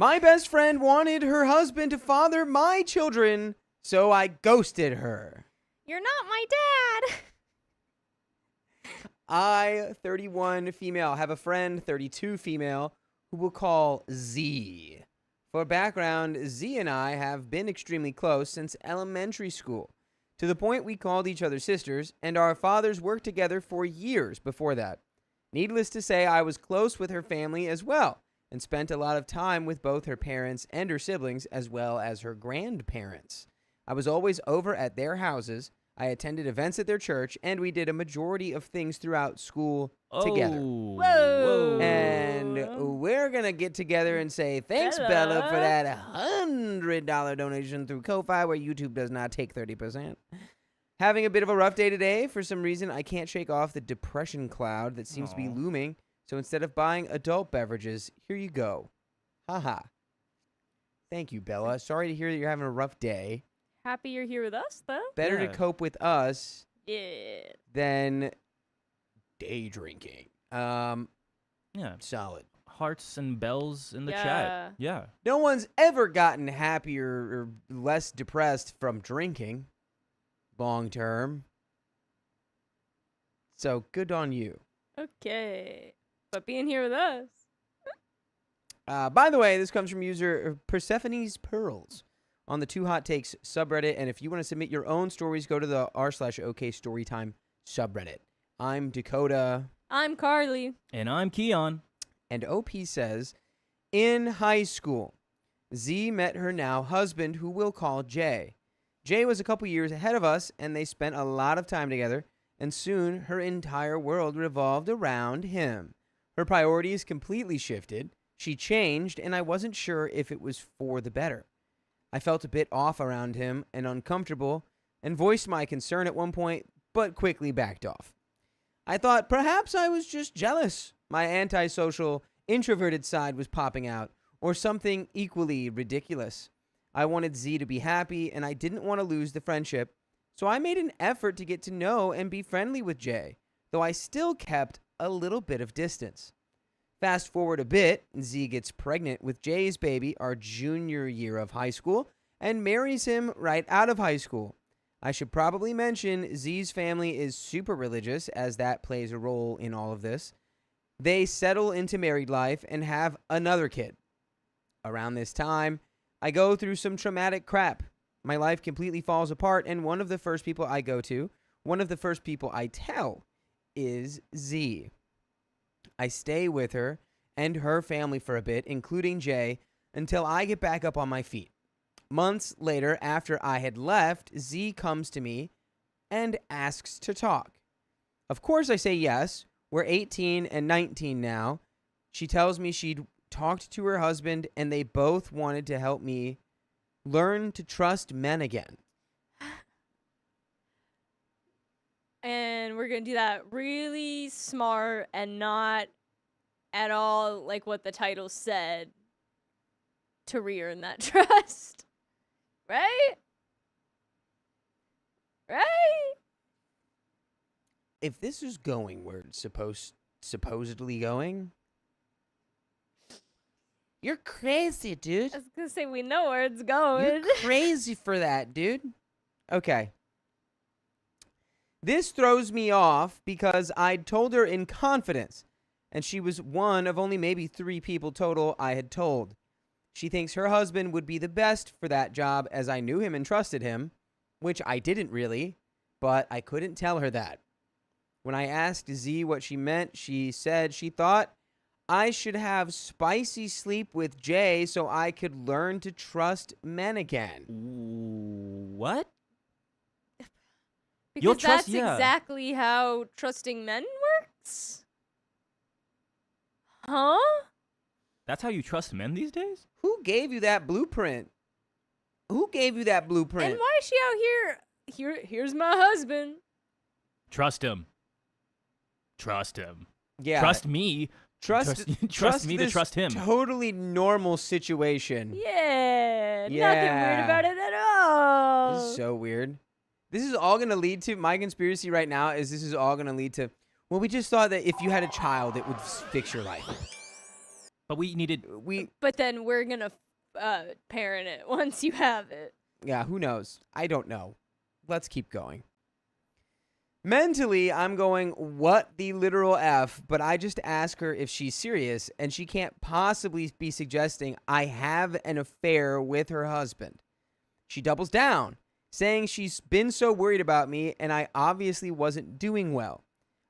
My best friend wanted her husband to father my children, so I ghosted her. You're not my dad. I, 31 female, have a friend, 32 female, who we'll call Z. For background, Z and I have been extremely close since elementary school, to the point we called each other sisters, and our fathers worked together for years before that. Needless to say, I was close with her family as well, and spent a lot of time with both her parents and her siblings, as well as her grandparents. I was always over at their houses. I attended events at their church, and we did a majority of things throughout school together. Whoa. And we're going to get together and say, thanks, Bella, for that $100 donation through Ko-Fi, where YouTube does not take 30%. Having a bit of a rough day today. For some reason, I can't shake off the depression cloud that seems to be looming. So instead of buying adult beverages, here you go. Haha. Thank you, Bella. Sorry to hear that you're having a rough day. Happy you're here with us, though. Better to cope with us than day drinking. Yeah. Solid. Hearts and bells in the chat. Yeah. No one's ever gotten happier or less depressed from drinking long term. So good on you. Okay. But being here with us. By the way, this comes from user Persephone's Pearls on the Two Hot Takes subreddit. And if you want to submit your own stories, go to the r/OK Storytime subreddit. I'm Dakota. I'm Carly. And I'm Keon. And OP says, in high school, Z met her now husband, who we'll call Jay. Jay was a couple years ahead of us, and they spent a lot of time together, and soon her entire world revolved around him. Her priorities completely shifted. She changed, and I wasn't sure if it was for the better. I felt a bit off around him and uncomfortable, and voiced my concern at one point, but quickly backed off. I thought perhaps I was just jealous. My antisocial, introverted side was popping out, or something equally ridiculous. I wanted Z to be happy, and I didn't want to lose the friendship, so I made an effort to get to know and be friendly with Jay, though I still kept a little bit of distance. Fast forward a bit, Z gets pregnant with Jay's baby our junior year of high school and marries him right out of high school. I should probably mention Z's family is super religious, as that plays a role in all of this. They settle into married life and have another kid. Around this time, I go through some traumatic crap. My life completely falls apart, and one of the first people I tell is Z. I stay with her and her family for a bit, including Jay, until I get back up on my feet. Months later, after I had left, Z comes to me and asks to talk. Of course I say yes. We're 18 and 19 now. She tells me she'd talked to her husband and they both wanted to help me learn to trust men again. And we're going to do that really smart and not at all like what the title said to re-earn that trust. Right? Right? If this is going where it's supposedly going, you're crazy, dude. I was going to say, we know where it's going. You're crazy for that, dude. Okay. This throws me off because I'd told her in confidence, and she was one of only maybe 3 people total I had told. She thinks her husband would be the best for that job, as I knew him and trusted him, which I didn't really, but I couldn't tell her that. When I asked Z what she meant, she said she thought I should have spicy sleep with Jay so I could learn to trust men again. What? Because that's exactly how trusting men works? Huh? That's how you trust men these days? Who gave you that blueprint? Who gave you that blueprint? And why is she out here? Here's my husband. Trust him. Trust him. Yeah. Trust me. Trust me to trust him. Totally normal situation. Yeah. Nothing weird about it at all. This is so weird. This is all going to lead to, my conspiracy right now is this is all going to lead to, well, we just thought that if you had a child, it would fix your life. But we needed. But then we're gonna parent it once you have it. Yeah, who knows? I don't know. Let's keep going. Mentally, I'm going, what the literal F, but I just ask her if she's serious, and she can't possibly be suggesting I have an affair with her husband. She doubles down, saying she's been so worried about me, and I obviously wasn't doing well.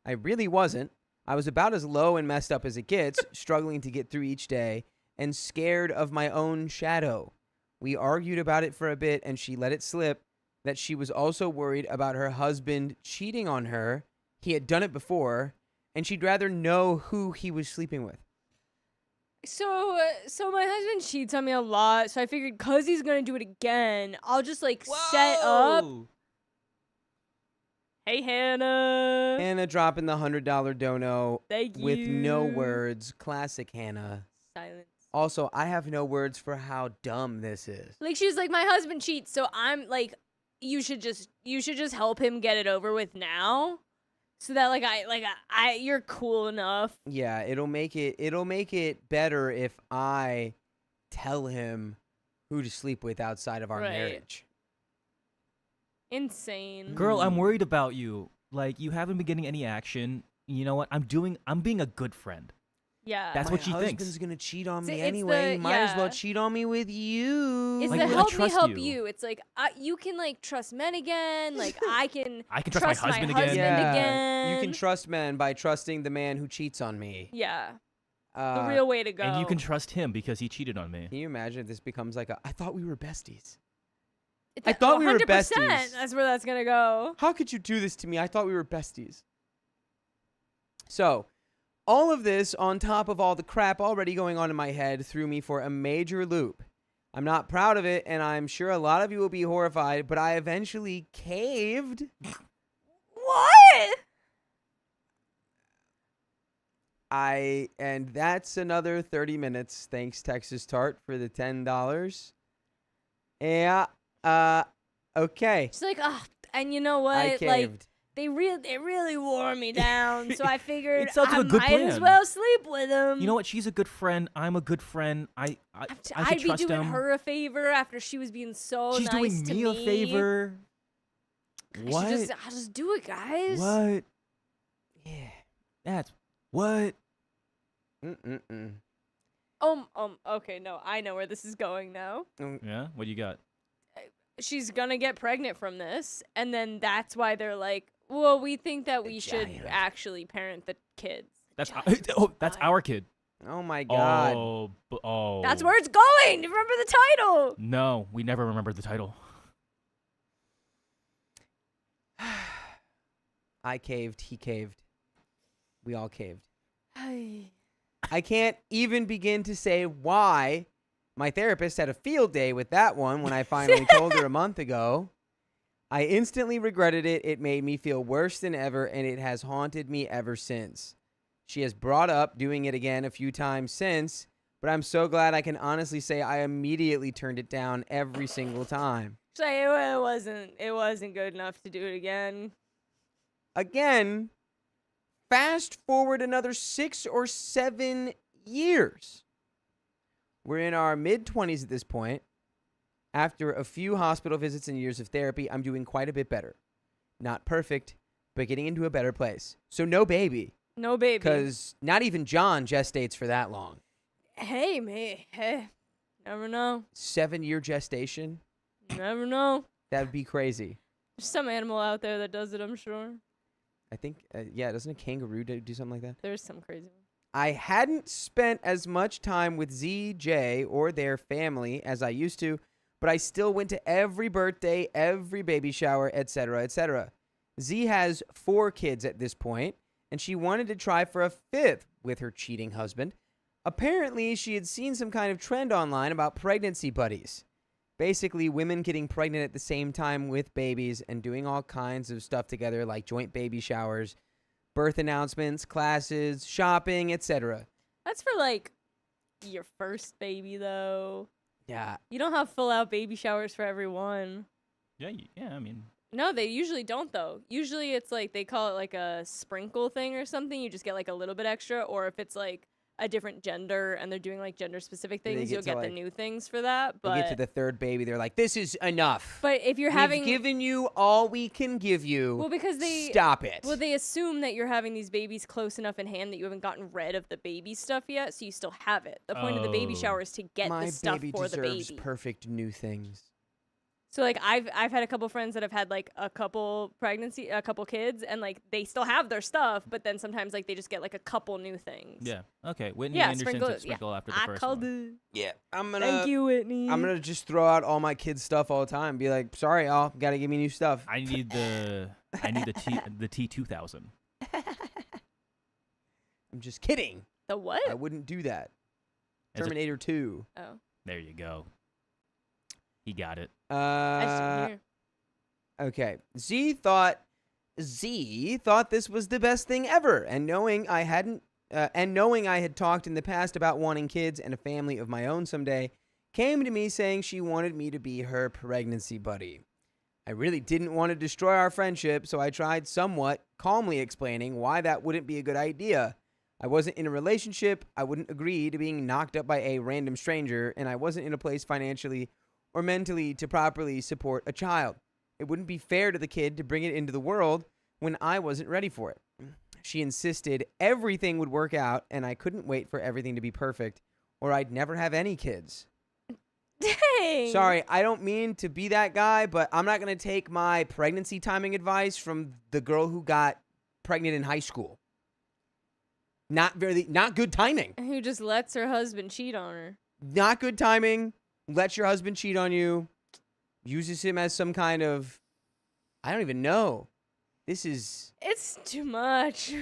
I really wasn't. I was about as low and messed up as it gets, struggling to get through each day, and scared of my own shadow. We argued about it for a bit, and she let it slip that she was also worried about her husband cheating on her. He had done it before, and she'd rather know who he was sleeping with. So my husband cheats on me a lot, so I figured because he's going to do it again, I'll just, like, set up. Hey, Hannah. Hannah dropping the $100 dono Thank you. with no words. Classic Hannah. Silence. Also, I have no words for how dumb this is. Like, she's like, my husband cheats, so I'm, like, you should just help him get it over with now. So that you're cool enough. Yeah, it'll make it better if I tell him who to sleep with outside of our marriage. Insane. Girl, I'm worried about you. Like, you haven't been getting any action. You know what? I'm being a good friend. Yeah. That's what she thinks. My husband's gonna cheat on me it's anyway. the- Might as well yeah. cheat on me with you. It's Like, the I help me trust help you. you. It's like you can like trust men again. Like I can trust my husband again. again. You can trust men by trusting the man who cheats on me. Yeah. The real way to go. And you can trust him because he cheated on me. Can you imagine if this becomes like I thought we were besties. It's I thought we were 100%. besties. That's where that's gonna go. How could you do this to me? I thought we were besties. So, all of this on top of all the crap already going on in my head threw me for a major loop. I'm not proud of it, and I'm sure a lot of you will be horrified, but I eventually caved. What? And that's another 30 minutes. Thanks, Texas Tart, for the $10. Yeah. Okay. She's like, and you know what? I caved. Like, it really wore me down. So I figured It sounds I like a good might as plan. well sleep with him. You know what? She's a good friend. I'm a good friend. I I'd could be trust doing him. her a favor after she was being so She's nice doing to me a favor. What? I'll just do it, guys. What? Yeah. That's what? Mm-mm-mm. Okay, no, I know where this is going now. Yeah. What do you got? She's gonna get pregnant from this, and then that's why they're like, well, we think that we should giant. actually parent the kids. That's Giant. that's our kid. Oh my God. Oh. That's where it's going. Remember the title. No, we never remembered the title. I caved. He caved. We all caved. Ay. I can't even begin to say why my therapist had a field day with that one when I finally told her a month ago. I instantly regretted it. It made me feel worse than ever, and it has haunted me ever since. She has brought up doing it again a few times since, but I'm so glad I can honestly say I immediately turned it down every single time. So it wasn't good enough to do it again. Again, fast forward another 6 or 7 years. We're in our mid-20s at this point. After a few hospital visits and years of therapy, I'm doing quite a bit better. Not perfect, but getting into a better place. So no baby. No baby. Because not even John gestates for that long. Hey, never know. 7-year gestation? Never know. That would be crazy. There's some animal out there that does it, I'm sure. I think, doesn't a kangaroo do something like that? There's some crazy one. I hadn't spent as much time with Z, J, or their family as I used to, but I still went to every birthday, every baby shower, etc., etc. Z has 4 kids at this point, and she wanted to try for a 5th with her cheating husband. Apparently, she had seen some kind of trend online about pregnancy buddies. Basically, women getting pregnant at the same time with babies and doing all kinds of stuff together, like joint baby showers, birth announcements, classes, shopping, etc. That's for like your first baby, though. Yeah. You don't have full out baby showers for everyone. Yeah, I mean. No, they usually don't, though. Usually it's like they call it like a sprinkle thing or something. You just get like a little bit extra. Or if it's like a different gender and they're doing like gender specific They things, get you'll to, get the like- new things for that. They But get to the third baby, they're like, "This is enough. but if you're We've having given you all we can give you. well, because they Stop it." well they assume that you're having these babies close enough in hand that you haven't gotten rid of the baby stuff yet, so you still have it. The point of the baby Oh. shower is to get My the stuff baby for the deserves baby. perfect new things. So like I've had a couple friends that have had like a couple kids, and like they still have their stuff, but then sometimes like they just get like a couple new things. Yeah. Okay. Whitney Yeah, Anderson sprinkle- said sprinkle after the I first called one. it. Yeah, Thank you, Whitney. I'm gonna just throw out all my kids' stuff all the time. Be like, "Sorry, y'all, gotta give me new stuff." I need the T2000. I'm just kidding. The what? I wouldn't do that. As a- Terminator 2. Oh, There you go. He got it. I just didn't hear. Okay. Z thought this was the best thing ever, and knowing I had talked in the past about wanting kids and a family of my own someday, came to me saying she wanted me to be her pregnancy buddy. I really didn't want to destroy our friendship, so I tried somewhat calmly explaining why that wouldn't be a good idea. I wasn't in a relationship, I wouldn't agree to being knocked up by a random stranger, and I wasn't in a place financially or mentally to properly support a child. It wouldn't be fair to the kid to bring it into the world when I wasn't ready for it. She insisted everything would work out, and I couldn't wait for everything to be perfect, or I'd never have any kids. Dang. Sorry, I don't mean to be that guy, but I'm not going to take my pregnancy timing advice from the girl who got pregnant in high school. Not good timing. Who just lets her husband cheat on her? Not good timing. Lets your husband cheat on you. Uses him as some kind of, I don't even know. This is, It's too much.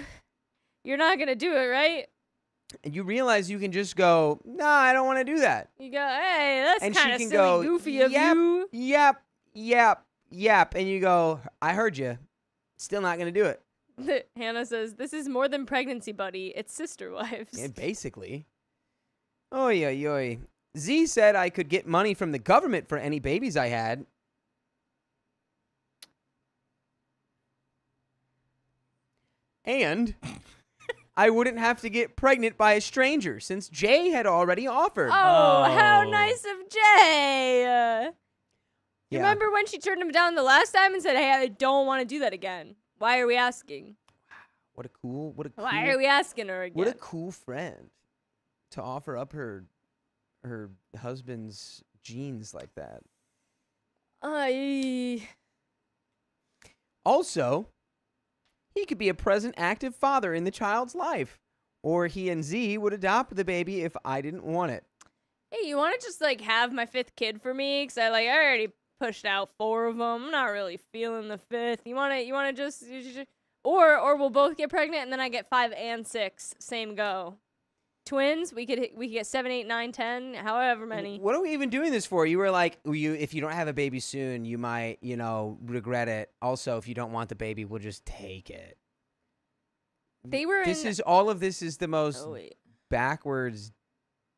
You're not gonna do it, right? and you realize you can just go, "No, I don't want to do that." You go, hey, that's And she kind of can silly, go, goofy of "Yep, you. Yep. And you go, "I heard you." Still not going to do it. Hannah says, this is more than pregnancy buddy. It's sister wives. Yeah, basically. Oy, oy, oy. Z said I could get money from the government for any babies I had. And I wouldn't have to get pregnant by a stranger since Jay had already offered. Oh, how Oh. nice of Jay. Yeah. Remember when she turned him down the last time and said, hey, I don't want to do that again? Why are we asking? What a cool, Why are we asking her again? what a cool friend to offer up her husband's genes like that. Ay. Also, he could be a present active father in the child's life, or he and Z would adopt the baby if I didn't want it. Hey, you want to just like have my 5th kid for me? Cause I already pushed out 4 of them. I'm not really feeling the 5th. You want to just, or we'll both get pregnant and then I get 5 and 6, same go. Twins, we could get 7, 8, 9, 10, however many. What are we even doing this for? You were like, if you don't have a baby soon, you might, regret it. Also, if you don't want the baby, we'll just take it. They were This in, is all of this is the most oh wait, backwards,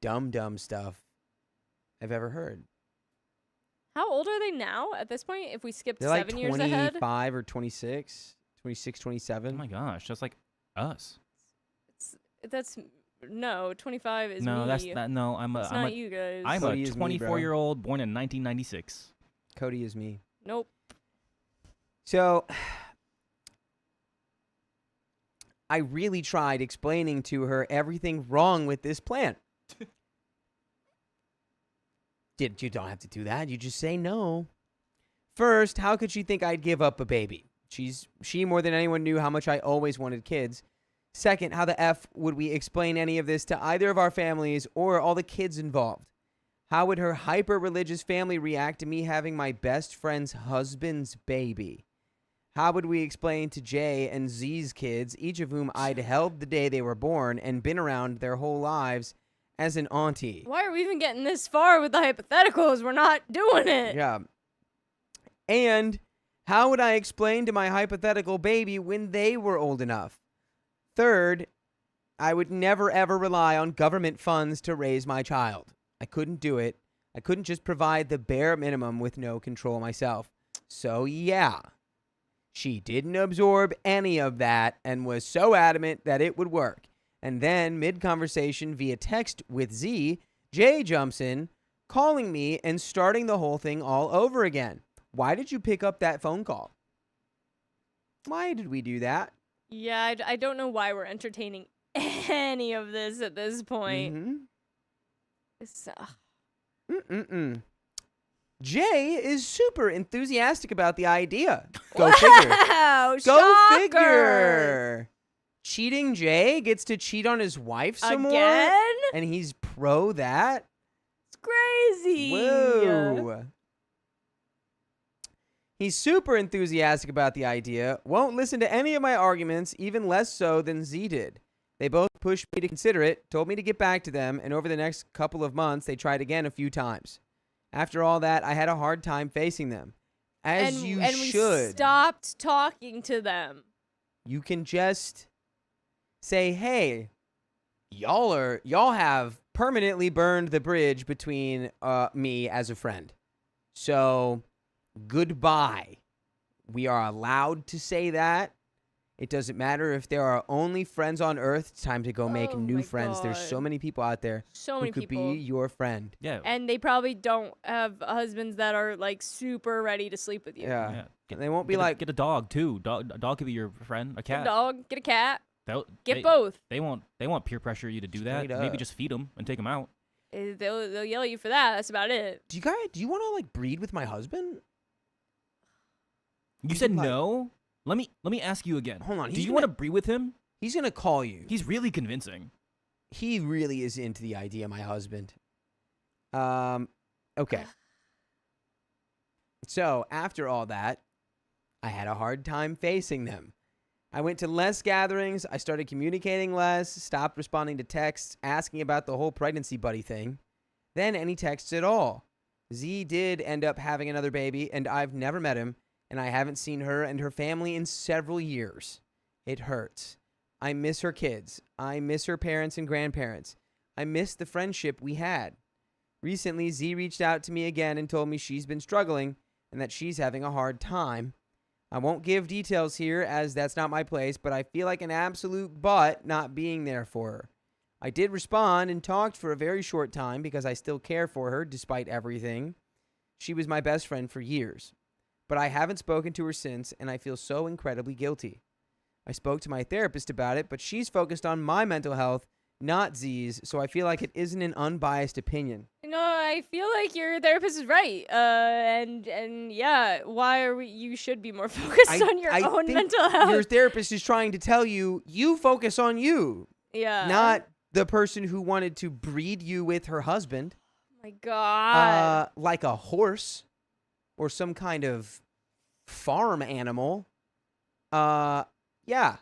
dumb stuff I've ever heard. how old are they now at this point? If we skipped They're 7 like years ahead, 25 or 26, 27. Oh my gosh, that's like us. that's no 25 is No, me. that's that. No, It's not you guys. I'm Cody a is me, bro. 24-year-old born in 1996. Cody is me. Nope. So I really tried explaining to her everything wrong with this plan. You don't have to do that. You just say no. First, how could she think I'd give up a baby? She more than anyone knew how much I always wanted kids. Second, how the F would we explain any of this to either of our families or all the kids involved? How would her hyper-religious family react to me having my best friend's husband's baby? How would we explain to Jay and Z's kids, each of whom I'd held the day they were born and been around their whole lives, as an auntie? Why are we even getting this far with the hypotheticals? We're not doing it. Yeah. And how would I explain to my hypothetical baby when they were old enough? Third, I would never ever rely on government funds to raise my child. I couldn't do it. I couldn't just provide the bare minimum with no control myself. So yeah, she didn't absorb any of that and was so adamant that it would work. And then, mid-conversation via text with Z, Jay jumps in, calling me and starting the whole thing all over again. Why did you pick up that phone call? Why did we do that? Yeah, I don't know why we're entertaining any of this at this point. Mm-hmm. It's, Jay is super enthusiastic about the idea. Go figure. Wow, Go shocker. figure. Cheating Jay gets to cheat on his wife some more, Again? and he's pro that. It's crazy. Whoa. He's super enthusiastic about the idea, won't listen to any of my arguments, even less so than Z did. They both pushed me to consider it, told me to get back to them, and over the next couple of months, they tried again a few times. After all that, I had a hard time facing them. As you should. We stopped talking to them. You can just say, hey, y'all have permanently burned the bridge between me as a friend. So, goodbye. We are allowed to say that. It doesn't matter if there are only friends on Earth. It's time to go make new friends. There's so many people out there who could be your friend. Yeah. And they probably don't have husbands that are like super ready to sleep with you. Yeah. They won't be like... Get a dog, too. Dog could be your friend. A Get cat. a dog, get a cat. Get both. They won't peer pressure you to do that. Straight Maybe up. just feed them and take them out. They'll yell at you for that. That's about it. Do you want to like breed with my husband? You said no? Let me ask you again. Hold on. Do you want to breed with him? He's going to call you. He's really convincing. He really is into the idea, my husband. Okay. So, after all that, I had a hard time facing them. I went to less gatherings, I started communicating less, stopped responding to texts, asking about the whole pregnancy buddy thing. Then any texts at all. Z did end up having another baby, and I've never met him, and I haven't seen her and her family in several years. It hurts. I miss her kids. I miss her parents and grandparents. I miss the friendship we had. Recently, Z reached out to me again and told me she's been struggling and that she's having a hard time. I won't give details here as that's not my place, but I feel like an absolute butt not being there for her. I did respond and talked for a very short time because I still care for her despite everything. She was my best friend for years. But I haven't spoken to her since, and I feel so incredibly guilty. I spoke to my therapist about it, but she's focused on my mental health, not Z's, so I feel like it isn't an unbiased opinion. No, I feel like your therapist is right. And yeah, you should be more focused on your own think mental health. Your therapist is trying to tell you, you focus on you. Yeah. Not the person who wanted to breed you with her husband. Oh my God. Like a horse or some kind of farm animal. Yeah.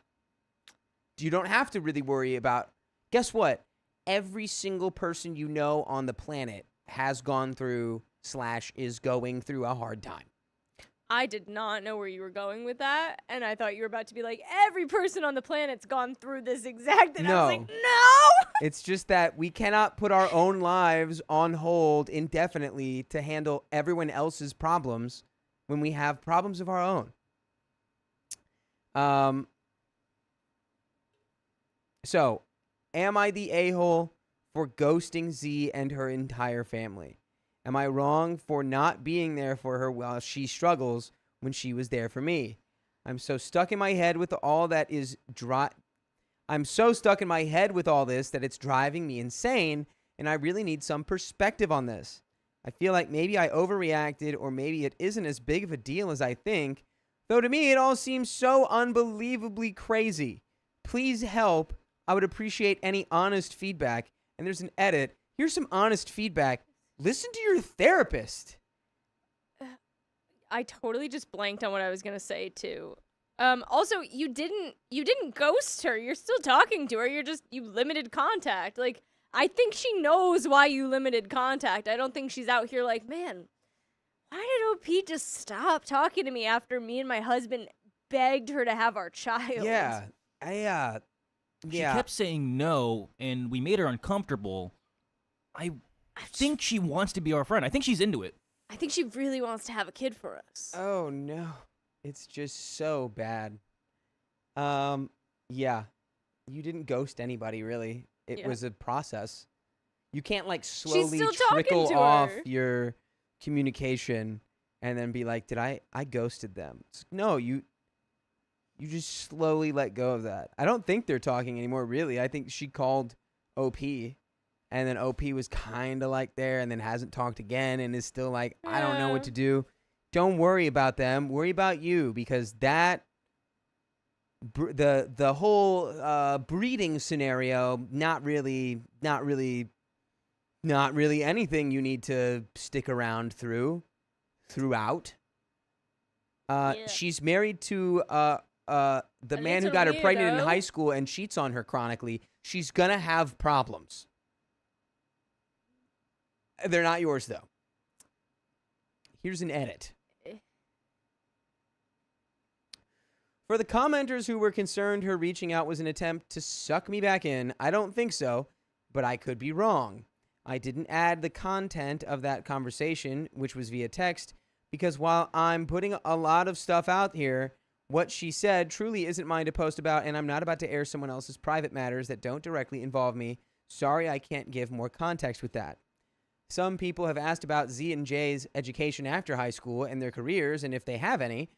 You don't have to really worry about... Guess what? Every single person you know on the planet has gone through / is going through a hard time. I did not know where you were going with that, and I thought you were about to be like, every person on the planet's gone through this exact thing. No. I was like, no! It's just that we cannot put our own lives on hold indefinitely to handle everyone else's problems when we have problems of our own. So, am I the a-hole for ghosting Z and her entire family? Am I wrong for not being there for her while she struggles when she was there for me? I'm so stuck in my head with all that is I'm so stuck in my head with all this that it's driving me insane, and I really need some perspective on this. I feel like maybe I overreacted, or maybe it isn't as big of a deal as I think, though to me it all seems so unbelievably crazy. Please help. I would appreciate any honest feedback. And there's an edit. Here's some honest feedback. Listen to your therapist. I totally just blanked on what I was gonna say too. Also, you didn't ghost her. You're still talking to her. You limited contact. Like, I think she knows why you limited contact. I don't think she's out here like, man, why did OP just stop talking to me after me and my husband begged her to have our child? Yeah. She kept saying no, and we made her uncomfortable. I think she wants to be our friend. I think she's into it. I think she really wants to have a kid for us. Oh, no. It's just so bad. Yeah. You didn't ghost anybody, really. It Yeah. was a process. You can't like slowly still talking trickle to off her. your communication and then be like, "Did I ghosted them?" No, you just slowly let go of that. I don't think they're talking anymore, really. I think she called OP, and then OP was kind of like there, and then hasn't talked again, and is still like, "I don't know what Yeah. to do." Don't worry about them. Worry about you, because that the whole breeding scenario, not really anything you need to stick around throughout. Yeah. She's married to the A man who little got her pregnant in weirdo. high school and cheats on her chronically. She's gonna have problems. They're not yours, though. Here's an edit. For the commenters who were concerned her reaching out was an attempt to suck me back in, I don't think so, but I could be wrong. I didn't add the content of that conversation, which was via text, because while I'm putting a lot of stuff out here, what she said truly isn't mine to post about, and I'm not about to air someone else's private matters that don't directly involve me. Sorry, I can't give more context with that. Some people have asked about Z and J's education after high school and their careers, and if they have any.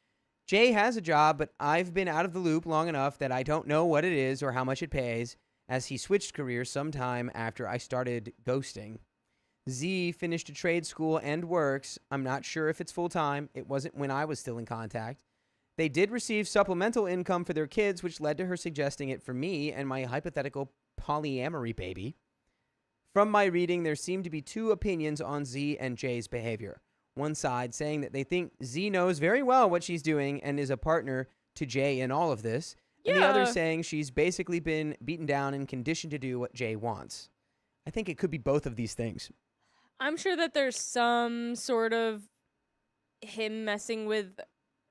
Jay has a job, but I've been out of the loop long enough that I don't know what it is or how much it pays, as he switched careers sometime after I started ghosting. Z finished a trade school and works. I'm not sure if it's full-time. It wasn't when I was still in contact. They did receive supplemental income for their kids, which led to her suggesting it for me and my hypothetical polyamory baby. From my reading, there seemed to be two opinions on Z and Jay's behavior. One side saying that they think Z knows very well what she's doing and is a partner to Jay in all of this, and the other Yeah. saying she's basically been beaten down and conditioned to do what Jay wants. I think it could be both of these things. I'm sure that there's some sort of him messing with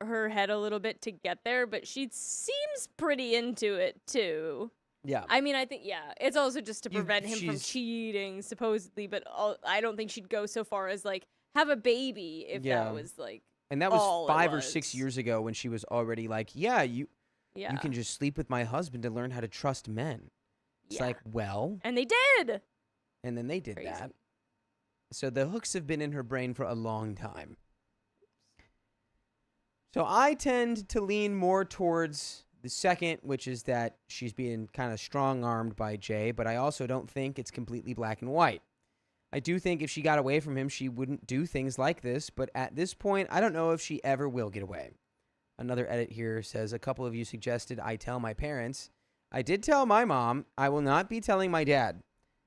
her head a little bit to get there, but she seems pretty into it too. Yeah. I mean, I think, yeah, it's also just to You- prevent him from she's- cheating, supposedly, but I don't think she'd go so far as, like, have a baby if Yeah. that was, like, And that was all it 5 or 6 was. years ago when she was already like, yeah, you yeah. can just sleep with my husband to learn how to trust men. It's Yeah. like, well, And they did! and then they did Crazy. that. So the hooks have been in her brain for a long time. So I tend to lean more towards the second, which is that she's being kind of strong-armed by Jay, but I also don't think it's completely black and white. I do think if she got away from him, she wouldn't do things like this, but at this point, I don't know if she ever will get away. Another edit here says, a couple of you suggested I tell my parents. I did tell my mom. I will not be telling my dad.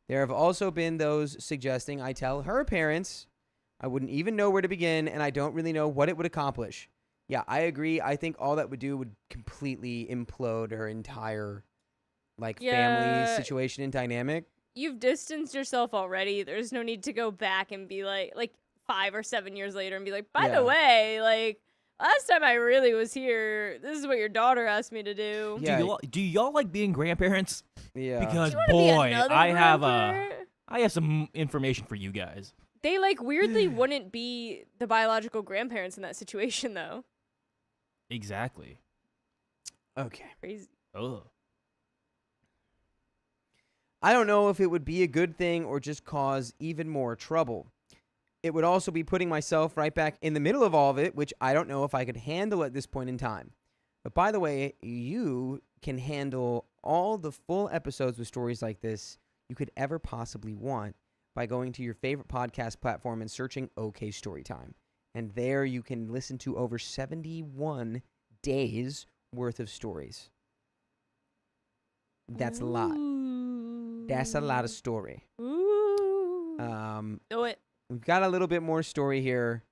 There have also been those suggesting I tell her parents. I wouldn't even know where to begin, and I don't really know what it would accomplish. Yeah, I agree. I think all that would do would completely implode her entire, like, family Yeah. situation and dynamic. You've distanced yourself already. There's no need to go back and be like 5 or 7 years later and be like, by Yeah. the way, like, last time I really was here, this is what your daughter asked me to do. Yeah. Do y'all like being grandparents? Yeah. Because Do you wanna be boy, another I grandparent? have some information for you guys. They, like, weirdly wouldn't be the biological grandparents in that situation, though. Exactly. Okay. Crazy. Ugh. I don't know if it would be a good thing or just cause even more trouble. It would also be putting myself right back in the middle of all of it, which I don't know if I could handle at this point in time. But by the way, you can handle all the full episodes with stories like this you could ever possibly want by going to your favorite podcast platform and searching OK Storytime. And there you can listen to over 71 days worth of stories. That's a lot. That's a lot of story. Ooh. Do it. We've got a little bit more story here.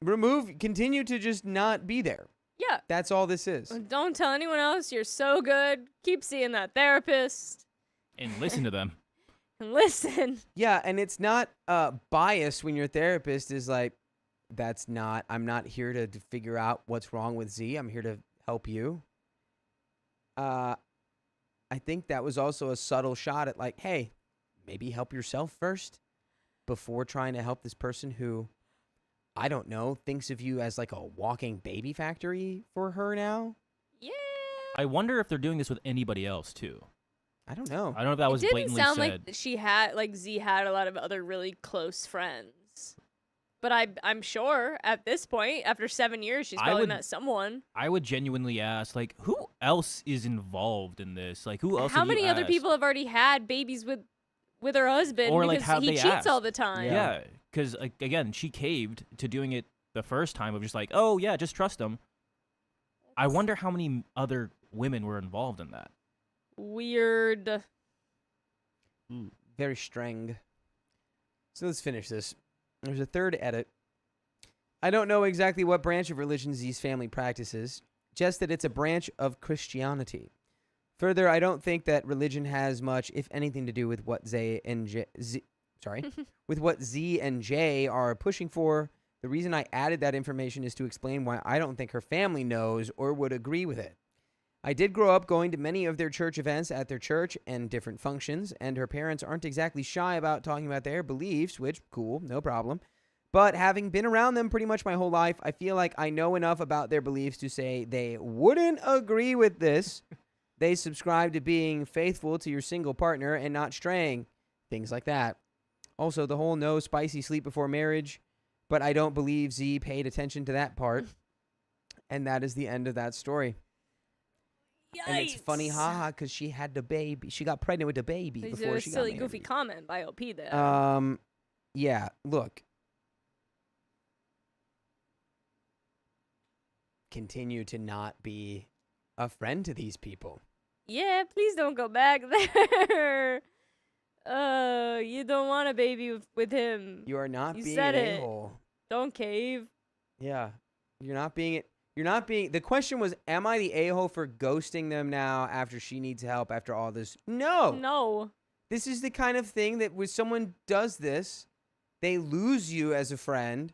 Continue to just not be there. Yeah. That's all this is. Don't tell anyone else. You're so good. Keep seeing that therapist. And listen to them. And listen. Yeah, and it's not biased when your therapist is like, I'm not here to figure out what's wrong with Z. I'm here to help you. I think that was also a subtle shot at like, hey, maybe help yourself first before trying to help this person who, I don't know, thinks of you as like a walking baby factory for her now. Yeah. I wonder if they're doing this with anybody else too. I don't know. I don't know if that was It didn't blatantly sound said. like she had, like, Z had a lot of other really close friends. But I'm sure at this point, after 7 years, she's probably met someone. I would genuinely ask, like, who else is involved in this? Like, who else? How have you many other asked? people have already had babies with her husband Or, like, because have he they cheats asked? all the time? Yeah, because again, she caved to doing it the first time of just like, oh yeah, just trust him. I wonder how many other women were involved in that. Weird. Very strange. So let's finish this. There's a third edit. I don't know exactly what branch of religion Z's family practices, just that it's a branch of Christianity. Further, I don't think that religion has much, if anything, to do with what with what Z and J are pushing for. The reason I added that information is to explain why I don't think her family knows or would agree with it. I did grow up going to many of their church events at their church and different functions, and her parents aren't exactly shy about talking about their beliefs, which, cool, no problem. But having been around them pretty much my whole life, I feel like I know enough about their beliefs to say they wouldn't agree with this. They subscribe to being faithful to your single partner and not straying. Things like that. Also, the whole no spicy sleep before marriage, but I don't believe Z paid attention to that part. And that is the end of that story. Yikes. And it's funny, haha, because she had the baby. She got pregnant with the baby There's before a she silly, got goofy married. comment by OP there. Yeah, look. Continue to not be a friend to these people. Yeah, please don't go back there. You don't want a baby with him. You are not You being said an it. a-hole. Don't cave. Yeah. The question was, am I the a-hole for ghosting them now after she needs help after all this? No. No. This is the kind of thing that when someone does this, they lose you as a friend,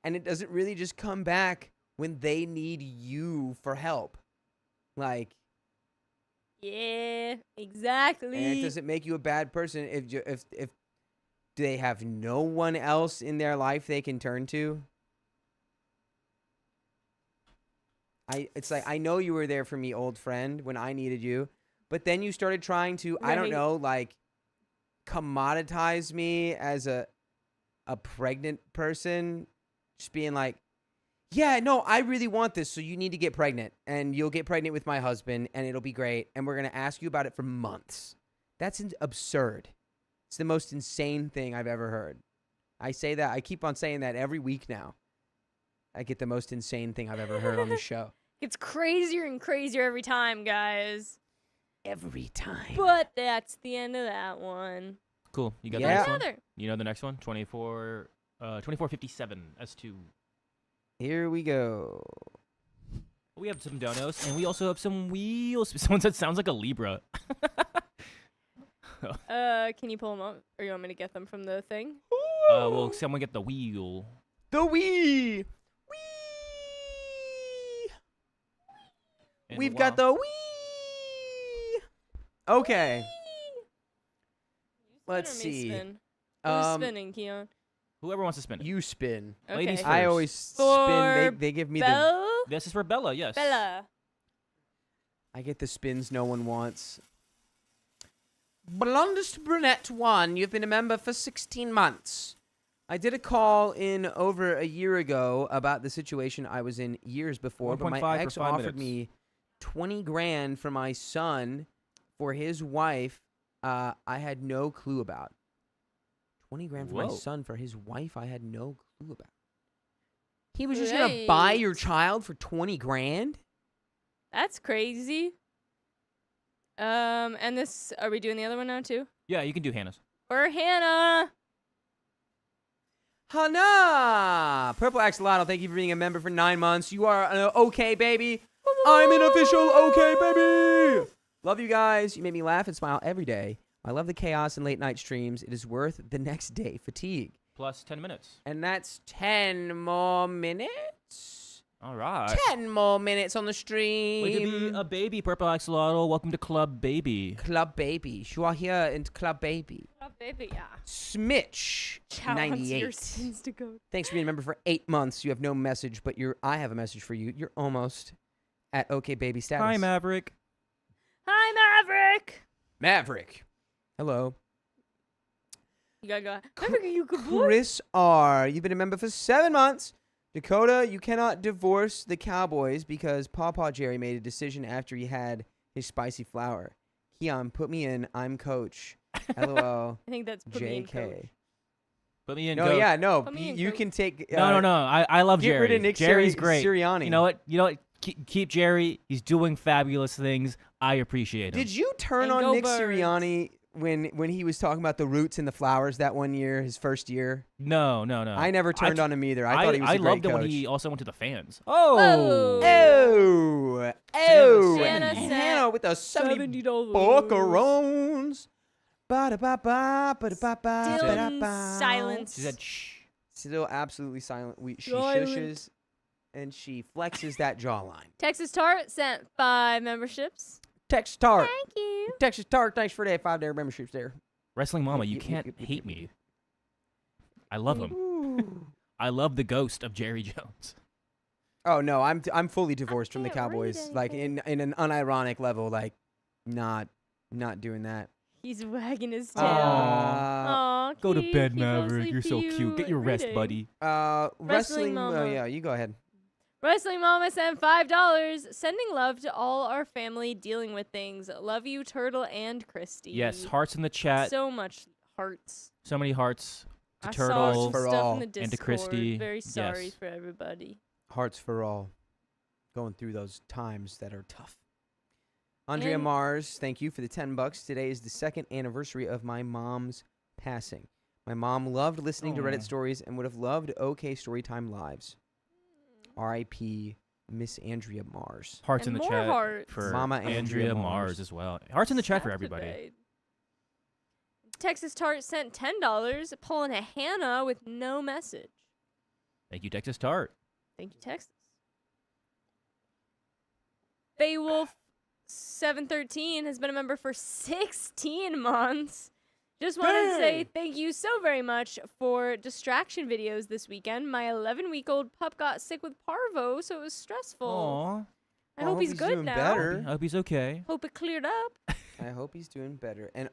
and it doesn't really just come back when they need you for help. Like, Yeah, exactly. and it doesn't make you a bad person if they have no one else in their life they can turn to. It's like, I know you were there for me, old friend, when I needed you, but then you started trying to, I don't Right. know, like, commoditize me as a pregnant person, just being like, yeah, no, I really want this, so you need to get pregnant, and you'll get pregnant with my husband, and it'll be great, and we're going to ask you about it for months. That's absurd. It's the most insane thing I've ever heard. I say that, I keep on saying that every week now. I get the most insane thing I've ever heard on the show. It's crazier and crazier every time, guys. Every time. But that's the end of that one. Cool. You got Yeah. the next one? Another. You know the next one? 2457 S2. Here we go. We have some donos, and we also have some wheels. Someone said sounds like a Libra. Can you pull them up? Or you want me to get them from the thing? Well, someone get the wheel. The Wii. And We've wow. got the Wii. Okay. Let's Spin or me see. Spin? Who's spinning, Keon? Whoever wants to spin it. You spin. Ladies Okay. I first. always For spin. They give me the. Belle? This is for Bella, yes. Bella. I get the spins no one wants. Blondest brunette 1. You've been a member for 16 months. I did a call in over a year ago about the situation I was in years before, but my 1.5 for ex 5 offered minutes. me 20 grand for my son for his wife. I had no clue about. 20 grand for my Whoa. son for his wife I had no clue about. He was just going to buy your child for 20 grand? That's crazy. And this, are we doing the other one now too? Yeah, you can do Hannah's. Or Hannah. Hannah! Purple Axolotl, thank you for being a member for 9 months. You are an okay baby. I'm an official okay baby. Love you guys. You make me laugh and smile every day. I love the chaos and late night streams. It is worth the next day fatigue. Plus 10 minutes. And that's 10 more minutes. All right. 10 more minutes on the stream. Way to be a baby, Purple Axolotl. Welcome to Club Baby. Club Baby. You are here in Club Baby. Oh, baby, yeah. Smitch, Challenge your 98. sins to go. Thanks for being a member for 8 months. You have no message, but I have a message for you. You're almost at okay baby status. Hi, Maverick. Maverick. Hello. You gotta go. Maverick, are you a good boy? Chris R. You've been a member for 7 months. Dakota, you cannot divorce the Cowboys because Pawpaw Jerry made a decision after he had his spicy flour. Keon, put me in. I'm coach. LOL. I think that's put me in, coach. JK. Put me in. No, coach. yeah, no. Put me in, You coach. can take. No. I love Get Jerry. rid of Nick Jerry's great. Sirianni. You know what? Keep Jerry. He's doing fabulous things. I appreciate him. Did you turn And on go Nick Birds. Sirianni when he was talking about the roots and the flowers that one year, his first year? No. I never turned on him either. I thought he was a great loved coach. it when he also went to the fans. Whoa. Oh, Shanna and said Hannah with the 70 $70. buckaroons. Ba-da-ba-ba, ba-da-ba-ba, Still in ba-da-ba. silence. She said, "Shh." Still absolutely silent. She Silent. shushes and she flexes that jawline. Texas Tart sent 5 memberships. Texas Tart. Thank you. Texas Tart, thanks for that 5-day memberships there. Wrestling Mama, you Yep, can't yep, yep, hate yep, me. yep. I love him. Ooh. I love the ghost of Jerry Jones. Oh no, I'm fully divorced from the can't read Cowboys. Like in an unironic level, like not doing that. He's wagging his tail. Uh, Aw, Go to cute. bed, He fell Maverick. asleep You're to so you cute. Get your rest, reading. buddy. wrestling. Oh Mama. yeah, you go ahead. Wrestling Mama sent $5. Sending love to all our family dealing with things. Love you, Turtle and Christy. Yes, hearts in the chat. So much hearts. So many hearts to I Turtle. saw Hearts some for stuff all. in the Discord. And to Christy. Very sorry Yes. for everybody. Hearts for all. Going through those times that are tough. Andrea And- Mars, thank you for the $10. Today is the 2nd anniversary of my mom's passing. My mom loved listening to Aw. Reddit stories and would have loved OK Storytime Lives. R.I.P. Miss Andrea Mars. Hearts And in the more chat hearts. for Mama Andrea Mars as well. Hearts in the chat for everybody. Saturday. Texas Tart sent $10, pulling a Hannah with no message. Thank you, Texas Tart. Thank you, Texas. Beowulf 713 has been a member for 16 months. Just wanted to say thank you so very much for distraction videos this weekend. My 11-week-old pup got sick with parvo, so it was stressful. Aw. I hope he's good doing now. better. I hope he's okay. Hope it cleared up. I hope he's doing better. And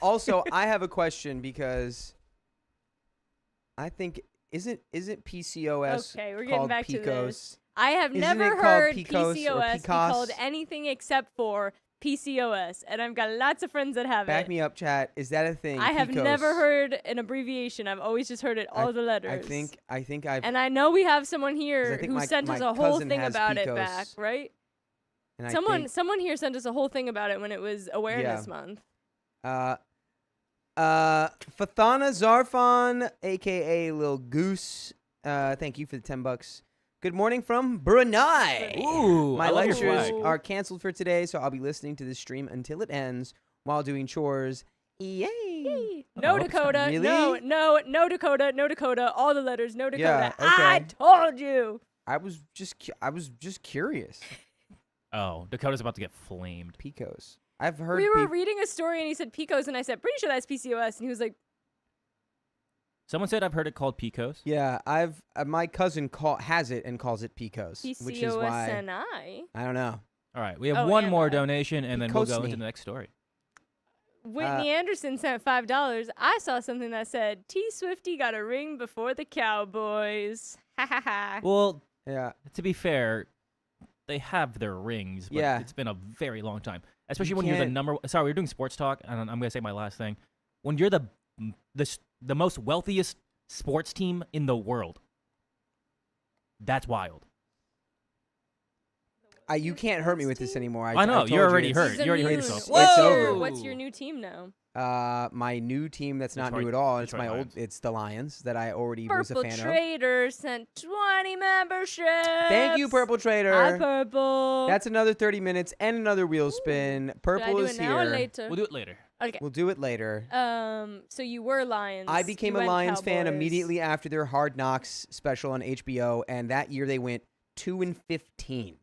also, I have a question because I think isn't PCOS Okay, we're getting called back to PCOS? this. I have Isn't never it called heard PCOS or PCOS be PCOS? called anything except for PCOS, and I've got lots of friends that have Back it. me up, chat. Is that a thing? I have PCOS? never heard an abbreviation. I've always just heard it all the letters. I think I've. And I know we have someone here think who my- sent us my a whole cousin thing has about it PCOS, back, right? and I Someone here sent us a whole thing about it when it was Awareness Month. think, Fathana Zarfan, aka Lil Goose. Thank you for the $10. Good morning from Brunei. Ooh, My I love your lectures flag. are canceled for today, so I'll be listening to this stream until it ends while doing chores. Yay! Yay. Oh, No okay. Dakota. Really? No Dakota. No Dakota. All the letters. No Dakota. Yeah, okay. I told you. I was just curious. Oh, Dakota's about to get flamed. Picos. I've heard. We were reading a story and he said Picos and I said, pretty sure that's PCOS. And he was like, Someone said I've heard it called Picos. Yeah, I've my cousin has it and calls it Picos, which is why PCOSNI. I don't know. All right, we have Oh, one and more I. donation, and then we'll go Picosni. into the next story. Whitney Anderson sent $5. I saw something that said T Swifty got a ring before the Cowboys. Ha ha ha. Well, Yeah, to be fair, they have their rings, but Yeah. it's been a very long time. Especially You when you're the can't- number. Sorry, we're doing sports talk, and I'm gonna say my last thing. When you're the most wealthiest sports team in the world, that's wild. you can't hurt me with this anymore. I know, told you're already you. hurt. He's You already hurt immune. yourself. It's Whoa! over. What's your new team now? My new team that's not Detroit- new at all. It's Detroit my old. Lions. It's the Lions that I already was a Purple fan of. Trader sent 20 memberships. Thank you, Purple Trader. Hi, Purple. That's another 30 minutes and another wheel spin. Should I Purple do is it now or here. later? We'll do it later. Okay. We'll do it later. So you were Lions. I became You a went Lions fan Cowboys. immediately after their Hard Knocks special on HBO, and that year they went 2-15.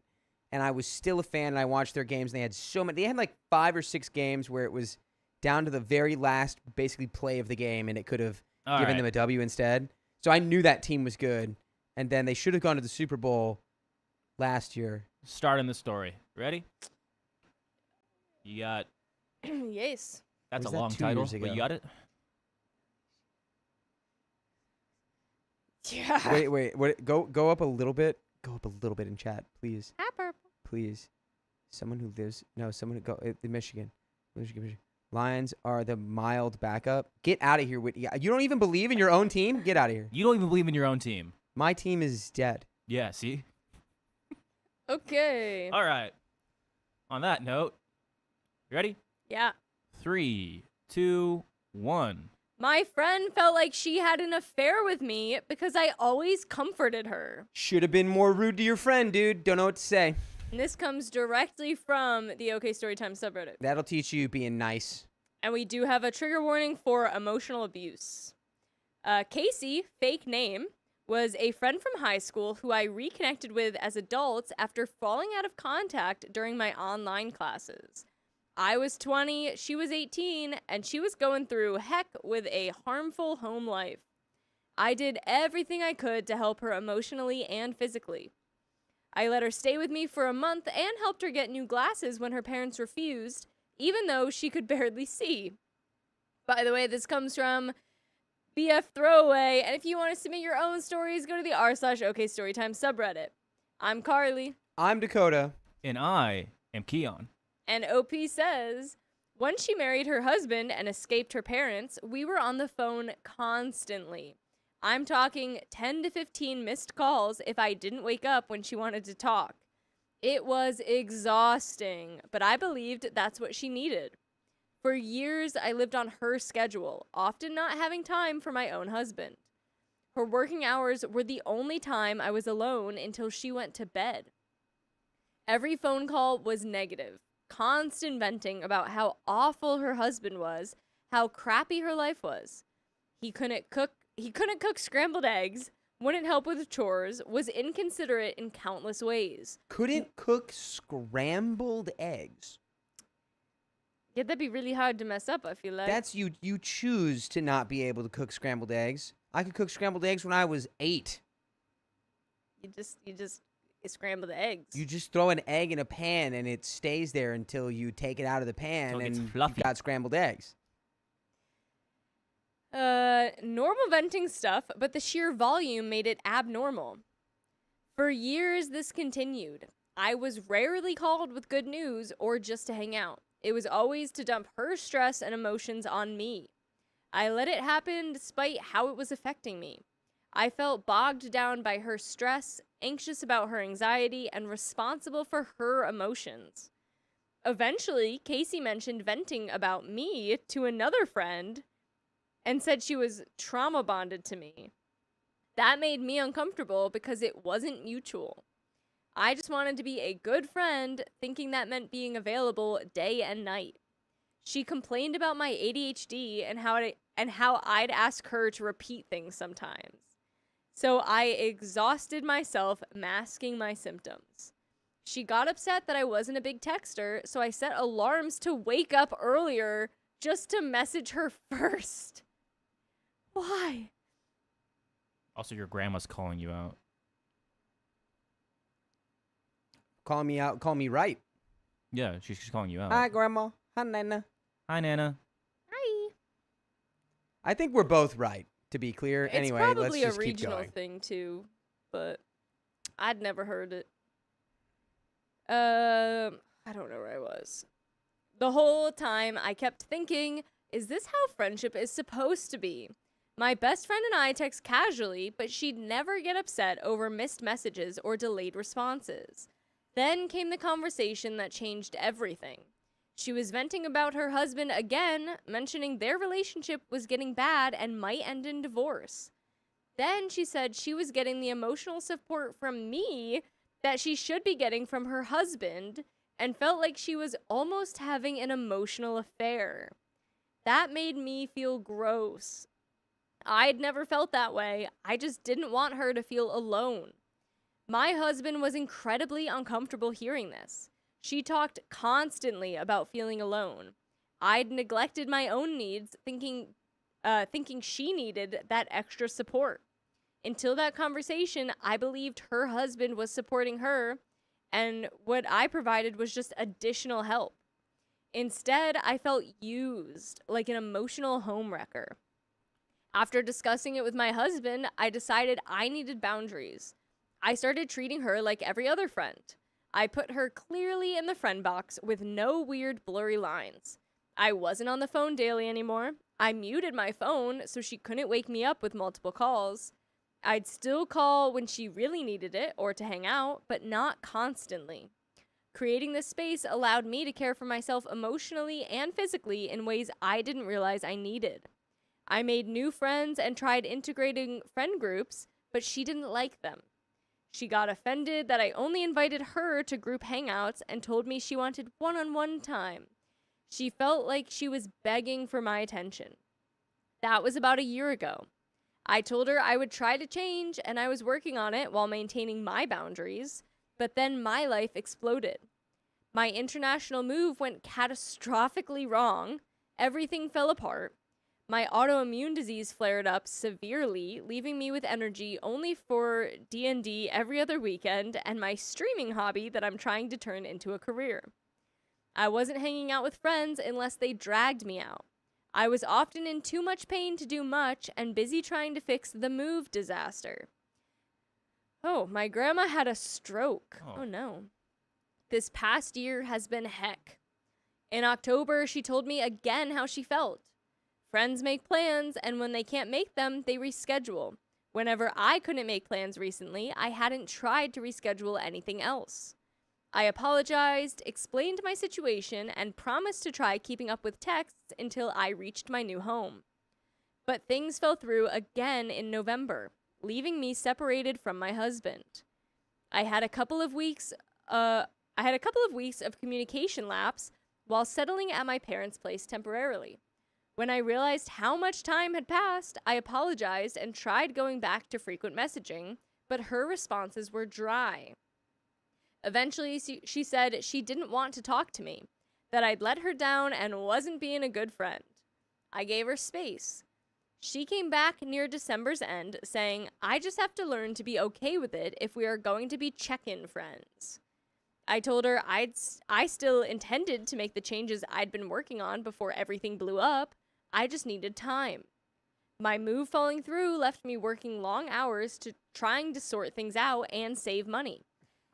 And I was still a fan, and I watched their games. And they had so many. They had like 5 or 6 games where it was down to the very last, basically play of the game, and it could have All given right. them a W instead. So I knew that team was good, and then they should have gone to the Super Bowl last year. Starting the story. Ready? You got Yes. That's Or a was that long 2 title, years but ago? you got it? Yeah. Wait. Go up a little bit. Go up a little bit in chat, please. Hi, Purple. Please. Someone who lives someone who go in Michigan. Michigan. Lions are the mild backup. Get out of here, Whitney. You don't even believe in your own team? Get out of here. You don't even believe in your own team. My team is dead. Yeah, see? Okay. All right. On that note, you ready? Yeah. 3, 2, 1. My friend felt like she had an affair with me because I always comforted her. Should have been more rude to your friend, dude. Don't know what to say. And this comes directly from the OK Storytime subreddit. That'll teach you being nice. And we do have a trigger warning for emotional abuse. Casey, fake name, was a friend from high school who I reconnected with as adults after falling out of contact during my online classes. I was 20, she was 18, and she was going through heck with a harmful home life. I did everything I could to help her emotionally and physically. I let her stay with me for a month and helped her get new glasses when her parents refused, even though she could barely see. By the way, this comes from BF Throwaway, and if you want to submit your own stories, go to the r/OK Storytime subreddit. I'm Carly. I'm Dakota. And I am Keon. And OP says, once she married her husband and escaped her parents, we were on the phone constantly. I'm talking 10 to 15 missed calls if I didn't wake up when she wanted to talk. It was exhausting, but I believed that's what she needed. For years, I lived on her schedule, often not having time for my own husband. Her working hours were the only time I was alone until she went to bed. Every phone call was negative, constant venting about how awful her husband was, how crappy her life was. He couldn't cook scrambled eggs, wouldn't help with chores, was inconsiderate in countless ways. Couldn't cook scrambled eggs. Yeah, that'd be really hard to mess up, I feel like. That's you choose to not be able to cook scrambled eggs. I could cook scrambled eggs when I was 8. You just scramble the eggs. You just throw an egg in a pan and it stays there until you take it out of the pan Until it and gets you've fluffy. got scrambled eggs. Normal venting stuff, but the sheer volume made it abnormal. For years, this continued. I was rarely called with good news or just to hang out. It was always to dump her stress and emotions on me. I let it happen despite how it was affecting me. I felt bogged down by her stress, anxious about her anxiety, and responsible for her emotions. Eventually, Casey mentioned venting about me to another friend and said she was trauma bonded to me. That made me uncomfortable because it wasn't mutual. I just wanted to be a good friend, thinking that meant being available day and night. She complained about my ADHD and how I'd ask her to repeat things sometimes. So I exhausted myself masking my symptoms. She got upset that I wasn't a big texter, so I set alarms to wake up earlier just to message her first. Why? Also, your grandma's calling you out. Call me out, call me right. Yeah, she's calling you out. Hi, Grandma. Hi, Nana. Hi, Nana. Hi. I think we're both right, to be clear. It's Anyway, let's probably just a keep regional going. thing too, but I'd never heard it. I don't know where I was. The whole time I kept thinking, is this how friendship is supposed to be? My best friend and I text casually, but she'd never get upset over missed messages or delayed responses. Then came the conversation that changed everything. She was venting about her husband again, mentioning their relationship was getting bad and might end in divorce. Then she said she was getting the emotional support from me that she should be getting from her husband and felt like she was almost having an emotional affair. That made me feel gross. I'd never felt that way. I just didn't want her to feel alone. My husband was incredibly uncomfortable hearing this. She talked constantly about feeling alone. I'd neglected my own needs, thinking she needed that extra support. Until that conversation, I believed her husband was supporting her, and what I provided was just additional help. Instead, I felt used, like an emotional homewrecker. After discussing it with my husband, I decided I needed boundaries. I started treating her like every other friend. I put her clearly in the friend box with no weird blurry lines. I wasn't on the phone daily anymore. I muted my phone so she couldn't wake me up with multiple calls. I'd still call when she really needed it or to hang out, but not constantly. Creating this space allowed me to care for myself emotionally and physically in ways I didn't realize I needed. I made new friends and tried integrating friend groups, but she didn't like them. She got offended that I only invited her to group hangouts and told me she wanted one-on-one time. She felt like she was begging for my attention. That was about a year ago. I told her I would try to change and I was working on it while maintaining my boundaries, but then my life exploded. My international move went catastrophically wrong. Everything fell apart. My autoimmune disease flared up severely, leaving me with energy only for D&D every other weekend and my streaming hobby that I'm trying to turn into a career. I wasn't hanging out with friends unless they dragged me out. I was often in too much pain to do much and busy trying to fix the move disaster. Oh, my grandma had a stroke. Oh no. This past year has been heck. In October, she told me again how she felt. Friends make plans, and when they can't make them, they reschedule. Whenever I couldn't make plans recently, I hadn't tried to reschedule anything else. I apologized, explained my situation, and promised to try keeping up with texts until I reached my new home. But things fell through again in November, leaving me separated from my husband. I had a couple of weeks of communication lapse while settling at my parents' place temporarily. When I realized how much time had passed, I apologized and tried going back to frequent messaging, but her responses were dry. Eventually, she said she didn't want to talk to me, that I'd let her down and wasn't being a good friend. I gave her space. She came back near December's end, saying, I just have to learn to be okay with it if we are going to be check-in friends. I told her I still intended to make the changes I'd been working on before everything blew up. I just needed time. My move falling through left me working long hours trying to sort things out and save money.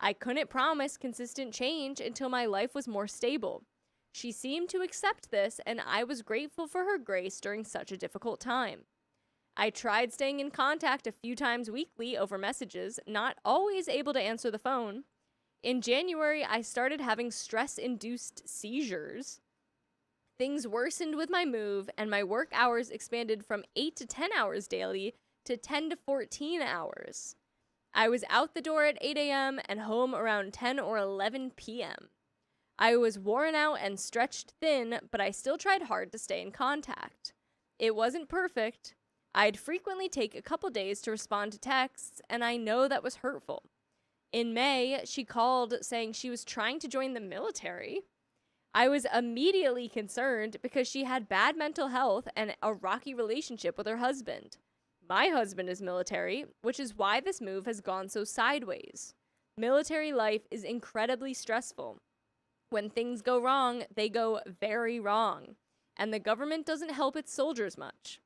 I couldn't promise consistent change until my life was more stable. She seemed to accept this, and I was grateful for her grace during such a difficult time. I tried staying in contact a few times weekly over messages, not always able to answer the phone. In January, I started having stress-induced seizures. Things worsened with my move, and my work hours expanded from 8 to 10 hours daily to 10 to 14 hours. I was out the door at 8 a.m. and home around 10 or 11 p.m. I was worn out and stretched thin, but I still tried hard to stay in contact. It wasn't perfect. I'd frequently take a couple days to respond to texts, and I know that was hurtful. In May, she called saying she was trying to join the military. I was immediately concerned because she had bad mental health and a rocky relationship with her husband. My husband is military, which is why this move has gone so sideways. Military life is incredibly stressful. When things go wrong, they go very wrong, and the government doesn't help its soldiers much.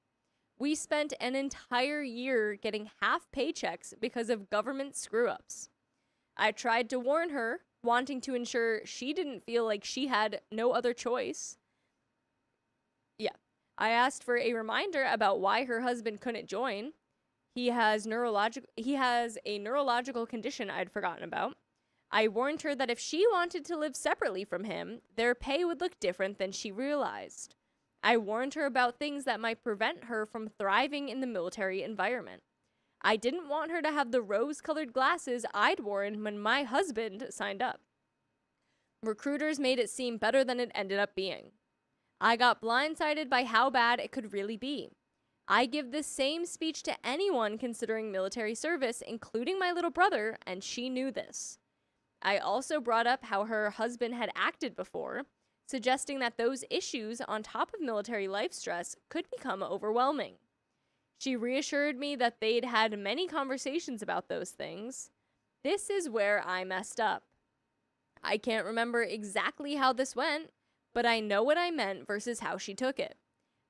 We spent an entire year getting half paychecks because of government screw-ups. I tried to warn her, wanting to ensure she didn't feel like she had no other choice. I asked for a reminder about why her husband couldn't join. He has a neurological condition I'd forgotten about. I warned her that if she wanted to live separately from him, their pay would look different than she realized. I warned her about things that might prevent her from thriving in the military environment. I didn't want her to have the rose-colored glasses I'd worn when my husband signed up. Recruiters made it seem better than it ended up being. I got blindsided by how bad it could really be. I give this same speech to anyone considering military service, including my little brother, and she knew this. I also brought up how her husband had acted before, suggesting that those issues on top of military life stress could become overwhelming. She reassured me that they'd had many conversations about those things. This is where I messed up. I can't remember exactly how this went, but I know what I meant versus how she took it.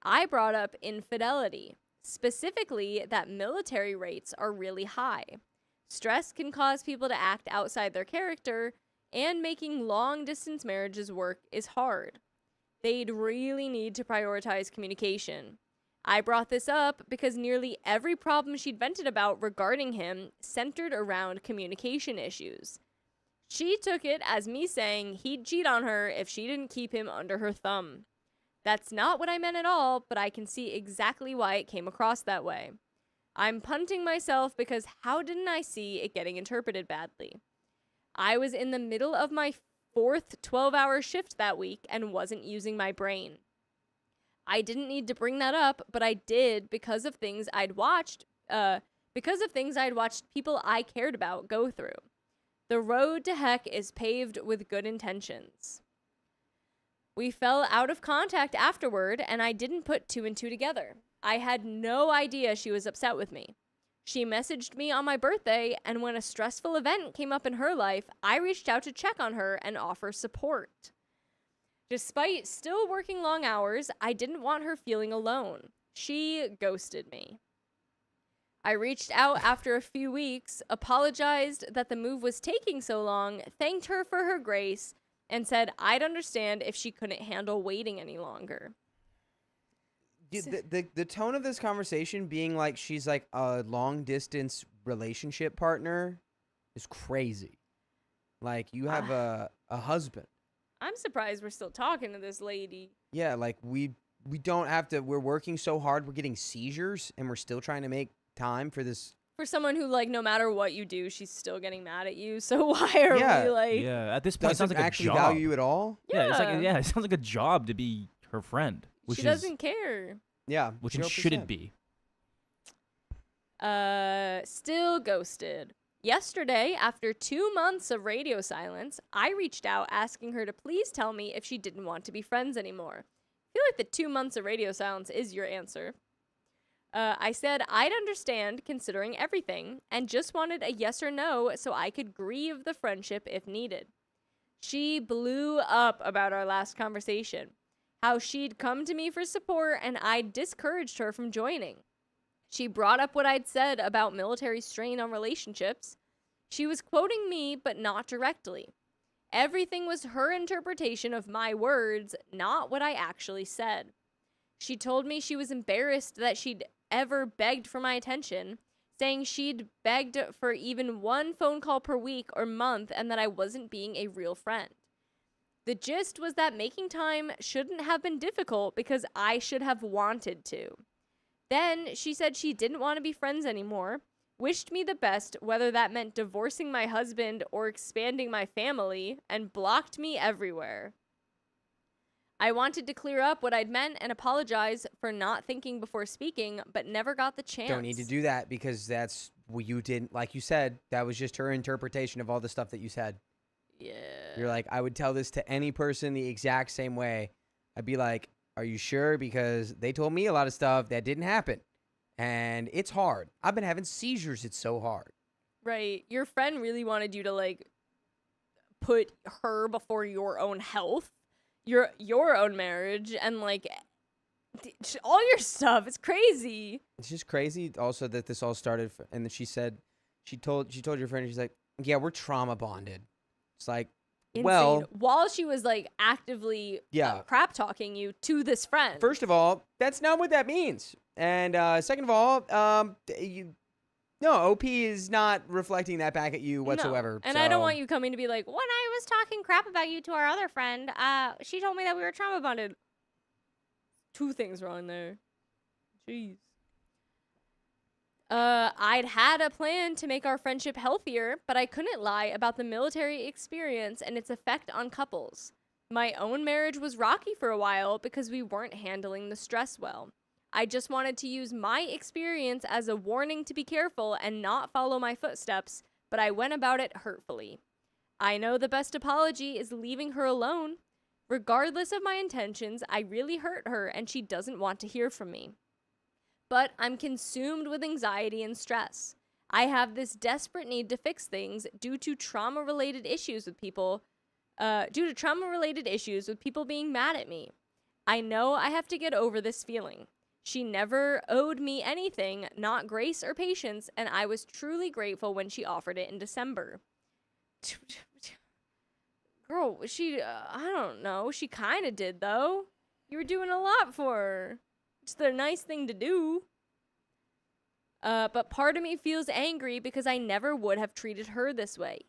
I brought up infidelity, specifically that military rates are really high. Stress can cause people to act outside their character, and making long-distance marriages work is hard. They'd really need to prioritize communication. I brought this up because nearly every problem she'd vented about regarding him centered around communication issues. She took it as me saying he'd cheat on her if she didn't keep him under her thumb. That's not what I meant at all, but I can see exactly why it came across that way. I'm punting myself because how didn't I see it getting interpreted badly? I was in the middle of my 4th 12-hour shift that week and wasn't using my brain. I didn't need to bring that up, but I did because of things I'd watched people I cared about go through. The road to heck is paved with good intentions. We fell out of contact afterward, and I didn't put 2 and 2 together. I had no idea she was upset with me. She messaged me on my birthday, and when a stressful event came up in her life, I reached out to check on her and offer support. Despite still working long hours, I didn't want her feeling alone. She ghosted me. I reached out after a few weeks, apologized that the move was taking so long, thanked her for her grace, and said I'd understand if she couldn't handle waiting any longer. The tone of this conversation being like she's like a long distance relationship partner is crazy. Like you have a husband. I'm surprised we're still talking to this lady. Yeah, like we don't have to. We're working so hard. We're getting seizures, and we're still trying to make time for this. For someone who, like, no matter what you do, she's still getting mad at you. So why are we like? Yeah, at this point, it sounds Doesn't like a actually job. value you at all. Yeah, it's like it sounds like a job to be her friend, which She doesn't care. Yeah, which it shouldn't be. Still ghosted. Yesterday, after 2 months of radio silence, I reached out asking her to please tell me if she didn't want to be friends anymore. I feel like the 2 months of radio silence is your answer. I said I'd understand considering everything and just wanted a yes or no so I could grieve the friendship if needed. She blew up about our last conversation, how she'd come to me for support and I'd discouraged her from joining. She brought up what I'd said about military strain on relationships. She was quoting me, but not directly. Everything was her interpretation of my words, not what I actually said. She told me she was embarrassed that she'd ever begged for my attention, saying she'd begged for even 1 phone call per week or month and that I wasn't being a real friend. The gist was that making time shouldn't have been difficult because I should have wanted to. Then she said she didn't want to be friends anymore, wished me the best, whether that meant divorcing my husband or expanding my family, and blocked me everywhere. I wanted to clear up what I'd meant and apologize for not thinking before speaking, but never got the chance. Don't need to do that because that's what you didn't, like you said, that was just her interpretation of all the stuff that you said. Yeah. You're like, I would tell this to any person the exact same way. I'd be like, are you sure? Because they told me a lot of stuff that didn't happen. And it's hard. I've been having seizures. It's so hard. Right. Your friend really wanted you to, like, put her before your own health, your own marriage, and, like, all your stuff. It's crazy. It's just crazy also that this all started. And then she said, she told your friend, she's like, yeah, we're trauma bonded. It's like, Insane. well, while she was, like, actively crap talking you to this friend. First of all, that's not what that means. And second of all, OP is not reflecting that back at you whatsoever. No. And I don't want you coming to be like, when I was talking crap about you to our other friend, she told me that we were trauma bonded. 2 things wrong there. Jeez. I'd had a plan to make our friendship healthier, but I couldn't lie about the military experience and its effect on couples. My own marriage was rocky for a while because we weren't handling the stress well. I just wanted to use my experience as a warning to be careful and not follow my footsteps, but I went about it hurtfully. I know the best apology is leaving her alone. Regardless of my intentions, I really hurt her and she doesn't want to hear from me. But I'm consumed with anxiety and stress. I have this desperate need to fix things due to trauma-related issues with people due to trauma-related issues with people being mad at me. I know I have to get over this feeling. She never owed me anything, not grace or patience, and I was truly grateful when she offered it in December. Girl, I don't know. She kind of did, though. You were doing a lot for her. It's the nice thing to do. But part of me feels angry because I never would have treated her this way.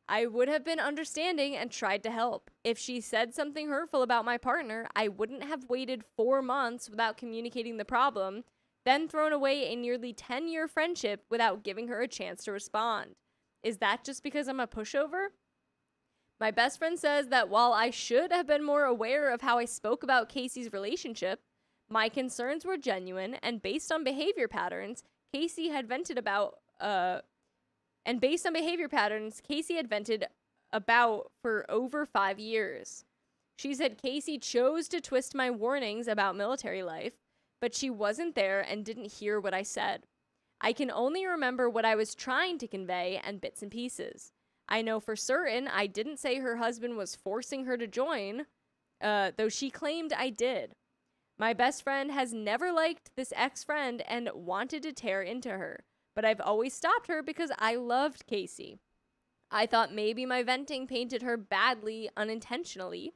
I would have been understanding and tried to help. If she said something hurtful about my partner, I wouldn't have waited 4 months without communicating the problem, then thrown away a nearly 10-year friendship without giving her a chance to respond. Is that just because I'm a pushover? My best friend says that while I should have been more aware of how I spoke about Casey's relationship, my concerns were genuine, and based on behavior patterns, Casey had vented about for over 5 years. She said Casey chose to twist my warnings about military life, but she wasn't there and didn't hear what I said. I can only remember what I was trying to convey and bits and pieces. I know for certain I didn't say her husband was forcing her to join, though she claimed I did. My best friend has never liked this ex-friend and wanted to tear into her, but I've always stopped her because I loved Casey. I thought maybe my venting painted her badly unintentionally,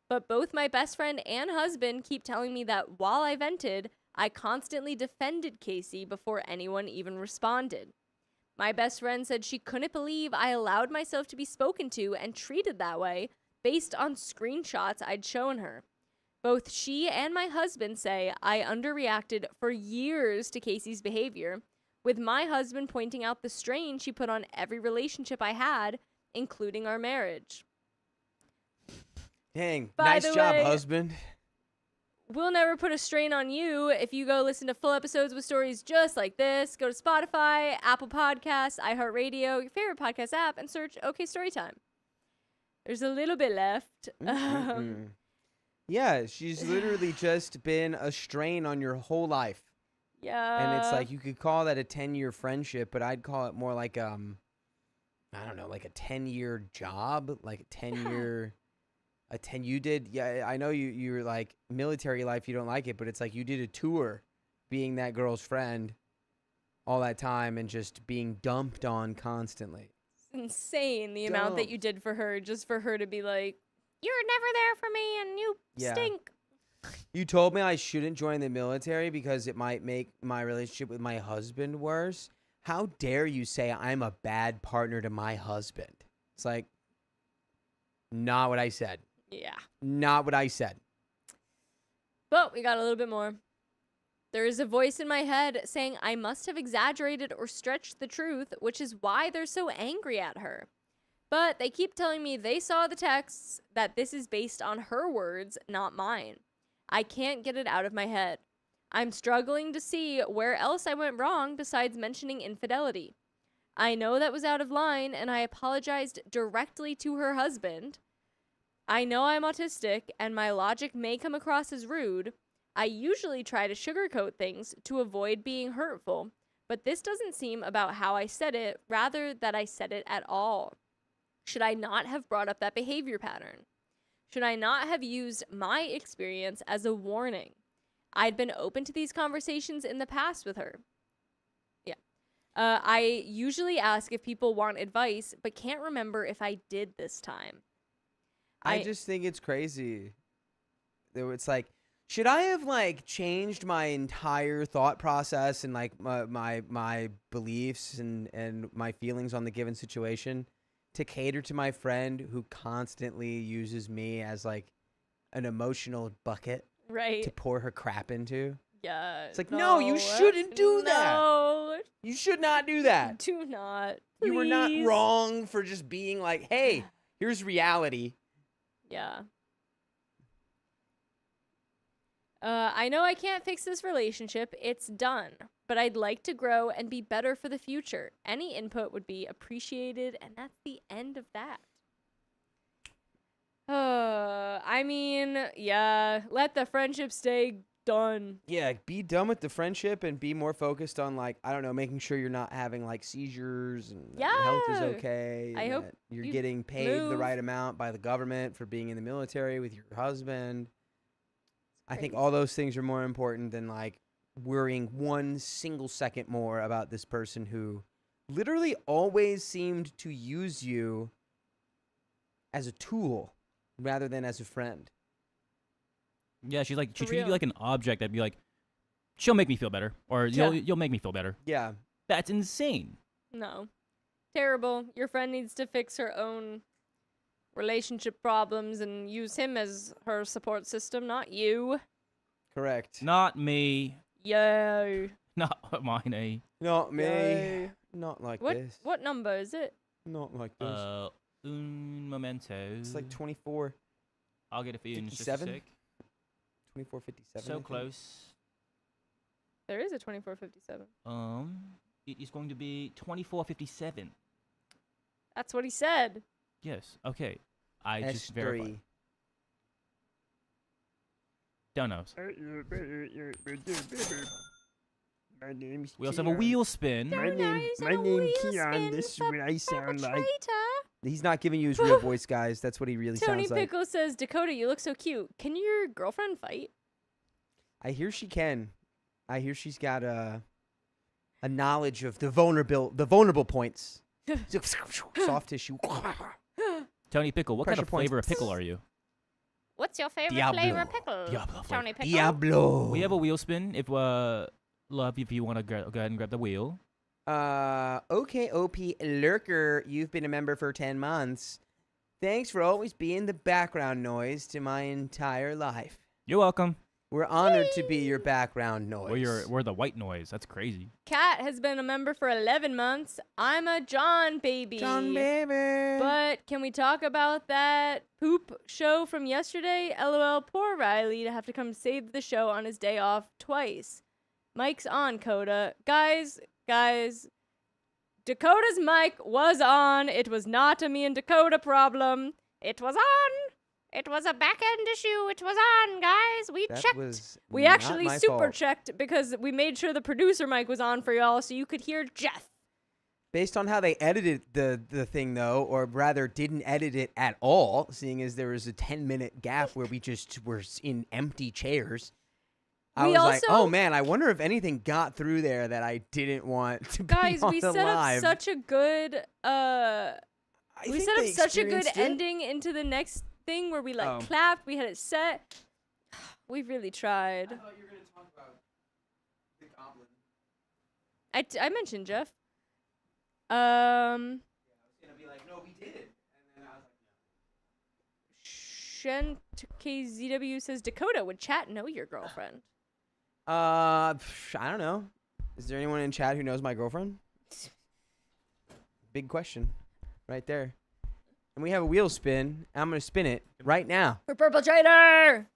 but both my best friend and husband keep telling me that while I vented, I constantly defended Casey before anyone even responded. My best friend said she couldn't believe I allowed myself to be spoken to and treated that way based on screenshots I'd shown her. Both she and my husband say I underreacted for years to Casey's behavior, with my husband pointing out the strain she put on every relationship I had, including our marriage. Dang, By nice the job, way, husband. We'll never put a strain on you if you go listen to full episodes with stories just like this. Go to Spotify, Apple Podcasts, iHeartRadio, your favorite podcast app, and search OK Storytime. There's a little bit left. Yeah, she's literally just been a strain on your whole life. Yeah. And it's like, you could call that a 10-year friendship, but I'd call it more like, I don't know, like a 10-year job, like a 10-year, you did, yeah, I know you were like, military life, you don't like it, but it's like you did a tour being that girl's friend all that time and just being dumped on constantly. It's insane the amount that you did for her, just for her to be like, you're never there for me and you stink. You told me I shouldn't join the military because it might make my relationship with my husband worse. How dare you say I'm a bad partner to my husband? It's like, not what I said. Yeah. Not what I said. But we got a little bit more. There is a voice in my head saying I must have exaggerated or stretched the truth, which is why they're so angry at her. But they keep telling me they saw the texts, that this is based on her words, not mine. I can't get it out of my head. I'm struggling to see where else I went wrong besides mentioning infidelity. I know that was out of line, and I apologized directly to her husband. I know I'm autistic, and my logic may come across as rude. I usually try to sugarcoat things to avoid being hurtful, but this doesn't seem about how I said it, rather that I said it at all. Should I not have brought up that behavior pattern? Should I not have used my experience as a warning? I'd been open to these conversations in the past with her. Yeah. I usually ask if people want advice, but can't remember if I did this time. I just think it's crazy. It's like, should I have like changed my entire thought process and like my beliefs and my feelings on the given situation to cater to my friend who constantly uses me as like an emotional bucket to pour her crap into? Yeah. It's like, no, you shouldn't do that. You should not do that. Do not. You were not wrong for just being like, hey, here's reality. Yeah. I know I can't fix this relationship. It's done. But I'd like to grow and be better for the future. Any input would be appreciated, and that's the end of that. I mean, yeah, let the friendship stay done. Yeah, be done with the friendship and be more focused on, like, I don't know, making sure you're not having, like, seizures and that your health is Yeah. okay. I and hope that you're you getting paid the move. right amount by the government for being in the military with your husband. I think Crazy. all those things are more important than, like, worrying 1 single second more about this person who literally always seemed to use you as a tool rather than as a friend. Yeah, she's like, she For treated you real. like an object that'd be like, she'll make me feel better, or Yeah. you'll make me feel better. Yeah. That's insane. No. Terrible. Your friend needs to fix her own relationship problems and use him as her support system, not you. Correct. Not me. Yo. Not mine, eh? Not me. Yo. Not like What this. what number is it? Not like this. Un momento. It's like 24, I'll get it for you in just a 57? sec. 24:57. I So think. close. There is a 2457. It is going to be 24:57. That's what he said. Yes. Okay. I just verified. S3. Don't know. My name's We also have a wheel spin. My name Keon. This is what I sound like. Traitor. He's not giving you his real voice, guys. That's what he really Tony sounds like. Pickle says, Dakota, you look so cute. Can your girlfriend fight? I hear she can. I hear she's got a knowledge of the vulnerable points. Soft tissue. Tony Pickle, what kind Pressure of points. flavor of pickle are you? What's your favorite Diablo. flavor of pickle? Diablo flavor. Tony Pickle. Diablo. We have a wheel spin. If love, if you want to go ahead and grab the wheel. OKOP Lurker, you've been a member for 10 months. Thanks for always being the background noise to my entire life. You're welcome. We're honored to be your background noise. We're the white noise. That's crazy. Kat has been a member for 11 months. I'm a John baby. John Baby. But can we talk about that poop show from yesterday? LOL, poor Riley to have to come save the show on his day off twice. Mic's on, Coda. Guys, Dakota's mic was on. It was not a me and Dakota problem. It was on. It was a back-end issue. It was on, guys. We That checked. was We not actually my super fault. checked because we made sure the producer mic was on for y'all so you could hear Jeff. Based on how they edited the thing, though, or rather didn't edit it at all, seeing as there was a 10-minute gap where we just were in empty chairs, I We was like, also- oh, man, I wonder if anything got through there that I didn't want to Guys, be on we the set live. up such a good I we think set up they such a good experienced it. ending into the next thing where we like Oh. clapped, we had it set. We really tried. thought you were going to talk about the goblin. I mentioned Jeff. I was going to be like, no, we did. And then I was like, ShentKZW says Dakota, would chat know your girlfriend? I don't know. Is there anyone in chat who knows my girlfriend? Big question right there. And we have a wheel spin. I'm going to spin it right now. For Purple Trader!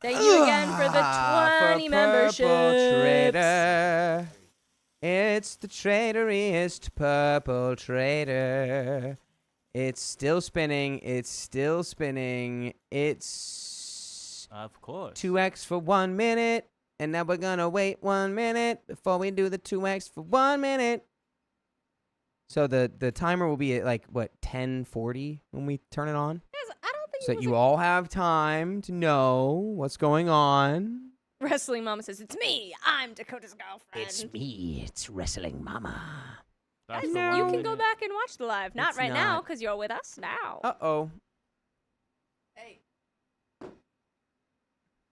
Thank you again for the 20 For memberships. Purple Trader. It's the traitoriest Purple Trader. It's still spinning. It's still spinning. It's Of course. 2x for 1 minute. And now we're going to wait 1 minute before we do the 2x for 1 minute. So the timer will be at like, what, 10:40 when we turn it on? Guys, I don't think So it that was you all have time to know what's going on. Wrestling Mama says, it's me. I'm Dakota's girlfriend. me. It's Wrestling Mama. That's Guys, the you one. can go back and watch the live. Not It's right now, not. because you're with us now. Uh-oh. Hey.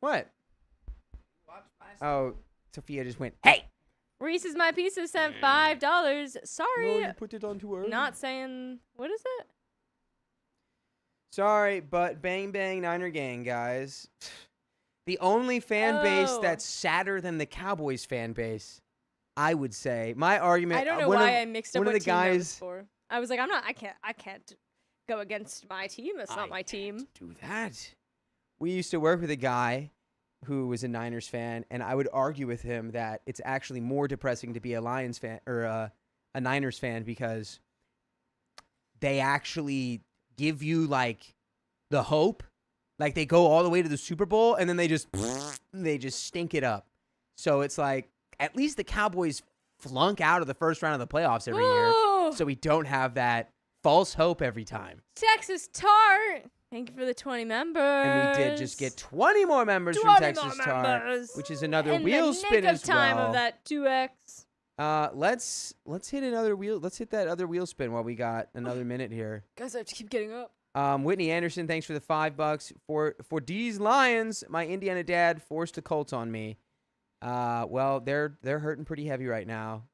What? Oh, Sophia just went, hey! Reese's My Pieces sent $5. Sorry. put it on too early. Not saying, what is it? Sorry, but Bang Bang Niner Gang, guys. The only fan base Oh. that's sadder than the Cowboys fan base, I would say. My argument. I don't know one why of- I mixed up one what of the team I was guys- for. I was like, I can't go against my team. That's not my team. Do that. We used to work with a guy who was a Niners fan, and I would argue with him that it's actually more depressing to be a Lions fan or a Niners fan because they actually give you like the hope Like they go all the way to the Super Bowl and then they just stink it up. So it's like at least the Cowboys flunk out of the first round of the playoffs every year. So we don't have that false hope every time. Texas Tart. Thank you for the 20 members. And we did just get 20 more members from Texas Tart, which is another wheel spin as well. time of that 2x. Let's hit another wheel. Let's hit that other wheel spin while we got another minute here. Guys, I have to keep getting up. Whitney Anderson, thanks for the $5 for D's Lions. My Indiana dad forced the Colts on me. Well, they're hurting pretty heavy right now.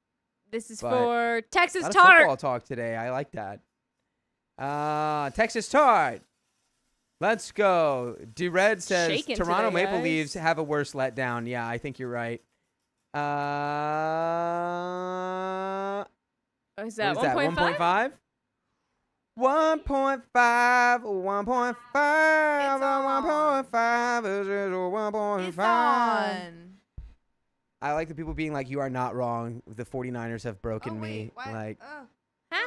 This is for Texas a lot Tart. of football talk today. I like that. Texas Tart. Let's go. D-Red says Shaking Toronto today, Maple guys. Leafs have a worse letdown. Yeah, I think you're right. Is that what is 1.5? 1.5? 1.5, 1.5, 1.5, It's on. I like the people being like, you are not wrong. The 49ers have broken Oh, me. wait, what? Like, Huh?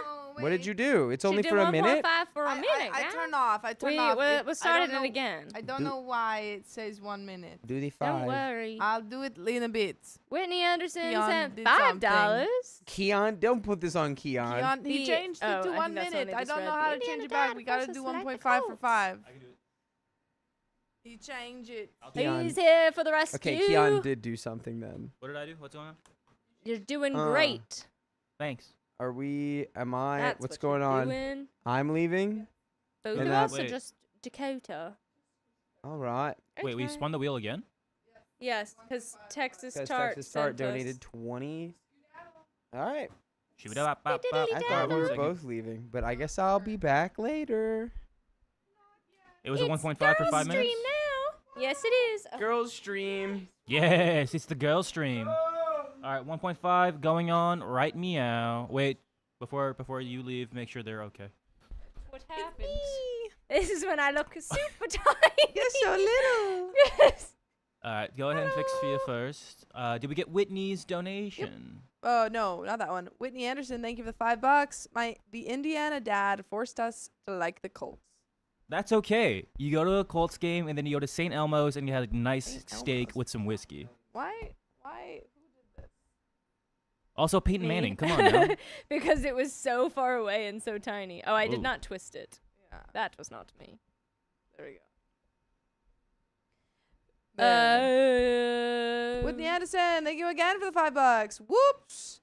Oh, what did wait. you do? It's only She for did a minute? 1.5 for a minute, I guys. turned off. I turned We off. we started it again. I don't know why it says 1 minute. Do the Don't 5. worry. I'll do it in a bit. Whitney Anderson Keon sent did $5. Keon, don't put this on Keon. Keon, he The- changed it oh, to I 1 think that's minute. what I I just don't know read. how to Indiana change it dad back. We got to forces do select the 1.5 for Colts. 5. He changed it. Keon. He's here for the rescue. Okay, Keon did do something then. What did I do? What's going on? You're doing Uh, great. Thanks. Am I? That's What's what going you're on? Doing. I'm leaving? Both And of that- us or Wait. just Dakota? All right. Wait, we Okay. spun the wheel again? Yes, because Texas Because Tart Texas Tart sent us- donated 20. All right. I I thought we were both leaving, but I guess I'll be back later. It was a It's 1.5 for girls 5 minutes? stream now. Yes, it is. Girls stream. Yes, it's the girl stream. All right, 1.5 going on right meow. Wait, before you leave, make sure they're okay. What happened? This is when I look super tiny. You're so little. Yes. All right, go ahead and fix Fia first. Did we get Whitney's donation? Oh no, not that one. Whitney Anderson, thank you for the $5. The Indiana dad forced us to like the Colts. That's okay. You go to a Colts game, and then you go to St. Elmo's, and you had a nice St. steak Elmo's. with some whiskey. Why? Who did this? Also, Peyton Me. Manning. Come on now. Because it was so far away and so tiny. Oh, I did Ooh. not twist it. Yeah, That was not me. there we go. There. Whitney Anderson, thank you again for the $5. Whoops.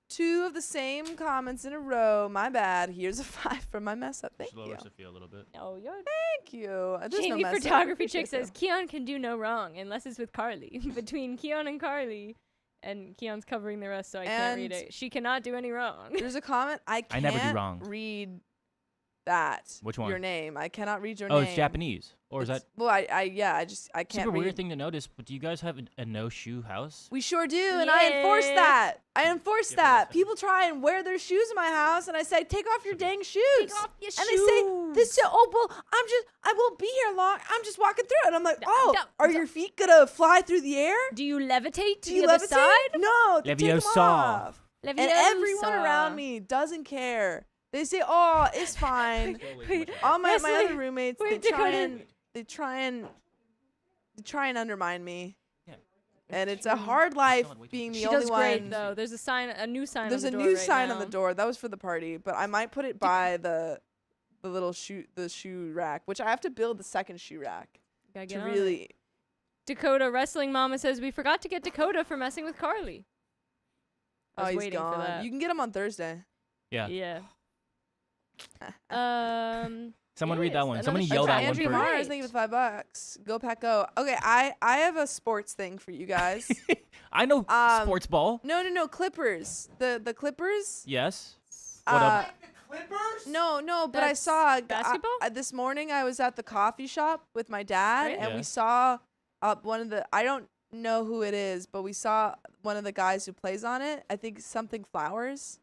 2 of the same comments in a row. My bad. Here's a 5 for my mess up. Thank Slower you. Sophia a little bit. Oh, you're Thank you. There's no Jamie mess up. Photography Chick Appreciate says Keon can do no wrong unless it's with Carly. Between Keon and Carly, and Keon's covering the rest, so I can't read And- it. She cannot do any wrong. There's a comment. I I can't never do wrong. read that. Which one? Your name. I cannot read your Oh, name. it's Japanese. Or is that Well, I can't super read. weird thing to notice? But do you guys have a no-shoe house? We sure do, and I enforce Yeah. that. I enforce Yeah, that. but- People try and wear their shoes in my house, and I say, take off your dang shoes. Take off your And they say, this, shoes. oh, well, I won't be here long. I'm just walking through. And I'm like, D- oh, d- are d- your feet gonna fly through the air? Do you levitate to Do you the other levitate? side? No, they take 'em Leviosa. off. And everyone Leviosa. around me doesn't care. They say, oh, it's fine. All my Wesley, other roommates, wait, they try Dakota. and undermine me. Yeah. And it's a hard life being the She only does one. great though. There's a new sign. There's a on the door new right sign now. on the door. That was for the party, but I might put it by the little shoe rack, which I have to build the second shoe rack Gotta to get on it. really. Dakota Wrestling Mama says we forgot to get Dakota for messing with Carly. I Oh, was he's waiting gone. for that. You can get him on Thursday. Yeah. Yeah. Someone read that yes, one. another Somebody shout yell out. that one Andrew first. Mars, thank you for the $5. Go Pack Go. Okay, I have a sports thing for you guys. I know Um, sports ball. No, Clippers. The Clippers. Yes. What up? Clippers? No, but I That's saw basketball? this morning. I was at the coffee shop with my dad, Right. and we Yeah. saw one of the. I don't know who it is, but we saw one of the guys who plays on it. I think something Flowers.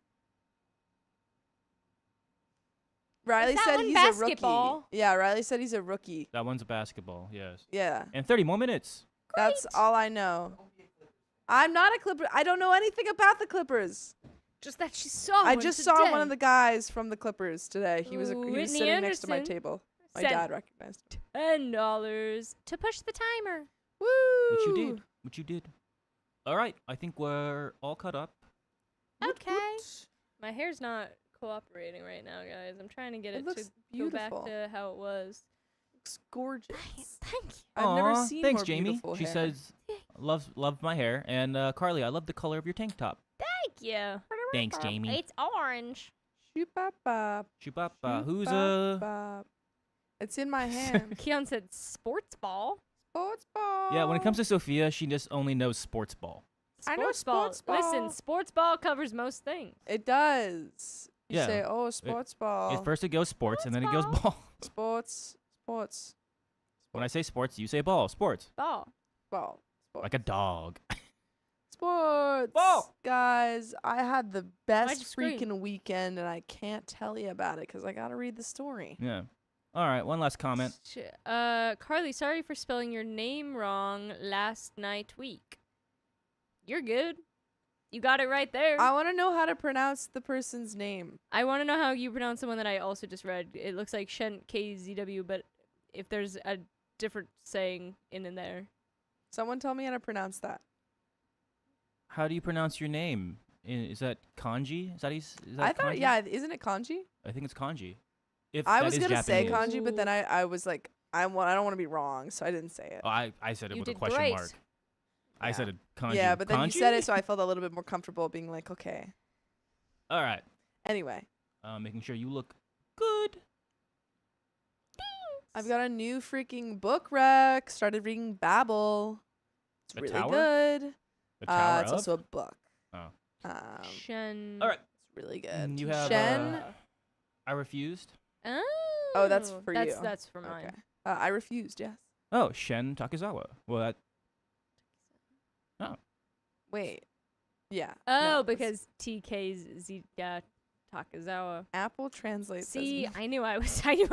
Riley that said one he's a basketball? rookie. Yeah, Riley said he's a rookie. That one's a basketball. Yes. Yeah, And 30 more minutes. that's all I know. I'm not a Clipper. I don't know anything about the Clippers. Just that she saw I one just today. saw one of the guys from the Clippers today. He was Ooh, he was Whitney sitting next to my Anderson. table. My Sent dad recognized him. $10 to push the timer. Woo! What you did. All right, I think we're all caught up. Okay. My hair's not cooperating right now, guys. I'm trying to get It it looks to go back beautiful. to how it was. Looks gorgeous. Thank you. I've never Aw, seen thanks, more Jamie. beautiful She hair. says, love my hair. And Carly, I love the color of your tank top. Thank you. Thanks, Jamie. It's orange. Shoop-bop-bop. Chupapa. Who's Shoop-bop-bop. It's in my hand. Keon said sports ball. Sports ball. Yeah, when it comes to Sophia, she just only knows sports ball. I know sports ball. Listen, sports ball covers most things. It does. You Yeah. say, oh, sports ball. At first it goes sports, and then it goes Sports ball. Sports. When I say sports, you say ball. Sports. Ball. Ball. Sports. Like a dog. Sports. Ball. Guys, I had the Why'd best you scream? freaking weekend, and I can't tell you about it because I got to read the story. Yeah. All right, one last comment. Carly, sorry for spelling your name wrong last night week. You're good. You got it right there. I want to know how to pronounce the person's name. I want to know how you pronounce the one that I also just read. It looks like Shen KZW, but if there's a different saying in there. Someone tell me how to pronounce that. How do you pronounce your name? Is that kanji? Is that I thought, kanji? yeah, isn't it kanji? I think it's kanji. If I that was is gonna say Japanese. kanji, but then I was like, I don't want to be wrong, so I didn't say it. Oh, I said it You with a did question great. mark. I Yeah. said it kanji. Yeah, but then you Kanji? said it, so I felt a little bit more comfortable being like, okay. All right. Anyway, Making sure you look good. I've got a new freaking book rec. Started reading Babel. It's The really Tower? good. The Tower It's of? also a book. Oh. Shen. All right. It's really good. You have, Shen. I refused. Oh, that's for that's, you. That's for mine. Okay. I refused. Yes. Oh, Shen Takizawa. Well, that. Wait. Yeah. Oh, no, it's- because TK's Zika Takazawa. Apple translates. See, As I knew I was way Your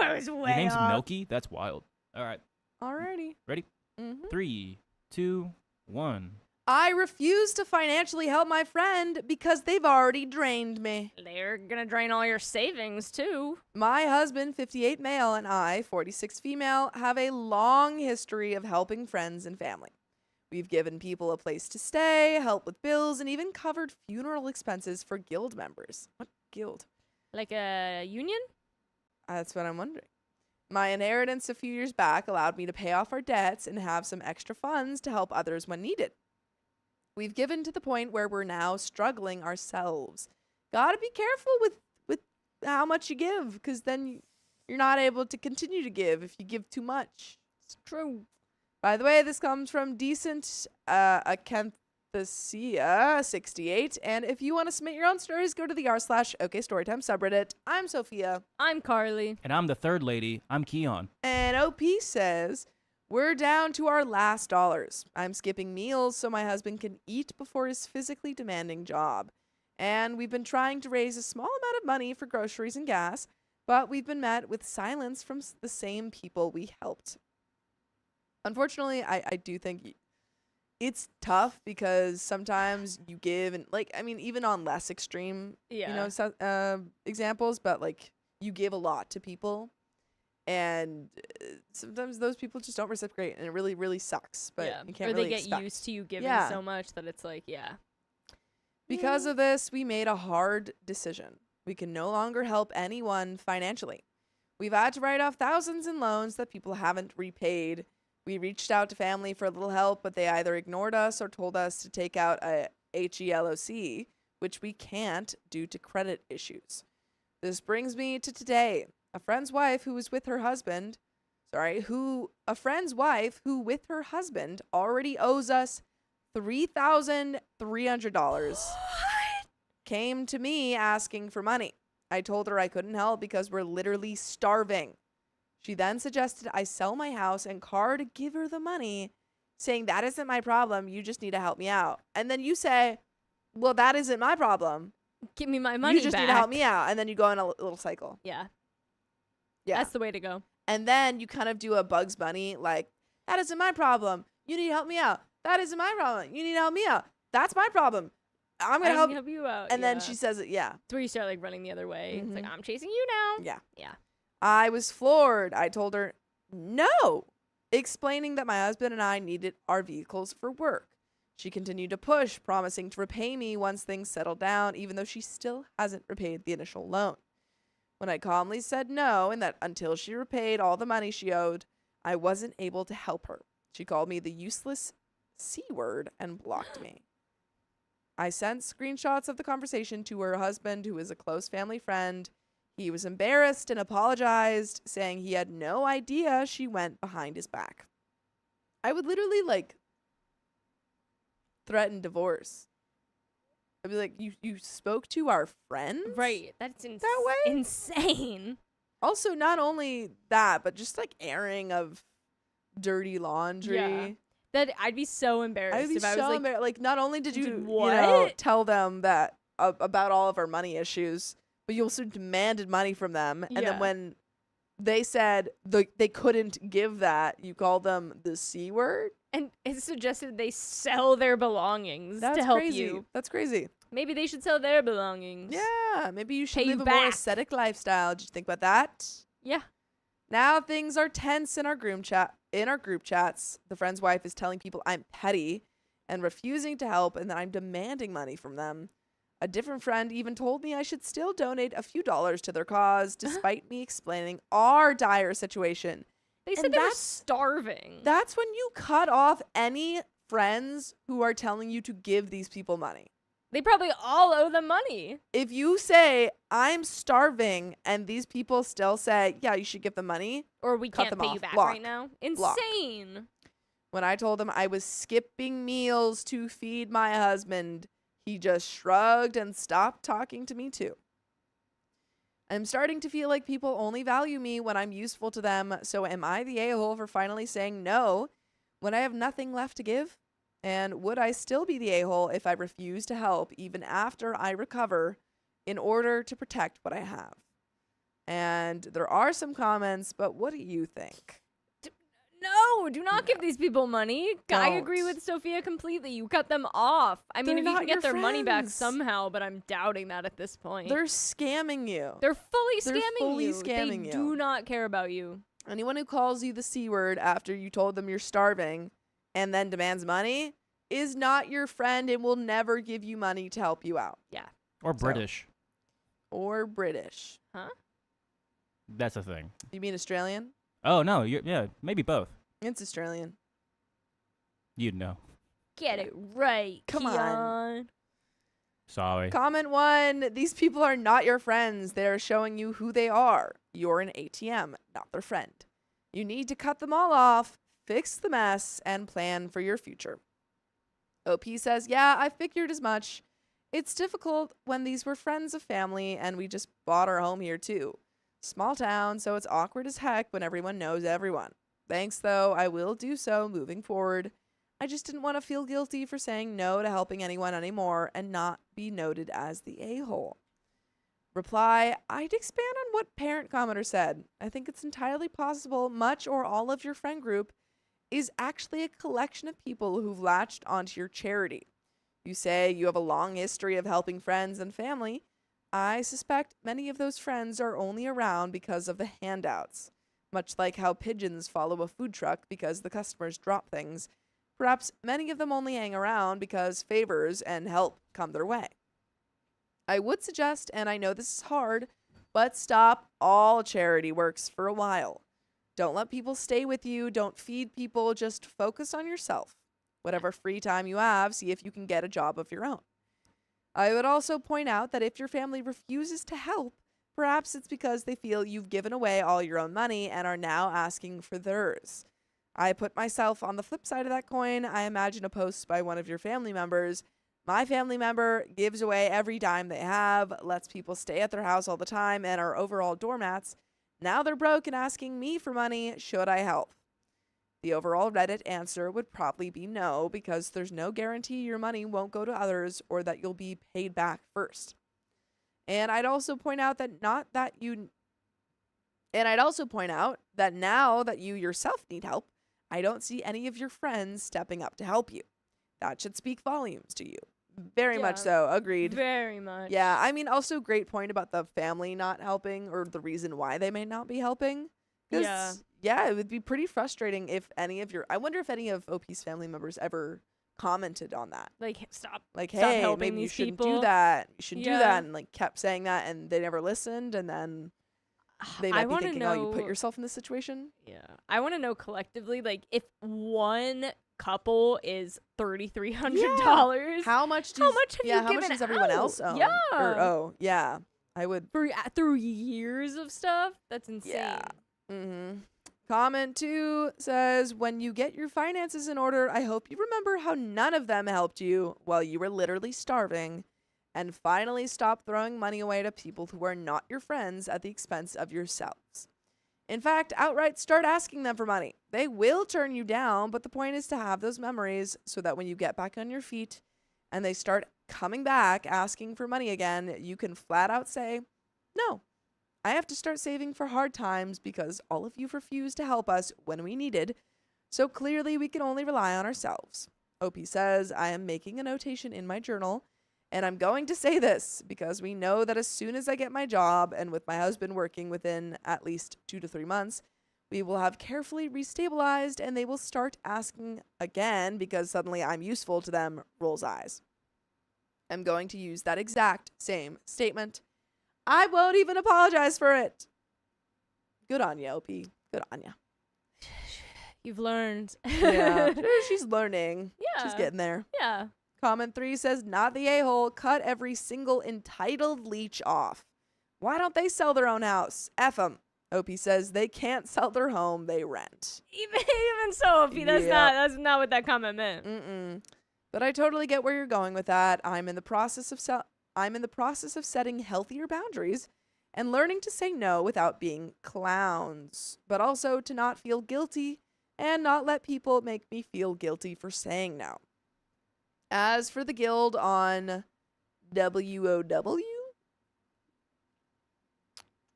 name's off. Milky? That's wild. All right. Alrighty. Ready? Mm-hmm. 3, 2, 1. I refuse to financially help my friend because they've already drained me. They're gonna drain all your savings too. My husband, 58 male, and I, 46 female, have a long history of helping friends and family. We've given people a place to stay, help with bills, and even covered funeral expenses for guild members. What guild? Like a union? That's what I'm wondering. My inheritance a few years back allowed me to pay off our debts and have some extra funds to help others when needed. We've given to the point where we're now struggling ourselves. Gotta be careful with how much you give, because then you're not able to continue to give if you give too much. It's true. By the way, this comes from Decent Acanthisia 68. And if you want to submit your own stories, go to the r/OK Storytime subreddit. I'm Sophia. I'm Carly. And I'm the third lady. I'm Keon. And OP says, we're down to our last dollars. I'm skipping meals so my husband can eat before his physically demanding job. And we've been trying to raise a small amount of money for groceries and gas, but we've been met with silence from the same people we helped. Unfortunately, I do think it's tough because sometimes you give and even on less extreme, examples, but like you give a lot to people and sometimes those people just don't reciprocate and it really, really sucks, but you can't or really they get expect. used to you giving Yeah. so much that it's like, Because of this, we made a hard decision. We can no longer help anyone financially. We've had to write off thousands in loans that people haven't repaid. We reached out to family for a little help, but they either ignored us or told us to take out a HELOC, which we can't due to credit issues. This brings me to today. A friend's wife who with her husband already owes us $3,300. Came to me asking for money. I told her I couldn't help because we're literally starving. She then suggested I sell my house and car to give her the money, saying that isn't my problem, you just need to help me out. And then you say, well, that isn't my problem. give me my money You just back. need to help me out. And then you go in a little cycle. Yeah. Yeah. That's the way to go. And then you kind of do a Bugs Bunny, like, that isn't my problem. You need to help me out. That isn't my problem. You need to help me out. That's my problem. I'm going to help. you out. And then she says it, yeah. It's where you start like running the other way. It's like, Mhm. I'm chasing you now. Yeah. Yeah. I was floored. I told her no, explaining that my husband and I needed our vehicles for work. She continued to push, promising to repay me once things settled down, even though she still hasn't repaid the initial loan. When I calmly said no, and that until she repaid all the money she owed, I wasn't able to help her. She called me the useless C word and blocked me. I sent screenshots of the conversation to her husband, who is a close family friend. He was embarrassed and apologized, saying he had no idea she went behind his back. I would literally, threaten divorce. I'd be like, you spoke to our friends? Right. That's That way? insane. Also, not only that, but just, airing of dirty laundry. Yeah. That I'd be so embarrassed I would be if I so was embarrassed. Like, not only did you, Did you know, what? tell them that about all of our money issues, but you also demanded money from them. And Yeah. then when they said they couldn't give that, you called them the C word? and it suggested they sell their belongings That's to help crazy. you. That's crazy. Maybe they should sell their belongings. Yeah, maybe you should Pay you live a more back. ascetic lifestyle. Did you think about that? Yeah. Now things are tense in our group chat. In our group chats, the friend's wife is telling people I'm petty and refusing to help, and that I'm demanding money from them. A different friend even told me I should still donate a few dollars to their cause, despite me explaining our dire situation. They And said they were that's- starving. That's when you cut off any friends who are telling you to give these people money. They probably all owe them money. If you say, I'm starving, and these people still say, yeah, you should give them money, Or we Cut can't them pay off. you back Block. right now. Block. Insane. when I told him I was skipping meals to feed my husband, he just shrugged and stopped talking to me too. I'm starting to feel like people only value me when I'm useful to them, so am I the a-hole for finally saying no when I have nothing left to give? And would I still be the a-hole if I refuse to help even after I recover in order to protect what I have? And there are some comments, but what do you think? No, do not give these people money. I agree Don't. with Sophia completely. You cut them off. I mean, They're if you not can get your their money back friends. somehow, but I'm doubting that at this point. They're scamming you. They're fully They're scamming fully you. scamming They you. do not care about you. Anyone who calls you the C word after you told them you're starving and then demands money is not your friend and will never give you money to help you out. Or So- British. Or British. That's a thing. You mean Australian? Oh, no. Yeah, maybe both. It's Australian. You'd know. Get it right, Come on. Keon. Sorry. Comment 1. These people are not your friends. They are showing you who they are. You're an ATM, not their friend. You need to cut them all off, fix the mess, and plan for your future. OP says, yeah, I figured as much. It's difficult when these were friends of family and we just bought our home here too. Small town, so it's awkward as heck when everyone knows everyone. Thanks, though. I will do so moving forward. I just didn't want to feel guilty for saying no to helping anyone anymore and not be noted as the a-hole. Reply, I'd expand on what parent commenter said. I think it's entirely possible much or all of your friend group is actually a collection of people who've latched onto your charity. You say you have a long history of helping friends and family. I suspect many of those friends are only around because of the handouts. Much like how pigeons follow a food truck because the customers drop things, perhaps many of them only hang around because favors and help come their way. I would suggest, and I know this is hard, but stop all charity works for a while. Don't let people stay with you. Don't feed people. Just focus on yourself. Whatever free time you have, see if you can get a job of your own. I would also point out that if your family refuses to help, perhaps it's because they feel you've given away all your own money and are now asking for theirs. I put myself on the flip side of that coin. I imagine a post by one of your family members. My family member gives away every dime they have, lets people stay at their house all the time, and are overall doormats. Now they're broke and asking me for money. Should I help? The overall Reddit answer would probably be no, because there's no guarantee your money won't go to others or that you'll be paid back first. And I'd also point out that now that you yourself need help, I don't see any of your friends stepping up to help you. That should speak volumes to you. Very much Yeah. so. Agreed. Very much. Yeah, I mean, also great point about the family not helping or the reason why they may not be helping. 'Cause, Yeah. yeah, it would be pretty frustrating if any of your. I wonder if any of OP's family members ever commented on that. Like, stop. Like, Stop hey, helping maybe you these shouldn't people. do that. You shouldn't do Yeah. that, and like kept saying that, and they never listened, and then they might I be wanna thinking, know, oh, you put yourself in this situation. Yeah. I want to know collectively, like, if one couple is $3,300. How much? How much have yeah, you how given much does everyone out? else own? Yeah. Yeah. I would. Through years of stuff? That's insane. Yeah. Comment 2 says, when you get your finances in order, I hope you remember how none of them helped you while you were literally starving, and finally stop throwing money away to people who are not your friends at the expense of yourselves. In fact, outright start asking them for money. They will turn you down, but the point is to have those memories so that when you get back on your feet and they start coming back asking for money again, you can flat out say, no. I have to start saving for hard times because all of you refused to help us when we needed, so clearly we can only rely on ourselves. OP says, I am making a notation in my journal, and I'm going to say this because we know that as soon as I get my job and with my husband working within at least 2 to 3 months, we will have carefully restabilized and they will start asking again because suddenly I'm useful to them, rolls eyes. I'm going to use that exact same statement. I won't even apologize for it. Good on you, OP. Good on you. You've learned. Yeah, she's learning. Yeah. She's getting there. Yeah. Comment 3 says, not the a-hole. Cut every single entitled leech off. Why don't they sell their own house? F them. OP says they can't sell their home. They rent. Even so, OP, that's not what that comment meant. But I totally get where you're going with that. I'm in the process of setting healthier boundaries and learning to say no without being clowns, but also to not feel guilty and not let people make me feel guilty for saying no. As for the guild on WOW,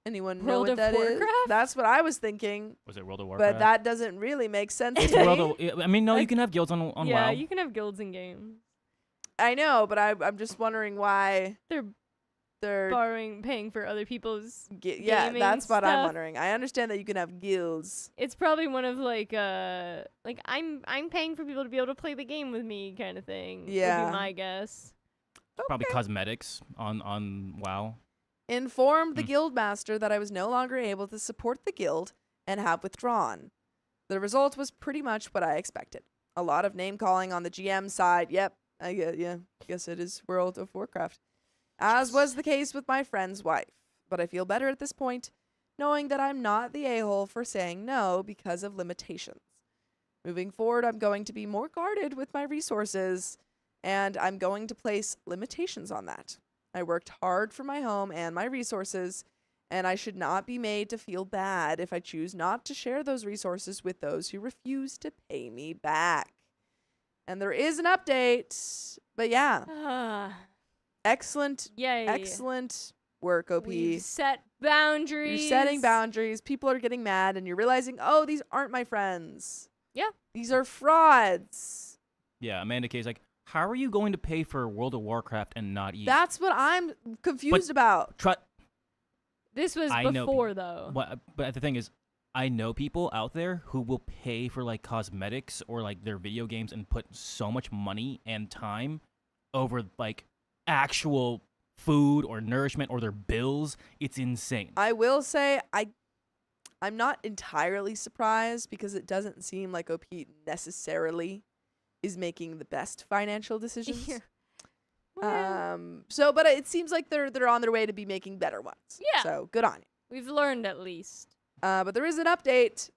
anyone know World what of that is? Warcraft? That's what I was thinking, Was it World of Warcraft? but that doesn't really make sense It's to me. World of, I mean, no, you can have guilds on Yeah, WoW. you can have guilds in games. I know, but I'm just wondering why They're they're paying for other people's. yeah, gaming that's what I'm stuff. wondering. I understand that you can have guilds. It's probably one of like I'm paying for people to be able to play the game with me kind of thing. Yeah. Would be my guess. Probably Okay. cosmetics on WoW. Informed the Mm. guild master that I was no longer able to support the guild and have withdrawn. The result was pretty much what I expected. A lot of name calling on the GM side. Yep, I guess it is World of Warcraft. As was the case with my friend's wife. But I feel better at this point, knowing that I'm not the a-hole for saying no because of limitations. Moving forward, I'm going to be more guarded with my resources, and I'm going to place limitations on that. I worked hard for my home and my resources, and I should not be made to feel bad if I choose not to share those resources with those who refuse to pay me back. And there is an update, but yeah, excellent, Yay. excellent work, OP. We've set boundaries. You're setting boundaries. People are getting mad, and you're realizing, oh, these aren't my friends. Yeah. These are frauds. Yeah, Amanda K's like, how are you going to pay for World of Warcraft and not eat? That's what I'm confused about. This was I know before though. But the thing is, I know people out there who will pay for like cosmetics or like their video games and put so much money and time over like actual food or nourishment or their bills. It's insane. I will say I'm not entirely surprised because it doesn't seem like OP necessarily is making the best financial decisions. Yeah. Well, But it seems like they're on their way to be making better ones. Yeah. So good on you. we've learned at least. But there is an update.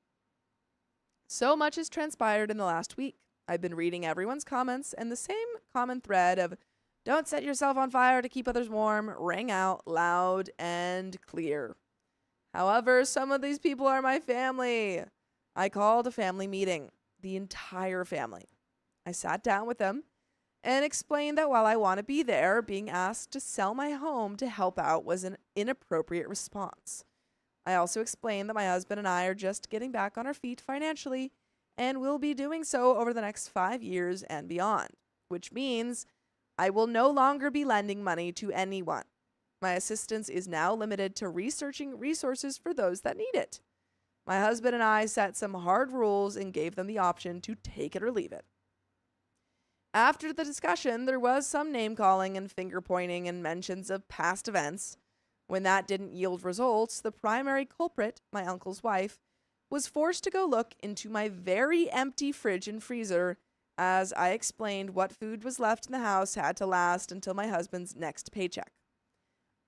So much has transpired in the last week. I've been reading everyone's comments, and the same common thread of don't set yourself on fire to keep others warm rang out loud and clear. However, some of these people are my family. I called a family meeting, the entire family. I sat down with them and explained that while I want to be there, being asked to sell my home to help out was an inappropriate response. I also explained that my husband and I are just getting back on our feet financially and will be doing so over the next 5 years and beyond, which means I will no longer be lending money to anyone. My assistance is now limited to researching resources for those that need it. My husband and I set some hard rules and gave them the option to take it or leave it. After the discussion, there was some name calling and finger pointing and mentions of past events. When that didn't yield results, the primary culprit, my uncle's wife, was forced to go look into my very empty fridge and freezer as I explained what food was left in the house had to last until my husband's next paycheck.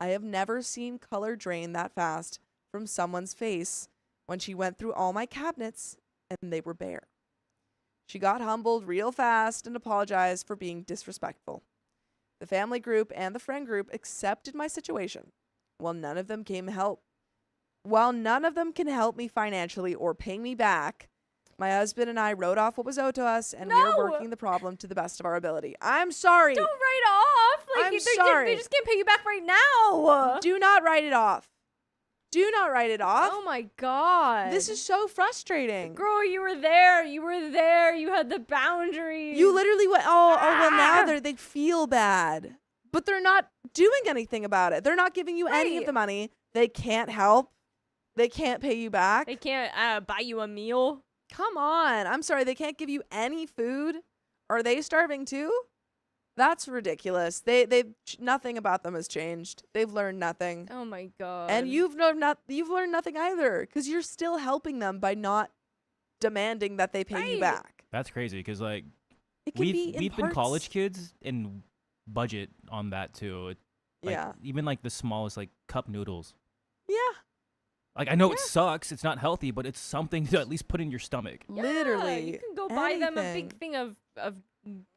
I have never seen color drain that fast from someone's face when she went through all my cabinets and they were bare. She got humbled real fast and apologized for being disrespectful. The family group and the friend group accepted my situation. While none of them can help me financially or pay me back, my husband and I wrote off what was owed to us, and we are working the problem to the best of our ability. I'm sorry. Don't write off. Like, I'm sorry. They just can't pay you back right now. Do not write it off. Do not write it off. Oh my god. This is so frustrating. Girl, you were there. You were there. You had the boundaries. You literally went, well, now they feel bad. But they're not doing anything about it. They're not giving you any of Right. the money. They can't help. They can't pay you back. They can't buy you a meal. Come on. I'm sorry. They can't give you any food. Are they starving too? That's ridiculous. They've nothing about them has changed. They've learned nothing. Oh my god. And you've learned nothing either, because you're still helping them by not demanding that they pay you Right. back. That's crazy because like It can be in we've been parts. college kids and budget on that too. Like, Yeah. even like the smallest like cup noodles. Yeah. Like I know it Yeah. sucks, it's not healthy, but it's something to at least put in your stomach. Yeah, Literally. you can go buy them a anything. big thing of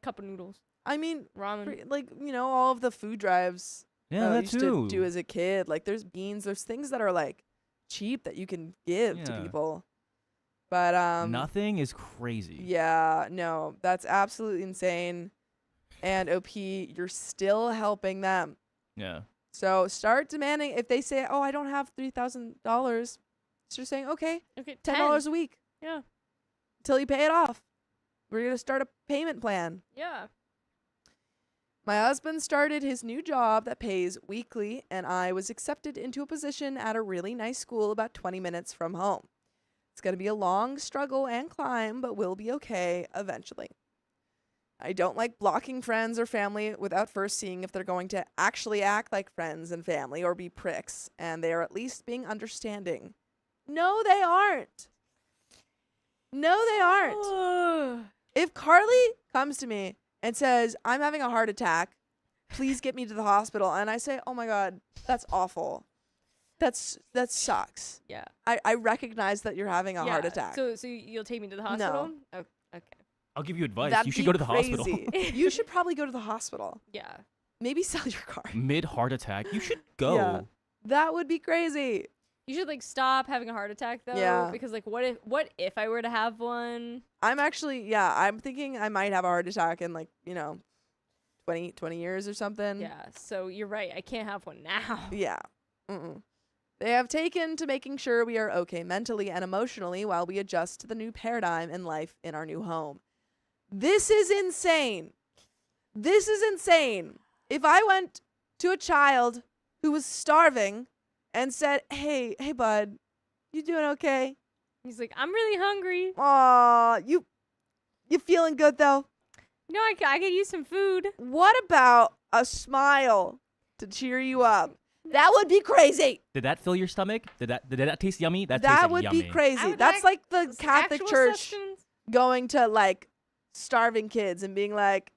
cup of noodles, I mean, ramen. like, all of the food drives Yeah, I that used too. to do as a kid. Like, there's beans, there's things that are like cheap that you can give to Yeah. people. But Nothing is crazy. yeah, no, that's absolutely insane. And OP, you're still helping them. Yeah. So start demanding. If they say, "Oh, I don't have $3,000," start saying, "Okay, Okay, $10 a week Yeah, until you pay it off. We're gonna start a payment plan." yeah. My husband started his new job that pays weekly, and I was accepted into a position at a really nice school about 20 minutes from home. It's going to be a long struggle and climb, but we'll be okay eventually. I don't like blocking friends or family without first seeing if they're going to actually act like friends and family or be pricks, and they are at least being understanding. No, they aren't. No, they aren't. If Carly comes to me and says, "I'm having a heart attack, please get me to the hospital," and I say, "Oh my God, that's awful. That sucks. Yeah. I recognize that you're having a heart Yeah, attack." So you'll take me to the hospital? No. Oh, okay. I'll give you advice. That'd You should be go to the hospital. crazy. You should probably go to the hospital. Yeah. Maybe sell your car. Mid heart attack. You should go. Yeah. That would be crazy. You should like stop having a heart attack though. Yeah. Because like what if I were to have one? I'm thinking I might have a heart attack in 20 years or something. Yeah. So you're right. I can't have one now. Yeah. They have taken to making sure we are okay mentally and emotionally while we adjust to the new paradigm in life in our new home. This is insane. This is insane. If I went to a child who was starving and said, hey, bud, you doing okay? He's like, I'm really hungry. Aw, you feeling good though? No, I could use some food. What about a smile to cheer you up? That would be crazy. Did that fill your stomach? Did that taste yummy? That That tasted would yummy. be crazy. I would That's like the S- Catholic actual Church sustenance? going to starving kids and being like,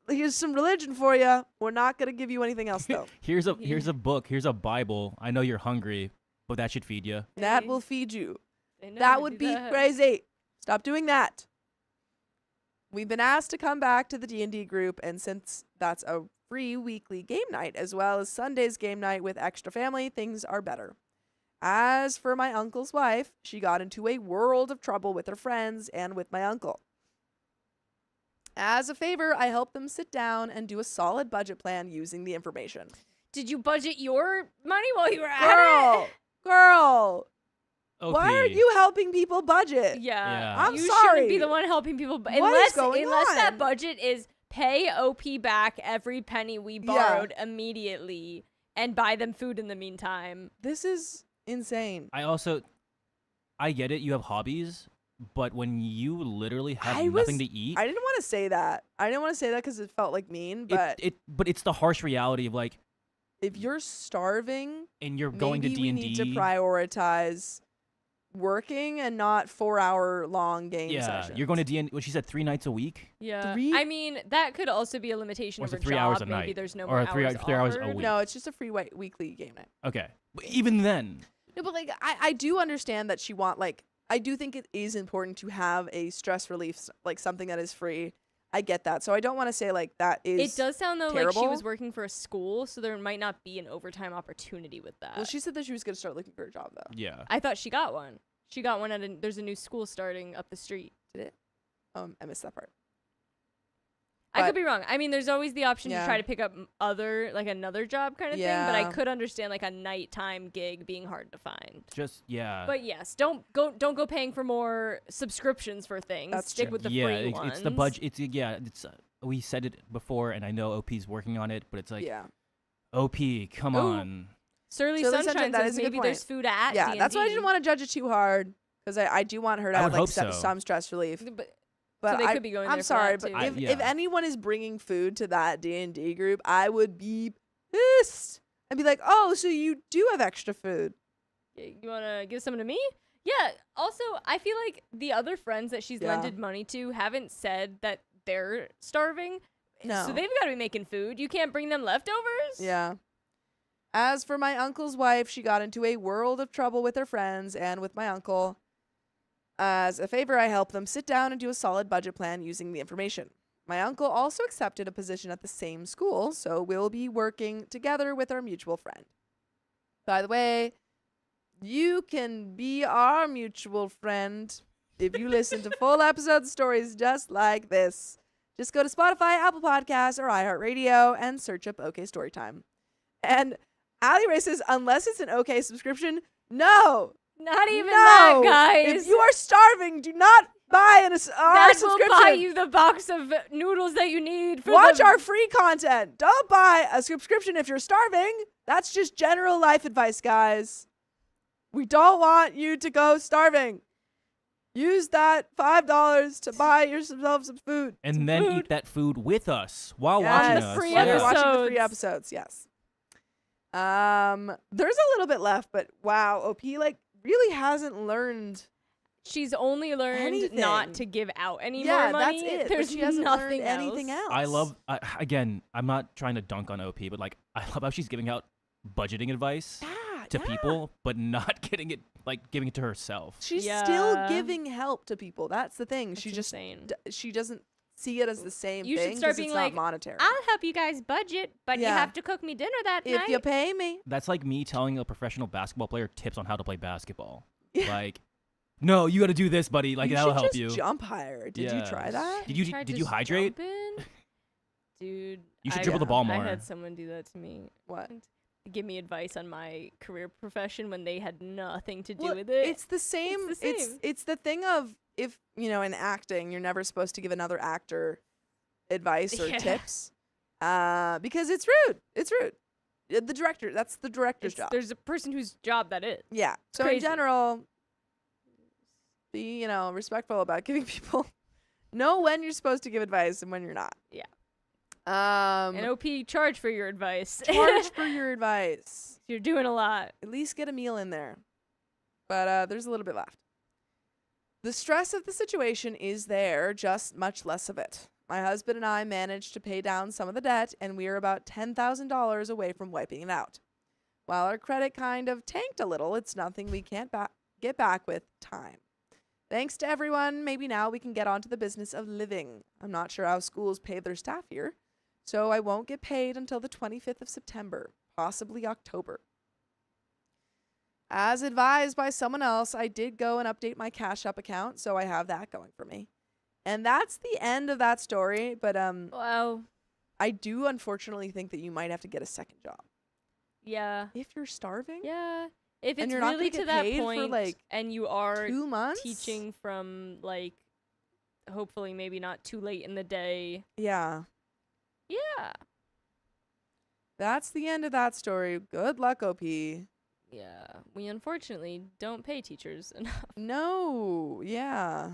here's some religion for you. We're not going to give you anything else though. Here's a book. Here's a Bible. I know you're hungry, but that should feed you. That Hey, will feed you. they know That how to would do be that. crazy. Stop doing that. We've been asked to come back to the D&D group, and since that's a free weekly game night as well as Sunday's game night with extra family, things are better. As for my uncle's wife, she got into a world of trouble with her friends and with my uncle. As a favor, I helped them sit down and do a solid budget plan using the information. Did you budget your money while you were at it? Girl, OP. why are you helping people budget? Yeah. Yeah. I'm you sorry. shouldn't be the one helping people. What is going unless on? that budget is pay OP back every penny we borrowed immediately and buy them food in the meantime. This is insane. I get it. You have hobbies, but when you literally have I nothing to eat, I didn't want to say that. I didn't want to say that because it felt like mean. But but it's the harsh reality of like, if you're starving, and you're going to maybe D&D. we need to prioritize working and not 4-hour-long game sessions. You're going to D&D. What she said, 3 nights a week. Yeah. 3 I mean, that could also be a limitation Or of is her it 3 job. hours a Maybe night? there's no Or more 3 hours hours a offered. week? No, it's just a free weekly game night. Okay, but even then, No, but like I do understand that I do think it is important to have a stress relief, like something that is free. I get that. So I don't want to say like that is. It does sound though like she terrible. was working for a school, so there might not be an overtime opportunity with that. Well, she said that she was going to start looking for a job though. yeah. I thought she got one. She got one there's a new school starting up the street. Did it? I missed that part. I But- could be wrong. I mean, there's always the option to Yeah. try to pick up another job kind of thing, but Yeah. I could understand like a nighttime gig being hard to find. Just But yes, don't go paying for more subscriptions for things. That's Stick true. with the yeah, free it's, ones. it's the budget. It's we said it before, and I know OP's working on it, but it's like Yeah. OP, come Ooh. on. Surly Surly Sunshine Sunshine, that says is a good maybe there's point. food at Yeah, that's why I D&D. didn't want to judge it too hard because I do want her to I have would like hope so. some stress relief. But But they could be going I'm there for sorry, that, but too. if anyone is bringing food to that D&D group, I would be pissed. I'd be like, oh, so you do have extra food. You want to give some to me? Yeah. Also, I feel like the other friends that she's Yeah. lended money to haven't said that they're starving. No. So they've got to be making food. You can't bring them leftovers? Yeah. As for my uncle's wife, she got into a world of trouble with her friends and with my uncle. As a favor, I helped them sit down and do a solid budget plan using the information. My uncle also accepted a position at the same school, so we'll be working together with our mutual friend. By the way, you can be our mutual friend if you listen to full episode stories just like this. Just go to Spotify, Apple Podcasts, or iHeartRadio and search up OK Storytime. And Allie Ray says, unless it's an OK subscription, no. Not even No. that, guys. If you are starving, do not buy our that subscription. will buy you the box of noodles that you need. For Watch the- our free content. Don't buy a subscription if you're starving. That's just general life advice, guys. We don't want you to go starving. Use that $5 to buy yourself some food. And some then food. eat that food with us while Yes. watching The us. free While you're episodes. watching the free episodes, yes. There's a little bit left, but wow, OP like really hasn't learned. She's only learned not Anything. to give out any Yeah, more money. that's it. But There's she hasn't nothing learned anything else. I love, again, I'm not trying to dunk on OP, but like, I love how she's giving out budgeting advice to people, but not getting it, like, giving it to herself. She's Yeah. still giving help to people. That's the thing. That's She just insane. she doesn't see it as the same You should thing start 'cause being it's like, not monetary. I'll help you guys budget, but you Yeah. have to cook me dinner that If night. you pay me. That's like me telling a professional basketball player tips on how to play basketball. Yeah. Like, no, you got to do this, buddy. Like, you that'll should help just you. jump higher. Did you try Yes. that? Did you tried did to you hydrate? jump in? Dude, You should I- dribble the ball more. I had someone do that to me. What? Give me advice on my career profession when they had nothing to do Well, with it. It's the same. the same. It's the thing of if in acting, you're never supposed to give another actor advice or Yeah. tips, because it's rude. It's rude. The director. That's the director's job. There's a person whose job that is. Yeah. So in crazy. general, be respectful about giving people. Know when you're supposed to give advice and when you're not. Yeah. And And OP, charge for your advice. charge for your advice. You're doing a lot. At least get a meal in there. But there's a little bit left. The stress of the situation is there, just much less of it. My husband and I managed to pay down some of the debt, and we are about $10,000 away from wiping it out. While our credit kind of tanked a little, it's nothing we can't get back with time. Thanks to everyone, maybe now we can get on to the business of living. I'm not sure how schools pay their staff here, so I won't get paid until the 25th of September, possibly October. As advised by someone else, I did go and update my Cash App account, so I have that going for me. And that's the end of that story, but Wow. I do unfortunately think that you might have to get a second job. Yeah. If you're starving, Yeah. If And it's you're not really gonna to get that paid for, point like, and you are 2 months? teaching from hopefully maybe not too late in the day, Yeah. Yeah. That's the end of that story. Good luck, OP. Yeah. We unfortunately don't pay teachers enough. No, yeah.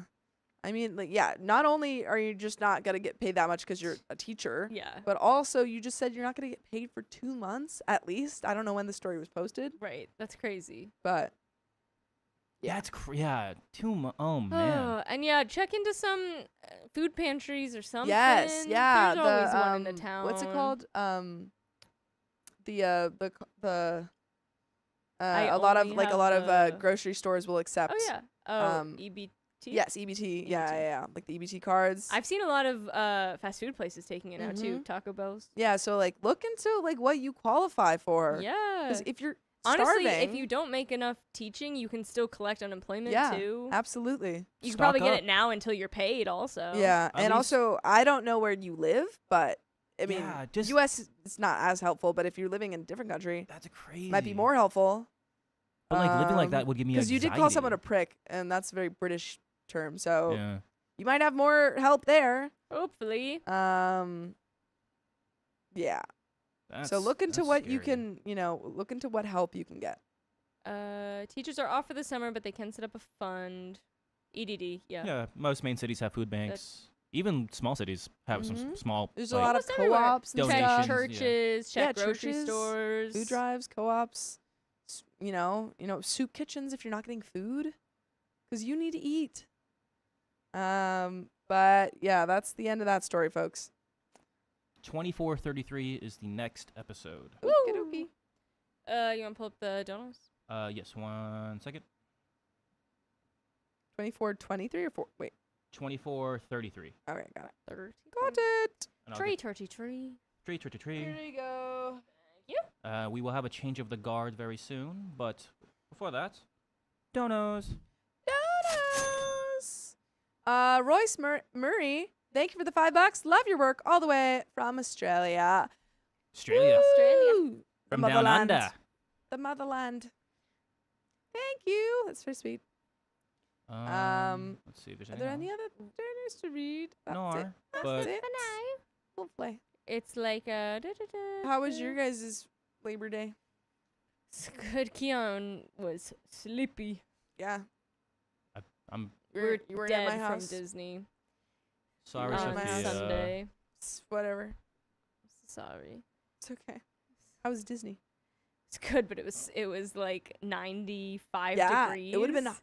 I mean, like, yeah, not only are you just not going to get paid that much because you're a teacher, Yeah. but also you just said you're not going to get paid for 2 months at least. I don't know when the story was posted, Right. That's crazy. but Yeah, it's oh man. And yeah, check into some food pantries or something. yes, yeah. There's always one in the town. What's it called? A lot of only have the- grocery stores will accept. Oh yeah. Oh, um, EBT. Yes, EBT. Yeah, EBT. yeah, like the EBT cards. I've seen a lot of fast food places taking it now too. Mhm. Taco Bell's. Yeah, so like look into like what you qualify for. Yeah. Because if you're Honestly, starving, if you don't make enough teaching, you can still collect unemployment yeah, too. absolutely. You can Stock probably get up. it now until you're paid. Also. Yeah, At and least- also I don't know where you live, but I mean, Yeah, just- U.S. is not as helpful. But if you're living in a different country, That's crazy. might be more helpful. But like living like that would give me Because you did call someone a anxiety. prick, and that's a very British term. So Yeah. you might have more help there. Hopefully. Yeah. That's, So look into that's what you scary. can, look into what help you can get. Teachers are off for the summer, but they can set up a fund. EDD. Yeah. Yeah, most main cities have food banks. Even small cities have some Mhm. small. There's like, a lot of Almost everywhere. co-ops and Donations, Check stuff. yeah. churches. Check Yeah, grocery churches, stores. Food drives, co-ops, you know, soup kitchens if you're not getting food, because you need to eat. But yeah, that's the end of that story, folks. 2433 is the next episode. Okey-dokey. You want to pull up the donos? Yes, 1 second. 24, 23 or 4? Wait. 2433. Okay, got it. 30. Got it. And I'll Tree, get- turkey, tree. Tree, tree, tree, Here tree. you go. We will have a change of the guard very soon, but before that, donos. Donos. Royce Murray, thank you for the $5. Love your work all the way from Australia. Australia. Australia. Woo! The From down motherland. under. The motherland. Thank you. That's very sweet. Let's see if there's Are there anything any other donors to read? That's No, it. That's but- it. Hopefully. It's like How was your guys' Labor Day? Good. Keon was sleepy. Yeah. I'm We're You weren't dead at my from house. Disney sorry, were at on my house. Sophia. Sunday. Whatever. Sorry. It's okay. How was Disney? It's good, but it was like 95 Yeah, degrees. it would have been hot.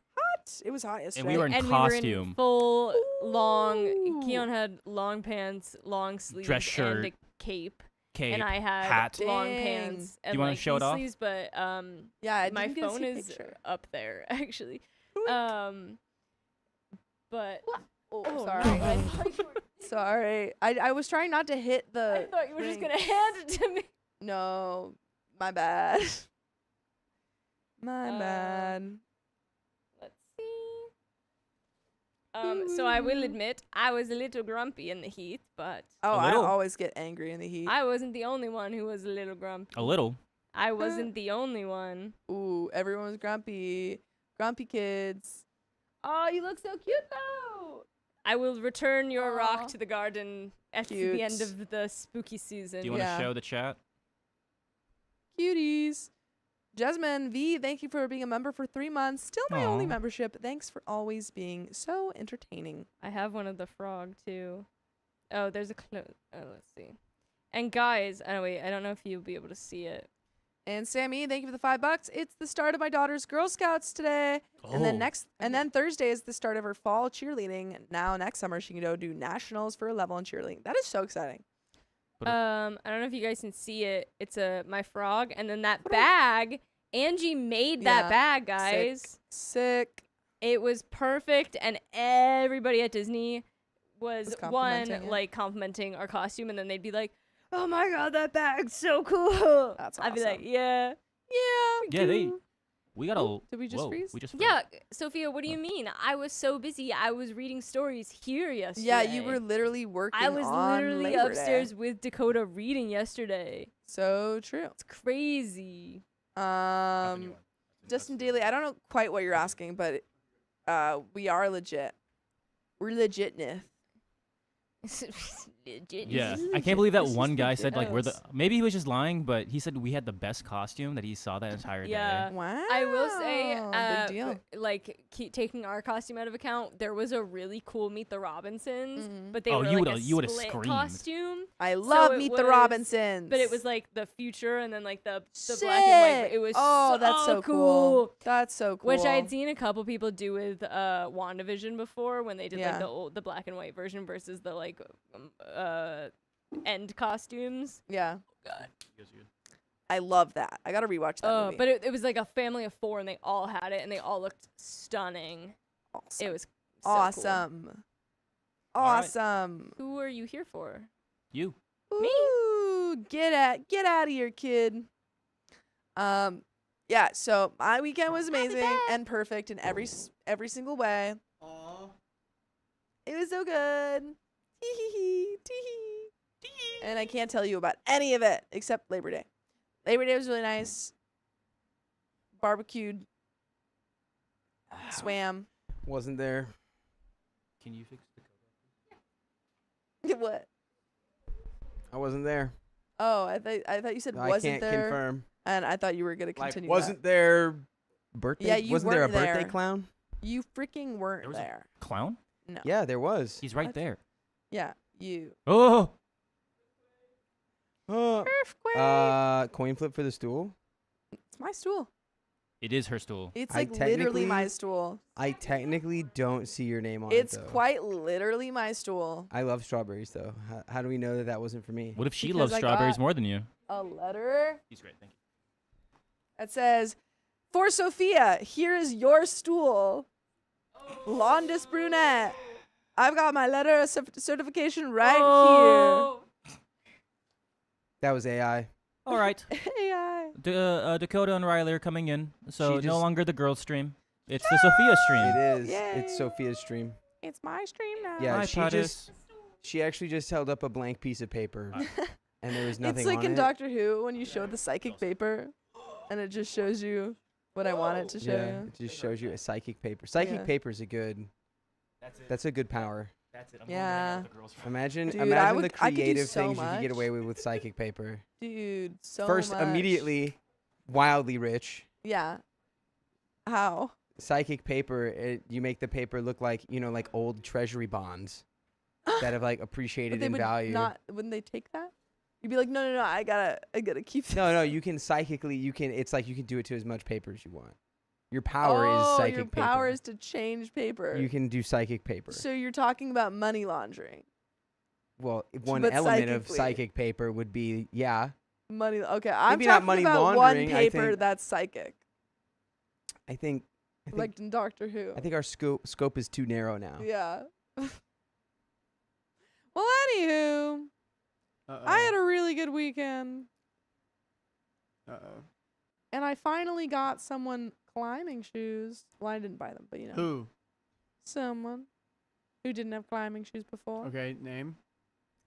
It was hot yesterday. And we were in and we were in costume. full long. Ooh. Keon had long pants, long sleeves, and shirt, a cape, Cape, and I had hat. long Dang. pants and you wanna like show it off? sleeves, but Yeah, I my didn't get to phone see a is picture. up there actually. Boink. But Oh, oh, sorry. no, I thought you were- Sorry. I was trying not to hit the. I thought you were just ring. gonna hand it to me. No, my bad. My Uh, bad. Let's see. So I will admit I was a little grumpy in the heat, but Oh, I little. always get angry in the heat. I wasn't the only one who was a little grumpy. A little. I wasn't the only one. Ooh, everyone was grumpy. Grumpy kids. Oh, you look so cute though. I will return your Aw. rock to the garden at the end Cute. of the spooky season. Do you want to Yeah. show the chat? Cuties. Jasmine V, thank you for being a member for 3 months. Still my only Aw. membership. Thanks for always being so entertaining. I have one of the frog too. Oh, there's a let's see. And guys, wait, I don't know if you'll be able to see it. And Sammy, thank you for the $5. It's the start of my daughter's Girl Scouts today. And then Thursday is the start of her fall cheerleading. Now next summer she can go do nationals for a level in cheerleading. That is so exciting. I don't know if you guys can see it. It's my frog, and then that bag. Angie made that Yeah, bag, guys. Sick. It was perfect, and everybody at Disney was complimenting it. like complimenting our costume, and then they'd be like, "Oh my god, that bag's so cool!" That's I'd be like, awesome. "Yeah, Yeah, we got a. Oh, did we just whoa, freeze? We just yeah." Sophia, what do you mean? I was so busy. I was reading stories here yesterday. Yeah, you were literally working I was on literally Labor upstairs Day. with Dakota reading yesterday. So true. It's crazy. Justin Daly, I don't know quite what you're asking, but we are legit. We're legitness. Yeah, I can't believe that This is one the guy said like we're the. gross. Maybe he was just lying, but he said we had the best costume that he saw that entire Yeah. day. Wow. I will say, big deal. like, keep taking our costume out of account. There was a really cool Meet the Robinsons, Mhm. but they Oh, were you like would've- a you would've split screamed. costume. I love it Meet the was- Robinsons. But it was like the future and then like the black and white. Sick. It was oh, that's so cool. That's so cool. Which I had seen a couple people do with WandaVision before when they did Yeah. like the black and white version versus the like end costumes. Yeah. God. I love that. I gotta rewatch that movie. But it was like a family of 4 and they all had it and they all looked stunning. awesome. It was so cool. awesome. All right. Awesome. Who are you here for? You. Me? Ooh, get out of here, kid. Yeah, so my weekend was amazing and perfect in every single way. Aw. It was so good. Tee-hee-hee, tee-hee. And I can't tell you about any of it except Labor Day. Labor Day was really nice. Barbecued, swam. Wasn't there. Can you fix the code? What? I wasn't there. Oh, I thought you said I wasn't can't there, confirm. and I thought you were gonna Like, continue. wasn't there birthday? Yeah, you wasn't there a weren't birthday there. clown? that. You freaking weren't There was a- there. Clown? No. Yeah, there was. He's right What? there. Yeah, you. Oh. Earthquake. Coin flip for the stool. It's my stool. It is her stool. It's I like literally my technically- stool. I technically don't see your name on It's it though. quite literally my stool. I love strawberries though. How do we know that that wasn't for me? What if she Because loves I strawberries got- more than you? A letter He's great, thank you. that says, "For Sophia, here is your stool. Blondest brunette. I've got my letter of certification right That was AI. All right. here." AI. Dakota and Riley are coming in, so She no just- longer the girls stream. It's the Sophia stream. It is. Yay. It's Sophia's stream. It's my stream now. Yeah, Hi, she actually just held up a blank piece of paper, and there was nothing It's like on in it. Doctor Who when you show the psychic paper, and it just shows you what I want it to show Yeah, you. it just shows you a psychic paper. Psychic Yeah. paper is a good. That's it. That's a good power. That's it. Yeah. Imagine, Dude, imagine the I could do creative so things you could get much. away with psychic paper. Dude, so First, much. immediately, wildly rich. Yeah. How? Psychic paper, you make the paper look like like old treasury bonds that have like But appreciated they in would value. wouldn't they take that? You'd be like, no, I gotta keep this. No, you can psychically. It's like you can do it to as much paper as you want. Your power is psychic your paper. power is to change paper. You can do psychic paper. So you're talking about money laundering. Well, one But element of psychically. psychic paper would be Money. Okay, I'm Maybe not talking money about one laundering, I paper think- that's psychic, I think like in Doctor Who. I think our scope is too narrow now. Yeah. Well, anywho, Uh-oh. I had a really good weekend, Uh-oh. and I finally got someone climbing shoes. Well, I didn't buy them, but Who? someone who didn't have climbing shoes before. Okay, name.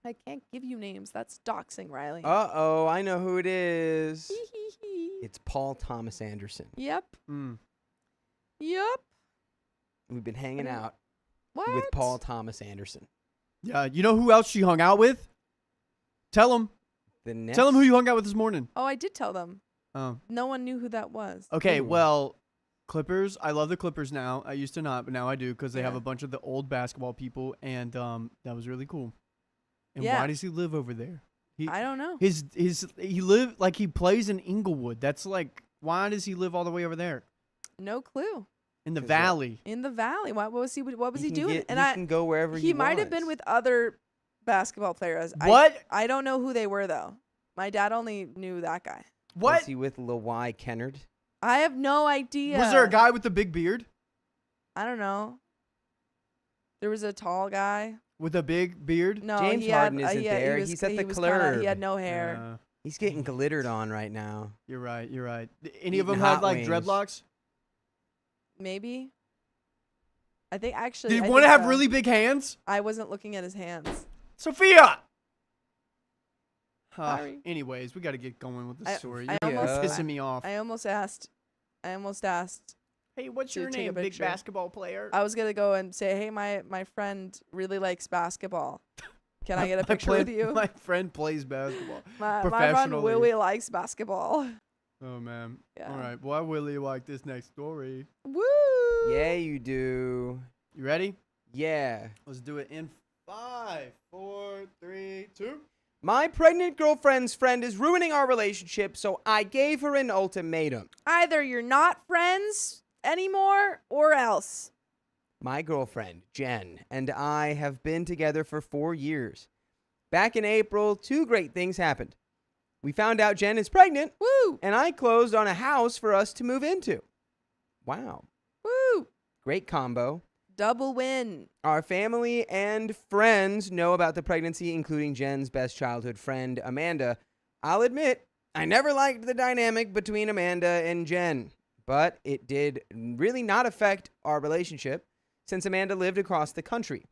I can't give you names. That's doxing, Riley. Uh-oh, I know who it is. Hee hee hee. It's Paul Thomas Anderson. Yep. Mm. Yep. We've been hanging What? out What? with Paul Thomas Anderson. Yeah, you know who else she hung out with? Tell him. The next Tell him who you hung out with this morning. Oh, I did tell them. Oh. No one knew who that was. Okay, Ooh. well, Clippers. I love the Clippers now. I used to not, but now I do because they have Yeah. a bunch of the old basketball people, and that was really cool. And Yeah. why does he live over there? I don't know. He plays in Inglewood. That's like, why does he live all the way over there No clue. in the 'Cause what? valley? In the valley. What was he? What was he can doing? get- and he I. can go wherever He might have been wants. with other basketball players. What? I don't know who they were though. My dad only knew that guy. What? Was he with Lawai Kennard? I have no idea. Was there a guy with the big beard? I don't know. There was a tall guy. With a big beard? No, James he had, Harden isn't he had, there. He was, He's at he the was kinda- He had club. no hair. Yeah, He's getting glittered on right now. you're right. You're right. Any of Eating them had hot like wings. dreadlocks? Maybe. I think actually. Did I he want to think have so. really big hands? I wasn't looking at his hands. Sophia! Sorry. Anyways, we got to get going with the I- story. I You're almost- pissing me off. I almost asked. Hey, what's to your take a name, big picture. basketball player? I was gonna go and say, hey, my friend really likes basketball. Can I get a picture with you? My friend plays basketball. My friend professionally. Willie likes basketball. Oh man. Yeah. All right. Well, I really like this next story. Woo! Yeah, you do. You ready? Yeah. Let's do it in 5, 4, 3, 2. My pregnant girlfriend's friend is ruining our relationship, so I gave her an ultimatum. Either you're not friends anymore or else. My girlfriend, Jen, and I have been together for 4 years. Back in April, 2 great things happened. We found out Jen is pregnant, Woo! and I closed on a house for us to move into. Wow. Woo! Great combo. Double win. Our family and friends know about the pregnancy, including Jen's best childhood friend, Amanda. I'll admit, I never liked the dynamic between Amanda and Jen, but it did really not affect our relationship since Amanda lived across the country.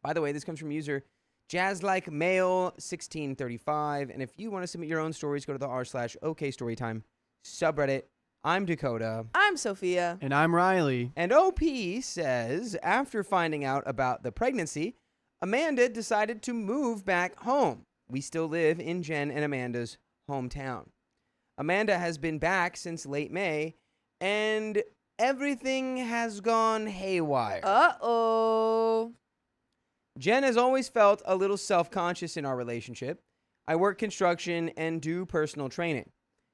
By the way, this comes from user JazzLikeMale1635, and if you want to submit your own stories, go to the r/OKStorytime subreddit. I'm Dakota. I'm Sophia. And I'm Riley. And OP says, after finding out about the pregnancy, Amanda decided to move back home. We still live in Jen and Amanda's hometown. Amanda has been back since late May, and everything has gone haywire. Uh-oh. Jen has always felt a little self-conscious in our relationship. I work construction and do personal training.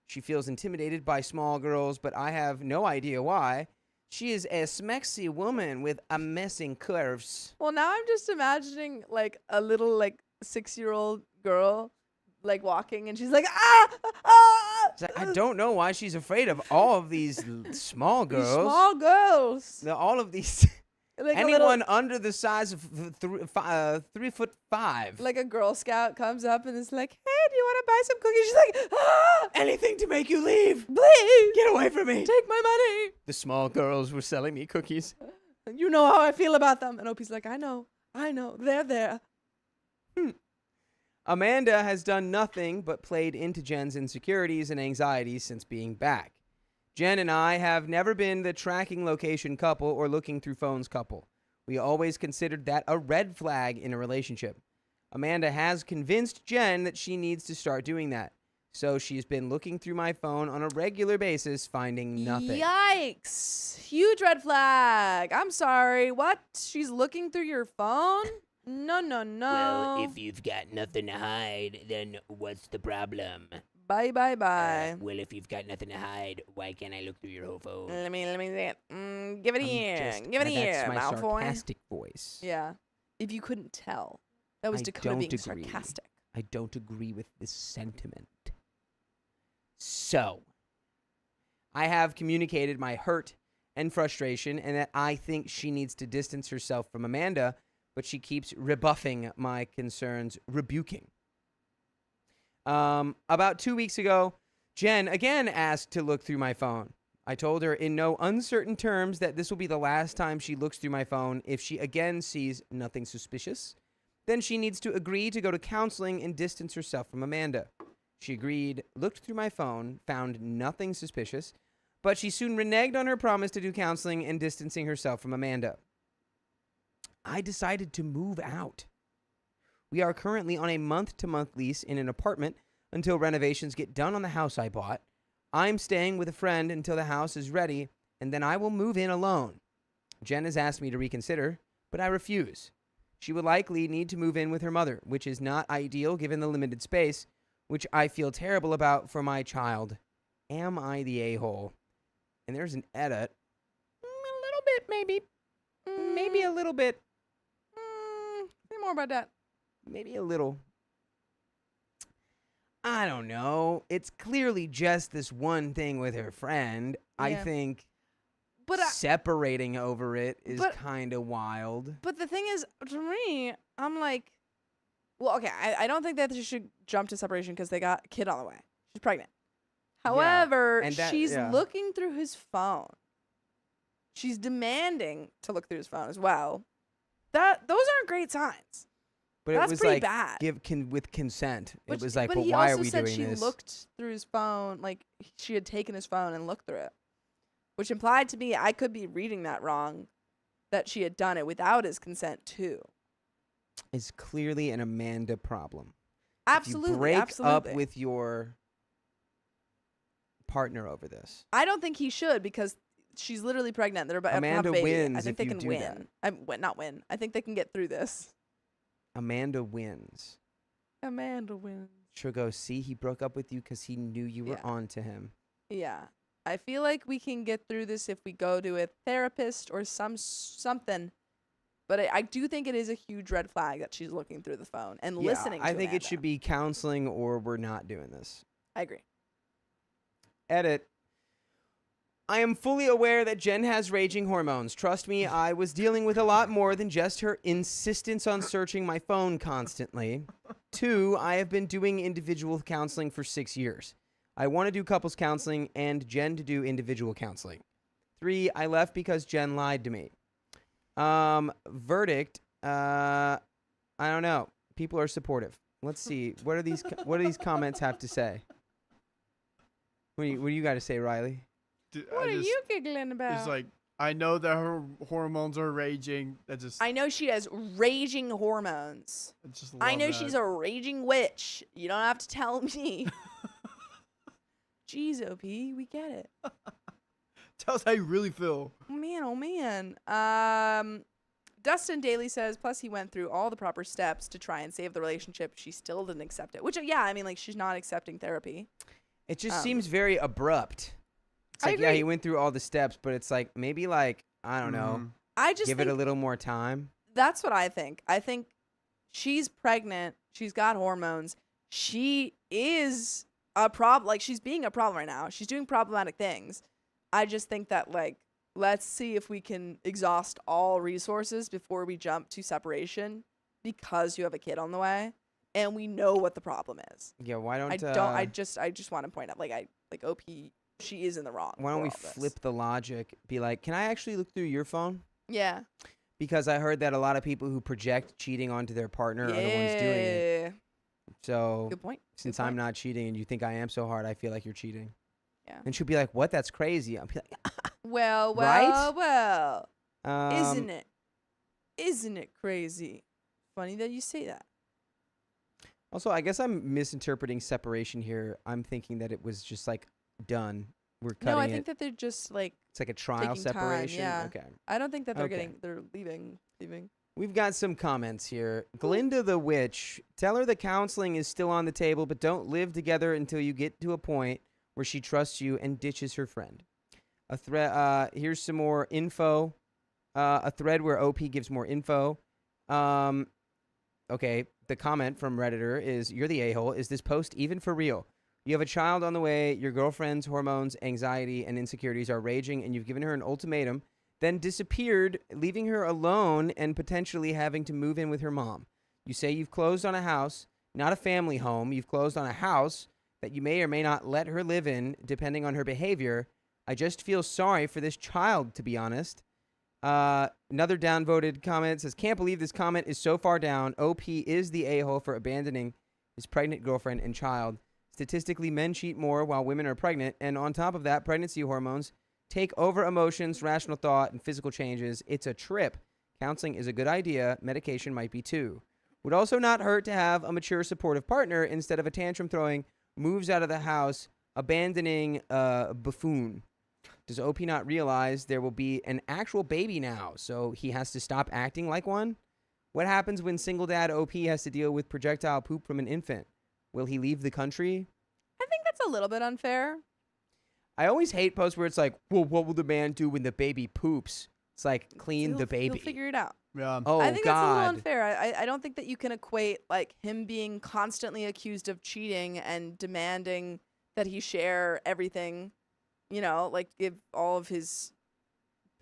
She feels intimidated by small girls, but I have no idea why. She is a smexy woman with amazing curves. Well, now I'm just imagining like a little like 6-year-old girl like walking and she's like, It's like, I don't know why she's afraid of all of these small These girls. small girls. All of these. Like Anyone under the size of 3'5". Like a Girl Scout comes up and is like, hey, do you want to buy some cookies? She's like, Anything to make you leave. please, Get away from me. take my money. The small girls were selling me cookies. You know how I feel about them. And Opie's like, I know, they're there. Amanda has done nothing but played into Jen's insecurities and anxieties since being back. Jen and I have never been the tracking location couple or looking through phones couple. We always considered that a red flag in a relationship. Amanda has convinced Jen that she needs to start doing that. So she's been looking through my phone on a regular basis, finding nothing. Yikes. Huge red flag. I'm sorry. What? She's looking through your phone? No. Well, if you've got nothing to hide, then what's the problem? Bye. Well, if you've got nothing to hide, why can't I look through your whole phone? Let me see it. Give it here. Give it here, That's my Malfoy. sarcastic voice. Yeah. If you couldn't tell. That was I Dakota don't being agree. sarcastic. I don't agree with this sentiment. So, I have communicated my hurt and frustration and that I think she needs to distance herself from Amanda, but she keeps rebuffing my concerns, rebuking. About 2 weeks ago, Jen again asked to look through my phone. I told her in no uncertain terms that this will be the last time she looks through my phone. If she again sees nothing suspicious, then she needs to agree to go to counseling and distance herself from Amanda. She agreed, looked through my phone, found nothing suspicious, but she soon reneged on her promise to do counseling and distancing herself from Amanda. I decided to move out. We are currently on a month-to-month lease in an apartment until renovations get done on the house I bought. I'm staying with a friend until the house is ready, and then I will move in alone. Jen has asked me to reconsider, but I refuse. She would likely need to move in with her mother, which is not ideal given the limited space, which I feel terrible about for my child. Am I the a-hole? And there's an edit. A little bit, maybe. Maybe a little bit. Say more about that. Maybe a little. I don't know. It's clearly just this one thing with her friend. I Yeah. think But separating over it is but- kind of wild. But the thing is, to me, I'm like, well, okay, I don't think that she should jump to separation because they got a kid on the way. She's pregnant. However, and that- she's yeah. looking through his phone. She's demanding to look through his phone as well. Those aren't great signs. But That's it was pretty like bad. with consent. But It was like, but but he why also are we said doing she this? looked through his phone, like she had taken his phone and looked through it, which implied to me, I could be reading that wrong, that she had done it without his consent too. is clearly an Amanda problem. Absolutely. If you break absolutely. up with your partner over this. I don't think he should because she's literally pregnant. They're about to have a Amanda baby. wins I think if they you can do win. Not win. I think they can get through this. Amanda wins. Amanda wins. She'll go, see, he broke up with you because he knew you were Yeah. on to him. Yeah. I feel like we can get through this if we go to a therapist or something. But I do think it is a huge red flag that she's looking through the phone and listening to I think Amanda. it should be counseling or we're not doing this. I agree. Edit. I am fully aware that Jen has raging hormones. Trust me, I was dealing with a lot more than just her insistence on searching my phone constantly. 2, I have been doing individual counseling for 6 years. I want to do couples counseling and Jen to do individual counseling. 3, I left because Jen lied to me. Verdict, I don't know. People are supportive. Let's see. What do these comments have to say? What do you got to say, Riley? What are you giggling about? It's like, I know that her hormones are raging. That just, I know she has raging hormones. I know she's a raging witch. You don't have to tell me. Jeez, OP, we get it. Tell us how you really feel. Oh man. Dustin Daly says, plus he went through all the proper steps to try and save the relationship. She still didn't accept it. Which, yeah, I mean, like, she's not accepting therapy. It just seems very abrupt. It's I like, yeah, agree. he went through all the steps, but it's like, maybe like, I don't know, I just give think it a little more time. that's what I think. I think she's pregnant. She's got hormones. She is a problem. Like, she's being a problem right now. She's doing problematic things. I just think that, like, let's see if we can exhaust all resources before we jump to separation because you have a kid on the way and we know what the problem is. Yeah, why don't I just want to point out, like, OP, she is in the wrong. why don't for we all this. flip the logic? Be like, can I actually look through your phone? Yeah. Because I heard that a lot of people who project cheating onto their partner are the ones doing it. Yeah. So Good point. since Good I'm point. not cheating and you think I am so hard, I feel like you're cheating. Yeah. And she'll be like, what? That's crazy. I'll be like, Well, Right? well. um, Isn't it? Isn't it crazy? Funny that you say that. Also, I guess I'm misinterpreting separation here. I'm thinking that it was just like done. We're cutting No, I it. think that they're just like, It's like a trial taking time, separation. yeah. Okay. I don't think that they're Okay. they're leaving. We've got some comments here. Glinda the Witch. Tell her the counseling is still on the table, but don't live together until you get to a point where she trusts you and ditches her friend. Here's some more info. A thread where OP gives more info. Okay, the comment from Redditor is, you're the a-hole. Is this post even for real? You have a child on the way, your girlfriend's hormones, anxiety, and insecurities are raging, and you've given her an ultimatum, then disappeared, leaving her alone and potentially having to move in with her mom. You say you've closed on a house, not a family home. You've closed on a house that you may or may not let her live in, depending on her behavior. I just feel sorry for this child, to be honest. Another downvoted comment says, can't believe this comment is so far down. OP is the a-hole for abandoning his pregnant girlfriend and child. Statistically, men cheat more while women are pregnant. And on top of that, pregnancy hormones take over emotions, rational thought, and physical changes. It's a trip. Counseling is a good idea. Medication might be too. Would also not hurt to have a mature, supportive partner instead of a tantrum throwing, moves out of the house, abandoning buffoon. Does OP not realize there will be an actual baby now, so he has to stop acting like one? What happens when single dad OP has to deal with projectile poop from an infant? Will he leave the country? I think that's a little bit unfair. I always hate posts where it's like, well, what will the man do when the baby poops? It's like, clean the baby. He'll figure it out. Yeah. Oh, I think that's a little God. unfair. I don't think that you can equate like him being constantly accused of cheating and demanding that he share everything, you know, like give all of his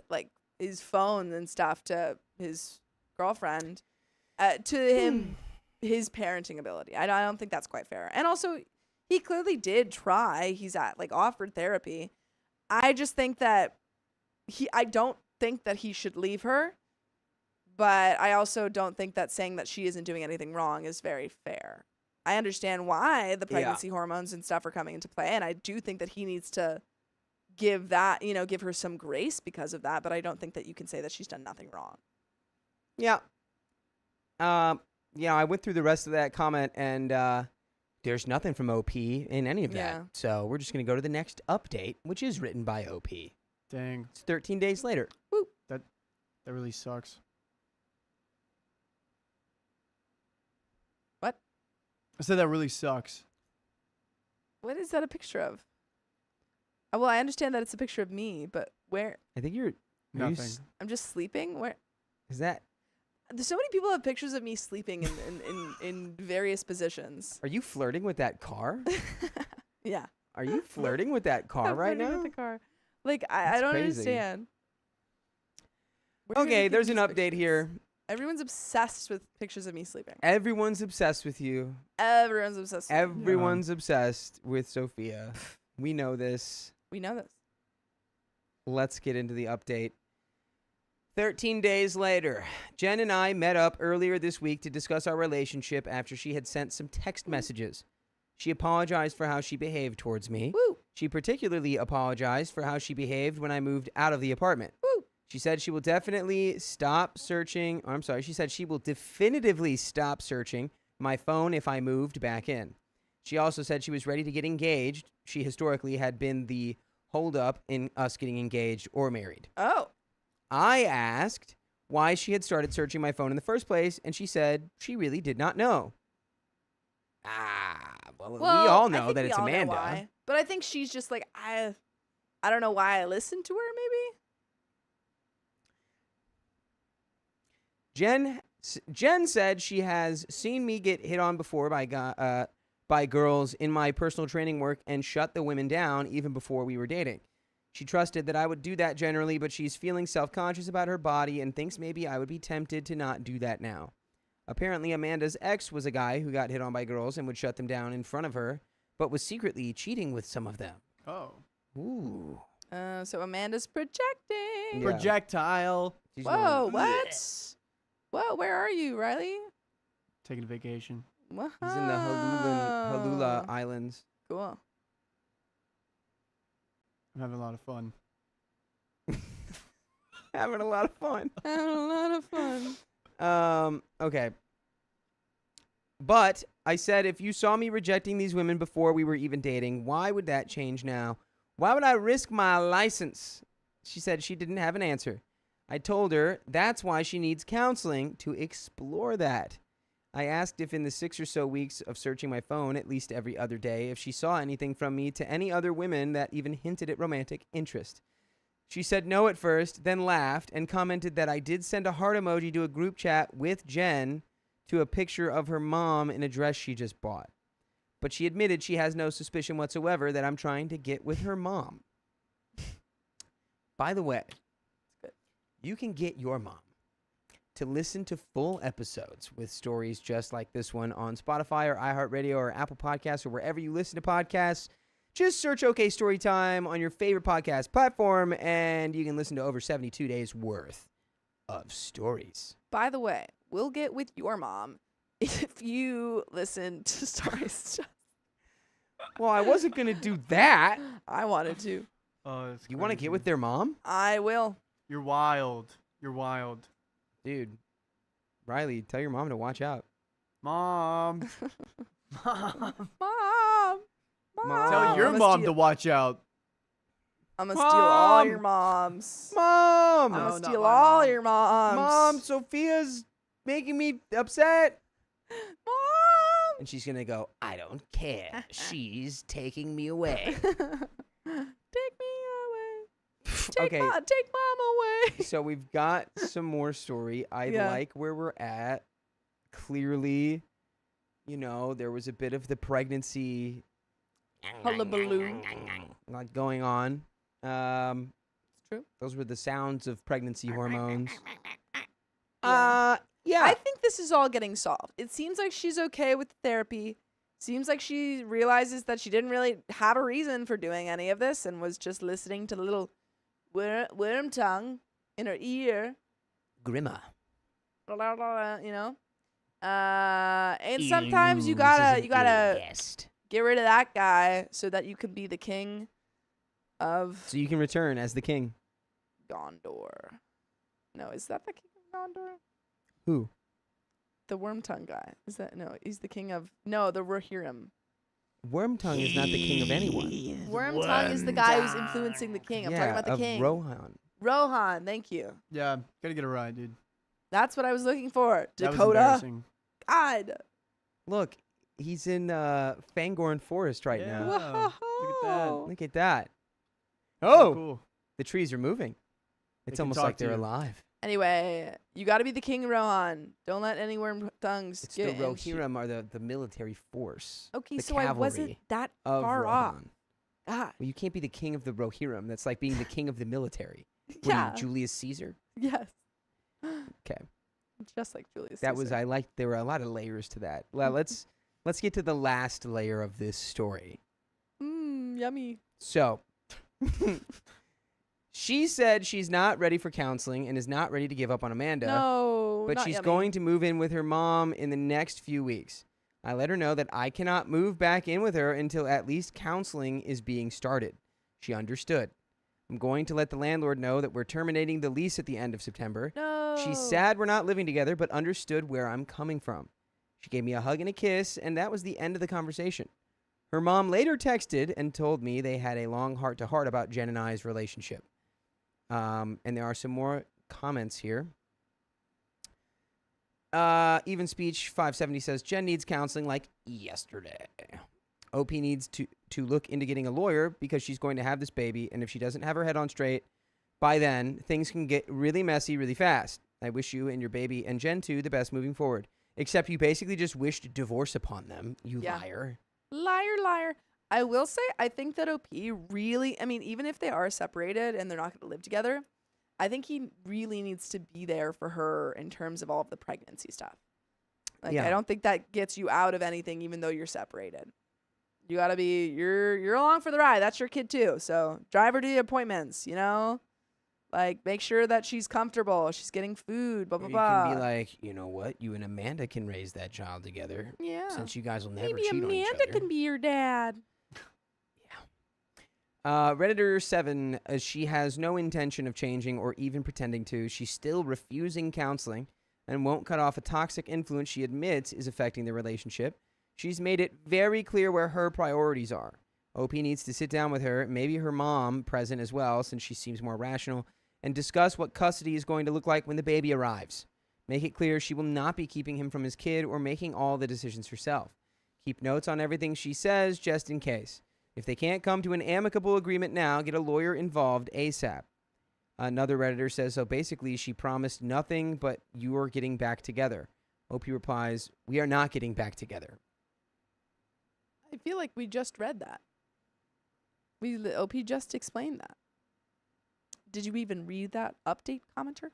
like his phone and stuff to his girlfriend, to him his parenting ability. I don't think that's quite fair. And also, he clearly did try. He's offered therapy. I just think that I don't think that he should leave her. But I also don't think that saying that she isn't doing anything wrong is very fair. I understand why the pregnancy hormones and stuff are coming into play, and I do think that he needs to give her some grace because of that, but I don't think that you can say that she's done nothing wrong. Yeah. I went through the rest of that comment, and there's nothing from OP in any of that. Yeah. So we're just going to go to the next update, which is written by OP. Dang, It's 13 days later. that really sucks. What? I said that really sucks. What is that a picture of? Well, I understand that it's a picture of me, but where? I think you're... Nothing. I'm just sleeping? Where? Is that... There's so many people have pictures of me sleeping in various positions. Are you flirting with that car? Yeah. Are you flirting with that car I'm right flirting now? with the car. Like, I That's don't crazy. understand. Where do they Okay, get there's an these update pictures? here. Everyone's obsessed with pictures of me sleeping. Everyone's obsessed with you. Everyone's obsessed with me. Everyone's obsessed with Sophia. We know this. We know this. Let's get into the update. 13 days later, Jen and I met up earlier this week to discuss our relationship after she had sent some text messages. She apologized for how she behaved towards me. Woo! She particularly apologized for how she behaved when I moved out of the apartment. Woo! She said she will definitely stop searching. She said she will definitively stop searching my phone if I moved back in. She also said she was ready to get engaged. She historically had been the holdup in us getting engaged or married. Oh. I asked why she had started searching my phone in the first place, and she said she really did not know. We all I know think that we it's all know Amanda. why. But I think she's just like, I don't know why I listened to her, maybe? Jen said she has seen me get hit on before by girls in my personal training work and shut the women down even before we were dating. She trusted that I would do that generally, but she's feeling self-conscious about her body and thinks maybe I would be tempted to not do that now. Apparently, Amanda's ex was a guy who got hit on by girls and would shut them down in front of her, but was secretly cheating with some of them. Oh. Ooh. So Amanda's projecting. Yeah. Projectile. She's Whoa, going, what? Whoa, where are you, Riley? Taking a vacation. Whoa. He's in the Halula Islands. Cool. I'm having a lot of fun. Having a lot of fun. Having a lot of fun. Okay. But I said, if you saw me rejecting these women before we were even dating, why would that change now? Why would I risk my license? She said she didn't have an answer. I told her that's why she needs counseling to explore that. I asked if in the 6 or so weeks of searching my phone at least every other day, if she saw anything from me to any other women that even hinted at romantic interest. She said no at first, then laughed and commented that I did send a heart emoji to a group chat with Jen to a picture of her mom in a dress she just bought. But she admitted she has no suspicion whatsoever that I'm trying to get with her mom. By the way, you can get your mom to listen to full episodes with stories just like this one on Spotify or iHeartRadio or Apple Podcasts or wherever you listen to podcasts. Just search OK Storytime on your favorite podcast platform, and you can listen to over 72 days worth of stories. By the way, we'll get with your mom if you listen to stories. Well, I wasn't going to do that. I wanted to. Oh, that's You want to crazy. get with their mom? I will. You're wild. You're wild. Dude, Riley, tell your mom to watch out. Mom. Mom. Mom. Mom. Tell your I'ma mom steal- to watch out. I'm going to steal all Mom. your moms. Mom! I'm No, going to not steal my all mom. your moms. Mom, Sophia's making me upset. Mom. And she's going to go, I don't care. She's taking me away. Take me away. Take Okay, mom away. so we've got some more story. I Yeah. like where we're at. Clearly, you know, there was a bit of the pregnancy Hullabaloo. like going on. It's true. Those were the sounds of pregnancy hormones. Yeah. Yeah. I think this is all getting solved. It seems like she's okay with therapy. Seems like she realizes that she didn't really have a reason for doing any of this and was just listening to the little worm tongue in her ear. Grimma. You know? And sometimes you gotta Guest. get rid of that guy so that you can be the king of So you can return as the king. Gondor. No, is that the king of Gondor? Who? the Wormtongue guy. Is that no? He's the king of the Rohirrim. Wormtongue is not the king of anyone. Wormtongue is the guy who's influencing the king. I'm talking about the of king. Rohan. Rohan, thank you. Yeah, gotta get it right, dude. That's what I was looking for. That was Dakota. embarrassing. God. Look, he's in Fangorn Forest right Yeah. now. Look at that. Whoa. Look at that. So Oh, cool. the trees are moving. It's can almost talk like to they're you. alive. Anyway, you got to be the king Rohan. Don't let any Wormtongues It's the get in. Rohirrim are the military force. Okay, the so I wasn't cavalry that of far off. Rohan. God. Well, you can't be the king of the Rohirrim. That's like being the king of the military. What are Yeah. you, Julius Caesar? Yes. Okay. Just like Julius That was Caesar. I liked. There were a lot of layers to that. Well, let's get to the last layer of this story. Yummy. So, she said she's not ready for counseling and is not ready to give up on Amanda. No, But not she's yummy. going to move in with her mom in the next few weeks. I let her know that I cannot move back in with her until at least counseling is being started. She understood. I'm going to let the landlord know that we're terminating the lease at the end of September. No. She's sad we're not living together, but understood where I'm coming from. She gave me a hug and a kiss, and that was the end of the conversation. Her mom later texted and told me they had a long heart-to-heart about Jen and I's relationship. And there are some more comments here. Even Speech 570 says, Jen needs counseling like yesterday. OP needs to look into getting a lawyer because she's going to have this baby, and if she doesn't have her head on straight by then, things can get really messy really fast. I wish you and your baby and Jen too the best moving forward. Except you basically just wished divorce upon them, you Yeah. liar. Liar, liar. I will say, I think that OP really, I mean, even if they are separated and they're not going to live together, I think he really needs to be there for her in terms of all of the pregnancy stuff. Like, Yeah. I don't think that gets you out of anything, even though you're separated. You gotta be, you're along for the ride. That's your kid too. So drive her to the appointments, you know? Like, make sure that she's comfortable. She's getting food, blah, Or blah, you blah. can be like, you know what? You and Amanda can raise that child together yeah. since you guys will never Maybe cheat on each Amanda other. can be your dad. Redditor7, she has no intention of changing or even pretending to. She's still refusing counseling and won't cut off a toxic influence she admits is affecting the relationship. She's made it very clear where her priorities are. OP needs to sit down with her, maybe her mom present as well, since she seems more rational, and discuss what custody is going to look like when the baby arrives. Make it clear she will not be keeping him from his kid or making all the decisions herself. Keep notes on everything she says, just in case. If they can't come to an amicable agreement now, get a lawyer involved ASAP. Another Redditor says, so basically she promised nothing but you are getting back together. OP replies, we are not getting back together. I feel like we just read that. OP just explained that. Did you even read that update commenter?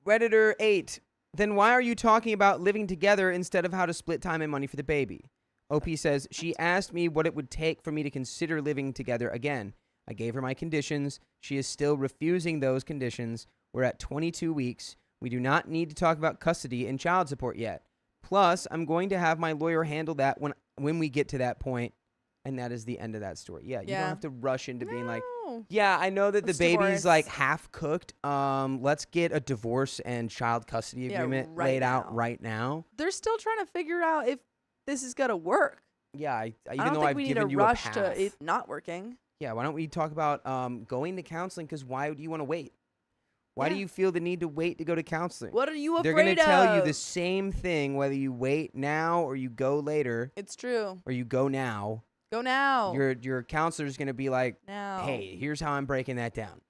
Redditor 8, then why are you talking about living together instead of how to split time and money for the baby? OP says, she asked me what it would take for me to consider living together again. I gave her my conditions. She is still refusing those conditions. We're at 22 weeks. We do not need to talk about custody and child support yet. Plus, I'm going to have my lawyer handle that when we get to that point, and that is the end of that story. Yeah, you don't Yeah. have to rush into being like, No. yeah, I know that the Let's baby's divorce. like half cooked. Let's get a divorce and child custody Yeah, agreement right laid now. out right now. They're still trying to figure out if this is gonna work. Yeah, even I don't though think I've we need given to you rush a path. to it not working. Yeah, why don't we talk about going to counseling? Because why do you want to wait? Why do Yeah. you feel the need to wait to go to counseling? What are you afraid They're of? going to tell you the same thing whether you wait now or you go later It's true. or you go now. Go now. Your counselor's going to be like, now. hey, here's how I'm breaking that down.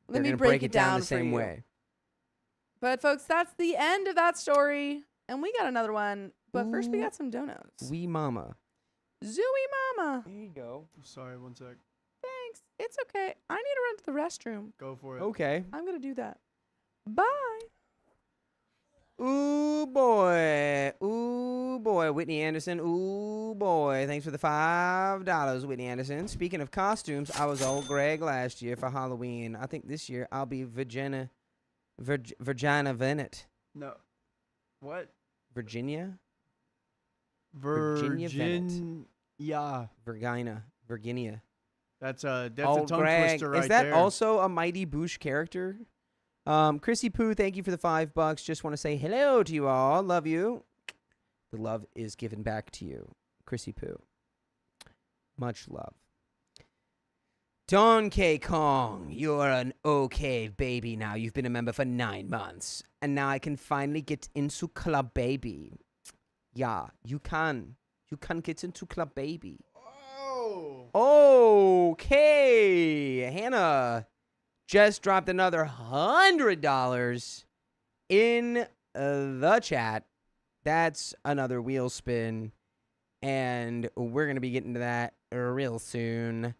Let They're me gonna break it down the for same you. way. But folks, that's the end of that story, and we got another one. But first, we Ooh. got some donuts. Wee mama. Zooey Mama. There you go. Sorry, one sec. Thanks. It's okay. I need to run to the restroom. Go for it. Okay. I'm gonna do that. Bye. Ooh boy. Ooh boy. Whitney Anderson. Ooh boy. Thanks for the $5, Whitney Anderson. Speaking of costumes, I was old Greg last year for Halloween. I think this year I'll be Virginia Venet. No. What? Virginia? Virginia Venet. Virginia. That's a Old tongue Greg. twister right Is that there. also a Mighty Boosh character? Chrissy Poo, thank you for the $5. Just want to say hello to you all. Love you. The love is given back to you, Chrissy Poo. Much love. Donkey Kong, you're an okay baby now. You've been a member for 9 months. And now I can finally get into Club Baby. Yeah, you can. You can get into Club Baby. Oh. Okay. Hannah just dropped another $100 in the chat. That's another wheel spin. And we're going to be getting to that real soon.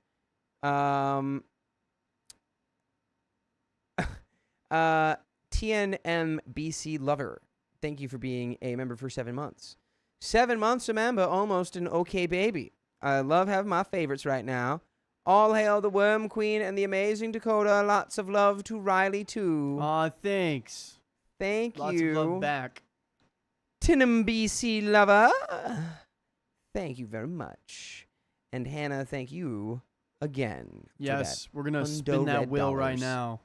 TNMBC Lover, thank you for being a member for 7 months. 7 months a member, almost an okay baby. I love having my favorites right now. All hail the Worm Queen and the amazing Dakota. Lots of love to Riley, too. Aw, thanks. Thank Lots you. of love back. TNMBC Lover, thank you very much. And Hannah, thank you again. Yes, we're going to Hundo spin that red wheel right dollars. now.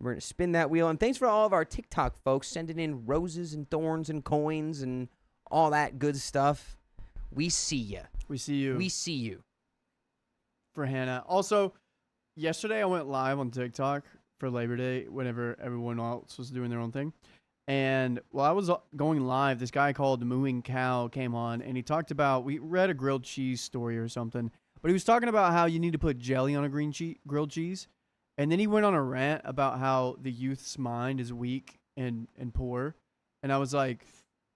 We're going to spin that wheel. And thanks for all of our TikTok folks sending in roses and thorns and coins and all that good stuff. We see you. We see you. We see you. For Hannah. Also, yesterday I went live on TikTok for Labor Day whenever everyone else was doing their own thing. And while I was going live, this guy called Mooing Cow came on, and he talked about, we read a grilled cheese story or something, but he was talking about how you need to put jelly on a grilled cheese. And then he went on a rant about how the youth's mind is weak and poor. And I was like,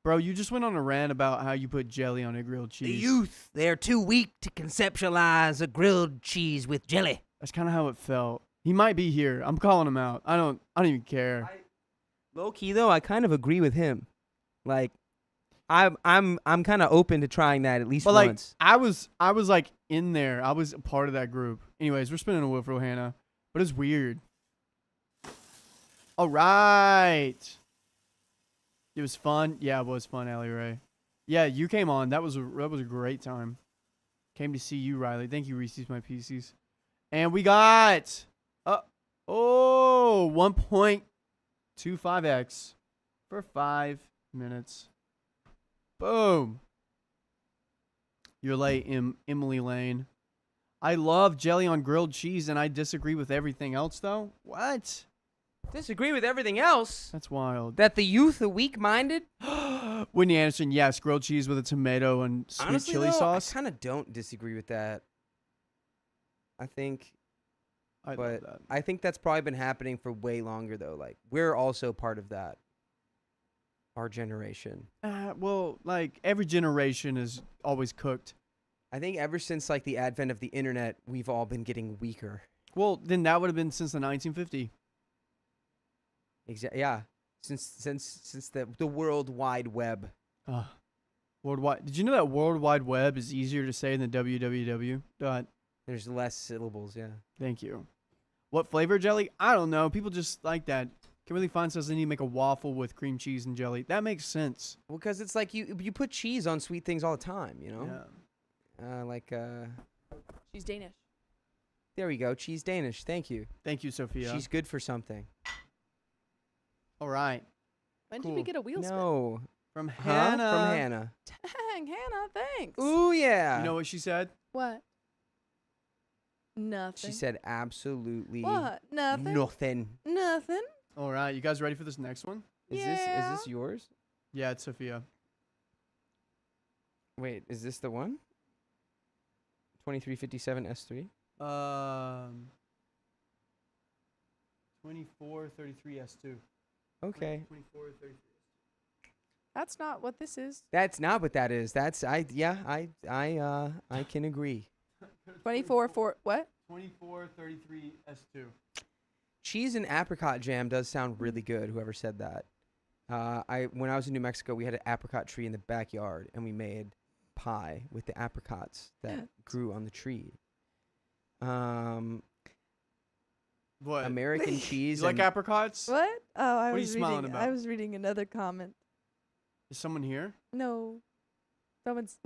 bro, you just went on a rant about how you put jelly on a grilled cheese. The youth, they're too weak to conceptualize a grilled cheese with jelly. That's kind of how it felt. He might be here. I'm calling him out. I don't even care. Low key though, I kind of agree with him. Like, I'm kind of open to trying that at least But like, once. I was like in there. I was a part of that group. Anyways, we're spinning a wheel for Hannah, but it's weird. All right. It was fun. Yeah, it was fun, Allie Ray. Yeah, you came on. That was a great time. Came to see you, Riley. Thank you, Reese's My Pieces. And we got 1.25x for 5 minutes. Boom. You're late, Emily Lane. I love jelly on grilled cheese, and I disagree with everything else, though. What? Disagree with everything else. That's wild. That the youth are weak-minded? Whitney Anderson, yes, grilled cheese with a tomato and sweet Honestly, chili though, sauce. I kind of don't disagree with that. I think I but love that. I think that's probably been happening for way longer, though. Like, we're also part of that. Our generation. Well, like, every generation is always cooked. I think ever since, like, the advent of the internet, we've all been getting weaker. Well, then that would have been since the 1950. Yeah. Since the World Wide Web. Worldwide. Did you know that World Wide Web is easier to say than www? There's less syllables, yeah. Thank you. What flavor jelly? I don't know. People just like that. Kimberly Fine says they need to make a waffle with cream cheese and jelly. That makes sense. Well, because it's like you put cheese on sweet things all the time, you know? Yeah. She's Danish. There we go. Cheese Danish. Thank you. Thank you, Sophia. She's good for something. All right. When Cool. did we get a wheel spin? No. From Huh? Hannah. From Hannah. Dang, Hannah, thanks. Ooh, yeah. You know what she said? What? Nothing. She said absolutely What? Nothing. nothing. Nothing. All right. You guys ready for this next one? Is Yeah. this yours? Yeah, it's Sophia. Wait, is this the one? 2357 S3? 2433 S2. Okay. 2433. That's not what this is. That's not what that is. That's I can agree. 24 for what? 2433 S2. Cheese and apricot jam does sound really good. Whoever said that. When I was in New Mexico, we had an apricot tree in the backyard, and we made pie with the apricots that grew on the tree. What? American cheese. You like and apricots? What? Oh, I What are was you smiling reading. about? I was reading another comment. Is someone here? No. Someone's.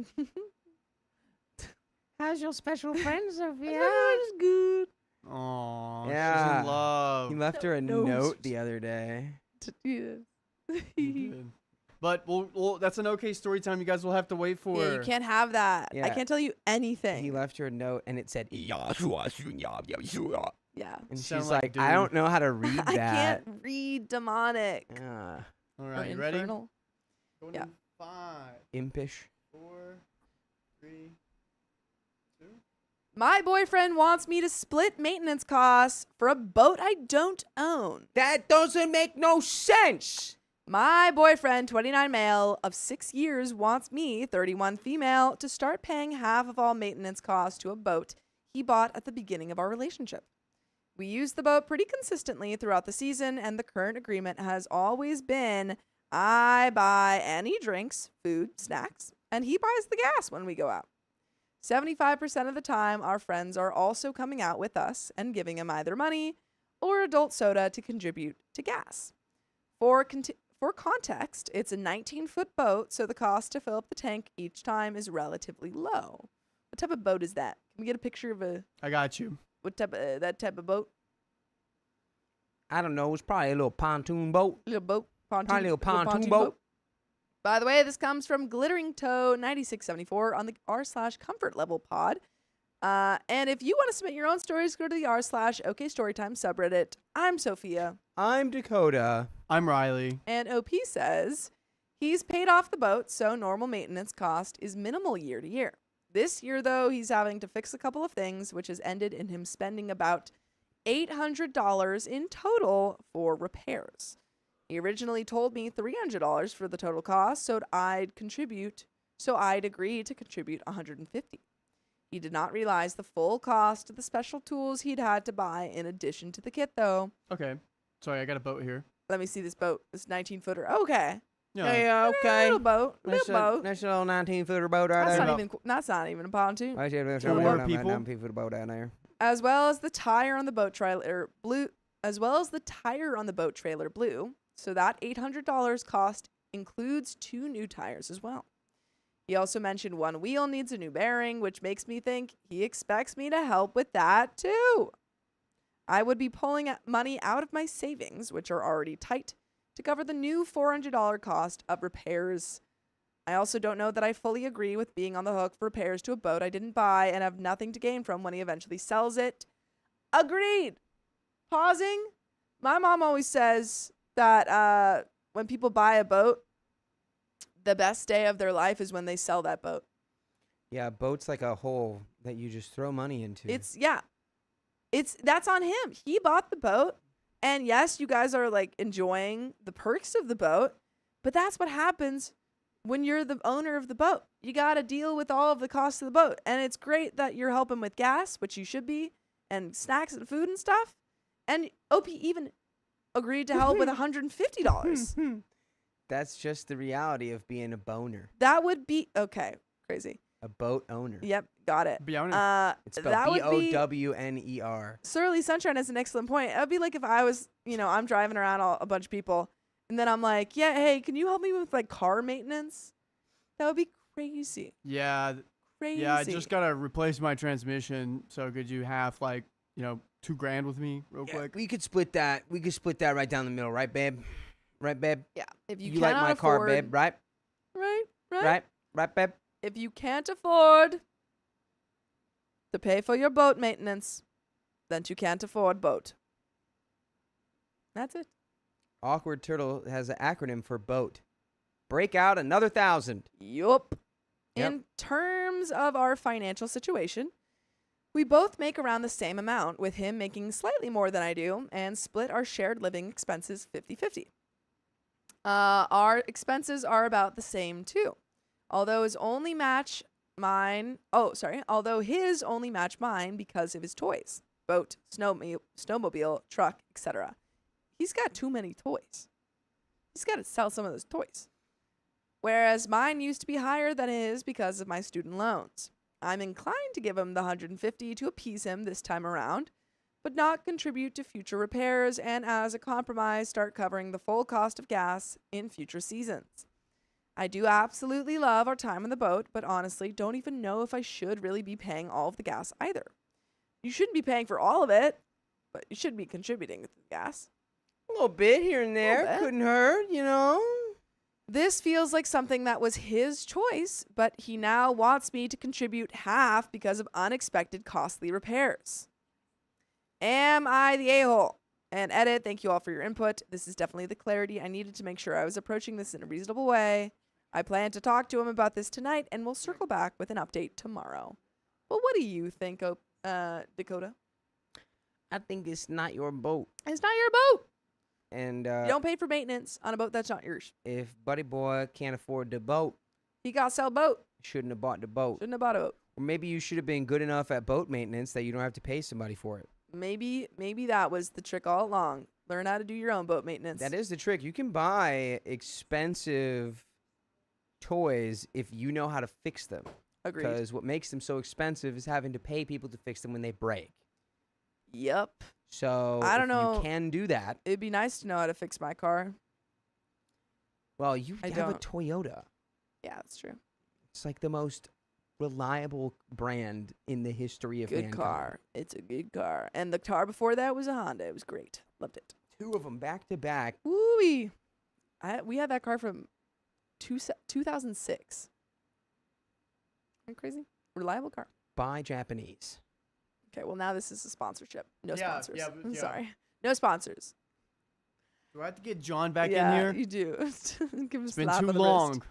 How's your special friend, Sophia? It's good. Aw, she's Yeah. in love. He left her a Note. note the other day. He did. But we'll that's an okay story time. You guys will have to wait for. Yeah, you can't have that. I Yeah. can't tell you anything. He left her a note and it said, Yeah. and You she's sound like, like I dude. don't know how to read I that. can't read demonic Ah, All or right, you ready? infernal. Going Yeah. in 5, impish. 4, 3, 2. My boyfriend wants me to split maintenance costs for a boat I don't own. That doesn't make no sense. My boyfriend, 29 male of 6 years, wants me, 31 female, to start paying half of all maintenance costs to a boat he bought at the beginning of our relationship. We use the boat pretty consistently throughout the season, and the current agreement has always been I buy any drinks, food, snacks, and he buys the gas when we go out. 75% of the time, our friends are also coming out with us and giving him either money or adult soda to contribute to gas. For context, it's a 19-foot boat, so the cost to fill up the tank each time is relatively low. What type of boat is that? Can we get a picture of I got you. what type of that type of boat? I don't know. It's probably a little pontoon boat. Little boat, pontoon, Probably a little pontoon boat. By the way, this comes from Glittering Toe 9674 on the r/comfort level pod. And if you want to submit your own stories, go to the r/OKStorytime subreddit. I'm Sophia. I'm Dakota. I'm Riley. And OP says he's paid off the boat, so normal maintenance cost is minimal year to year. This year, though, he's having to fix a couple of things, which has ended in him spending about $800 in total for repairs. He originally told me $300 for the total cost, so I'd agree to contribute $150. He did not realize the full cost of the special tools he'd had to buy in addition to the kit, though. Okay. Sorry, I got a boat here. Let me see this boat. This 19-footer. Okay. Yeah. Okay. Little boat. Nice Little boat. nice little 19-footer boat right That's there. not even a pontoon. Why should we have Four a people? 19-footer boat down there? As well as the tire on the boat trailer blue. So that $800 cost includes 2 new tires as well. He also mentioned one wheel needs a new bearing, which makes me think he expects me to help with that too. I would be pulling money out of my savings, which are already tight, to cover the new $400 cost of repairs. I also don't know that I fully agree with being on the hook for repairs to a boat I didn't buy and have nothing to gain from when he eventually sells it. Agreed. Pausing. My mom always says that when people buy a boat, the best day of their life is when they sell that boat. Yeah, a boat's like a hole that you just throw money into. That's on him. He bought the boat, and yes, you guys are like enjoying the perks of the boat, but that's what happens when you're the owner of the boat. You got to deal with all of the costs of the boat, and it's great that you're helping with gas, which you should be, and snacks and food and stuff. And OP even agreed to help with $150. That's just the reality of being a boner. That would be okay. Crazy. A boat owner. Yep, got it. Be honest. It's spelled that would be BOWNER. Surly Sunshine has an excellent point. It would be like if I was, I'm driving around a bunch of people, and then I'm like, yeah, hey, can you help me with like car maintenance? That would be crazy. Yeah. Crazy. Yeah, I just gotta replace my transmission. So could you have like, $2,000 with me real quick? We could split that. We could split that right down the middle, right, babe? Right, babe? Yeah. If you You like cannot my car, afford, babe, right? Right. Right, babe? If you can't afford to pay for your boat maintenance, then you can't afford boat. That's it. Awkward Turtle has an acronym for boat. Break out another 1,000. Yup. Yep. In terms of our financial situation, we both make around the same amount, with him making slightly more than I do, and split our shared living expenses 50-50. Our expenses are about the same too. Although his only match mine because of his toys. Boat, snowmobile, truck, etc. He's got too many toys. He's got to sell some of those toys. Whereas mine used to be higher than his because of my student loans. I'm inclined to give him the $150 to appease him this time around, but not contribute to future repairs, and as a compromise start covering the full cost of gas in future seasons. I do absolutely love our time on the boat, but honestly don't even know if I should really be paying all of the gas either. You shouldn't be paying for all of it, but you should be contributing to the gas. A little bit here and there. bit. Couldn't hurt, you know? This feels like something that was his choice, but he now wants me to contribute half because of unexpected costly repairs. Am I the a-hole? And edit, thank you all for your input. This is definitely the clarity I needed to make sure I was approaching this in a reasonable way. I plan to talk to him about this tonight, and we'll circle back with an update tomorrow. Well, what do you think, Dakota? I think it's not your boat. It's not your boat. And You don't pay for maintenance on a boat that's not yours. if Buddy Boy can't afford the boat, He got to sell a boat. shouldn't have bought the boat. Shouldn't have bought a boat. Or maybe you should have been good enough at boat maintenance that you don't have to pay somebody for it. Maybe that was the trick all along. Learn how to do your own boat maintenance. That is the trick. You can buy expensive toys if you know how to fix them. Agreed. Because what makes them so expensive is having to pay people to fix them when they break. Yep. So I don't if know. you can do that. It'd be nice to know how to fix my car. Well, you I have a don't. Toyota. Yeah, that's true. It's like the most reliable brand in the history of Good mankind. car. It's a good car. And the car before that was a Honda. It was great. Loved it. 2 of them back to back. Woo-wee. We had that car from 2006. Isn't that crazy? Reliable car. By Japanese. Okay, well, now this is a sponsorship. No Yeah, sponsors. yeah, I'm yeah. sorry. No sponsors. Do I have to get John back yeah, in here? You do. Give him a It's been slap too on the wrist. long.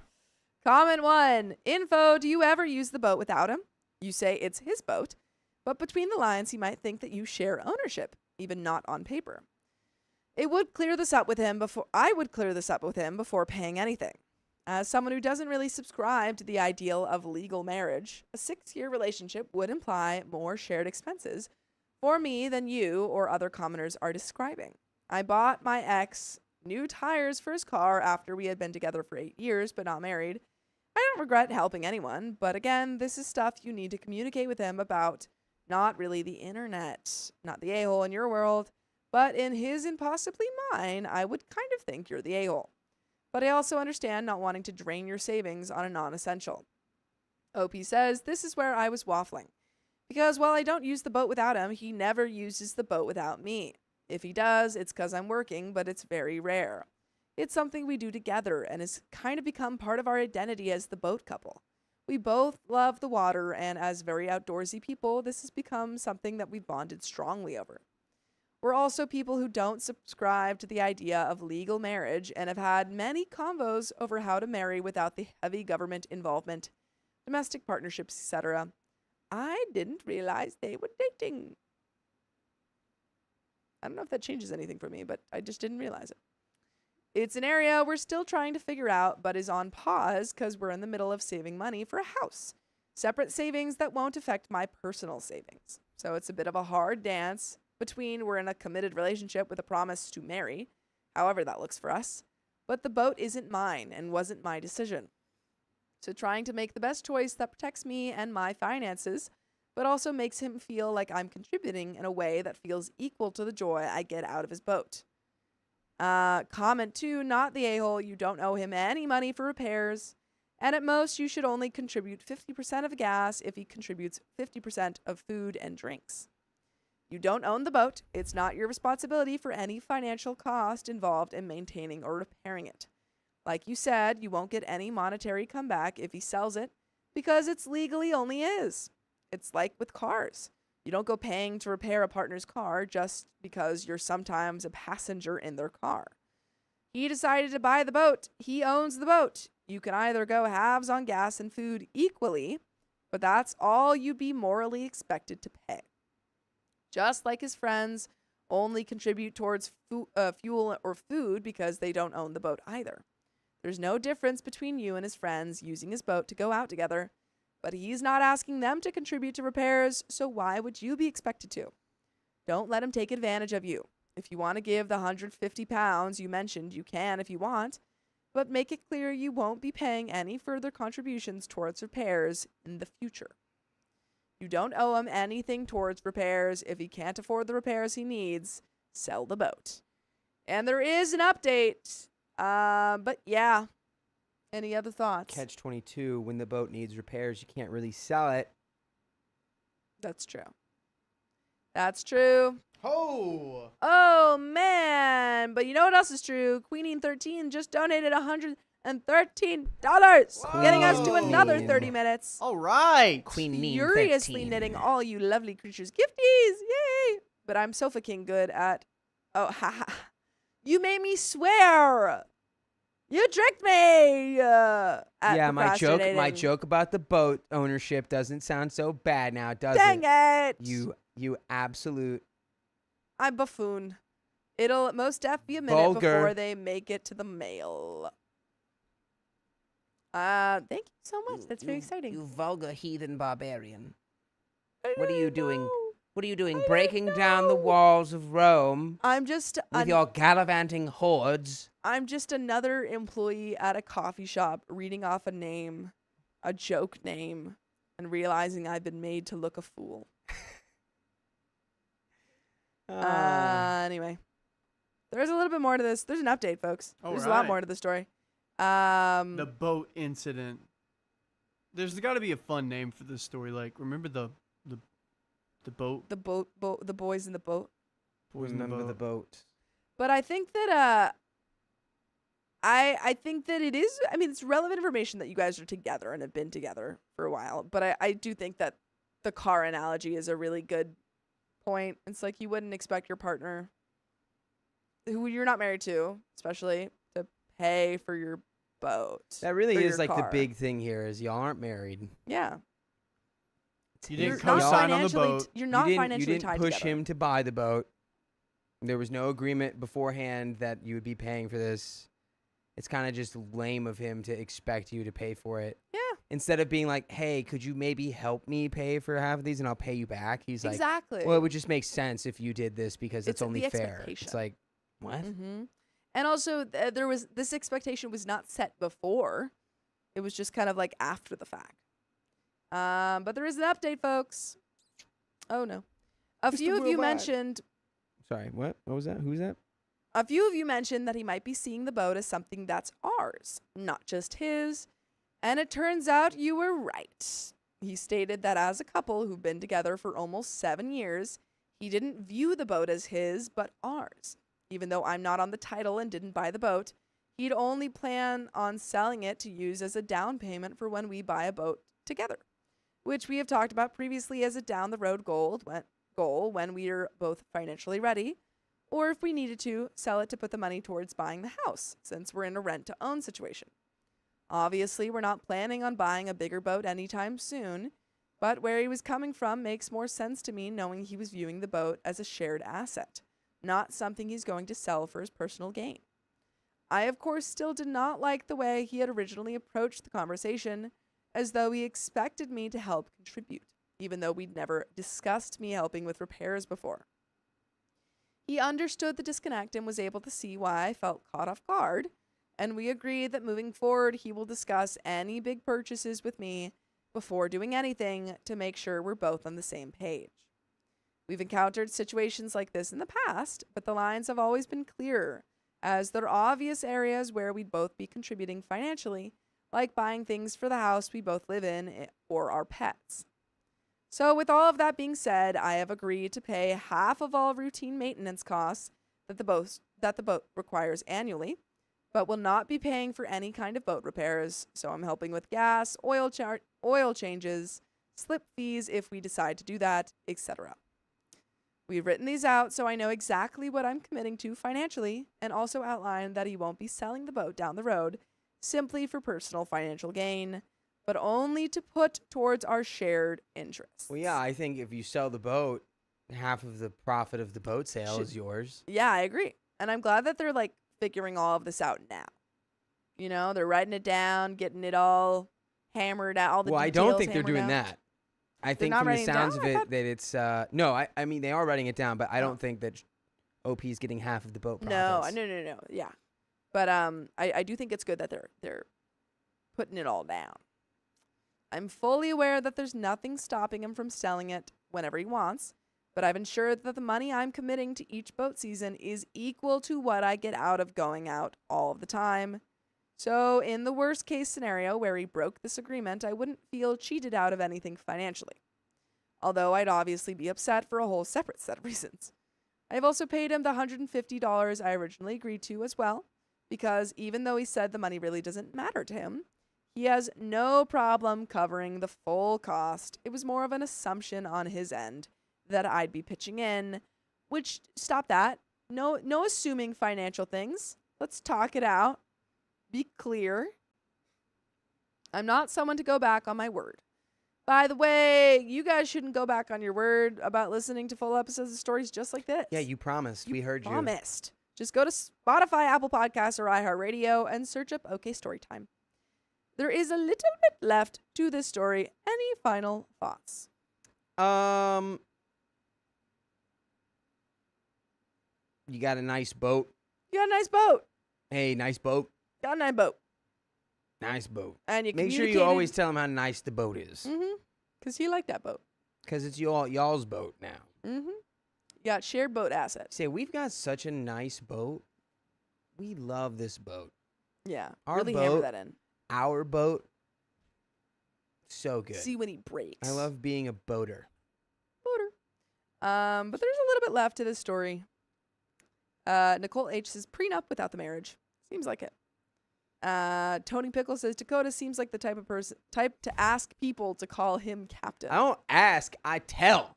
Comment 1. Info, do you ever use the boat without him? You say it's his boat, but between the lines, he might think that you share ownership, even not on paper. I would clear this up with him before paying anything. As someone who doesn't really subscribe to the ideal of legal marriage, a 6-year relationship would imply more shared expenses for me than you or other commoners are describing. I bought my ex new tires for his car after we had been together for 8 years, but not married. I don't regret helping anyone, but again, this is stuff you need to communicate with him about, not really the internet, not the a-hole in your world, but in his and possibly mine, I would kind of think you're the a-hole. But I also understand not wanting to drain your savings on a non-essential. OP says, this is where I was waffling. Because while I don't use the boat without him, he never uses the boat without me. If he does, it's because I'm working, but it's very rare. It's something we do together and has kind of become part of our identity as the boat couple. We both love the water, and as very outdoorsy people, this has become something that we've bonded strongly over. We're also people who don't subscribe to the idea of legal marriage and have had many convos over how to marry without the heavy government involvement, domestic partnerships, etc. I didn't realize they were dating. I don't know if that changes anything for me, but I just didn't realize it. It's an area we're still trying to figure out, but is on pause because we're in the middle of saving money for a house. Separate savings that won't affect my personal savings. So it's a bit of a hard dance between we're in a committed relationship with a promise to marry, however that looks for us, but the boat isn't mine and wasn't my decision. So trying to make the best choice that protects me and my finances, but also makes him feel like I'm contributing in a way that feels equal to the joy I get out of his boat. Comment 2, not the a-hole, you don't owe him any money for repairs, and at most you should only contribute 50% of gas if he contributes 50% of food and drinks. You don't own the boat. It's not your responsibility for any financial cost involved in maintaining or repairing it. Like you said, you won't get any monetary comeback if he sells it because it's legally only his. It's like with cars. You don't go paying to repair a partner's car just because you're sometimes a passenger in their car. He decided to buy the boat. He owns the boat. You can either go halves on gas and food equally, but that's all you'd be morally expected to pay. Just like his friends only contribute towards fuel or food because they don't own the boat either. There's no difference between you and his friends using his boat to go out together, but he's not asking them to contribute to repairs, so why would you be expected to? Don't let him take advantage of you. If you want to give the £150 you mentioned, you can if you want, but make it clear you won't be paying any further contributions towards repairs in the future. You don't owe him anything towards repairs. If he can't afford the repairs he needs, sell the boat. And there is an update. But yeah. Any other thoughts? Catch 22, when the boat needs repairs, you can't really sell it. That's true. That's true. Oh. Oh, man. But you know what else is true? Queenine13 just donated $113, getting us to another Whoa. 30 minutes. All right. Furiously knitting all you lovely creatures gifties. Yay. But I'm so fucking good at... Oh, haha. You made me swear. You tricked me. At Yeah, my procrastinating. joke about the boat ownership doesn't sound so bad now, does Dang it? it. You absolute. I'm buffoon. It'll at most def be a minute Vulgar. before they make it to the mail. Thank you so much. That's very exciting. You vulgar heathen barbarian. I What are you don't doing? know. What are you doing? I don't Breaking down the know. walls of Rome I'm just with your gallivanting hordes. I'm just another employee at a coffee shop reading off a name, a joke name, and realizing I've been made to look a fool. Anyway, there's a little bit more to this. There's an update, folks. There's a lot Alright. more to the story. The boat incident. There's got to be a fun name for this story. Like, remember the boat? the boys in the boat. Boys in the Remember the boat. boat. But I think that I think that it is. I mean, it's relevant information that you guys are together and have been together for a while. But I do think that the car analogy is a really good point. It's like you wouldn't expect your partner, who you're not married to, especially, to pay for your boat. That really for is your like the car. big thing here is y'all aren't married. Yeah. You You're didn't not co-sign on the financially boat. You're not you financially didn't tied push together. him to buy the boat. There was no agreement beforehand that you would be paying for this. It's kind of just lame of him to expect you to pay for it. Yeah. Instead of being like, hey, could you maybe help me pay for half of these and I'll pay you back? He's like, Exactly. well, it would just make sense if you did this because it's It's only the fair. expectation. It's like, what? Mm-hmm. And also, there was this expectation was not set before. It was just kind of like after the fact. But there is an update, folks. Oh no, a Mr. few of you Robot. mentioned. Sorry, what? What was that? Who's that? A few of you mentioned that he might be seeing the boat as something that's ours, not just his. And it turns out you were right. He stated that as a couple who've been together for almost 7 years, he didn't view the boat as his, but ours. Even though I'm not on the title and didn't buy the boat, he'd only plan on selling it to use as a down payment for when we buy a boat together, which we have talked about previously as a down-the-road goal when we are both financially ready, or if we needed to, sell it to put the money towards buying the house, since we're in a rent-to-own situation. Obviously, we're not planning on buying a bigger boat anytime soon, but where he was coming from makes more sense to me knowing he was viewing the boat as a shared asset, not something he's going to sell for his personal gain. I, of course, still did not like the way he had originally approached the conversation, as though he expected me to help contribute, even though we'd never discussed me helping with repairs before. He understood the disconnect and was able to see why I felt caught off guard, and we agreed that moving forward he will discuss any big purchases with me before doing anything to make sure we're both on the same page. We've encountered situations like this in the past, but the lines have always been clearer, as there are obvious areas where we'd both be contributing financially, like buying things for the house we both live in or our pets. So with all of that being said, I have agreed to pay half of all routine maintenance costs that the boat requires annually, but will not be paying for any kind of boat repairs, so I'm helping with gas, oil changes, slip fees if we decide to do that, etc. We've written these out so I know exactly what I'm committing to financially, and also outlined that he won't be selling the boat down the road simply for personal financial gain, but only to put towards our shared interests. Well, yeah, I think if you sell the boat, half of the profit of the boat sale Should- is yours. Yeah, I agree. And I'm glad that they're like figuring all of this out now. You know, they're writing it down, getting it all hammered out, all the Well, I details don't think they're hammered doing out. that. I think not from the writing it sounds down? of I it thought- that it's no, I mean they are writing it down, but I Oh. don't think that OP is getting half of the boat No, profits. no. Yeah. But I do think it's good that they're putting it all down. I'm fully aware that there's nothing stopping him from selling it whenever he wants, but I've ensured that the money I'm committing to each boat season is equal to what I get out of going out all of the time. So in the worst case scenario where he broke this agreement, I wouldn't feel cheated out of anything financially. although I'd obviously be upset for a whole separate set of reasons. I've also paid him the $150 I originally agreed to as well, because even though he said the money really doesn't matter to him, he has no problem covering the full cost. It was more of an assumption on his end that I'd be pitching in, which, stop that. No assuming financial things. Let's talk it out. Be clear. I'm not someone to go back on my word. By the way, you guys shouldn't go back on your word about listening to full episodes of stories just like this. Yeah, you promised. We heard you. Promised. Just go to Spotify, Apple Podcasts, or iHeartRadio and search up OK Storytime. There is a little bit left to this story. Any final thoughts? You got a nice boat. You got a nice boat. Hey, nice boat. Got a nice boat. Nice boat. And you Make sure you always tell him how nice the boat is. Mm-hmm. Because he liked that boat. Because it's y'all's boat now. Mm-hmm. You got shared boat assets. Say, we've got such a nice boat. We love this boat. Yeah. Our really hammer boat. that in. Our boat. So good. See when he breaks. I love being a boater. But there's a little bit left to this story. Nicole H says prenup without the marriage. Seems like it. Tony Pickle says Dakota seems like the type to ask people to call him captain. I don't ask, I tell.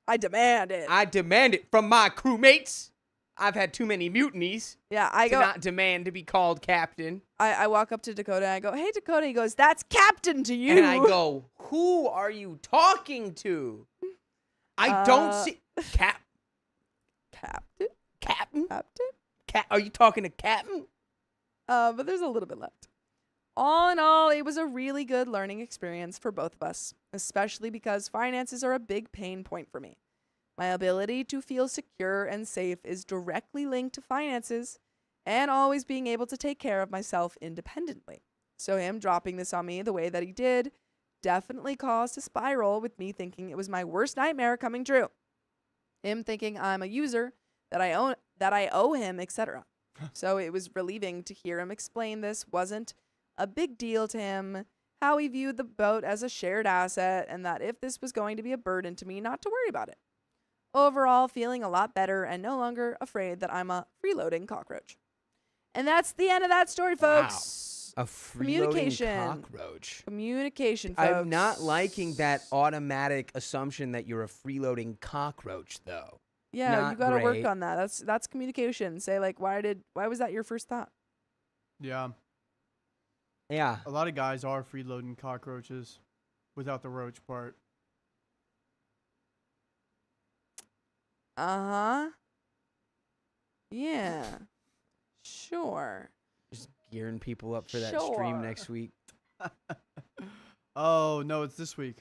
I demand it. I demand it from my crewmates. I've had too many mutinies Yeah, I to go. not demand to be called captain. I walk up to Dakota and I go, "Hey, Dakota." He goes, "That's captain to you." And I go, who are you talking to? I don't see Captain. Captain. Captain. Are you talking to Captain? But there's a little bit left. All in all, it was a really good learning experience for both of us, especially because finances are a big pain point for me. My ability to feel secure and safe is directly linked to finances and always being able to take care of myself independently. So him dropping this on me the way that he did definitely caused a spiral, with me thinking it was my worst nightmare coming true. Him thinking I'm a user, that I owe him, etc. So it was relieving to hear him explain this wasn't a big deal to him, how he viewed the boat as a shared asset, and that if this was going to be a burden to me, not to worry about it. Overall, feeling a lot better and no longer afraid that I'm a freeloading cockroach. And that's the end of that story, folks. Wow. A freeloading Communication. cockroach. Communication, folks. I'm not liking that automatic assumption that you're a freeloading cockroach, though. Yeah, Not you got to work great. on that. That's communication. Say like, why was that your first thought? Yeah. Yeah. A lot of guys are freeloading cockroaches without the roach part. Uh-huh. Yeah. Sure. Just gearing people up for that Sure. stream next week. Oh, no, it's this week.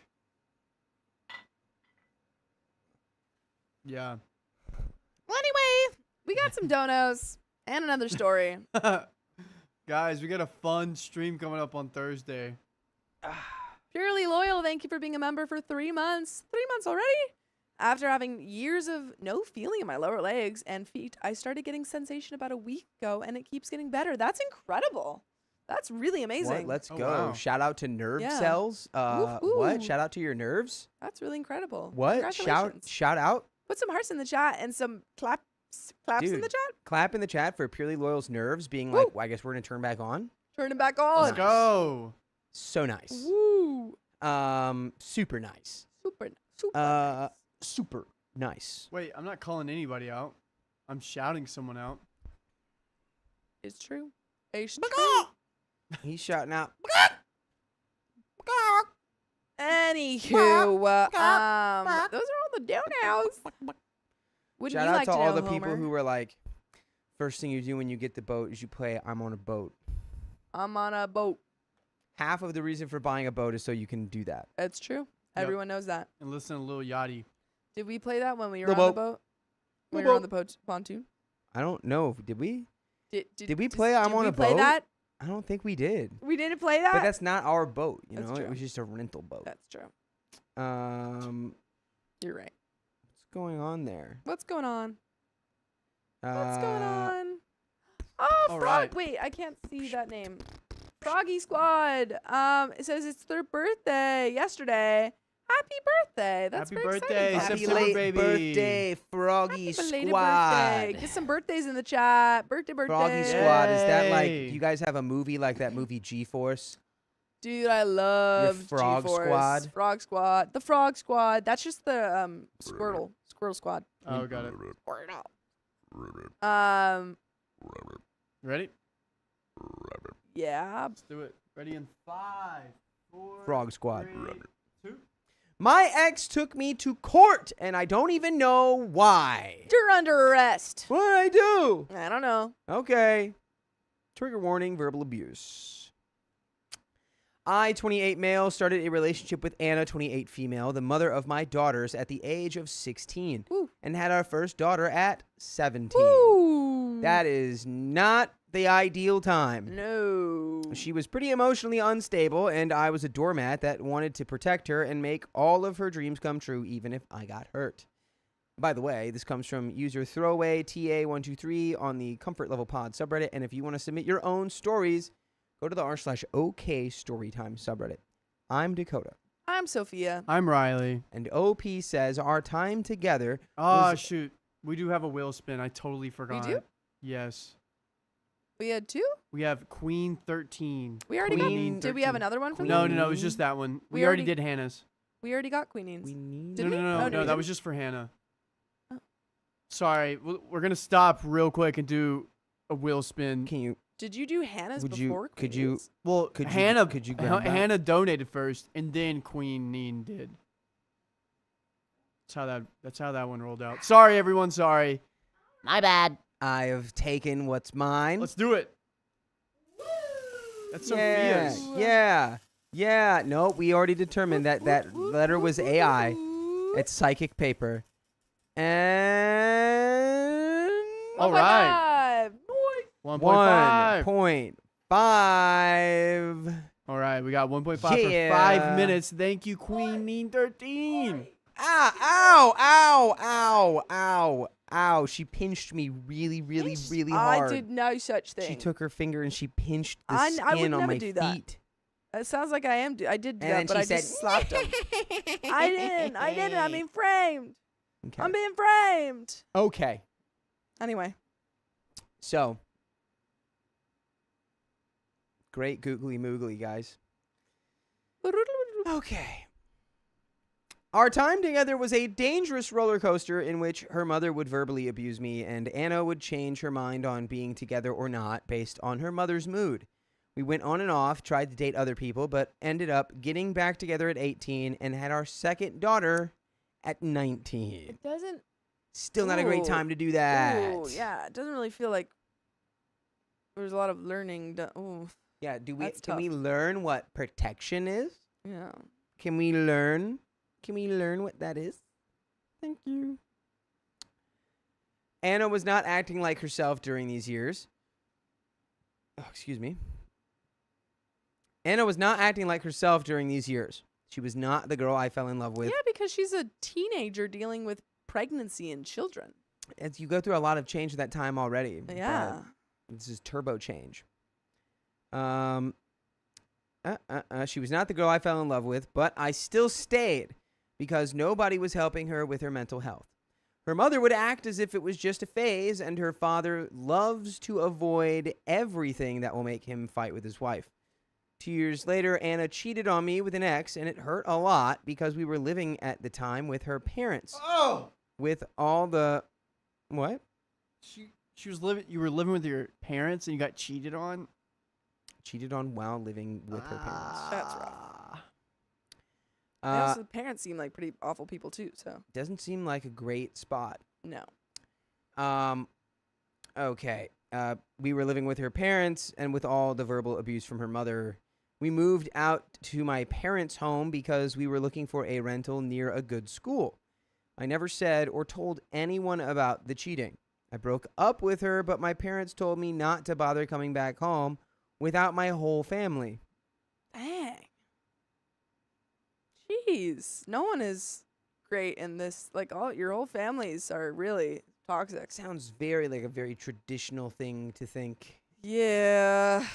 Yeah. Well, anyway, we got some donos and another story. Guys, we got a fun stream coming up on Thursday. Purely Loyal, thank you for being a member for 3 months. 3 months already? After having years of no feeling in my lower legs and feet, I started getting sensation about a week ago, and it keeps getting better. That's incredible. That's really amazing. What? Let's Oh, go. wow. Shout out to nerve Yeah. cells. Woohoo. What? Shout out to your nerves? That's really incredible. What? Congratulations. Shout out. Put some hearts in the chat and some claps in Dude. the chat. Clap in the chat for Purely Loyal's nerves being Woo. like, well, I guess we're going to turn back on. Turn it back on. Let's go. So nice. Woo. Super nice. Super nice. Super nice. Wait, I'm not calling anybody out. I'm shouting someone out. It's true. It's true. He's shouting out. Anywho, those are all the donos. Wouldn't Shout you out like to to all know, the people Homer? who were like, first thing you do when you get the boat is you play I'm on a boat. I'm on a boat. Half of the reason for buying a boat is so you can do that. That's true. Everyone knows that. And listen to Lil Yachty. Did we play that when we were Little on the boat. boat? When we Little were on the pontoon? I don't know. Did we? Did we play I'm on a play boat? that? I don't think we did. We didn't play that? But that's not our boat, you That's know? true. It was just a rental boat. That's true. What's You're right. going on there? What's going on? What's going Uh, on? Oh, all Frog. right. Wait, I can't see that name. Froggy Squad. It says it's their birthday yesterday. Happy birthday. That's Happy very birthday, exciting. Happy September late baby. birthday, Froggy Happy belated Squad. birthday. Get some birthdays in the chat. Birthday. Froggy Squad. Is that like, Yay. you guys have a movie like that movie G-Force? Dude, I love Frog G-Force. Squad? Frog Squad. The Frog Squad. That's just the Squirtle Squad. Oh, got it. Ready? Yeah. Let's do it. Ready in 5, 4, Frog Squad. 3, 2. My ex took me to court, and I don't even know why. You're under arrest. What did I do? I don't know. Okay. Trigger warning, verbal abuse. I, 28 male, started a relationship with Anna, 28 female, the mother of my daughters, at the age of 16, Woo. and had our first daughter at 17. Woo. That is not the ideal time. No. She was pretty emotionally unstable, and I was a doormat that wanted to protect her and make all of her dreams come true, even if I got hurt. By the way, this comes from user throwaway TA123 on the Comfort Level Pod subreddit, and if you want to submit your own stories, go to the r/OK Storytime subreddit. I'm Dakota, I'm Sophia. I'm Riley. and OP says our time together. Oh, Was- shoot. We do have a wheel spin. I totally forgot. do? Yes. We had two? We have Queen 13. We already Queen got. Did we have another one from No, them? no, no. It was just that one. We We already already- did Hannah's. We already got Queenings. We need. Did No, we? no, Oh, no, no, no. we That didn't? was just for Hannah. Oh. Sorry. We're going to stop real quick and do a wheel spin. Can you? Did you do Hannah's Would you- before could you- Queenings? Well, Could you- Hannah, could you grab that? Hannah donated first, and then Queen Neen did. That's how that one rolled out. Sorry, everyone. Sorry. My bad. I have taken what's mine. Let's do it. That's Yeah, Sophia's. yeah. No, we already determined that that letter was AI. It's psychic paper. And All right. 1.5. 1.5. All right, we got 1.5 Yeah. for 5 minutes. Thank you, Queen Neen 13. Ow. She pinched me really hard. I did no such thing. She took her finger and she pinched the I would skin on never my do that. feet. It sounds like I am. I did do And that, but she I said, just slapped him. I didn't. I'm being framed. Okay. I'm being framed. Okay. Anyway. So, great googly moogly, guys. Okay. Our time together was a dangerous roller coaster in which her mother would verbally abuse me and Anna would change her mind on being together or not based on her mother's mood. We went on and off, tried to date other people, but ended up getting back together at 18 and had our second daughter at 19. It doesn't. Still not a great Ooh. time to do that. Ooh, yeah. It doesn't really feel like there's a lot of learning done. Ooh, Yeah, That's can we learn what protection is? yeah. Can we learn what that is? Thank you. Anna was not acting like herself during these years. Oh, excuse me. Anna was not acting like herself during these years. She was not the girl I fell in love with. Yeah, because she's a teenager dealing with pregnancy and children. As you go through a lot of change at that time already. but Yeah. This is turbo change. She was not the girl I fell in love with, but I still stayed because nobody was helping her with her mental health. Her mother would act as if it was just a phase, and her father loves to avoid everything that will make him fight with his wife. 2 years later, Anna cheated on me with an ex, and it hurt a lot because we were living at the time with her parents. Oh! With all the... What? She was living. You were living with your parents and you got cheated on. Cheated on while living with her parents. That's rough. The parents seem like pretty awful people too. So Doesn't seem like a great spot. no. Okay. We were living with her parents, and with all the verbal abuse from her mother, we moved out to my parents' home because we were looking for a rental near a good school. I never said or told anyone about the cheating. I broke up with her, but my parents told me not to bother coming back home without my whole family. Dang. Jeez. No one is great in this. Like all your whole families are really toxic. Sounds very like a very traditional thing to think. Yeah.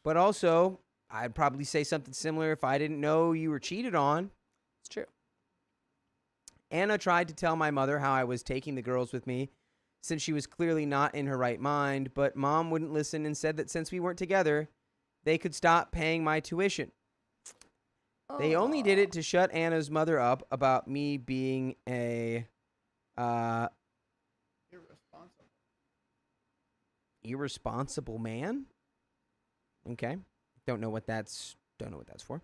But also, I'd probably say something similar if I didn't know you were cheated on. It's true. Anna tried to tell my mother how I was taking the girls with me since she was clearly not in her right mind, but Mom wouldn't listen and said that since we weren't together, they could stop paying my tuition. They only did it to shut Anna's mother up about me being a irresponsible man. Okay, don't know what that's for.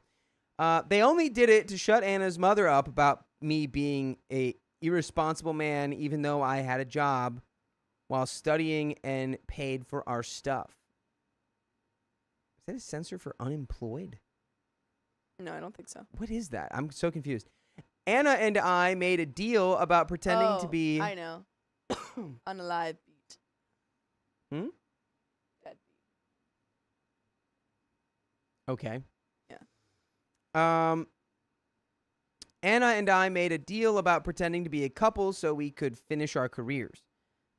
They only did it to shut Anna's mother up about me being a irresponsible man, even though I had a job while studying and paid for our stuff. Is that a censor for unemployed? No, I don't think so. What is that? I'm so confused. Anna and I made a deal about pretending to be... I know. Unalive beat. Hmm? Dead beat. Okay. Yeah. Anna and I made a deal about pretending to be a couple so we could finish our careers.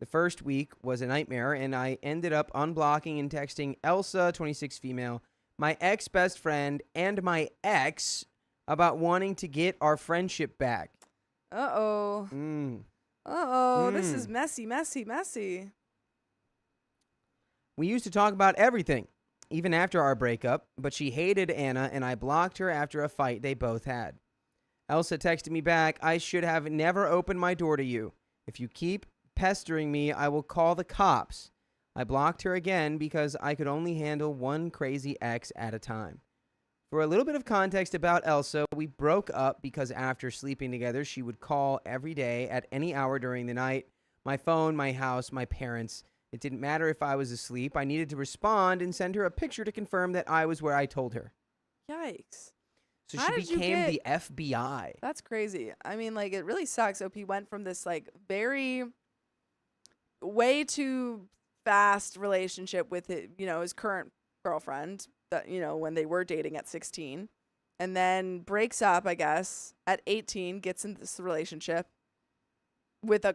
The first week was a nightmare, and I ended up unblocking and texting Elsa, 26 female, my ex-best friend, and my ex about wanting to get our friendship back. Uh-oh. This is messy, messy, messy. We used to talk about everything, even after our breakup, but she hated Anna, and I blocked her after a fight they both had. Elsa texted me back, I should have never opened my door to you. If you keep pestering me, I will call the cops. I blocked her again because I could only handle one crazy ex at a time. For a little bit of context about Elsa, we broke up because after sleeping together, she would call every day at any hour during the night. My phone, my house, my parents. It didn't matter if I was asleep. I needed to respond and send her a picture to confirm that I was where I told her. Yikes. So How she did you became get- the FBI. That's crazy. I mean, like, it really sucks. OP went from this, like, very way too fast relationship with his current girlfriend that, when they were dating at 16, and then breaks up, I guess, at 18, gets into this relationship with a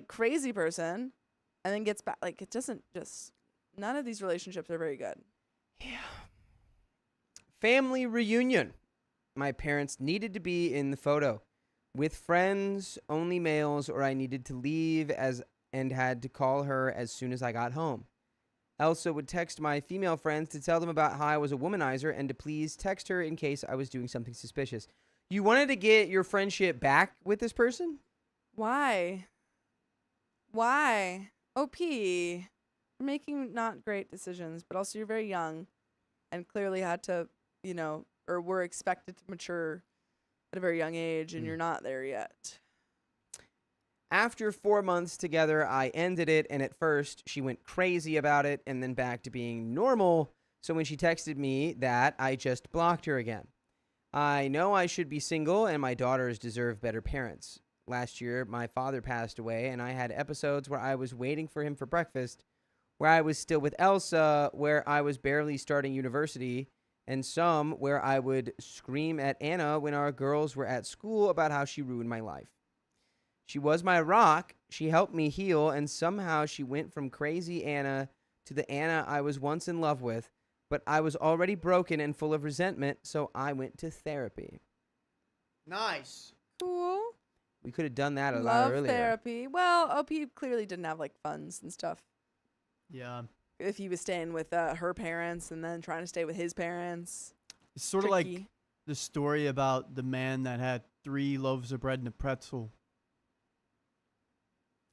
crazy person, and then gets back. Like, it doesn't just, none of these relationships are very good. Yeah. Family reunion. My parents needed to be in the photo. With friends, only males, or I needed to leave and had to call her as soon as I got home. Elsa would text my female friends to tell them about how I was a womanizer and to please text her in case I was doing something suspicious. You wanted to get your friendship back with this person? Why? OP, you're making not great decisions, but also you're very young and clearly had to, or were expected to mature at a very young age, and you're not there yet. After 4 months together, I ended it, and at first, she went crazy about it, and then back to being normal, so when she texted me that, I just blocked her again. I know I should be single, and my daughters deserve better parents. Last year, my father passed away, and I had episodes where I was waiting for him for breakfast, where I was still with Elsa, where I was barely starting university, and some where I would scream at Anna when our girls were at school about how she ruined my life. She was my rock, she helped me heal, and somehow she went from crazy Anna to the Anna I was once in love with, but I was already broken and full of resentment, so I went to therapy. Nice. Cool. We could have done that a lot Love earlier. therapy. Well, OP clearly didn't have, like, funds and stuff. Yeah. If he was staying with her parents and then trying to stay with his parents. It's sort of like Tricky. the story about the man that had 3 loaves of bread and a pretzel.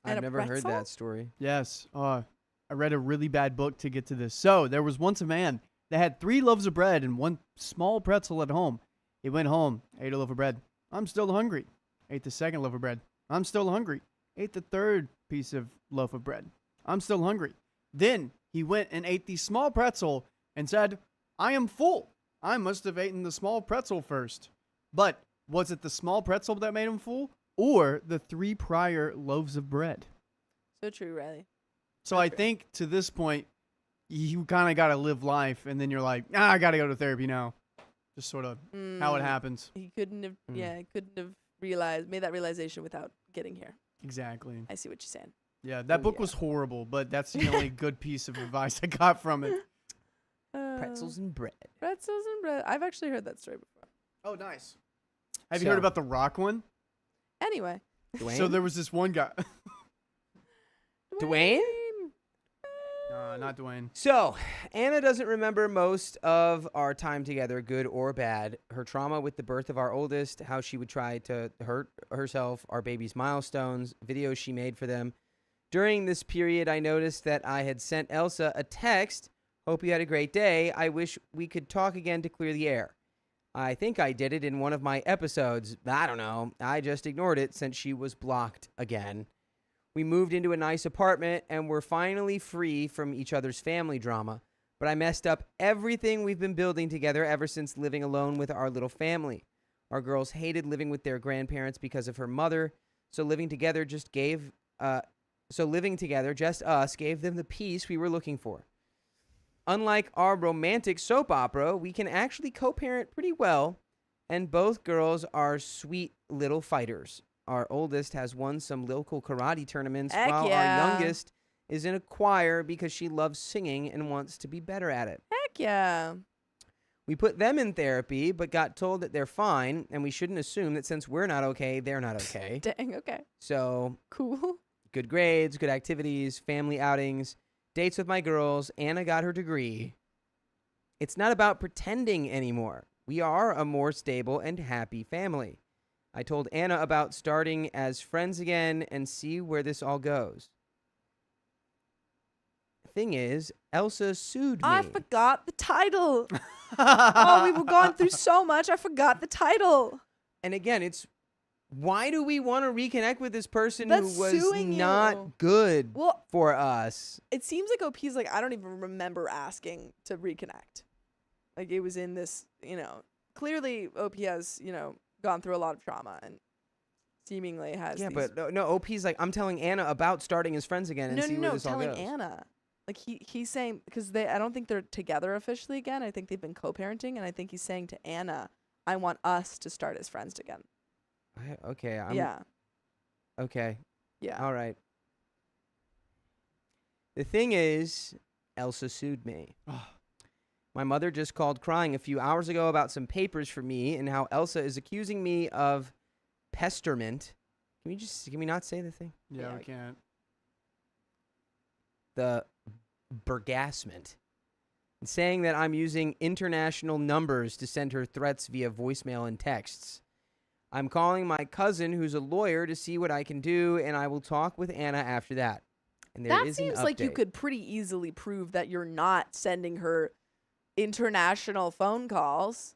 I've And a never heard pretzel? that story. Yes. I read a really bad book to get to this. So there was once a man that had 3 loaves of bread and 1 small pretzel at home. He went home, ate a loaf of bread. I'm still hungry. Ate the second loaf of bread. I'm still hungry. Ate the third piece of loaf of bread. I'm still hungry. Then he went and ate the small pretzel and said, I am full. I must have eaten the small pretzel first. But was it the small pretzel that made him full or the 3 prior loaves of bread? So true, Riley. So I think to this point, you kind of got to live life, and then you're like, I got to go to therapy now. Just sort of how it happens. He couldn't have, made that realization without getting here. Exactly. I see what you're saying. Yeah, that book was horrible, but that's the only good piece of advice I got from it. Pretzels and bread. Pretzels and bread. I've actually heard that story before. Oh, nice. Have you heard So- about the rock one? Anyway. Dwayne? So there was this one guy. Dwayne? No, not Dwayne. So, Anna doesn't remember most of our time together, good or bad. Her trauma with the birth of our oldest, how she would try to hurt herself, our baby's milestones, videos she made for them. During this period, I noticed that I had sent Elsa a text. Hope you had a great day. I wish we could talk again to clear the air. I think I did it in one of my episodes. I don't know. I just ignored it since she was blocked again. We moved into a nice apartment and we're finally free from each other's family drama. But I messed up everything we've been building together ever since living alone with our little family. Our girls hated living with their grandparents because of her mother. So living together, just us, gave them the peace we were looking for. Unlike our romantic soap opera, we can actually co-parent pretty well, and both girls are sweet little fighters. Our oldest has won some local karate tournaments, Heck while yeah. our youngest is in a choir because she loves singing and wants to be better at it. Heck yeah. We put them in therapy, but got told that they're fine, and we shouldn't assume that since we're not okay, they're not okay. Dang, okay. So, Cool. good grades, good activities, family outings, dates with my girls. Anna got her degree. It's not about pretending anymore. We are a more stable and happy family. I told Anna about starting as friends again and see where this all goes. Thing is, Elsa sued me. I forgot the title. Oh, we were going through so much. I forgot the title. And again, it's why do we want to reconnect with this person That's who was suing you. not good Well, for us? it seems like OP's like, I don't even remember asking to reconnect. Like, it was in this, clearly OP has, gone through a lot of trauma and seemingly has Yeah, these... but no, OP's like, I'm telling Anna about starting as friends again and see where this all telling goes. Anna. Like, he's saying, because I don't think they're together officially again. I think they've been co-parenting, and I think he's saying to Anna, I want us to start as friends again. Okay. Yeah. Okay. Yeah. All right. The thing is, Elsa sued me. My mother just called crying a few hours ago about some papers for me and how Elsa is accusing me of pesterment. Can we not say the thing? Yeah, Yeah. we can't. The bergassment. And saying that I'm using international numbers to send her threats via voicemail and texts. I'm calling my cousin, who's a lawyer, to see what I can do, and I will talk with Anna after that. And there That is an seems like you update. could pretty easily prove that you're not sending her international phone calls.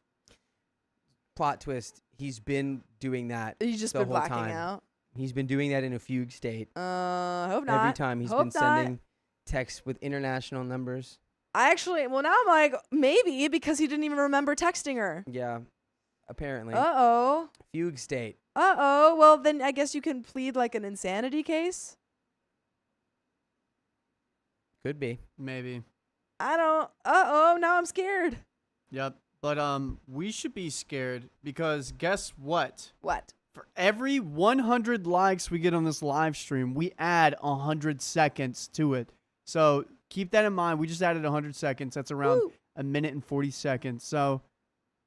Plot twist. He's been doing that. You've just the been whole blacking time. out. He's been doing that in a fugue state. Hope not. Every time he's Hope been not. sending texts with international numbers. Now I'm like, maybe because he didn't even remember texting her. Yeah, apparently. Uh-oh. Fugue state. Uh-oh. Well, then I guess you can plead like an insanity case. Could be. Maybe. Uh-oh, now I'm scared. Yep. But we should be scared because guess what? What? For every 100 likes we get on this live stream, we add 100 seconds to it. So keep that in mind. We just added 100 seconds. That's around Woo. a minute and 40 seconds. So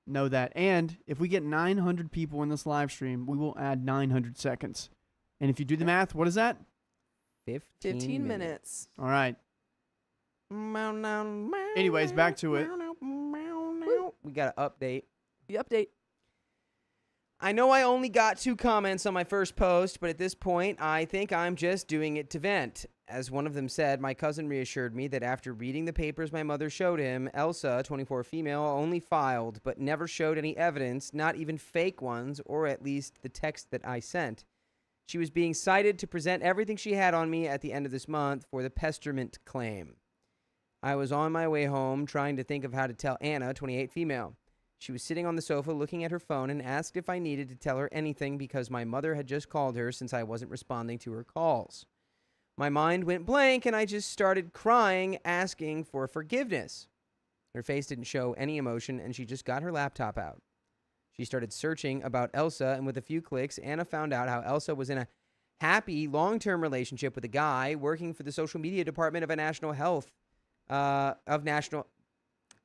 know that. And if we get 900 people in this live stream, we will add 900 seconds. And if you do the math, what is that? 15 minutes. All right. Anyways, back to it. We got an update. The update. I know I only got 2 comments on my first post, but at this point, I think I'm just doing it to vent. As one of them said, my cousin reassured me that after reading the papers my mother showed him, Elsa, 24 female, only filed, but never showed any evidence, not even fake ones, or at least the text that I sent. She was being cited to present everything she had on me at the end of this month for the pesterment claim. I was on my way home trying to think of how to tell Anna, 28 female. She was sitting on the sofa looking at her phone and asked if I needed to tell her anything because my mother had just called her since I wasn't responding to her calls. My mind went blank and I just started crying, asking for forgiveness. Her face didn't show any emotion and she just got her laptop out. She started searching about Elsa, and with a few clicks, Anna found out how Elsa was in a happy long-term relationship with a guy working for the social media department of a national health national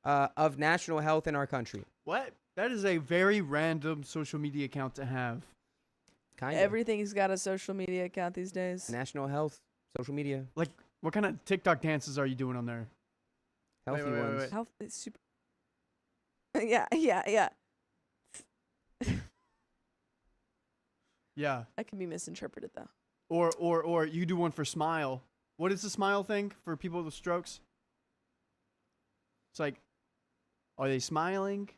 health in our country. What? That is a very random social media account to have. Kind of. Everything's got a social media account these days. National health, social media, What kind of TikTok dances are you doing on there? healthy wait, ones. wait. Health is super. yeah. Yeah. That can be misinterpreted though. Or you do one for smile. What is the smile thing for people with strokes? It's like, are they smiling?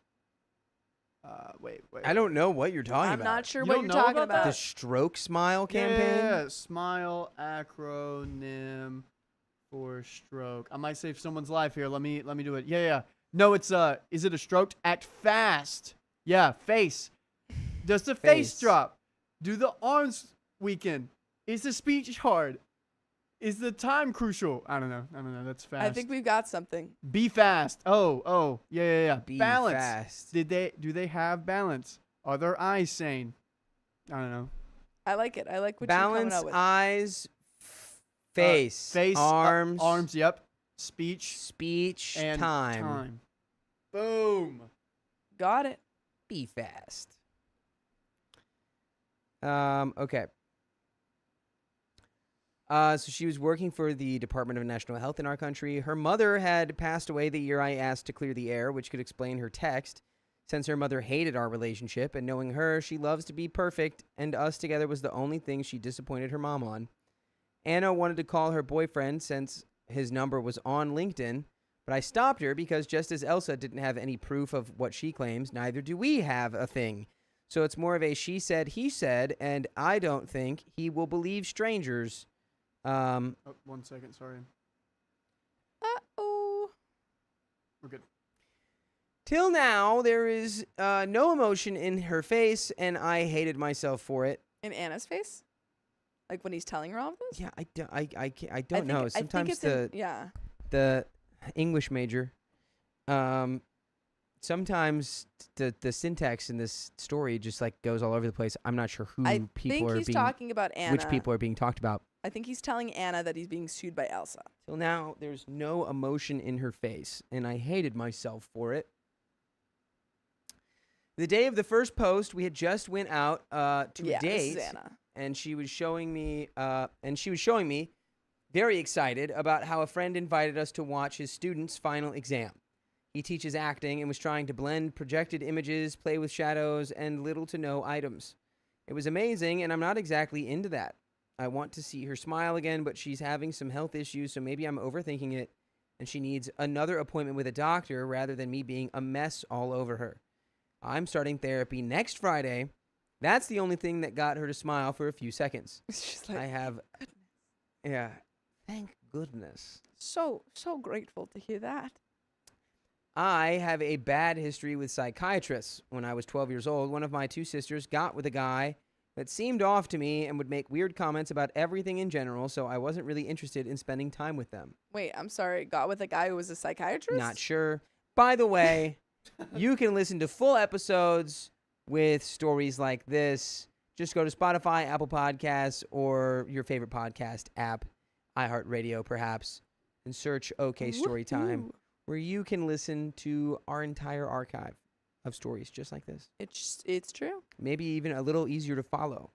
Wait. I don't know what you're talking I'm about. not sure You what don't you're know talking about about. The stroke smile campaign. Yeah, smile acronym for stroke. I might save someone's life here. Let me do it. Yeah. No, it's is it a stroke? Act fast. Yeah, face. Does the face Face. drop? Do the arms weaken? Is the speech hard? Is the time crucial? I don't know. That's fast. I think we've got something. Be fast. Oh. Yeah. Be balance. fast. Do they have balance? Are their eyes sane? I don't know. I like it. I like what you're Balance, coming out with. eyes, face, Face, arms, arms. Yep. Speech speech, and time. Boom. Got it. Be fast. Okay. So she was working for the Department of National Health in our country. Her mother had passed away the year I asked to clear the air, which could explain her text. Since her mother hated our relationship, and knowing her, she loves to be perfect, and us together was the only thing she disappointed her mom on. Anna wanted to call her boyfriend since his number was on LinkedIn, but I stopped her because just as Elsa didn't have any proof of what she claims, neither do we have a thing. So it's more of a she said, he said, and I don't think he will believe strangers. Oh, 1 second. Sorry. Uh-oh. We're good. Till now, there is no emotion in her face, and I hated myself for it. In Anna's face? Like when he's telling her all of this? Yeah, I don't think- know. I think Sometimes it's in- the English major, sometimes the syntax in this story just like goes all over the place. I'm not sure who I people think are he's being, talking about Anna. which people are being talked about. I think he's telling Anna that he's being sued by Elsa. Till now, there's no emotion in her face, and I hated myself for it. The day of the first post, we had just went out to a This date, is Anna. and she was showing me, very excited about how a friend invited us to watch his student's final exam. He teaches acting and was trying to blend projected images, play with shadows, and little to no items. It was amazing, and I'm not exactly into that. I want to see her smile again, but she's having some health issues, so maybe I'm overthinking it, and she needs another appointment with a doctor rather than me being a mess all over her. I'm starting therapy next Friday. That's the only thing that got her to smile for a few seconds. She's like, I have, yeah, thank goodness. so grateful to hear that. I have a bad history with psychiatrists. When I was 12 years old, one of my two sisters got with a guy that seemed off to me and would make weird comments about everything in general, so I wasn't really interested in spending time with them. Wait, I'm sorry. Got with a guy who was a psychiatrist? Not sure. By the way, you can listen to full episodes with stories like this. Just go to Spotify, Apple Podcasts, or your favorite podcast app, iHeartRadio perhaps, and search OK Storytime, Woohoo. where you can listen to our entire archive of stories just like this. It's true. Maybe even a little easier to follow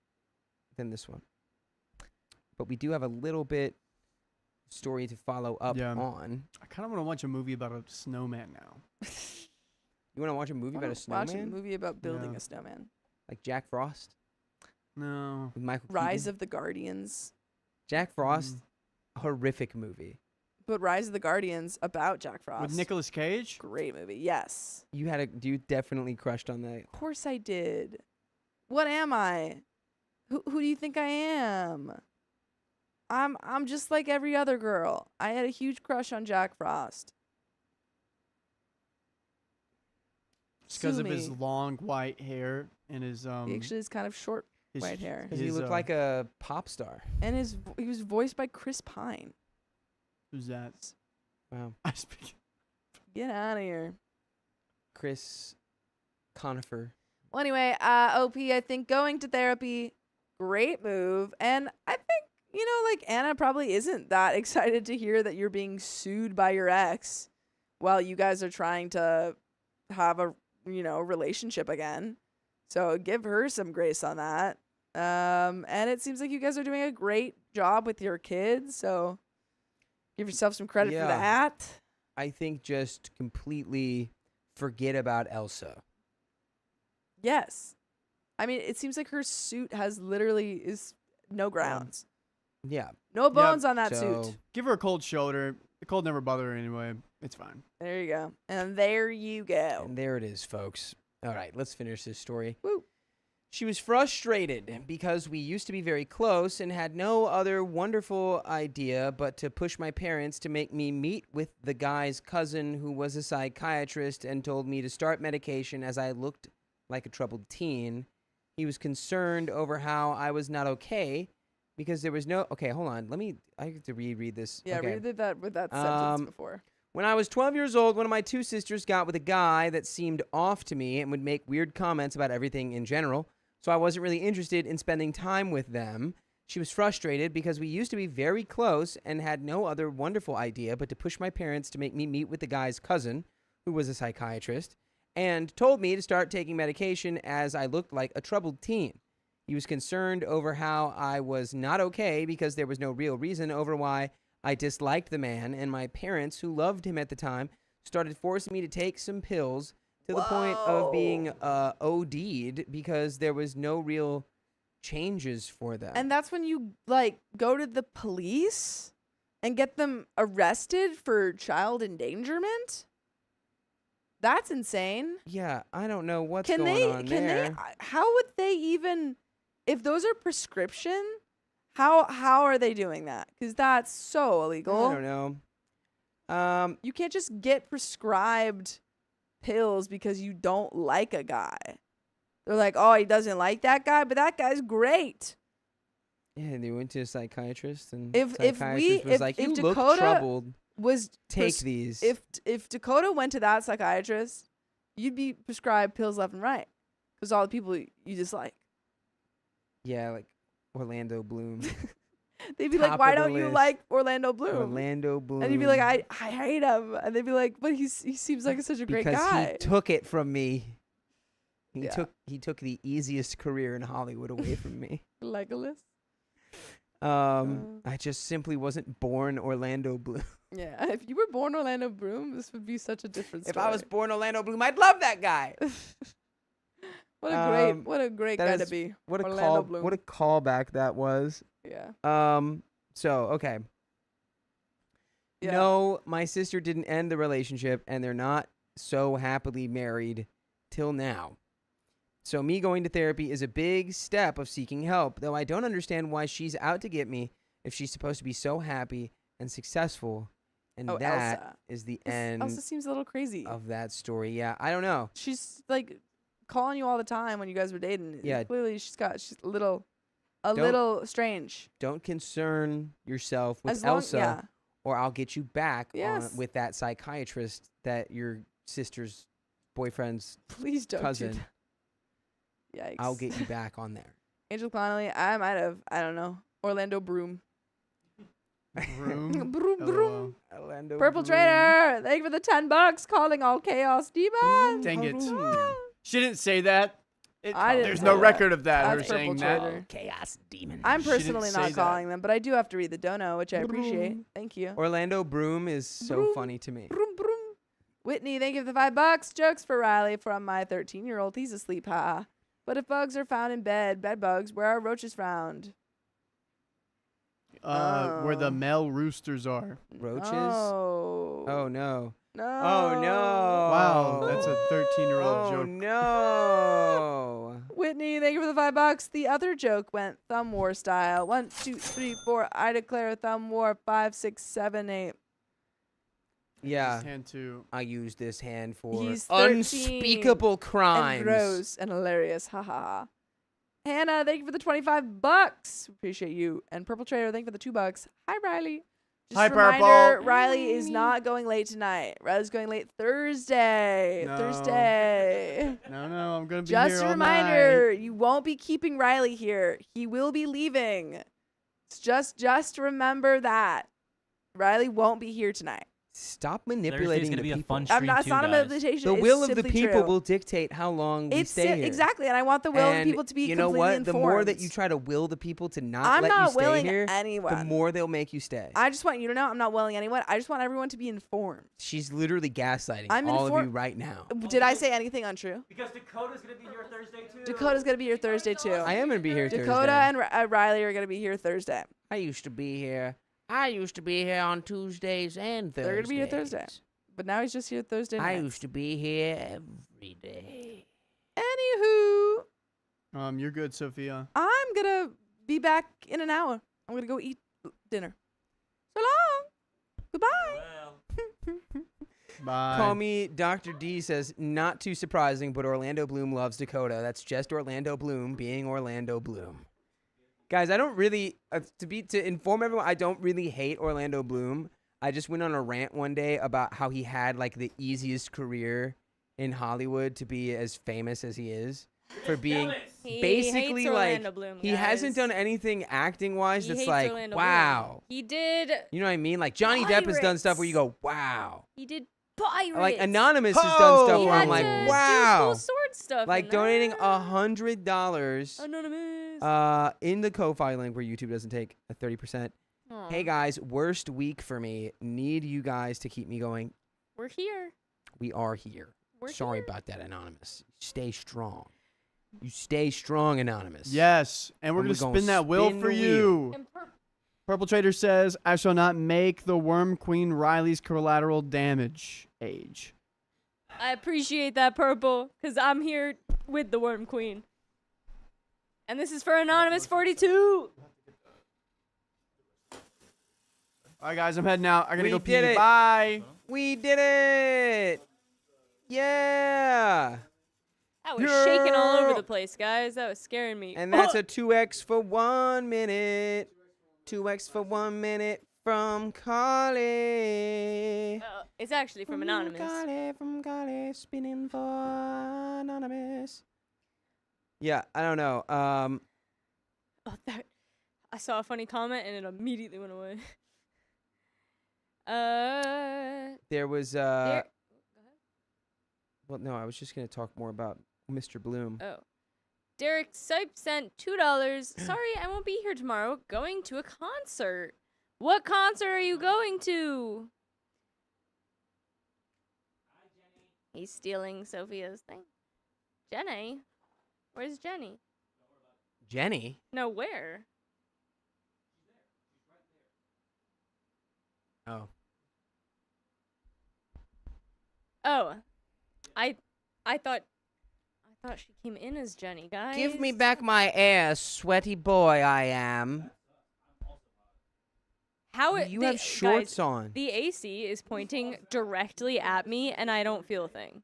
than this one. But we do have a little bit story to follow up Yeah. on. I kind of want to watch a movie about a snowman now. You want to watch a movie about a Watch a snowman? movie about building Yeah. a snowman. Like Jack Frost No. with Michael Rise Keaton? of the Guardians. Jack Frost, horrific movie. But Rise of the Guardians about Jack Frost. With Nicolas Cage? Great movie. Yes. You definitely crushed on that. Of course I did. What am I? Who do you think I am? I'm just like every other girl. I had a huge crush on Jack Frost. Just because Sue of his me. long white hair and his He actually has kind of short his, white hair. Because he his, looked like a pop star. And he was voiced by Chris Pine. who's that? Wow. I speak. Get out of here. Chris Conifer. Well, anyway, OP, I think going to therapy, great move. And I think, like Anna probably isn't that excited to hear that you're being sued by your ex while you guys are trying to have a relationship again. So give her some grace on that. And it seems like you guys are doing a great job with your kids, so give yourself some credit for Yeah. that. I think just completely forget about Elsa. Yes. I mean, it seems like her suit has literally is no grounds. Yeah. No bones on that So suit. Give her a cold shoulder. The cold never bother her anyway. It's fine. There you go. And there you go. and there it is, folks. All right, let's finish this story. Woo. She was frustrated because we used to be very close and had no other wonderful idea but to push my parents to make me meet with the guy's cousin who was a psychiatrist and told me to start medication as I looked like a troubled teen. He was concerned over how I was not okay because there was no... Okay, hold on. I have to reread this. Yeah, okay. read that with that sentence before. When I was 12 years old, one of my two sisters got with a guy that seemed off to me and would make weird comments about everything in general. So I wasn't really interested in spending time with them. She was frustrated because we used to be very close and had no other wonderful idea but to push my parents to make me meet with the guy's cousin, who was a psychiatrist, and told me to start taking medication as I looked like a troubled teen. He was concerned over how I was not okay because there was no real reason over why I disliked the man, and my parents, who loved him at the time, started forcing me to take some pills to the point of being OD'd because there was no real changes for them. And that's when you like go to the police and get them arrested for child endangerment? That's insane. yeah, I don't know what's Can going they on can there. they how would they even if those are prescription, how are they doing that? Cuz that's so illegal. I don't know. You can't just get prescribed pills because you don't like a guy. They're like, "Oh, he doesn't like that guy, but that guy's great." Yeah, they went to a psychiatrist, and If psychiatrist was like, "You look Dakota troubled. Was Take these." if Dakota went to that psychiatrist, you'd be prescribed pills left and right because all the people you dislike. Yeah, like Orlando Bloom. They'd be Top like, "Why of the don't you list. like Orlando Bloom?" Orlando Bloom. And you'd be like, "I hate him," and they'd be like, "But he seems like such a great because guy." he took it from me. Yeah. He took the easiest career in Hollywood away from me. Legolas. I just simply wasn't born Orlando Bloom. Yeah, if you were born Orlando Bloom, this would be such a different If story. I was born Orlando Bloom, I'd love that guy. what a great that guy is- to be. What a Orlando Bloom. what a callback that was. Yeah. So okay. Yeah. No, my sister didn't end the relationship, and they're not so happily married till now. So me going to therapy is a big step of seeking help, though I don't understand why she's out to get me if she's supposed to be so happy and successful. And Oh, that Elsa. is the end Elsa seems a little crazy. of that story. Yeah, I don't know. She's like calling you all the time when you guys were dating. Yeah. Clearly she's a little Don't- strange. Don't concern yourself with As long Elsa, yeah. or I'll get you back Yes. with that psychiatrist that your sister's boyfriend's Please don't cousin. do that. Yikes. I'll get you back on there. Angel Connolly, I might have, I don't know. Orlando Broom. Broom. Broom, LOL. broom. Orlando Purple Bloom. Trader, thank you for the $10. Calling all chaos demons. Dang it. Ah. She didn't say that. I didn't There's say no that. record of that. That's Her saying Purple that. Trader. Chaos demon. I'm She didn't personally say not that. calling them, but I do have to read the dono, which I appreciate. Broom. Thank you. Orlando Broom is so Broom. funny to me. Broom, broom. Whitney, thank you for the $5. Jokes for Riley from my 13-year-old. He's asleep, ha. But if bugs are found in bed bugs, where are roaches found? Where the Oh. male roosters are. Roaches? Oh. Oh no. No. Oh no. Wow, that's a 13-year-old Oh joke. no. Whitney, thank you for the $5. The other joke went thumb war style. 1, 2, 3, 4. I declare thumb war. 5, 6, 7, 8. Yeah. Just hand to. I use this hand for He's 13 unspeakable crimes. And gross and hilarious. Ha ha ha. Hannah, thank you for the $25. Appreciate you. And Purple Trader, thank you for the $2. Hi, Riley. Just Hi, a reminder, Purple. Riley is not going late tonight. Riley's going late Thursday. No. Thursday. No, I'm gonna be Just here a all reminder, night. you won't be keeping Riley here. He will be leaving. It's just remember that. Riley won't be here tonight. Stop Thursday's manipulating gonna the be a people. fun I'm stream not, it's too, not a guys. manipulation. The it's will of the simply people true. will dictate how long we It's stay here. exactly, and I want the will of the And people to be you know completely what? informed. The more that you try to will the people to not I'm let not you stay willing here, anyone. the more they'll make you stay. I just want you to know I'm not willing anyone. I just want everyone to be informed. She's literally gaslighting I'm all of you informed- right now. Did I say anything untrue? Because Dakota's gonna be here Thursday too. Dakota's gonna be here Thursday too. I am gonna be here Dakota Thursday. and Riley are gonna be here Thursday. I used to be here. I used to be here on Tuesdays and Thursdays. They're gonna be here Thursday. But now he's just here Thursday I night. used to be here every day. Anywho, You're good, Sophia. I'm gonna be back in an hour. I'm gonna go eat dinner. So long. Goodbye. Bye. Call me Dr. D says, not too surprising, but Orlando Bloom loves Dakota. That's just Orlando Bloom being Orlando Bloom. Guys, I don't really, to inform everyone, I don't really hate Orlando Bloom. I just went on a rant one day about how he had like the easiest career in Hollywood to be as famous as he is for being He basically hates like Orlando Bloom, he hasn't guys. done anything acting wise He that's hates like Orlando wow. Bloom. He did. You know what I mean? Like Johnny Depp has done stuff where you Pirates. go wow. He did Pirates. Like Anonymous has done stuff He where had I'm like to wow. do cool sword stuff. Like in donating that. $100 Anonymous. in the Ko-Fi link where YouTube doesn't take a 30%. Aw. Hey guys, worst week for me. Need you guys to keep me going. We're here. We are here. We're Sorry here. about that, Anonymous. Stay strong. You stay strong, Anonymous. Yes, and we're And gonna we're gonna spin that will spin for the you. And Purple Trader says, "I shall not make the Worm Queen Riley's collateral damage age." I appreciate that, Purple, because I'm here with the Worm Queen. And this is for Anonymous 42. All right, guys, I'm heading out. I gotta We go pee. did it. Bye. We did it! Yeah! That was shaking all over Yeah. the place, guys. That was scaring me. And that's a 2x for 1 minute. 2x for 1 minute from Carly. It's actually from Anonymous. From Carly, spinning for Anonymous. Yeah, I don't know. Oh, I saw a funny comment and it immediately went away. There was There- well, no, I was just gonna talk more about Mr. Bloom. Oh. Derek Sipe sent $2. Sorry, I won't be here tomorrow. Going to a concert. What concert are you going to? He's stealing Sophia's thing. Jenny? Where's Jenny? Jenny? No, where? Oh. Oh. I thought she came in as Jenny, guys. Give me back my ass, sweaty boy I am. How You have shorts guys, on. The AC is pointing directly at me and I don't feel a thing.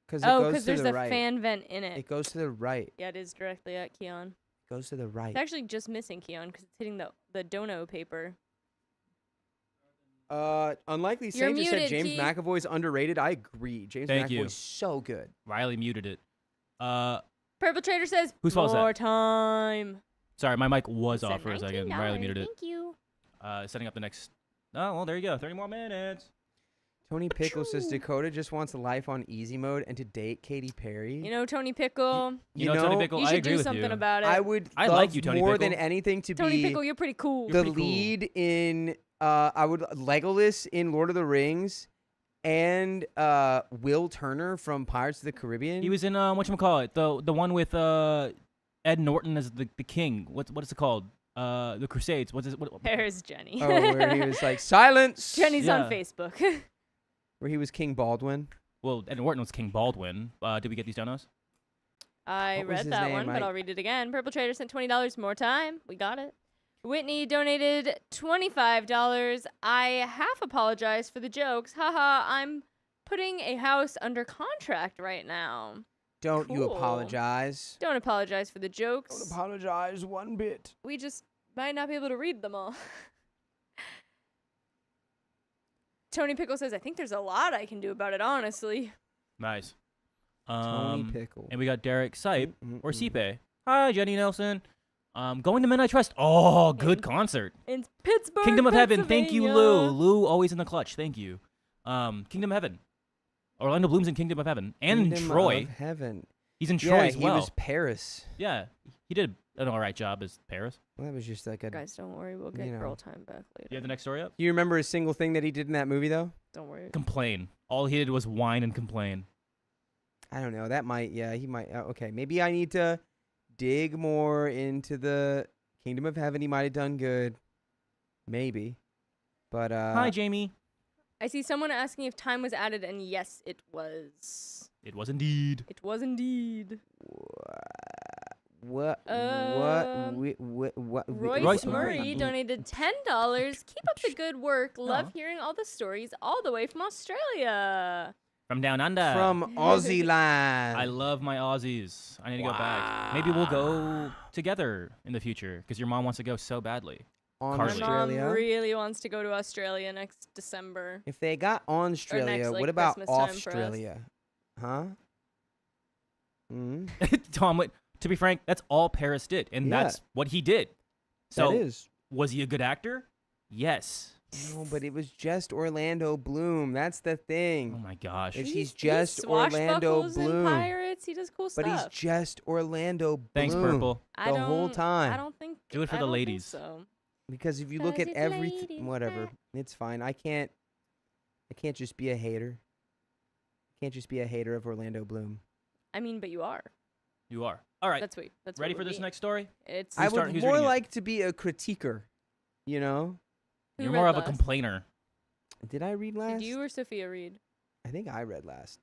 Because Oh, goes because to there's the a right. fan vent in it. It goes to the right. Yeah, it is directly at Keon. It goes to the right. It's actually just missing Keon because it's hitting the dono paper. Unlikely You're Saint just said muted, James Key. McAvoy's underrated. I agree. James Thank McAvoy's you. so good. Riley muted it. Perpetrator says, Whose fault is that? more time. Sorry, my mic was Said off for a second. Riley muted it. Thank you. Setting up the next. Oh, well, there you go. 30 more minutes. Tony Pickle says Dakota just wants life on easy mode and to date Katy Perry. You know, Tony Pickle, You know, Tony know, Pickle, you I should agree do with something you. about it. I would I love like you, Tony more Pickle. than anything to Tony be Pickle, you're pretty cool. You're the pretty cool. lead in I would Legolas in Lord of the Rings and Will Turner from Pirates of the Caribbean. He was in whatchamacallit, the one with Ed Norton as the king. What is it called? The Crusades. What's it? There's Jenny. Oh, where he was like silence. Jenny's on Yeah. Facebook. Where he was King Baldwin. Well, Ed Norton was King Baldwin. Did we get these donos? I What was read his that name? one, but I'll read it again. Purple Trader sent $20 more time. We got it. Whitney donated $25. I half apologize for the jokes. Haha, I'm putting a house under contract right now. Don't you Cool. apologize. Don't apologize for the jokes. Don't apologize one bit. We just might not be able to read them all. Tony Pickle says, I think there's a lot I can do about it, honestly. Nice. Tony Pickle. And we got Derek Sipe or Mm-mm-mm. Sipe. Hi, Jenny Nelson. Going to Midnight Trust. Oh, good In- concert. In Pittsburgh, Kingdom of Heaven. Thank you, Lou. Pennsylvania. Lou, always in the clutch. Thank you. Kingdom of Heaven. Orlando Bloom's in Kingdom of Heaven. And in Kingdom Troy. of Heaven. He's in Troy Yeah, as well. he was Paris. Yeah, he did an all right job as Paris. Well, that was just like a. Do Guys, don't worry. We'll get You know. girl time back later. You have the next story up? you remember a single thing that he did in that movie though? Don't worry. Complain. All he did was whine and complain. I don't know. That might. Yeah, he might. Okay, maybe I need to dig more into the Kingdom of Heaven. He might have done good. Maybe. But Hi, Jamie. I see someone asking if time was added, and yes, it was. It was indeed. It was indeed. What? Um, What? Royce Murray. Murray donated $10. Keep up the good work. Love Aw. hearing all the stories all the way from Australia. From down under. From Aussie land. I love my Aussies. I need to go back. Maybe we'll go together in the future because your mom wants to go so badly. on Carly. My mom Australia. really wants to go to Australia next December. If they got Australia, like, what about Christmas time for us. Australia? Huh? Mm? Tom, to be frank, that's all Paris did, and Yeah. that's what he did. So, That is. was he a good actor? Yes. No, but it was just Orlando Bloom. That's the Oh thing. my gosh. Is He- he's he just Orlando swashbuckles in Bloom. Pirates. He does cool But he's stuff. just Orlando Bloom. Thanks, Purple. I the whole don't- time. I don't think. Do it for I the don't think ladies. So. Because if you look Cause at it's everything, ladies' whatever, night. it's fine. I can't just be a hater. Can't just be a hater of Orlando Bloom. I mean, but you are. You are. All right. That's sweet. That's Ready what for we're this being. next story? It's. I start- would who's more reading it? like to be a critiquer. You know? Who You're read more of a last? complainer. Did I read last? Did you or Sophia read? I think I read last.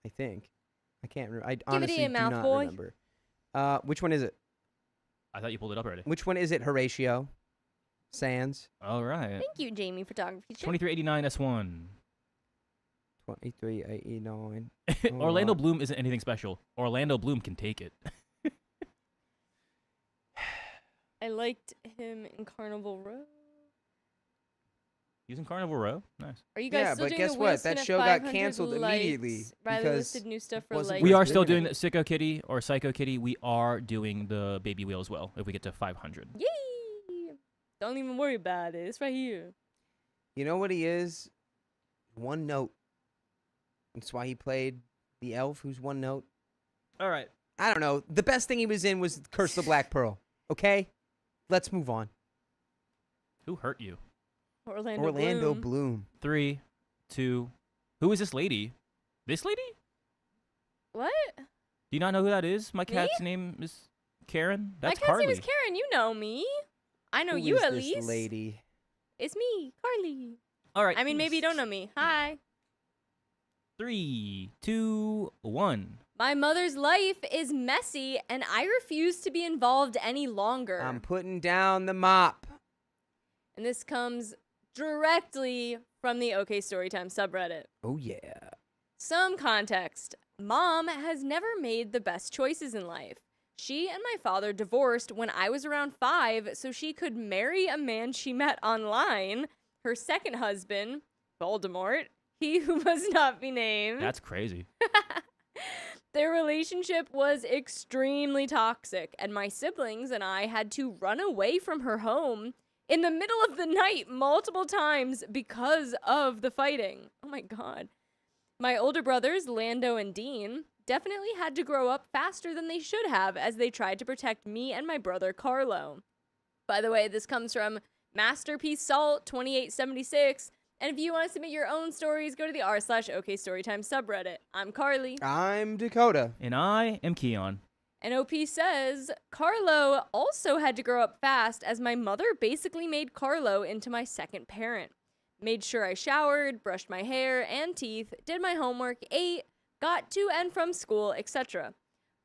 I think. I can't remember. I it honestly a do mouth, not boy. remember. Which one is it? I thought you pulled it up already. Which one is it, Horatio? Sands? All right. Thank you, Jamie Photography. Chip. 2389 S1. 2389. Orlando wow. Bloom isn't anything special. Orlando Bloom can take it. I liked him in Carnival Row. He's in Carnival Row. Nice. Are you guys Yeah, still but doing guess the Will what? That Smith show got 500 canceled immediately lights? Riley because listed new stuff for wasn't like. worth We are still doing doing it. Sicko Kitty or Psycho Kitty. We are doing the baby wheel as well if we get to 500. Yay! Don't even worry about it. It's right here. You know what he is? One note. That's why he played the elf who's one note. All right. I don't know. The best thing he was in was Curse of the Black Pearl. Okay? Let's move on. Who hurt you? Orlando Bloom. 3, 2. Who is this lady? This lady? What? Do you not know who that is? My cat's name is Karen. That's My cat's Carly. name is Karen. You know me. I know Who you is at this least. lady? It's me, Carly. All right. I mean, maybe you don't know me. Hi. 3, 2, 1. My mother's life is messy, and I refuse to be involved any longer. I'm putting down the mop. And this comes directly from the OK Storytime subreddit. Oh, yeah. Some context. Mom has never made the best choices in life. She and my father divorced when I was around 5 so she could marry a man she met online, her second husband, Voldemort, he who must not be named. That's crazy. Their relationship was extremely toxic, and my siblings and I had to run away from her home in the middle of the night multiple times because of the fighting. Oh my God. My older brothers, Lando and Dean, definitely had to grow up faster than they should have as they tried to protect me and my brother Carlo. By the way, this comes from Masterpiece Salt 2876. And if you want to submit your own stories, go to the r/OK Storytime subreddit. I'm Carly. I'm Dakota. And I am Keon. And OP says, Carlo also had to grow up fast as my mother basically made Carlo into my second parent. Made sure I showered, brushed my hair and teeth, did my homework, ate, got to and from school, etc.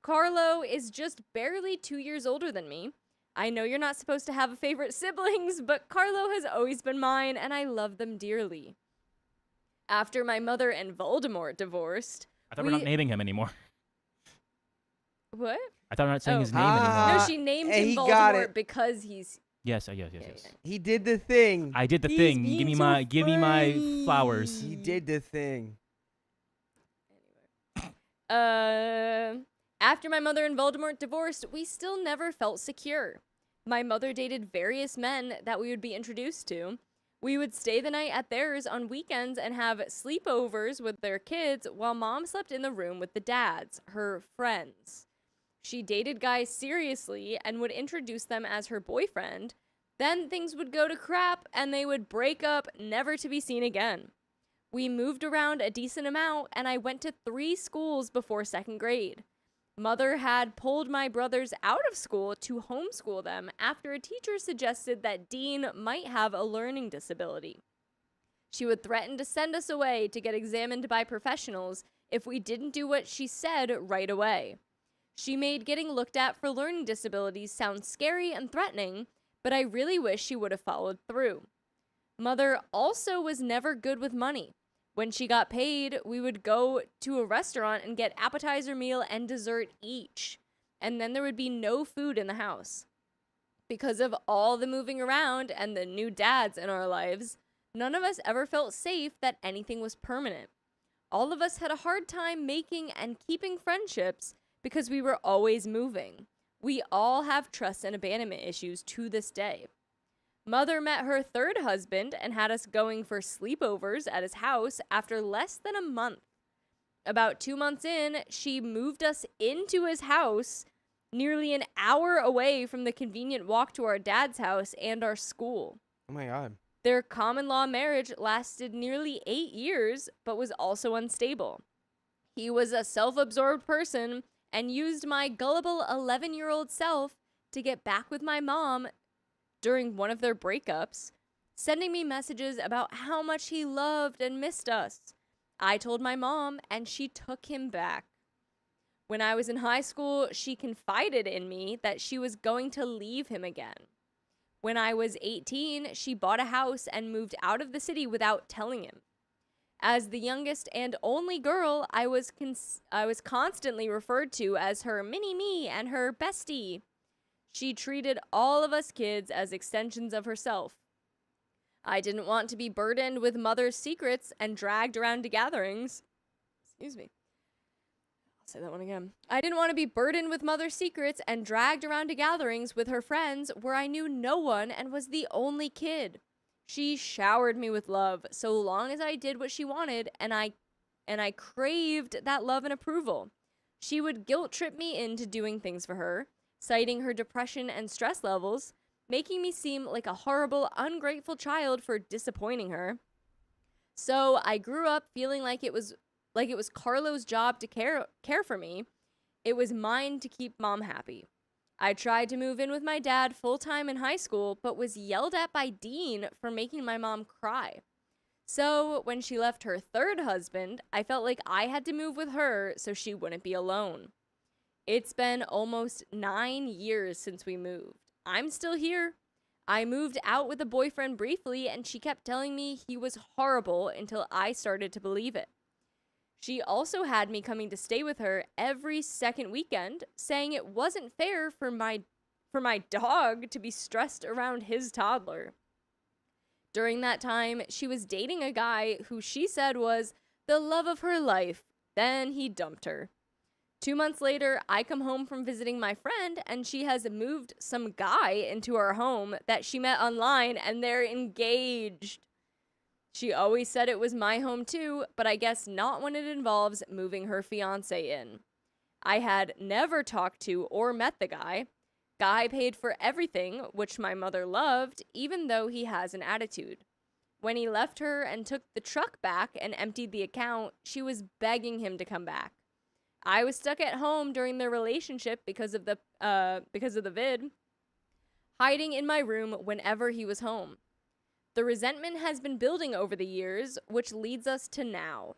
Carlo is just barely 2 years older than me. I know you're not supposed to have favorite siblings, but Carlo has always been mine and I love them dearly. After my mother and Voldemort divorced, I thought we're not naming him anymore. what? I thought we're not saying Oh. his name Ah. anymore. No, she named and him he got Voldemort it. because he's. Yes. Yeah. He did the thing. I did the He's thing. being Give me so my funny. flowers. He did the thing. After my mother and Voldemort divorced, we still never felt secure. My mother dated various men that we would be introduced to. We would stay the night at theirs on weekends and have sleepovers with their kids while mom slept in the room with the dads, her friends. She dated guys seriously and would introduce them as her boyfriend. Then things would go to crap and they would break up, never to be seen again. We moved around a decent amount and I went to 3 schools before 2nd grade. Mother had pulled my brothers out of school to homeschool them after a teacher suggested that Dean might have a learning disability. She would threaten to send us away to get examined by professionals if we didn't do what she said right away. She made getting looked at for learning disabilities sound scary and threatening, but I really wish she would have followed through. Mother also was never good with money. When she got paid, we would go to a restaurant and get appetizer meal and dessert each. And then there would be no food in the house. Because of all the moving around and the new dads in our lives, none of us ever felt safe that anything was permanent. All of us had a hard time making and keeping friendships because we were always moving. We all have trust and abandonment issues to this day. Mother met her 3rd husband and had us going for sleepovers at his house after less than a month. About 2 months in, she moved us into his house, nearly an hour away from the convenient walk to our dad's house and our school. Oh my God. Their common law marriage lasted nearly 8 years, but was also unstable. He was a self-absorbed person and used my gullible 11-year-old self to get back with my mom during one of their breakups, sending me messages about how much he loved and missed us. I told my mom, and she took him back. When I was in high school, she confided in me that she was going to leave him again. When I was 18, she bought a house and moved out of the city without telling him. As the youngest and only girl, I was constantly referred to as her mini-me and her bestie. She treated all of us kids as extensions of herself. I didn't want to be burdened with mother's secrets and dragged around to gatherings. Excuse me. I'll say that one again. I didn't want to be burdened with mother's secrets and dragged around to gatherings with her friends where I knew no one and was the only kid. She showered me with love so long as I did what she wanted, and I craved that love and approval. She would guilt trip me into doing things for her, citing her depression and stress levels, making me seem like a horrible, ungrateful child for disappointing her. So I grew up feeling like it was Carlo's job to care for me. It was mine to keep mom happy. I tried to move in with my dad full-time in high school, but was yelled at by Dean for making my mom cry. So when she left her 3rd husband, I felt like I had to move with her so she wouldn't be alone. It's been almost 9 years since we moved. I'm still here. I moved out with a boyfriend briefly, and she kept telling me he was horrible until I started to believe it. She also had me coming to stay with her every second weekend, saying it wasn't fair for my dog to be stressed around his toddler. During that time, she was dating a guy who she said was the love of her life. Then he dumped her. 2 months later, I come home from visiting my friend, and she has moved some guy into our home that she met online, and they're engaged. She always said it was my home too, but I guess not when it involves moving her fiancé in. I had never talked to or met the guy. Guy paid for everything, which my mother loved, even though he has an attitude. When he left her and took the truck back and emptied the account, she was begging him to come back. I was stuck at home during their relationship because of the vid, hiding in my room whenever he was home. The resentment has been building over the years, which leads us to now.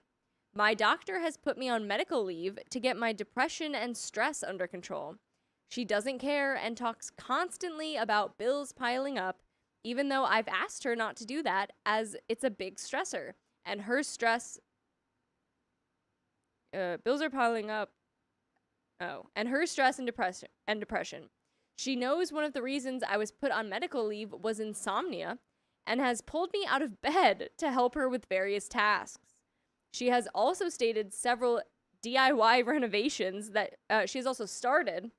My doctor has put me on medical leave to get my depression and stress under control. She doesn't care and talks constantly about bills piling up, even though I've asked her not to do that as it's a big stressor, and her stress bills are piling up. And her stress and depression. She knows one of the reasons I was put on medical leave was insomnia and has pulled me out of bed to help her with various tasks. She has also stated several DIY renovations that she has also started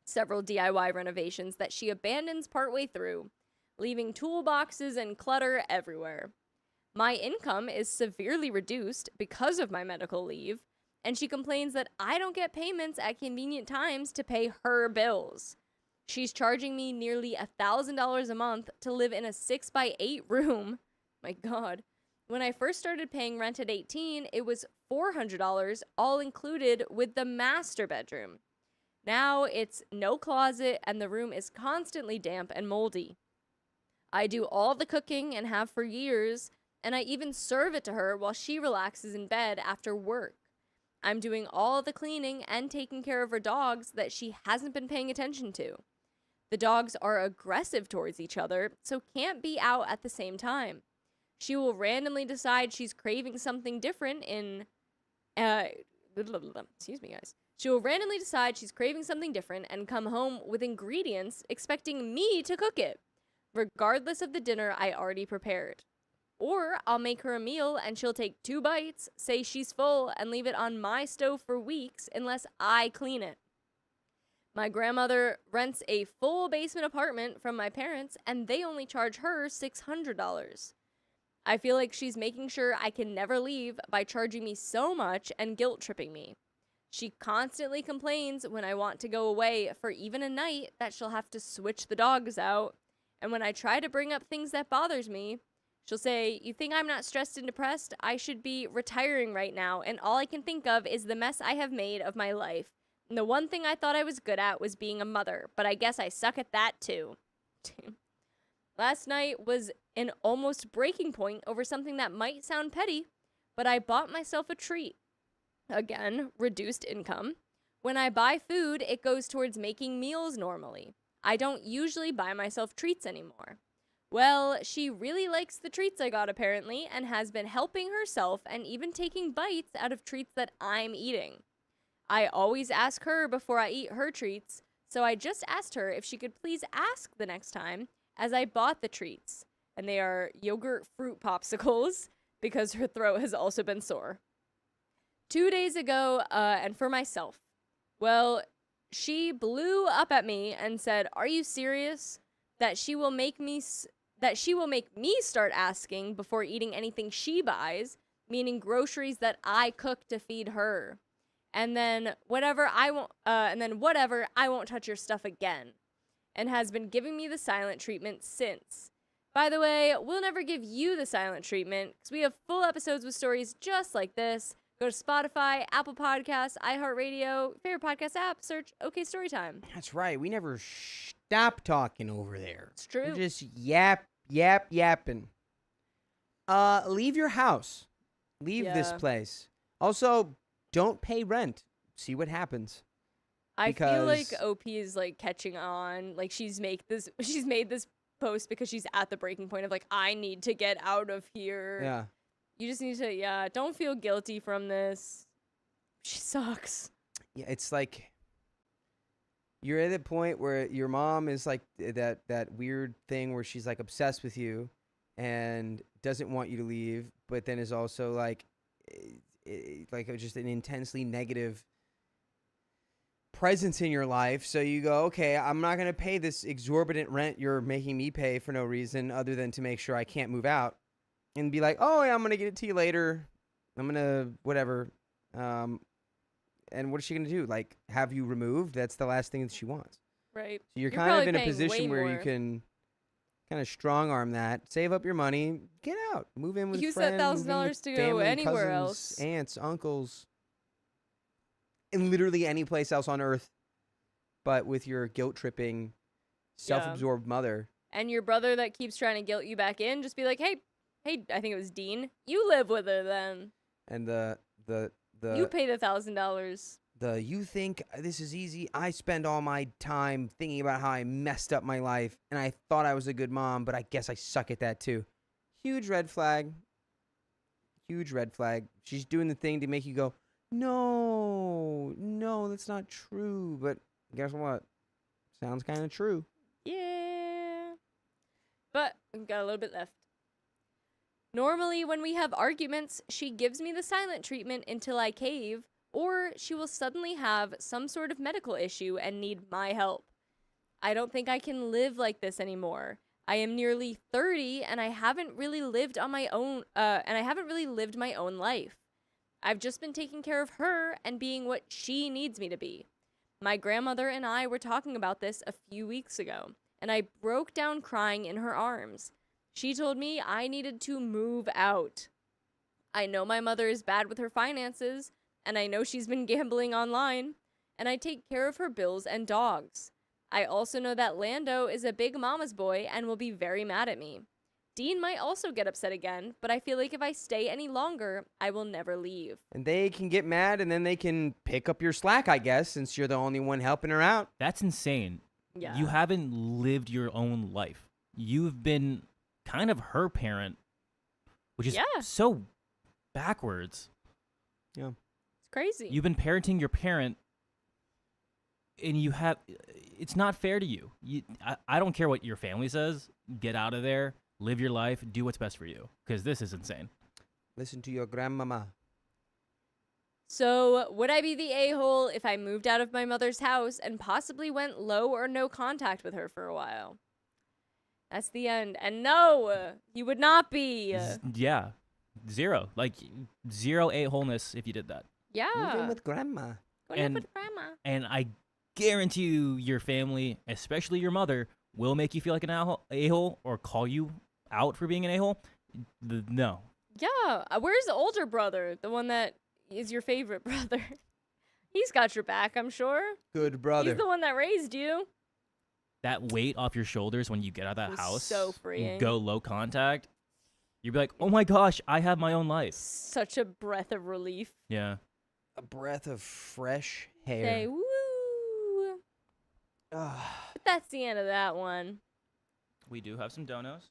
several DIY renovations that she abandons partway through, leaving toolboxes and clutter everywhere. My income is severely reduced because of my medical leave, and she complains that I don't get payments at convenient times to pay her bills. She's charging me nearly $1,000 a month to live in a 6x8 room. My God. When I first started paying rent at 18, it was $400, all included with the master bedroom. Now it's no closet, and the room is constantly damp and moldy. I do all the cooking and have for years, and I even serve it to her while she relaxes in bed after work. I'm doing all the cleaning and taking care of her dogs that she hasn't been paying attention to. The dogs are aggressive towards each other, so can't be out at the same time. She will randomly decide she's craving something different excuse me, guys. She will randomly decide she's craving something different and come home with ingredients expecting me to cook it, regardless of the dinner I already prepared. Or I'll make her a meal and she'll take 2 bites, say she's full, and leave it on my stove for weeks unless I clean it. My grandmother rents a full basement apartment from my parents, and they only charge her $600. I feel like she's making sure I can never leave by charging me so much and guilt-tripping me. She constantly complains when I want to go away for even a night that she'll have to switch the dogs out, and when I try to bring up things that bothers me, she'll say, "You think I'm not stressed and depressed? I should be retiring right now, and all I can think of is the mess I have made of my life. And the one thing I thought I was good at was being a mother, but I guess I suck at that too." Last night was an almost breaking point over something that might sound petty, but I bought myself a treat. Again, reduced income. When I buy food, it goes towards making meals normally. I don't usually buy myself treats anymore. Well, she really likes the treats I got apparently, and has been helping herself and even taking bites out of treats that I'm eating. I always ask her before I eat her treats, so I just asked her if she could please ask the next time, as I bought the treats, and they are yogurt fruit popsicles, because her throat has also been sore. 2 days ago, and for myself. Well, she blew up at me and said, "Are you serious? That she will make me start asking before eating anything she buys, meaning groceries that I cook to feed her. And then whatever, I won't touch your stuff again." And has been giving me the silent treatment since. By the way, we'll never give you the silent treatment because we have full episodes with stories just like this. Go to Spotify, Apple Podcasts, iHeartRadio, favorite podcast app, search OK Storytime. That's right. We never stop talking over there. It's true. We're just yapping. Leave your house. Leave this Yeah. place. Also, don't pay rent. See what happens. I feel like because- OP is like catching on. Like she's made this post because she's at the breaking point of like, I need to get out of here. Yeah. You just need to, don't feel guilty from this. She sucks. Yeah, it's like you're at the point where your mom is like that weird thing where she's like obsessed with you and doesn't want you to leave, but then is also like just an intensely negative presence in your life. So you go, okay, I'm not going to pay this exorbitant rent you're making me pay for no reason other than to make sure I can't move out, and be like, oh yeah, I'm going to get it to you later. I'm going to whatever. And what is she going to do? Like have you removed? That's the last thing that she wants. Right. So you're kind probably of in a paying position way where you more. can kind of strong arm that, save up your money, get out, move in with Use that friends, move in with $1,000 to go family, anywhere cousins, else. aunts, uncles, and literally any place else on earth, but with your guilt-tripping, self-absorbed mother. And your brother that keeps trying to guilt you back in, just be like, hey, I think it was Dean. You live with her then. And the You pay the $1,000. you think this is easy? I spend all my time thinking about how I messed up my life, and I thought I was a good mom, but I guess I suck at that too. Huge red flag. Huge red flag. She's doing the thing to make you go, no, that's not true. But guess what? Sounds kind of true. Yeah. But we've got a little bit left. Normally, when we have arguments, she gives me the silent treatment until I cave, or she will suddenly have some sort of medical issue and need my help. I don't think I can live like this anymore. I am nearly 30 and I haven't really lived on my own lived my own life. I've just been taking care of her and being what she needs me to be. My grandmother and I were talking about this a few weeks ago, and I broke down crying in her arms. She told me I needed to move out. I know my mother is bad with her finances, and I know she's been gambling online, and I take care of her bills and dogs. I also know that Lando is a big mama's boy and will be very mad at me. Dean might also get upset again, but I feel like if I stay any longer, I will never leave. And they can get mad, and then they can pick up your slack, I guess, since you're the only one helping her out. That's insane. Yeah. You haven't lived your own life. You've been kind of her parent, which is so backwards. Yeah. It's crazy. You've been parenting your parent, and it's not fair to you. I don't care what your family says. Get out of there. Live your life. Do what's best for you, because this is insane. Listen to your grandmama. So, would I be the a-hole if I moved out of my mother's house and possibly went low or no contact with her for a while? That's the end. And no, you would not be. Yeah. Zero. Like, zero a-holeness if you did that. Yeah. Move in with grandma. Go live with grandma. And I guarantee you, your family, especially your mother, will make you feel like an a-hole or call you out for being an a-hole. No. Yeah. Where's the older brother? The one that is your favorite brother. He's got your back, I'm sure. Good brother. He's the one that raised you. That weight off your shoulders when you get out of that Was house, so freeing. go low contact, you'd be like, oh my gosh, I have my own life. Such a breath of relief. Yeah. A breath of fresh hair. Say woo. But that's the end of that one. We do have some donos.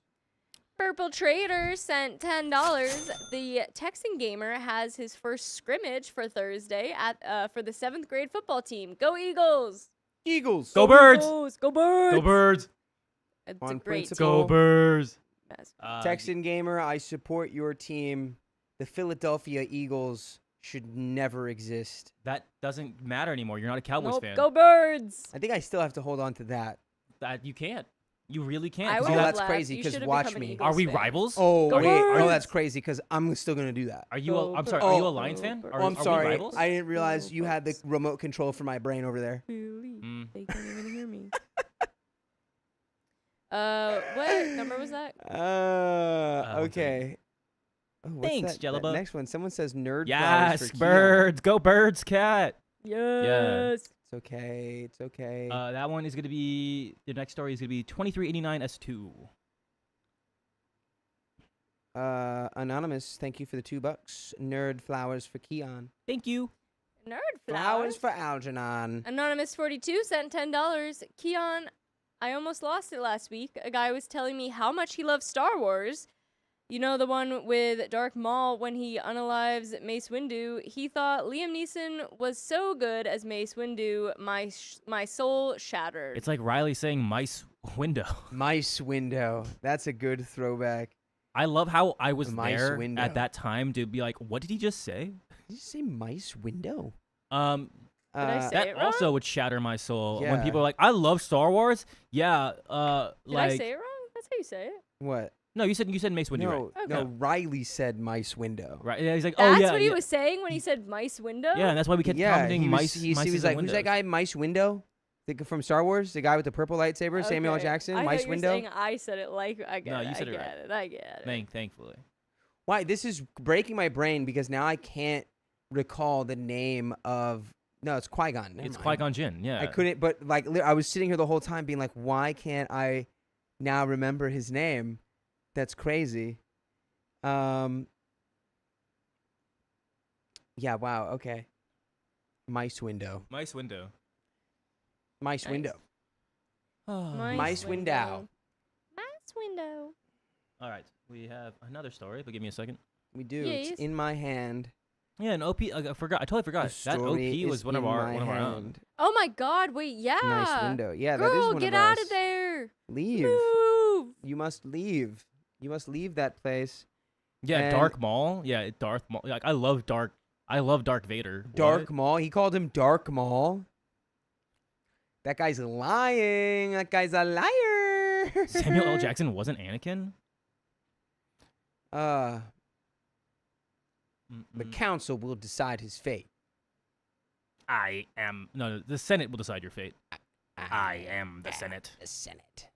Purple Trader sent $10. The Texan gamer has his first scrimmage for Thursday for the 7th grade football team. Go Eagles! Eagles. Go Birds! Eagles! Go Birds! Go Birds! It's On a great principle. Go Birds! mess. Texan gamer, I support your team. The Philadelphia Eagles should never exist. That doesn't matter anymore. You're not a Cowboys Nope, fan. Go Birds! I think I still have to hold on to that. That you can't. You really can't. I 'cause would Oh, you have have- that's left. crazy, You 'cause should have watch become an me. Eagles Are we fan. rivals? Oh, Go wait. Oh, Birds! that's crazy because I'm still going to do that. Are you? Go I'm sorry. Birds. Are you a Oh. Lions fan? Go Are, Oh, I'm are we sorry. rivals? I didn't realize Go you had the Birds. remote control for my brain over there. Really? Mm. They can't even hear me. What number was that? Okay. Oh, what's Thanks, that, Jello that Bug. next one. Someone says nerd flowers Yes, for Keon. birds. Go Birds, cat. Yes. It's okay. It's okay. That one is going to be, the next story is going to be 2389 S2. Anonymous, thank you for the $2. Nerd flowers for Keon. Thank you. Nerd Flowers for Algernon. Anonymous 42 sent $10. Keon, I almost lost it last week. A guy was telling me how much he loves Star Wars. You know, the one with Darth Maul when he unalives Mace Windu. He thought Liam Neeson was so good as Mace Windu. My soul shattered. It's like Riley saying mice window. Mice window. That's a good throwback. I love how I was Mice there window. at that time to be like, what did he just say? Did you say mice window? Did I say That it wrong? also would shatter my soul when Yeah. people are like, I love Star Wars. Yeah, Did I like say it wrong? That's how you say it. What? no, you said Mace Windu, No, right? no. Okay. Riley said mice window. Right? Yeah, he's like, That's oh yeah, what he yeah. was saying when he said mice window? Yeah, and that's why we kept Yeah, commenting he mice. was, he mices was and like, who's that windows. guy? Mice window? From Star Wars, the guy with the purple lightsaber, Samuel L. Okay. Jackson. I Mice thought you were window. saying I said it like I get No, it. you said I it get right. it. I get it. Thankfully. Why? This is breaking my brain because now I can't recall the name of. No, it's Qui-Gon. Never It's mind. Qui-Gon Jinn. Yeah. I couldn't, but like I was sitting here the whole time being like, why can't I now remember his name? That's crazy. Yeah. Wow. Okay. Mice window. Mice window. Mice Nice. window. Mice window. Mice window. All right, we have another story, but give me a second. We do. Yes. It's in my hand. Yeah, an OP. I forgot. I totally forgot. The That story OP was is one of in our my own. hand. Oh my God! Wait, yeah. Nice window. Yeah, that is Girl, one get of out us. of there. Leave. Move. You must leave. You must leave that place. Yeah, And- Dark Maul. Yeah, Darth Maul. Like I love Dark I love Dark Vader. Dark What? Maul. He called him Dark Maul. That guy's lying. That guy's a liar. Samuel L. Jackson wasn't Anakin? The Mm-mm. council will decide his fate. No, the Senate will decide your fate. I am the Senate. The Senate.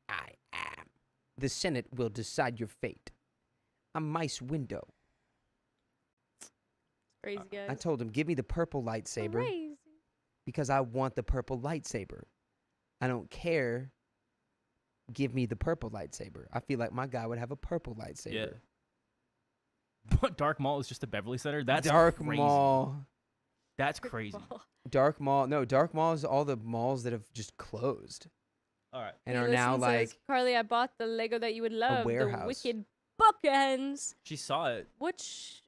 I am. The Senate will decide your fate. A mice window. Crazy guys. I told him, give me the purple lightsaber Crazy. because I want the purple lightsaber. I don't care. Give me the purple lightsaber. I feel like my guy would have a purple lightsaber. Yeah. But Dark Maul is just a Beverly Center? That's Dark crazy. Maul. That's crazy. Dark Maul. No, Dark Maul is all the malls that have just closed All right. and Hey, are now listen, says, like Carly, I bought the Lego that you would love. warehouse. The Wicked Bookends. She saw it. Which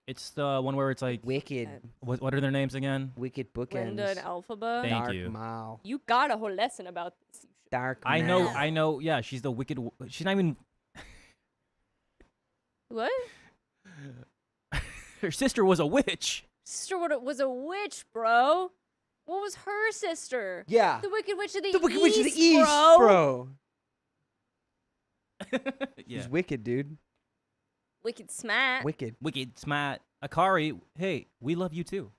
It's the one where it's like, wicked, what are their names again? wicked bookends. Linda and Alphaba. Thank Dark you. Maul. You got a whole lesson about this. You should- Dark. I know, Maul. I know. Yeah, she's the wicked. She's not even. What? Her sister was a witch. Sister was a witch, bro. What was her sister? Yeah. The Wicked Witch of the The East, Wicked Witch of the East, bro. bro. Yeah. She's wicked, dude. Wicked smart. Wicked. Wicked, smart. Akari, hey, we love you too.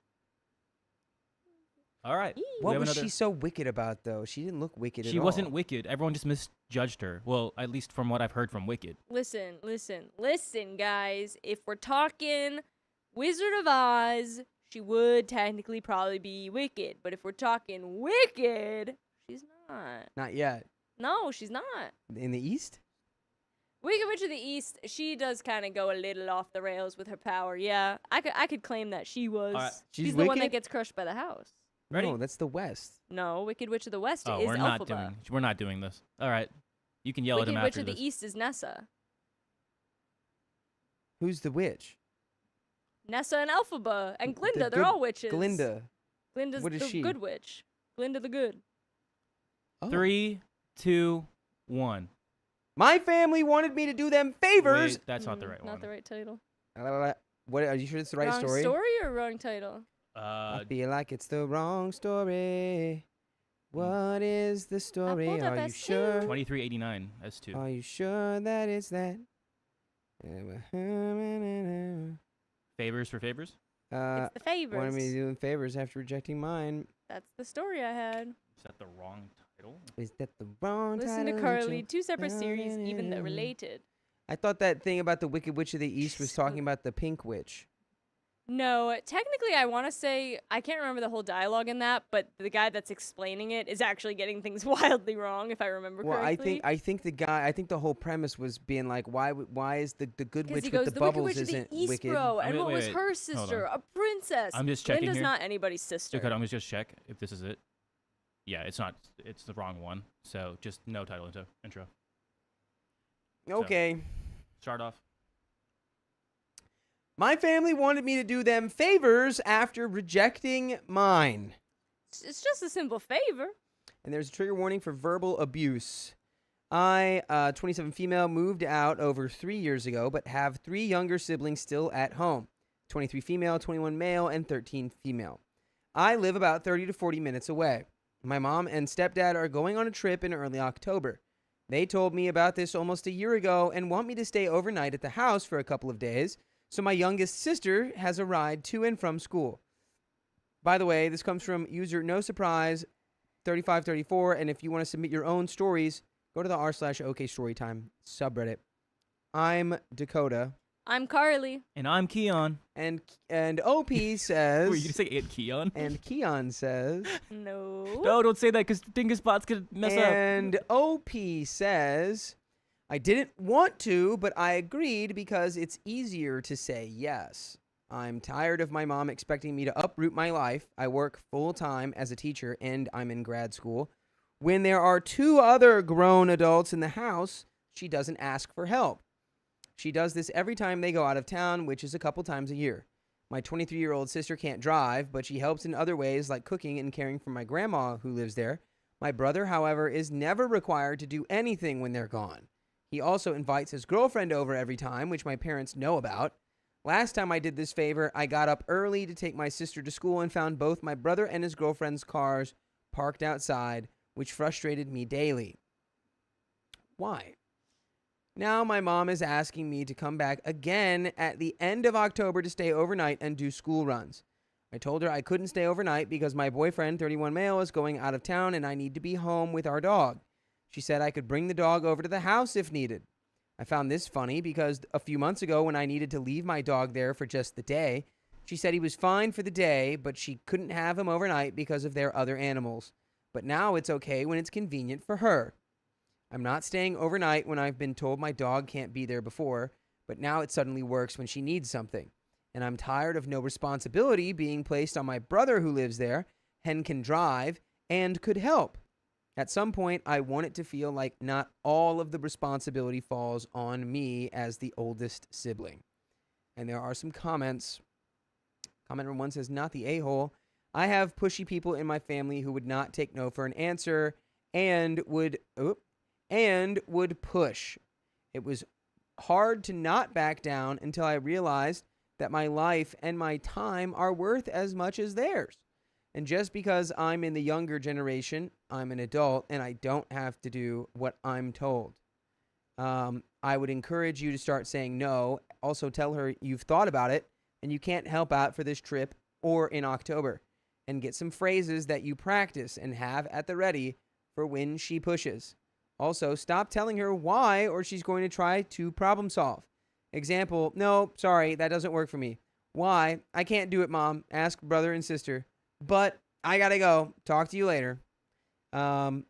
All right. Eee. We What have was another- she so wicked about, though? She didn't look wicked at She all. wasn't wicked. Everyone just misjudged her. Well, at least from what I've heard from Wicked. Listen, guys. If we're talking Wizard of Oz, she would technically probably be wicked. But if we're talking wicked, she's not. Not yet. No, she's not. In the East? Wicked Witch of the East, she does kind of go a little off the rails with her power. Yeah, I could claim that she was. Alright. She's the one that wicked? gets crushed by the house. Ready? No, that's the West. No, Wicked Witch of the West Oh, is we're not doing this. All right. You can yell Wicked at him Witch after of the this. East is Nessa. Who's the witch? Nessa and Elphaba and Glinda, they're good all witches. Glinda. Glinda's What is the she? good witch. Glinda the good. Oh. 3, 2, 1. My family wanted me to do them favors. Wait, that's not the right Not one. the right title. What? Are you sure it's the right wrong story? or wrong title? I feel like it's the wrong story. What is the story? pulled up Are you S2. sure? 2389 S2. Are you sure that it's that? Favors for favors? It's the favors. Wanted me to do them favors after rejecting mine. That's the story I had. Is that the wrong title? Is that the wrong Listen to title? Carly. Two separate series, even though related. I thought that thing about the Wicked Witch of the East was talking about the Pink Witch. No, technically, I want to say I can't remember the whole dialogue in that, but the guy that's explaining it is actually getting things wildly wrong, if I remember Well, correctly. I think the whole premise was being like, why is the good Because witch he with goes, the the Wicked bubbles Witch of the isn't East, wicked? bro, and Wait, what was wait, her hold sister? on. A princess. I'm just checking Glinda's here. not anybody's sister. Dakota, I'm just check if this is it. Yeah, it's not. It's the wrong one. So just no title intro. Okay. Start off. My family wanted me to do them favors after rejecting mine. It's just a simple favor. And there's a trigger warning for verbal abuse. I, 27 female, moved out over 3 years ago, but have 3 younger siblings still at home. 23 female, 21 male, and 13 female. I live about 30 to 40 minutes away. My mom and stepdad are going on a trip in early October. They told me about this almost a year ago and want me to stay overnight at the house for a couple of days, so my youngest sister has a ride to and from school. By the way, this comes from user No Surprise 3534, and if you want to submit your own stories, go to the r/OKStorytime subreddit. I'm Dakota, I'm Carly. And I'm Keon. and OP says, Were you gonna say Aunt Keon? and Keon says, No. No, don't say that because Dingus bots could mess up. and OP says, I didn't want to, but I agreed because it's easier to say yes. I'm tired of my mom expecting me to uproot my life. I work full-time as a teacher, and I'm in grad school. When there are 2 other grown adults in the house, she doesn't ask for help. She does this every time they go out of town, which is a couple times a year. My 23-year-old sister can't drive, but she helps in other ways like cooking and caring for my grandma who lives there. My brother, however, is never required to do anything when they're gone. He also invites his girlfriend over every time, which my parents know about. Last time I did this favor, I got up early to take my sister to school and found both my brother and his girlfriend's cars parked outside, which frustrated me daily. Why? Now my mom is asking me to come back again at the end of October to stay overnight and do school runs. I told her I couldn't stay overnight because my boyfriend, 31 male, is going out of town and I need to be home with our dog. She said I could bring the dog over to the house if needed. I found this funny because a few months ago when I needed to leave my dog there for just the day, she said he was fine for the day, but she couldn't have him overnight because of their other animals. But now it's okay when it's convenient for her. I'm not staying overnight when I've been told my dog can't be there before, but now it suddenly works when she needs something. And I'm tired of no responsibility being placed on my brother who lives there and can drive and could help. At some point, I want it to feel like not all of the responsibility falls on me as the oldest sibling. And there are some comments. Comment number 1 says, not the a-hole. I have pushy people in my family who would not take no for an answer and would push. It was hard to not back down until I realized that my life and my time are worth as much as theirs. And just because I'm in the younger generation, I'm an adult and I don't have to do what I'm told. I would encourage you to start saying no. Also tell her you've thought about it and you can't help out for this trip or in October. And get some phrases that you practice and have at the ready for when she pushes. Also, stop telling her why or she's going to try to problem solve. Example, no, sorry, that doesn't work for me. Why? I can't do it, Mom. Ask brother and sister. But I gotta go. Talk to you later. Comment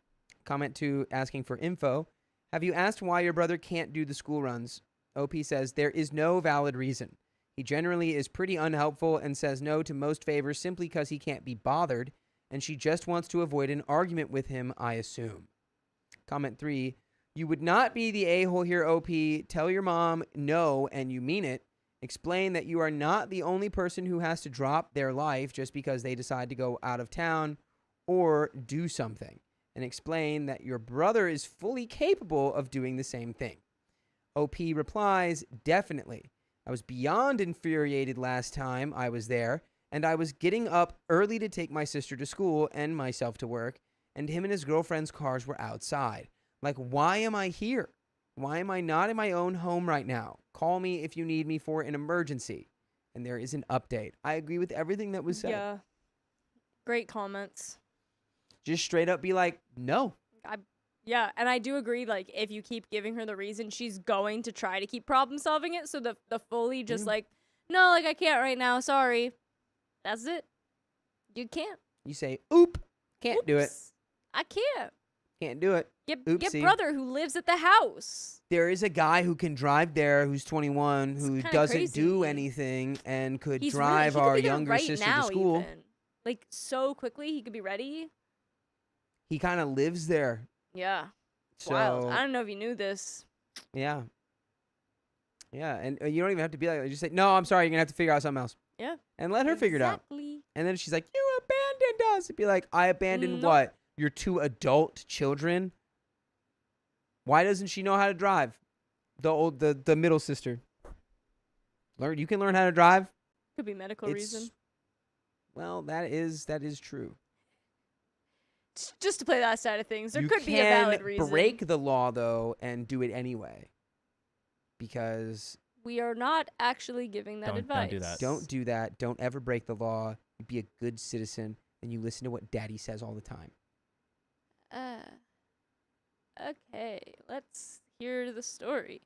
2 asking for info. Have you asked why your brother can't do the school runs? OP says there is no valid reason. He generally is pretty unhelpful and says no to most favors simply because he can't be bothered, and she just wants to avoid an argument with him, I assume. Comment 3, you would not be the a-hole here, OP. Tell your mom no and you mean it. Explain that you are not the only person who has to drop their life just because they decide to go out of town or do something. And explain that your brother is fully capable of doing the same thing. OP replies, definitely. I was beyond infuriated last time I was there, and I was getting up early to take my sister to school and myself to work, and him and his girlfriend's cars were outside. Like, why am I here? Why am I not in my own home right now? Call me if you need me for an emergency. And there is an update. I agree with everything that was said. Yeah. Great comments. Just straight up be like, no. Yeah, and I do agree, like, if you keep giving her the reason, she's going to try to keep problem solving it. So the fully just like, no, like, I can't right now, sorry. That's it. You can't. You say, oop, can't do it. Oops, I can't. Can't do it. Get Oopsie. brother who lives at the house. There is a guy who can drive there who's 21 who kinda doesn't do crazy. anything and could He's drive he could our be there younger right sister now, to school. even. Like, so quickly, he could be ready. He kind of lives there. Yeah. It's So, wild. I don't know if you knew this. yeah. Yeah, and you don't even have to be like, just say, no, I'm sorry, you're going to have to figure out something else. Yeah. And let her figure it out. Exactly. And then she's like, you abandoned us. It'd be like, I abandoned Nope. what? Your 2 adult children? Why doesn't she know how to drive? The middle sister. You can learn how to drive. Could be medical reason. Well, that is true. Just to play that side of things, there You could be a valid can reason. break the law though and do it anyway. Because We are not actually giving that Don't advice. do that. don't do that. Don't ever break the law. You be a good citizen and you listen to what daddy says all the time. Okay, let's hear the story.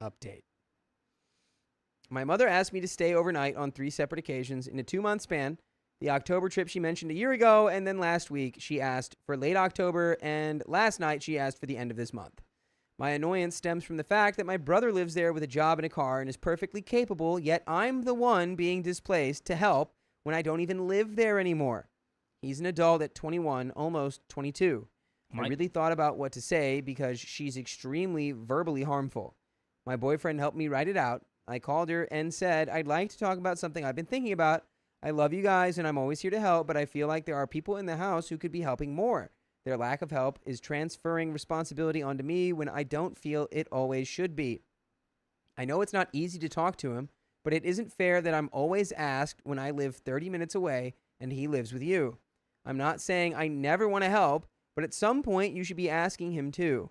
Update. My mother asked me to stay overnight on 3 separate occasions in a 2-month span. The October trip she mentioned a year ago, and then last week she asked for late October, and last night she asked for the end of this month. My annoyance stems from the fact that my brother lives there with a job and a car and is perfectly capable, yet I'm the one being displaced to help when I don't even live there anymore. He's an adult at 21, almost 22. I really thought about what to say because she's extremely verbally harmful. My boyfriend helped me write it out. I called her and said, I'd like to talk about something I've been thinking about. I love you guys and I'm always here to help, but I feel like there are people in the house who could be helping more. Their lack of help is transferring responsibility onto me when I don't feel it always should be. I know it's not easy to talk to him, but it isn't fair that I'm always asked when I live 30 minutes away and he lives with you. I'm not saying I never want to help, but at some point you should be asking him too.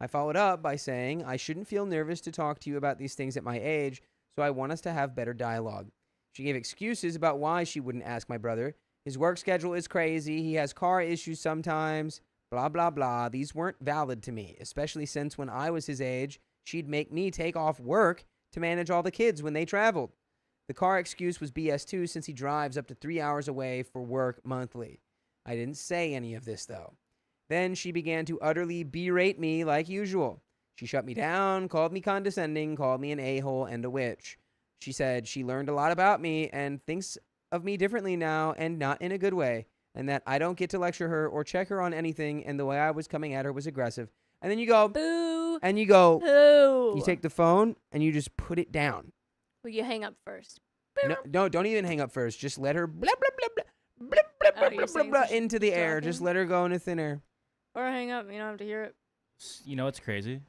I followed up by saying I shouldn't feel nervous to talk to you about these things at my age, so I want us to have better dialogue. She gave excuses about why she wouldn't ask my brother. His work schedule is crazy, he has car issues sometimes, blah, blah, blah. These weren't valid to me, especially since when I was his age, she'd make me take off work to manage all the kids when they traveled. The car excuse was BS too, since he drives up to 3 hours away for work monthly. I didn't say any of this, though. Then she began to utterly berate me like usual. She shut me down, called me condescending, called me an a-hole and a witch. She said she learned a lot about me and thinks of me differently now, and not in a good way, and that I don't get to lecture her or check her on anything, and the way I was coming at her was aggressive. And then you go, Boo. and you go, Boo. you take the phone and you just put it down. Well, you hang up first. No, don't even hang up first. Just let her blah, blah, blah, blah, blah, blah, Oh, blah, you're blah, saying blah, so she into keep the air. Just talking? let her go into thin air. Or hang up. You don't have to hear it. You know what's crazy?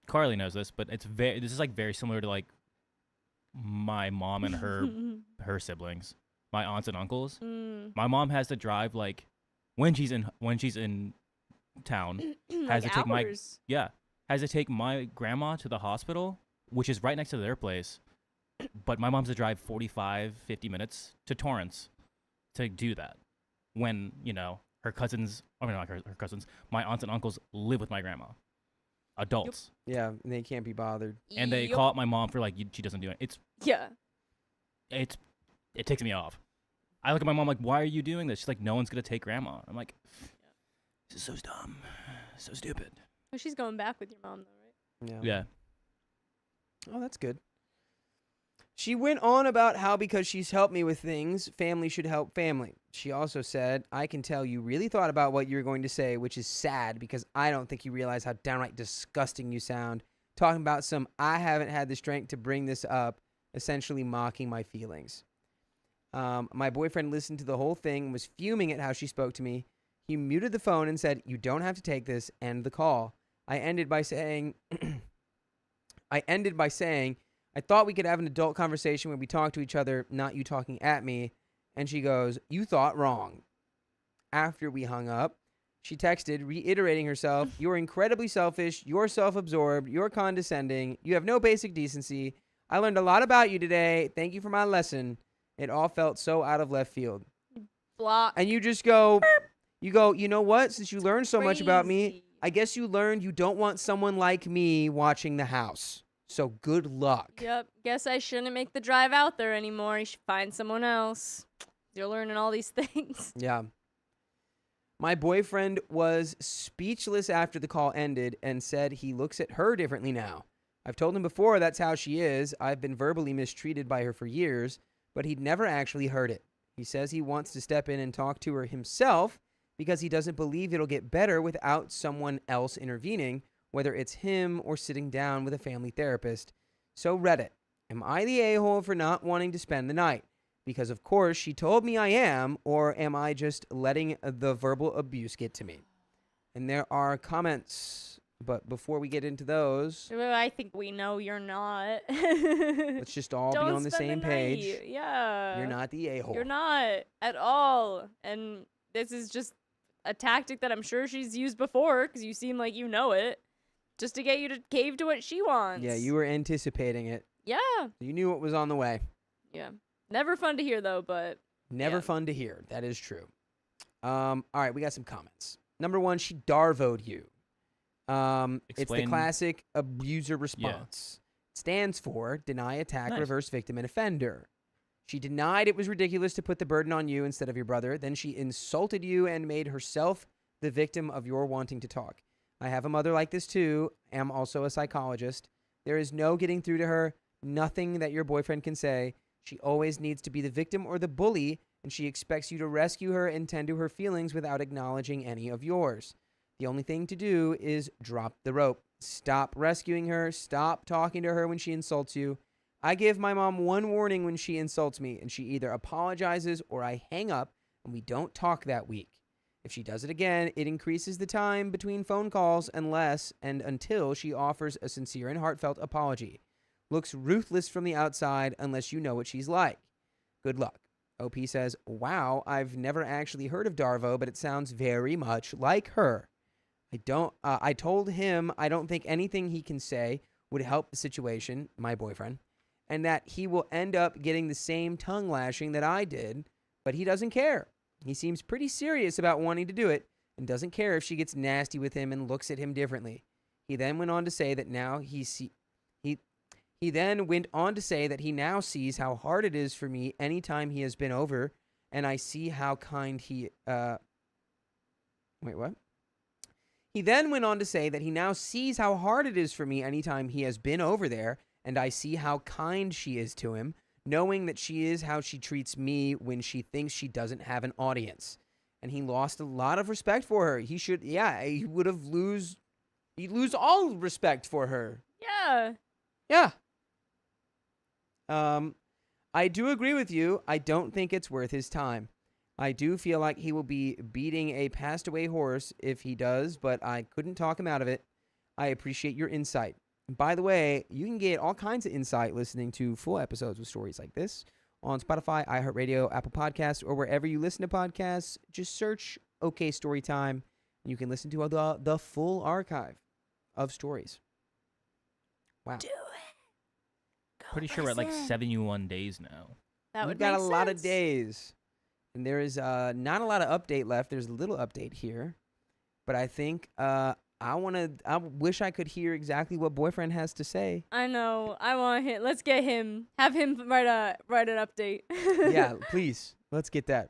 Carly knows this, but this is like very similar to like my mom and her siblings, my aunts and uncles. My mom has to drive like when she's in town, has Like to take my hours. has to take my grandma to the hospital, which is right next to their place. But my mom's to drive 45, 50 minutes to Torrance to do that. When, her cousins, I mean, not her cousins, my aunts and uncles live with my grandma. Adults. Yeah, and they can't be bothered. And they Yup. call up my mom for like, she doesn't do it. Yeah. It takes me off. I look at my mom like, why are you doing this? She's like, no one's going to take grandma. I'm like, this is so dumb. So stupid. Well, she's going back with your mom, though, right? Yeah. Yeah. Oh, that's good. She went on about how because she's helped me with things, family should help family. She also said, I can tell you really thought about what you were going to say, which is sad because I don't think you realize how downright disgusting you sound. Talking about I haven't had the strength to bring this up, essentially mocking my feelings. My boyfriend listened to the whole thing and was fuming at how she spoke to me. He muted the phone and said, you don't have to take this, end the call. I ended by saying, I thought we could have an adult conversation where we talk to each other, not you talking at me. And she goes, you thought wrong. After we hung up, she texted, reiterating herself, you're incredibly selfish, you're self-absorbed, you're condescending, you have no basic decency. I learned a lot about you today. Thank you for my lesson. It all felt so out of left field. Block. And you just go, you know what? Since you learned so much about me, Crazy. I guess you learned you don't want someone like me watching the house. So good luck. Yep. Guess I shouldn't make the drive out there anymore. You should find someone else. You're learning all these things. Yeah. My boyfriend was speechless after the call ended and said he looks at her differently now. I've told him before that's how she is. I've been verbally mistreated by her for years, but he'd never actually heard it. He says he wants to step in and talk to her himself because he doesn't believe it'll get better without someone else intervening, whether it's him or sitting down with a family therapist. So Reddit, am I the a-hole for not wanting to spend the night? Because of course she told me I am, or am I just letting the verbal abuse get to me? And there are comments, but before we get into those, Well, I think we know you're not. let's just all Don't be on the spend same night. page. Yeah. You're not the a-hole. You're not at all. And this is just a tactic that I'm sure she's used before because you seem like you know it. Just to get you to cave to what she wants. Yeah, you were anticipating it. Yeah. You knew it was on the way. Yeah. Never fun to hear though, but Never Yeah. fun to hear. That is true. All right, we got some comments. Number one, she darvoed you. It's the Explain. classic abuser response. It stands for deny, attack, Nice. reverse victim, and offender. She denied it was ridiculous to put the burden on you instead of your brother. Then she insulted you and made herself the victim of your wanting to talk. I have a mother like this too. Am also a psychologist. There is no getting through to her. Nothing that your boyfriend can say. She always needs to be the victim or the bully, and she expects you to rescue her and tend to her feelings without acknowledging any of yours. The only thing to do is drop the rope. Stop rescuing her. Stop talking to her when she insults you. I give my mom one warning when she insults me, and she either apologizes or I hang up and we don't talk that week. If she does it again, it increases the time between phone calls unless and until she offers a sincere and heartfelt apology. Looks ruthless from the outside unless you know what she's like. Good luck. OP says, wow, I've never actually heard of Darvo, but it sounds very much like her. I told him I don't think anything he can say would help the situation, my boyfriend, and that he will end up getting the same tongue lashing that I did, but he doesn't care. He seems pretty serious about wanting to do it and doesn't care if she gets nasty with him and looks at him differently. He then went on to say that now he now sees how hard it is for me anytime he has been over, and I see how kind he wait, what? He then went on to say that he now sees how hard it is for me anytime he has been over there, and I see how kind she is to him, knowing that she is how she treats me when she thinks she doesn't have an audience. And he lost a lot of respect for her. He'd lose all respect for her. Yeah. Yeah. I do agree with you. I don't think it's worth his time. I do feel like he will be beating a passed away horse if he does, but I couldn't talk him out of it. I appreciate your insight. By the way, you can get all kinds of insight listening to full episodes with stories like this on Spotify, iHeartRadio, Apple Podcasts, or wherever you listen to podcasts. Just search OK Storytime, and you can listen to the full archive of stories. Wow. Do it. Go Pretty sure we're at like listen. 71 days now. That We've would got make a lot of sense. days. And there is not a lot of update left. There's a little update here. But I think I wish I could hear exactly what boyfriend has to say. I know. I want him. Let's get him. Have him write an update. Yeah, please. Let's get that.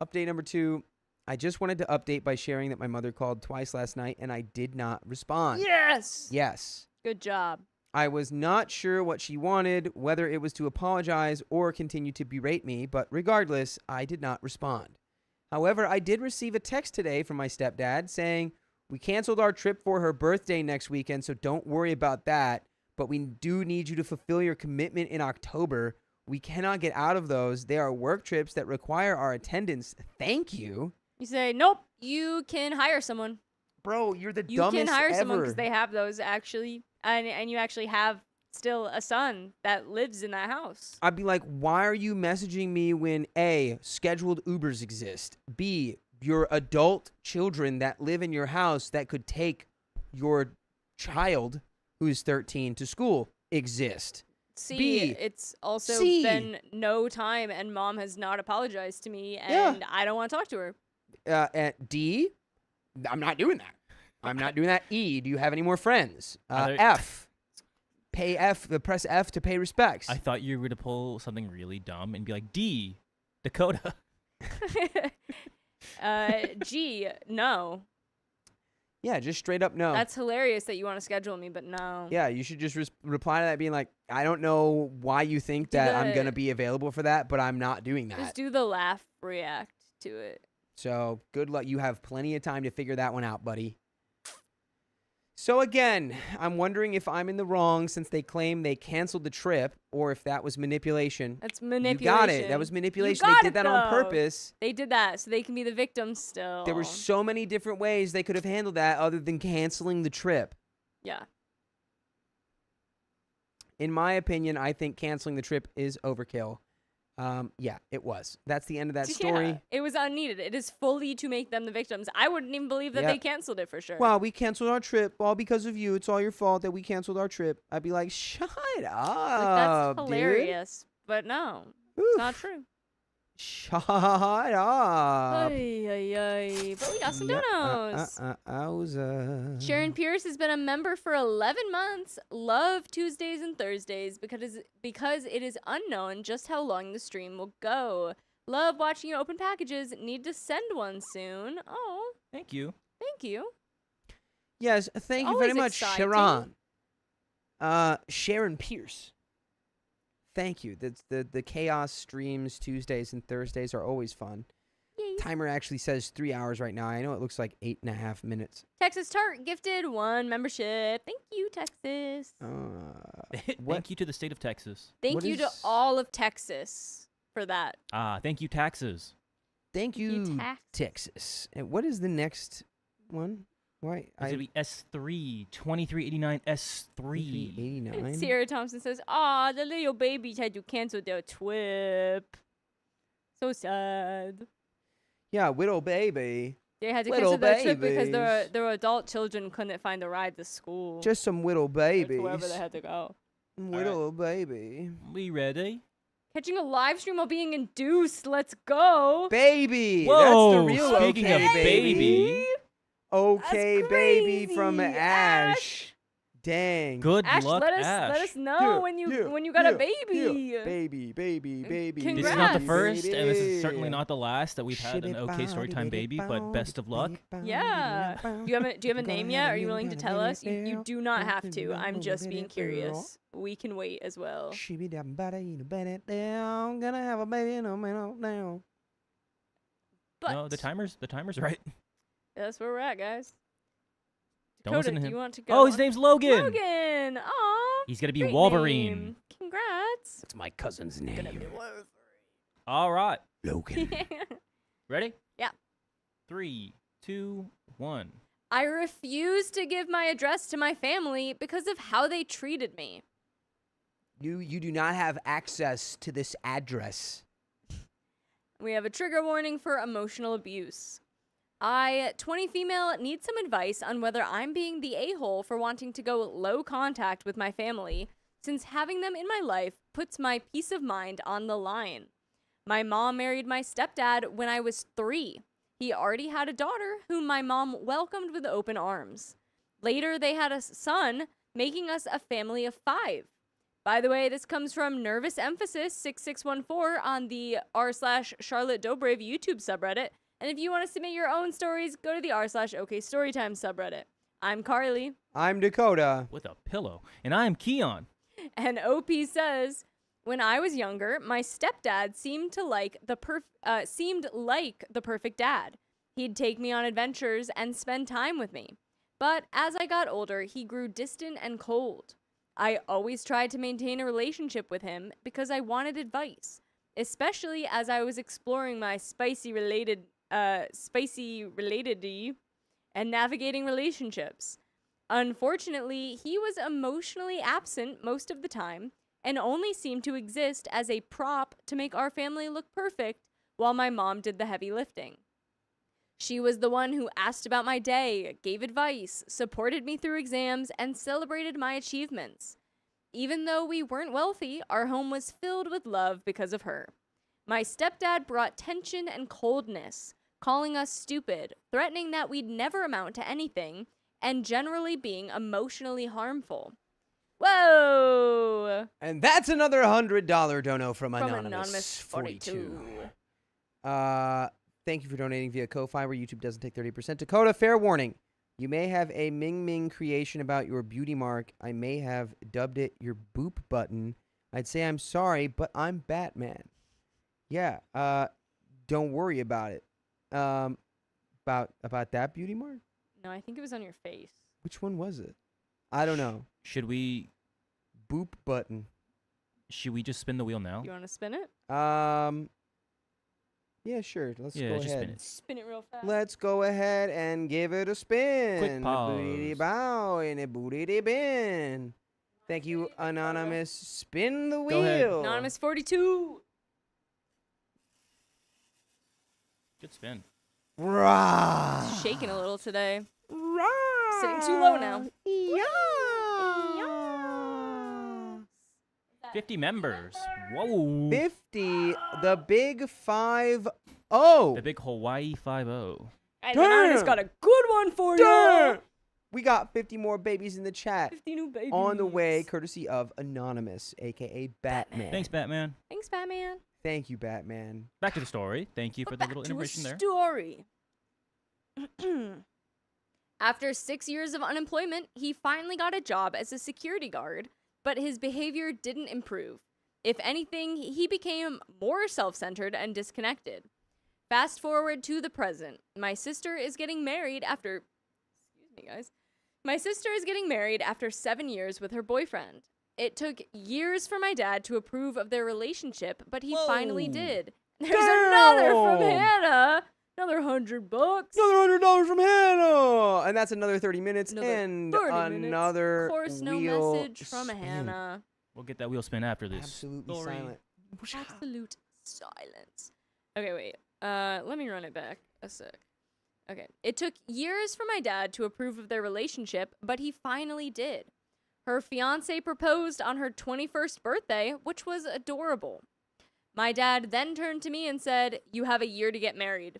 Update number 2. I just wanted to update by sharing that my mother called twice last night and I did not respond. Yes. Yes. Good job. I was not sure what she wanted, whether it was to apologize or continue to berate me, but regardless, I did not respond. However, I did receive a text today from my stepdad saying, we canceled our trip for her birthday next weekend, so don't worry about that, but we do need you to fulfill your commitment in October. We cannot get out of those. They are work trips that require our attendance. Thank you. You say, nope, you can hire someone. Bro, you're the You dumbest can hire ever. someone because they have those actually. And you actually have still a son that lives in that house. I'd be like, why are you messaging me when A, scheduled Ubers exist, B, your adult children that live in your house that could take your child who's 13 to school exist? C, B, it's also C. been no time and mom has not apologized to me Yeah. and I don't want to talk to her. At D, I'm not doing that. I'm not doing that. E, do you have any more friends? Are there- F, press F to pay respects. I thought you were going to pull something really dumb and be like, D, Dakota. G, no. Yeah, just straight up no. That's hilarious that you want to schedule me, but no. Yeah, you should just reply to that being like, I don't know why you think Do that I'm the- going to be available for that, but I'm not doing that. Just do the laugh react to it. So good luck. You have plenty of time to figure that one out, buddy. So again, I'm wondering if I'm in the wrong since they claim they canceled the trip or if that was manipulation. That's You manipulation. got it. That was manipulation. got They did it, that on though. purpose. They did that so they can be the victims still. There were so many different ways they could have handled that other than canceling the trip. Yeah. In my opinion, I think canceling the trip is overkill. Yeah, it was. That's the end of that story. Yeah, it was unneeded. It is fully to make them the victims. I wouldn't even believe that Yep. they canceled it for sure. Well, we canceled our trip all because of you. It's all your fault that we canceled our trip. I'd be like, shut up, that's dude. hilarious. But no, Oof. it's not true. Shut up. Ay, ay, ay. But we got some donos. Owza. Sharon Pierce has been a member for 11 months. Love Tuesdays and Thursdays because it is unknown just how long the stream will go. Love watching you open packages. Need to send one soon. Oh, Thank you. thank you. Yes, thank you very Always much, exciting. Sharon. Sharon Pierce. Thank you. The chaos streams Tuesdays and Thursdays are always fun. Yay. Timer actually says 3 hours right now. I know it looks like 8.5 minutes. Texas Tart gifted 1 membership. Thank you, Texas. Thank you to the state of Texas. Thank what you to is- all of Texas for that. Thank you, taxes. Thank you, you, Tex. Texas. And what is the next one? Why? It's going to be S3, 2389 S3. 89. Sierra Thompson says, "Aw, the little babies had to cancel their trip. So sad. Yeah, widow baby. They had to Little cancel their trip because babies. their adult children couldn't find a ride to school. Just some widow or to babies. wherever they had to go. Widow baby. We ready? Catching a live stream while being induced. Let's go. Baby. Whoa, That's the real speaking okay, of baby. baby. Okay, baby from crazy, Ash. Dang. Good Ash, luck, let us Ash. know when you got a baby. Baby, baby, baby. This is not the Congrats. first, and this is certainly not the last that we've had an OK Storytime baby, but best of luck. Yeah. Do you have a name yet? Are you willing to tell us? You do not have to. I'm just being curious. We can wait as well. Gonna have a baby no man now. But No, the timer's right. that's where we're at, guys. Don't Dakota, listen to do him. you want to go? Oh, his on? name's Logan. Logan. Aw. He's gonna be great Wolverine. name. Congrats. That's my cousin's Gonna be name. All right, Logan. ready? Yeah. 3, 2, 1. I refuse to give my address to my family because of how they treated me. You do not have access to this address. We have a trigger warning for emotional abuse. I, 20 female, need some advice on whether I'm being the a-hole for wanting to go low contact with my family, since having them in my life puts my peace of mind on the line. My mom married my stepdad when I was 3. He already had a daughter whom my mom welcomed with open arms. Later, they had a son, making us a family of 5. By the way, this comes from Nervous Emphasis 6614 on the r/Charlotte Dobrev YouTube subreddit. And if you want to submit your own stories, go to the r/OK Storytime subreddit. I'm Carly. I'm Dakota. With a pillow. And I am Keon. And OP says, when I was younger, my stepdad seemed like the perfect dad. He'd take me on adventures and spend time with me. But as I got older, he grew distant and cold. I always tried to maintain a relationship with him because I wanted advice, especially as I was exploring my spicy relatedity and navigating relationships. Unfortunately, he was emotionally absent most of the time and only seemed to exist as a prop to make our family look perfect while my mom did the heavy lifting. She was the one who asked about my day, gave advice, supported me through exams, and celebrated my achievements. Even though we weren't wealthy, our home was filled with love because of her. My stepdad brought tension and coldness, calling us stupid, threatening that we'd never amount to anything, and generally being emotionally harmful. Whoa! And that's another $100 dono from Anonymous 42. Thank you for donating via Ko-Fi, where YouTube doesn't take 30%. Dakota, fair warning. You may have a Ming Ming creation about your beauty mark. I may have dubbed it your boop button. I'd say I'm sorry, but I'm Batman. Yeah, don't worry about it. About that beauty mark? No, I think it was on your face. Which one was it? I don't know. Should we Boop button. just spin the wheel now? You want to spin it? Yeah, sure. Let's Yeah, go just ahead. spin it. Spin it real fast. Let's go ahead and give it a spin. Quick pause. A boody bow and a booty bin. Thank you, Anonymous. Spin the wheel. ahead. Anonymous 42. Good spin. Rah. Shaking a little today. Rah. Sitting too low now. Yeah. 50 members. Whoa. 50. The big 5-0. Oh. The big Hawaii 5-0. Hey, Anonymous Damn. got a good one for Damn. you. We got 50 more babies in the chat. 50 new babies. On the way, courtesy of Anonymous, a.k.a. Batman. Thanks, Batman. Thanks, Batman. Thank you, Batman. Back to the story. Thank you for the Back little to intermission a there. story. After 6 years of unemployment, he finally got a job as a security guard, but his behavior didn't improve. If anything, he became more self-centered and disconnected. Fast forward to the present. My sister is getting married after... Excuse me, guys. My sister is getting married after 7 years with her boyfriend. It took years for my dad to approve of their relationship, but he finally Whoa. did. There's another from Damn. Hannah. Another $100. Another $100 from Hannah, and that's another 30 minutes Another and 30 minutes. another Of course, no wheel message from spin. Hannah. We'll get that wheel spin after this. Absolutely story. silent. Absolute silence. Okay, wait. Let me run it back a sec. Okay. It took years for my dad to approve of their relationship, but he finally did. Her fiance proposed on her 21st birthday, which was adorable. My dad then turned to me and said, "You have a year to get married."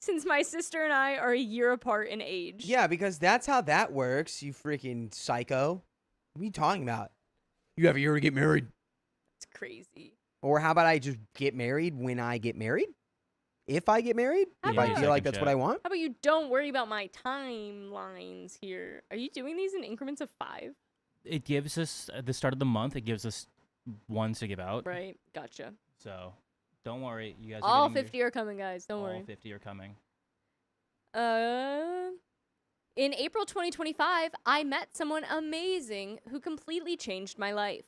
Since my sister and I are a year apart in age. Yeah, because that's how that works, you freaking psycho. What are you talking about? You have a year to get married. It's crazy. Or how about I just get married when I get married? If I get married? How If I about- feel like that's what I want? How about you don't worry about my timelines here? Are you doing these in increments of 5? It gives us, at the start of the month, it gives us ones to give out. Right. Gotcha. So don't worry. You guys All are getting 50 are coming, guys. Don't all worry. 50 are coming. In April 2025, I met someone amazing who completely changed my life.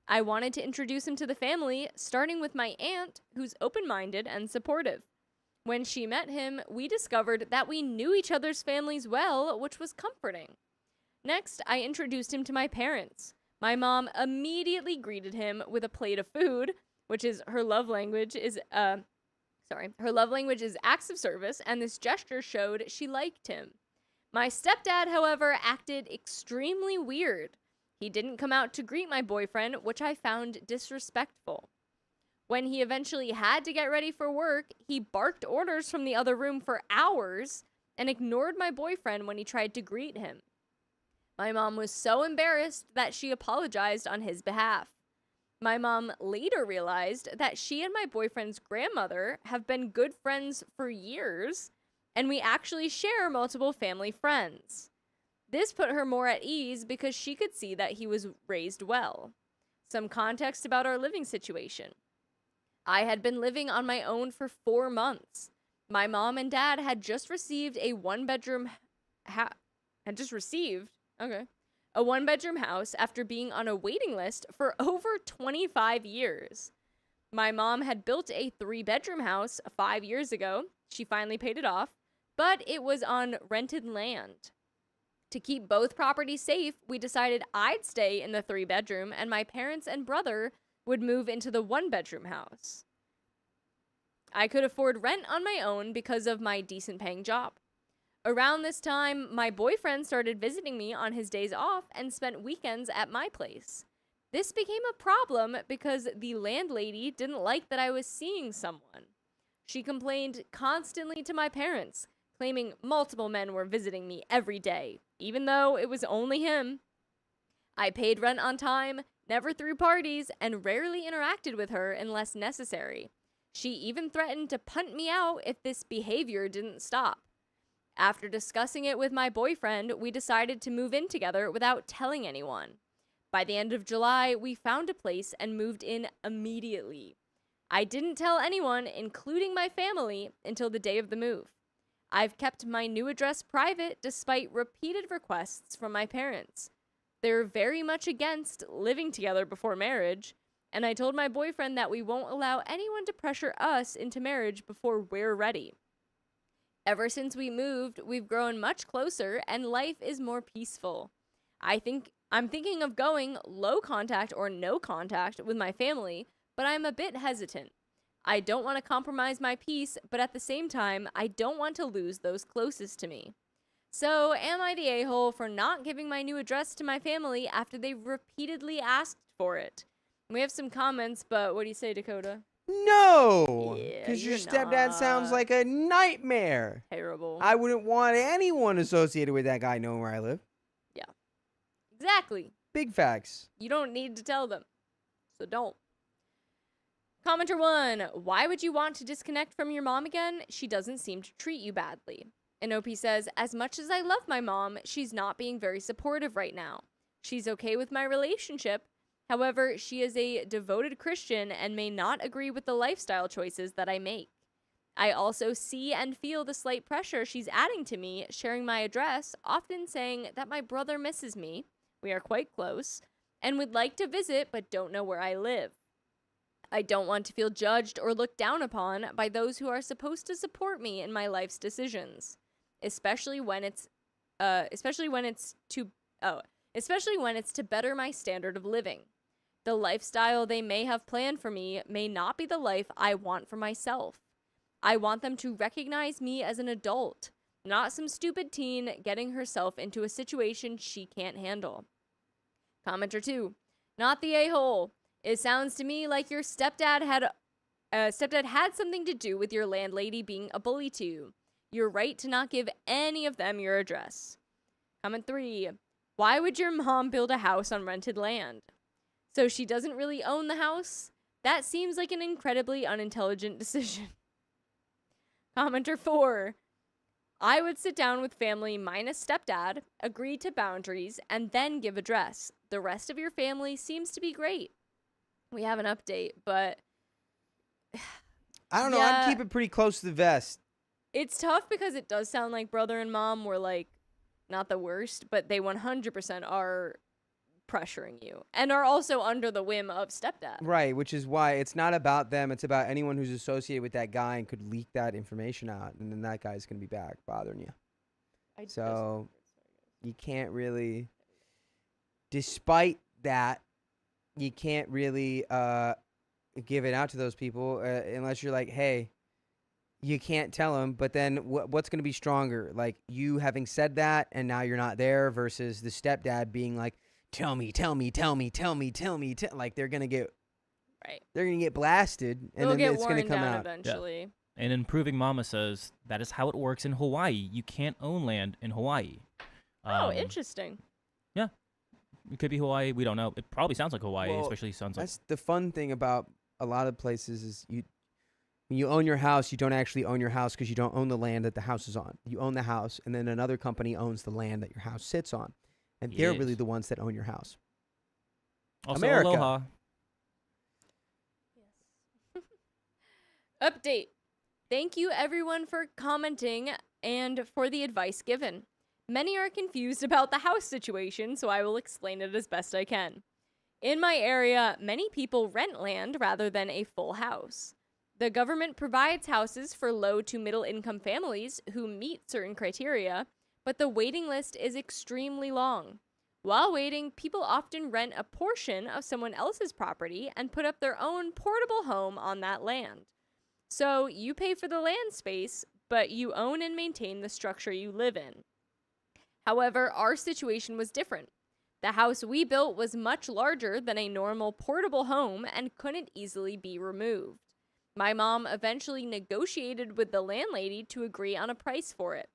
I wanted to introduce him to the family, starting with my aunt, who's open-minded and supportive. When she met him, we discovered that we knew each other's families well, which was comforting. Next, I introduced him to my parents. My mom immediately greeted him with a plate of food, which is her love language is acts of service, and this gesture showed she liked him. My stepdad, however, acted extremely weird. He didn't come out to greet my boyfriend, which I found disrespectful. When he eventually had to get ready for work, he barked orders from the other room for hours and ignored my boyfriend when he tried to greet him. My mom was so embarrassed that she apologized on his behalf. My mom later realized that she and my boyfriend's grandmother have been good friends for years, and we actually share multiple family friends. This put her more at ease because she could see that he was raised well. Some context about our living situation. I had been living on my own for 4 months. My mom and dad had just received a one-bedroom house after being on a waiting list for over 25 years. My mom had built a 3-bedroom house 5 years ago. She finally paid it off, but it was on rented land. To keep both properties safe, we decided I'd stay in the 3-bedroom and my parents and brother would move into the 1-bedroom house. I could afford rent on my own because of my decent paying job. Around this time, my boyfriend started visiting me on his days off and spent weekends at my place. This became a problem because the landlady didn't like that I was seeing someone. She complained constantly to my parents, claiming multiple men were visiting me every day, even though it was only him. I paid rent on time, never threw parties, and rarely interacted with her unless necessary. She even threatened to punt me out if this behavior didn't stop. After discussing it with my boyfriend, we decided to move in together without telling anyone. By the end of July, we found a place and moved in immediately. I didn't tell anyone, including my family, until the day of the move. I've kept my new address private despite repeated requests from my parents. They're very much against living together before marriage, and I told my boyfriend that we won't allow anyone to pressure us into marriage before we're ready. Ever since we moved, we've grown much closer and life is more peaceful. I'm thinking of going low contact or no contact with my family, but I'm a bit hesitant. I don't want to compromise my peace, but at the same time, I don't want to lose those closest to me. So, am I the a-hole for not giving my new address to my family after they repeatedly asked for it? We have some comments, but what do you say, Dakota? No! Yeah, Because your you're stepdad sounds not. like a nightmare. Terrible. I wouldn't want anyone associated with that guy knowing where I live. Exactly. Big facts. You don't need to tell them. So don't. Commenter 1. Why would you want to disconnect from your mom again? She doesn't seem to treat you badly. And OP says, as much as I love my mom, she's not being very supportive right now. She's okay with my relationship. However, she is a devoted Christian and may not agree with the lifestyle choices that I make. I also see and feel the slight pressure she's adding to me, sharing my address, often saying that my brother misses me. We are quite close, and would like to visit but don't know where I live. I don't want to feel judged or looked down upon by those who are supposed to support me in my life's decisions, especially when it's to better my standard of living. The lifestyle they may have planned for me may not be the life I want for myself. I want them to recognize me as an adult, not some stupid teen getting herself into a situation she can't handle. Commenter 2. Not the a-hole. It sounds to me like your stepdad had something to do with your landlady being a bully to you. You're right to not give any of them your address. Comment 3. Why would your mom build a house on rented land? So she doesn't really own the house? That seems like an incredibly unintelligent decision. Commenter 4. I would sit down with family minus stepdad, agree to boundaries, and then give address. The rest of your family seems to be great. We have an update, but I don't know. I'd keep it pretty close to the vest. it's tough because it does sound like brother and mom were like not the worst, but they 100% are pressuring you and are also under the whim of stepdad. Right, which is why it's not about them. It's about anyone who's associated with that guy and could leak that information out, and then that guy's going to be back bothering you. So you can't really, despite that, you can't really give it out to those people unless you're like, hey, you can't tell them. But then what's going to be stronger? Like you having said that and now you're not there versus the stepdad being like, tell me. Like they're going to get They're going to get blasted and then it's going to come out eventually. Yeah. And Improving Mama says that is how it works in Hawaii. You can't own land in Hawaii. Interesting. Yeah. It could be Hawaii. We don't know. It probably sounds like Hawaii, Well, especially sounds like. That's the fun thing about a lot of places is when you own your house, you don't actually own your house because you don't own the land that the house is on. You own the house, and then another company owns the land that your house sits on. And they're really Yes. the ones that own your house. Also, America. aloha. Update. Thank you everyone for commenting and for the advice given. Many are confused about the house situation, so I will explain it as best I can. In my area, many people rent land rather than a full house. The government provides houses for low to middle income families who meet certain criteria, but the waiting list is extremely long. While waiting, people often rent a portion of someone else's property and put up their own portable home on that land. So you pay for the land space, but you own and maintain the structure you live in. However, our situation was different. The house we built was much larger than a normal portable home and couldn't easily be removed. My mom eventually negotiated with the landlady to agree on a price for it.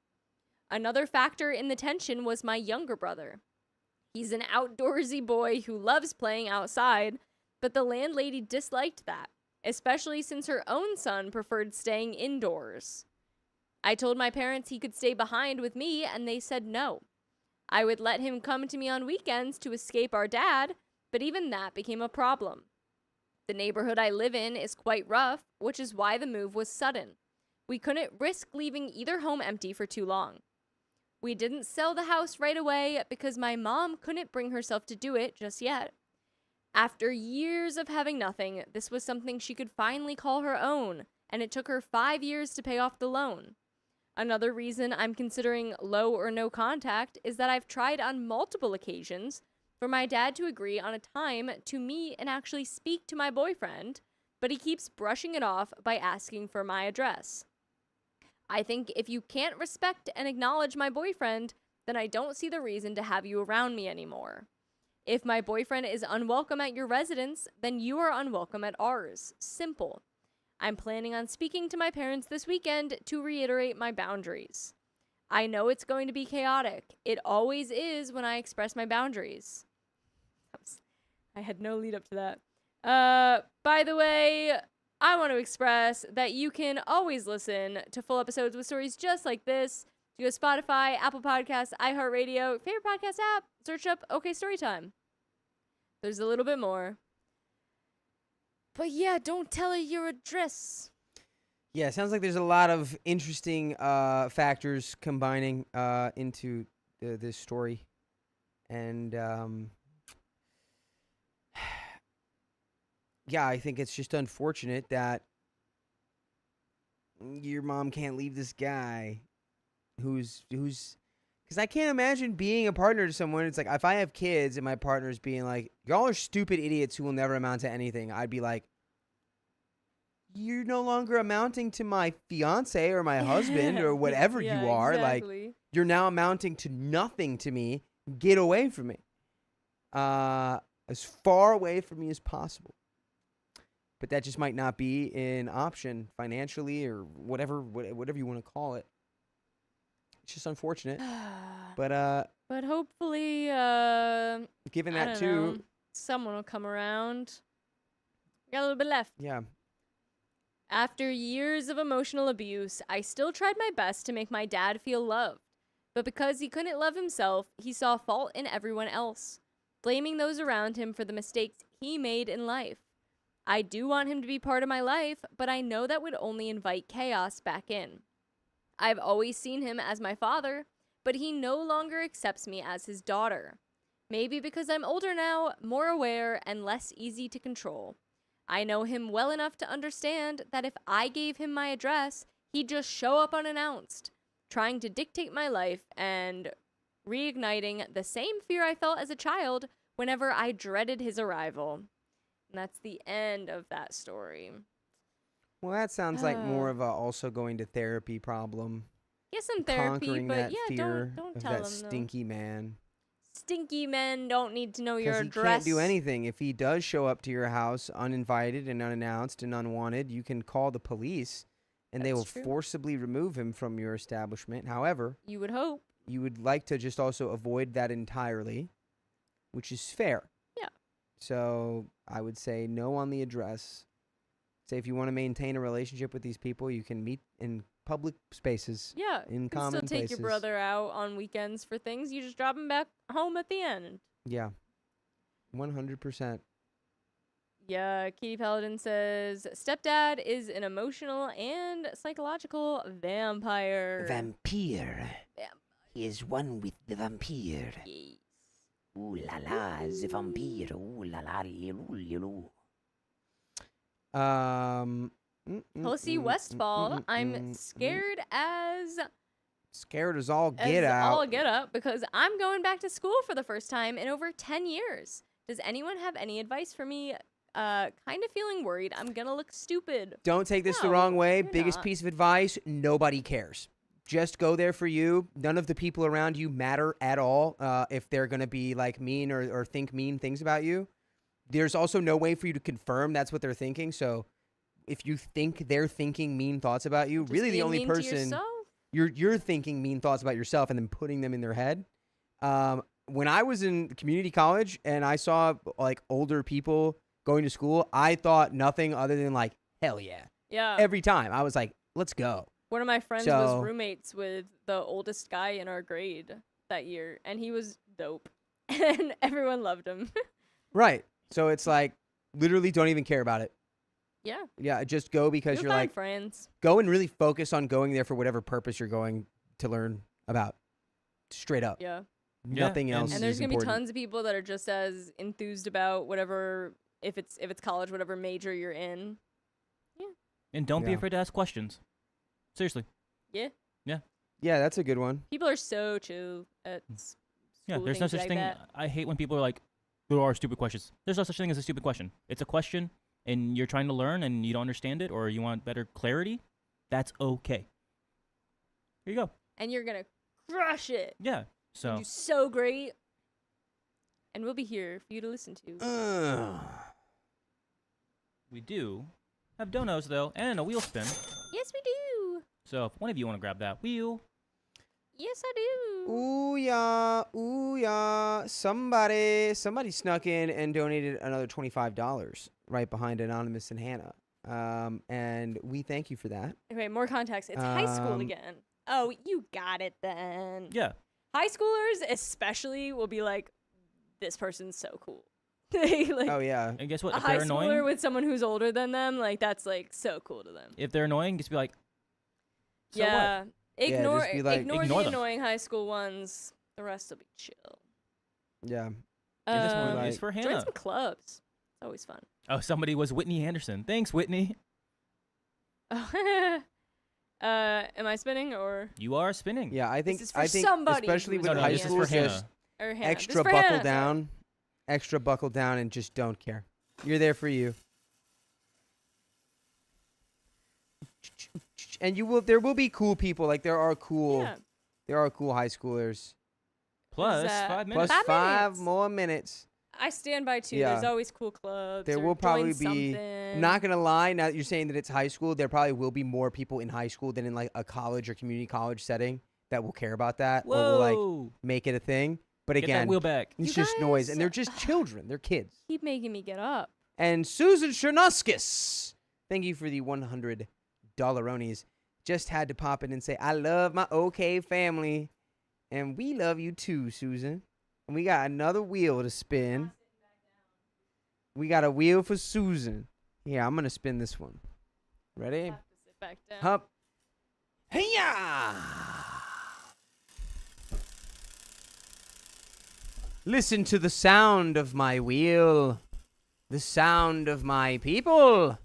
Another factor in the tension was my younger brother. He's an outdoorsy boy who loves playing outside, but the landlady disliked that, especially since her own son preferred staying indoors. I told my parents he could stay behind with me, and they said no. I would let him come to me on weekends to escape our dad, but even that became a problem. The neighborhood I live in is quite rough, which is why the move was sudden. We couldn't risk leaving either home empty for too long. We didn't sell the house right away because my mom couldn't bring herself to do it just yet. After years of having nothing, this was something she could finally call her own, and it took her 5 years to pay off the loan. Another reason I'm considering low or no contact is that I've tried on multiple occasions for my dad to agree on a time to meet and actually speak to my boyfriend, but he keeps brushing it off by asking for my address. I think if you can't respect and acknowledge my boyfriend, then I don't see the reason to have you around me anymore. If my boyfriend is unwelcome at your residence, then you are unwelcome at ours. Simple. I'm planning on speaking to my parents this weekend to reiterate my boundaries. I know it's going to be chaotic. It always is when I express my boundaries. I had no lead up to that. By the way, I want to express that you can always listen to full episodes with stories just like this. You go to Spotify, Apple Podcasts, iHeartRadio, favorite podcast app, search up OK Storytime. There's a little bit more. But yeah, don't tell her your address. Yeah, it sounds like there's a lot of interesting factors combining into this story. And yeah, I think it's just unfortunate that your mom can't leave this guy who's because I can't imagine being a partner to someone. It's like if I have kids and my partner's being like, y'all are stupid idiots who will never amount to anything, I'd be like, you're no longer amounting to my fiance or my husband or whatever Yeah, you are. exactly. Like, you're now amounting to nothing to me. Get away from me. As far away from me as possible. But that just might not be an option financially or whatever you want to call it. It's just unfortunate. But But hopefully, given I that don't too, know, someone will come around. Got a little bit left. yeah. After years of emotional abuse, I still tried my best to make my dad feel loved. But because he couldn't love himself, he saw fault in everyone else, blaming those around him for the mistakes he made in life. I do want him to be part of my life, but I know that would only invite chaos back in. I've always seen him as my father, but he no longer accepts me as his daughter. Maybe because I'm older now, more aware, and less easy to control. I know him well enough to understand that if I gave him my address, he'd just show up unannounced, trying to dictate my life and reigniting the same fear I felt as a child whenever I dreaded his arrival. And that's the end of that story. Well, that sounds like more of a also going to therapy problem. Get some therapy, Conquering but that yeah, fear don't of tell that him stinky man. Stinky men don't need to know your Because he address. can't do anything. If he does show up to your house uninvited and unannounced and unwanted, you can call the police and they will That's true. forcibly remove him from your establishment. However, You would hope. you would like to just also avoid that entirely, which is fair. Yeah. So I would say no on the address. Say if you want to maintain a relationship with these people, you can meet in public spaces. Yeah. In You can common still take places. your brother out on weekends for things. You just drop him back home at the end. Yeah. 100%. Yeah, Kitty Paladin says stepdad is an emotional and psychological vampire. Vampire. He is one with the vampire. Yes. Ooh la la, the vampire. Ooh la la, loo. Tulsi Westfall, I'm scared as Scared as all get out. all get up because I'm going back to school for the first time in over 10 years. Does anyone have any advice for me? Kind of feeling worried I'm gonna look stupid. Don't take this the No, wrong way. you're Biggest not. piece of advice, nobody cares. Just go there for you. None of the people around you matter at all if they're going to be like mean or think mean things about you. There's also no way for you to confirm that's what they're thinking. So if you think they're thinking mean thoughts about you, Just really the being only mean to person yourself? you're thinking mean thoughts about yourself and then putting them in their head. When I was in community college and I saw like older people going to school, I thought nothing other than like, hell yeah. Yeah. Every time I was like, let's go. One of my friends So- was roommates with the oldest guy in our grade that year, and he was dope, and everyone loved him. Right. So it's like literally don't even care about it. Yeah. Yeah, just go because You'll you're find like friends. go and really focus on going there for whatever purpose you're going to learn about. Straight up. Yeah. Nothing and- else And there's is gonna be important. tons of people that are just as enthused about whatever, if it's college, whatever major you're in. And don't be Yeah. afraid to ask questions. Seriously. Yeah. Yeah, that's a good one. People are so chill at Yeah, school there's no things such like thing. that. I hate when people are like, there are stupid questions. There's no such thing as a stupid question. It's a question, and you're trying to learn, and you don't understand it, or you want better clarity. That's okay. Here you go. And you're gonna crush it. Yeah. So Do so great. And we'll be here for you to listen to. we do have donos though, and a wheel spin. Yes, we do. So if one of you want to grab that wheel, Yes, I do. Ooh yeah, ooh yeah. Somebody snuck in and donated another $25 right behind Anonymous and Hannah. And we thank you for that. Okay, more context. It's high school Um, again. Oh, you got it then. yeah. High schoolers especially will be like, this person's so cool. Like, Oh yeah. And guess what? a If high they're schooler annoying, with someone who's older than them, like that's like so cool to them. if they're annoying, just be like, so yeah. what? Ignore just be like- ignore Ignore the them. annoying high school ones. The rest will be chill. Yeah. And this one like- is for Join Hannah. some clubs. It's always fun. Oh, somebody was Whitney Anderson. Thanks, Whitney. Am I spinning or You are spinning. Yeah, I think is for I think somebody especially who's with No, high this is school, for Hannah. just Hannah? This extra for buckle Hannah, sorry. down, extra buckle down, and just don't care. You're there for you. And there will be cool people. Like there are cool high schoolers. Plus that? 5 Plus minutes. 5 minutes. more minutes. I stand by too. Yeah. There's always cool clubs. There or will probably join be. something. Not gonna lie, now that you're saying that it's high school, there probably will be more people in high school than in like a college or community college setting that will care about that or will like Whoa. make it a thing. But Get that again, wheel back. it's You just noise, guys- and they're just children. They're kids. Keep making me get up. And Susan Chernuskis, thank you for the $100 Just had to pop in and say, I love my OK family. And we love you too, Susan. And we got another wheel to spin. We got a wheel for Susan. Yeah, I'm going to spin this one. Ready? Have to sit back down. Hup. Hey-ya! Listen to the sound of my wheel. The sound of my people.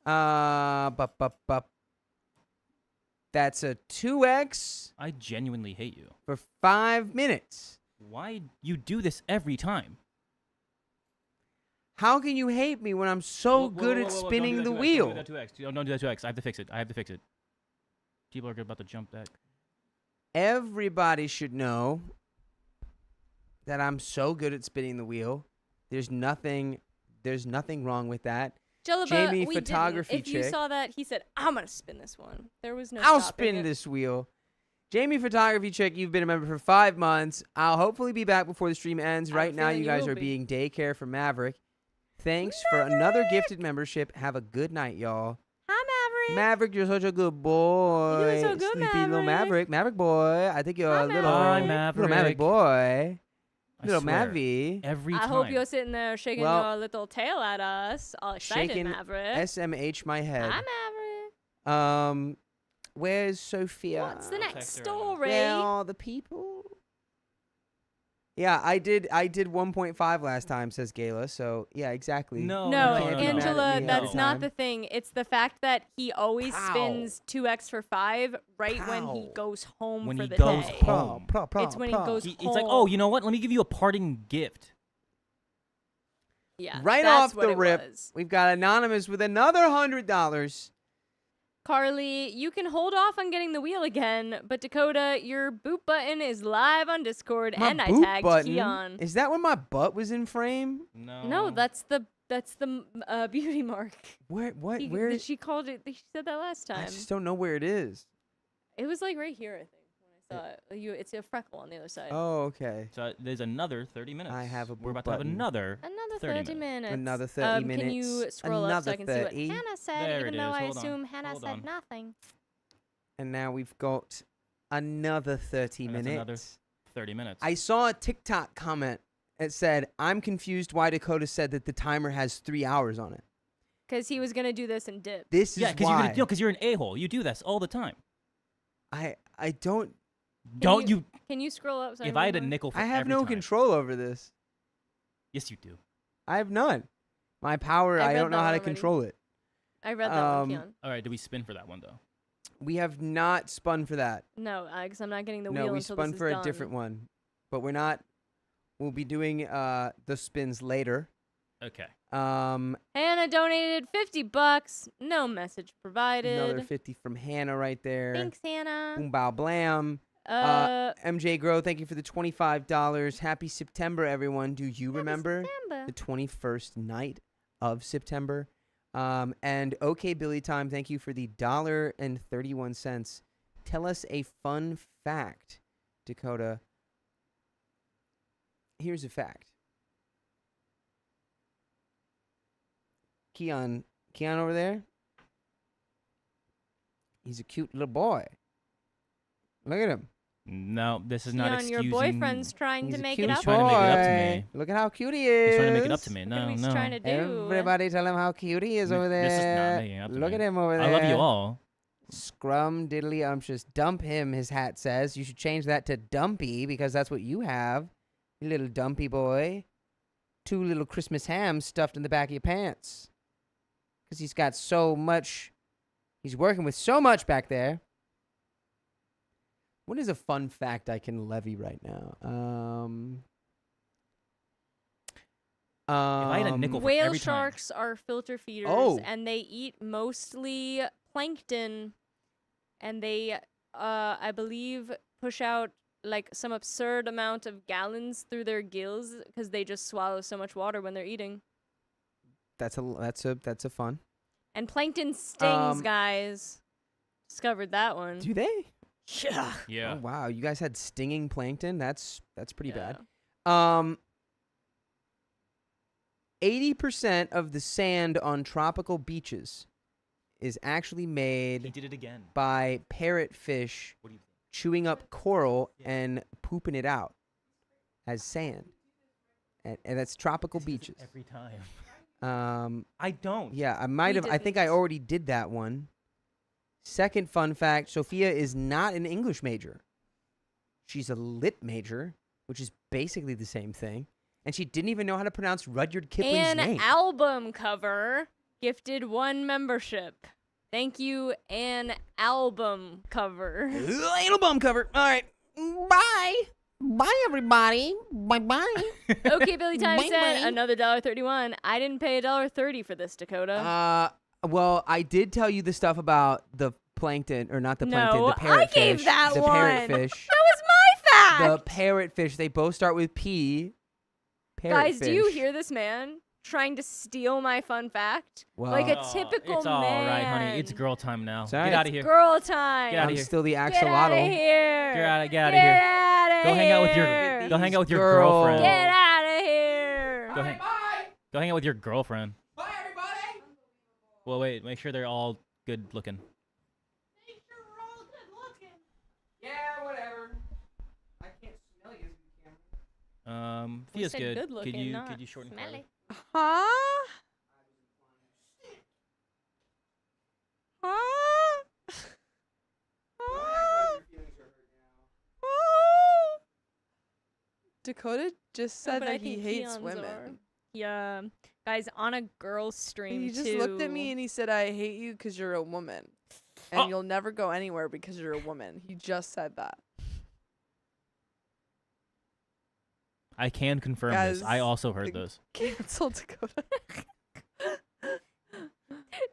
Bup. That's a 2x I genuinely hate you. for 5 minutes. Why you do this every time? How can you hate me when I'm so Whoa, good whoa, at whoa, whoa, spinning don't the do that 2x, wheel? Don't do that 2x. Don't do that 2x. I have to fix it. People are about to jump that. Everybody should know that I'm so good at spinning the wheel. There's nothing wrong with that. Jalaba, Jamie, we photography didn't. If you chick. saw that, he said, I'm going to spin this one. There was no I'll stopping spin it. this wheel. Jamie, photography chick, you've been a member for 5 months. I'll hopefully be back before the stream ends. I have Right a now, feeling you you guys will are be. being daycare for Maverick. Thanks for another gifted membership. Have a good night, y'all. Hi, Maverick. Maverick, you're such a good boy. You're doing so good, Sleepy little Maverick. Maverick. Maverick boy. I think you're Hi, a little, Maverick. little Maverick boy. I Little swear, Mavy. Every I time. hope you're sitting there shaking Well, your little tail at us. All excited, shaking Maverick. SMH my head. Hi, Maverick. Where's Sophia? What's the I'll next text her right now. story? Where are the people? Yeah, I did 1.5 last time, says Gayla. So yeah, exactly. No, No, can't be mad at Angela, me that's every not time. the thing. It's the fact that he always Pow. spins 2x for 5 right when he Pow. goes home When for he the goes day. home. It's when he goes It's like, oh, you know what? Let me give you a parting gift. Yeah, Right that's off what the it rip, was. we've got Anonymous with another $100. Carly, you can hold off on getting the wheel again, but Dakota, your boot button is live on Discord, My and I boot tagged button? Keon. Is that when my butt was in frame? No, that's the beauty mark. Where? He- Where? she called it. She said that last I time. just don't know where it is. It was like right here, I think, when I saw it. It's a freckle on the other side. Oh, okay. So there's another 30 minutes. I have a We're boot about to have button. another. Another 30 30 minutes. Another 30 Can you minutes. scroll up so I Another can see 30. what Hannah said, There even it though is. I Hold on. assume Hannah Hold said on. nothing. And now we've got another 30 And that's another minutes. 30 minutes. I saw a TikTok comment. It said, "I'm confused why Dakota said that the timer has 3 hours on it." Because he was going to do this and dip. This is yeah, because why you're an a-hole. You do this all the time. I don't. Don't you? Can you scroll up? So If can I had read a more? nickel for I have every no time. control over this. Yes, you do. I have none. My power, I I read don't know that how to already. control it. I read that one, um, Keon. All right, do we spin for that one though? We have not spun for that. No, because I'm not getting the No, wheel we until spun this for is a done. different one. But we're not. We'll be doing the spins later. Okay. Hannah donated $50. No message provided. Another 50 from Hannah right there. Thanks, Hannah. Boom, bow, blam. MJ Grow, thank you for the $25. Happy September, everyone. Do you remember September. the 21st night of September? And OK Billy Time, thank you for the $1.31. Tell us a fun fact, Dakota. Here's a fact. Keon over there? He's a cute little boy. Look at him. No, this is not Keon, excusing. your boyfriend's trying He's to a make cute it He's up. trying to make it up to boy. me. Look at how cute he is. He's trying to make it up to me. Look at No, what he's no. trying to do. Everybody tell him how cute he is over there. This is not making it up to Look me. at him over there. I love you all. Scrum diddly umptious. Dump him, his hat says. You should change that to dumpy because that's what you have. You little dumpy boy. 2 little Christmas hams stuffed in the back of your pants. Because he's got so much. He's working with so much back there. What is a fun fact I can levy right now? If I had a nickel for Whale every time. sharks are filter feeders, Oh. and they eat mostly plankton, and they, I believe, push out like some absurd amount of gallons through their gills because they just swallow so much water when they're eating. That's a fun. And plankton stings, Um, guys. Discovered that one. Do they? Yeah. Yeah. Oh wow, you guys had stinging plankton. That's pretty Yeah. bad. 80% of the sand on tropical beaches is actually He made did it again. by parrotfish What do you think? chewing up coral and pooping it out as sand. And that's tropical beaches. Every time. Um, I don't. yeah, I might have. I think I didn't. already did that one. Second fun fact: Sophia is not an English major. She's a lit major, which is basically the same thing. And she didn't even know how to pronounce Rudyard Kipling's An name. album cover gifted 1 membership. Thank you, an album cover. Album cover. All right. Bye. Bye, everybody. Bye-bye. Okay, Billy Time Bye, said bye. another $1.31. I didn't pay $1.30 for this, Dakota. Well, I did tell you the stuff about the plankton, or not the plankton, No, the parrotfish. I gave that the one. parrotfish. That was my The fact. parrotfish. They both start with P. Guys, do you Parrotfish. hear this man trying to steal my fun fact? Well, Like a typical It's all right, honey. man. It's girl time now. It's all right. Get out of here. Girl time. Get outta I'm here. still the Get out of axolotl. here. Get out of Get here. outta Go hang out with your. here. Go hang out with your Girl. girlfriend. Get out of here. Go hang out with your girlfriend. Bye, everybody. Well, wait. Make sure they're all good looking. Yeah, whatever. I can't smell you. We Feels said good. good looking, not Could you shorten smelly. Huh? Huh? Dakota just No, said but I that he think hates peons women. are. Yeah. Guys, on a girl's stream He just too. looked at me and he said, "I hate you because you're a woman, and Oh. you'll never go anywhere because you're a woman." He just said that. I can confirm this. I Guys, also heard the- this. Cancel Dakota.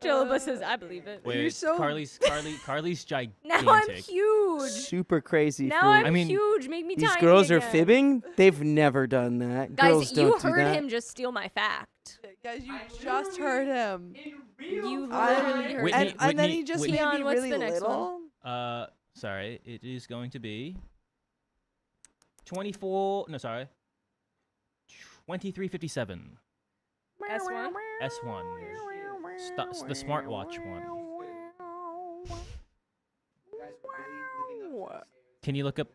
Jolaba says, I believe it. Wait, You're so- Carly's gigantic. Now I'm huge. Super crazy. Now I'm I mean, huge. Make me These tiny girls are again. fibbing. They've never done that. Girls Guys, don't you do heard that. him just steal my fact. Guys, you just heard him. You I- literally heard Whitney- him. And then he Whitney- just Whitney- made me Keon, what's really the next little. Sorry. It is going to be 24. No, sorry. 2357. S1? S1. The smartwatch one. Can you look up?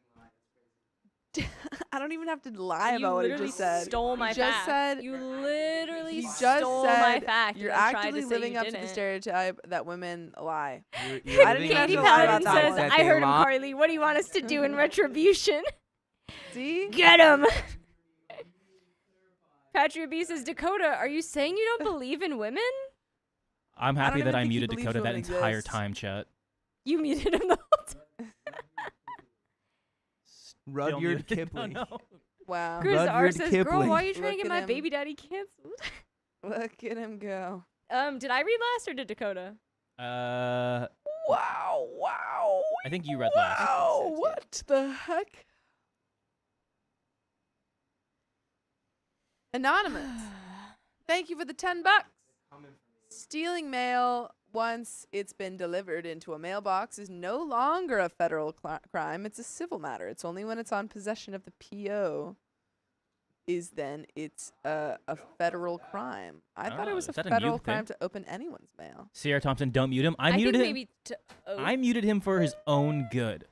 I don't even have to lie You about what he literally just said. stole my He just fact. said- You literally He just stole my said fact. you're and then tried actively to say living you up to the didn't. stereotype that women lie. You're I living didn't even up have Katie to to lie the Paladin about that says, one. that I they heard him, lie. Carly. What do you want us to do in retribution? See? Get him! Patria B says, Dakota, are you saying you don't believe in women? I'm happy even that I think he muted believes Dakota that women entire exist. time, chat. You muted him the whole time. Rudyard Still muted. Kipling. Oh, no. Wow. Grizz R Rudyard says, girl, Kipling. why are you trying Look to get at my him. baby daddy canceled? Look at him go. Did I read last or did Dakota? Uh, Wow, wow. I think you read last. Wow, what the heck? Anonymous. Thank you for the $10. Stealing mail once it's been delivered into a mailbox is no longer a federal crime. It's a civil matter. It's only when it's on possession of the PO it's a federal crime. I thought it Oh, was a is that a federal new thing? crime to open anyone's mail. Sierra Thompson, don't mute him. I think muted him. maybe I muted him for his own good.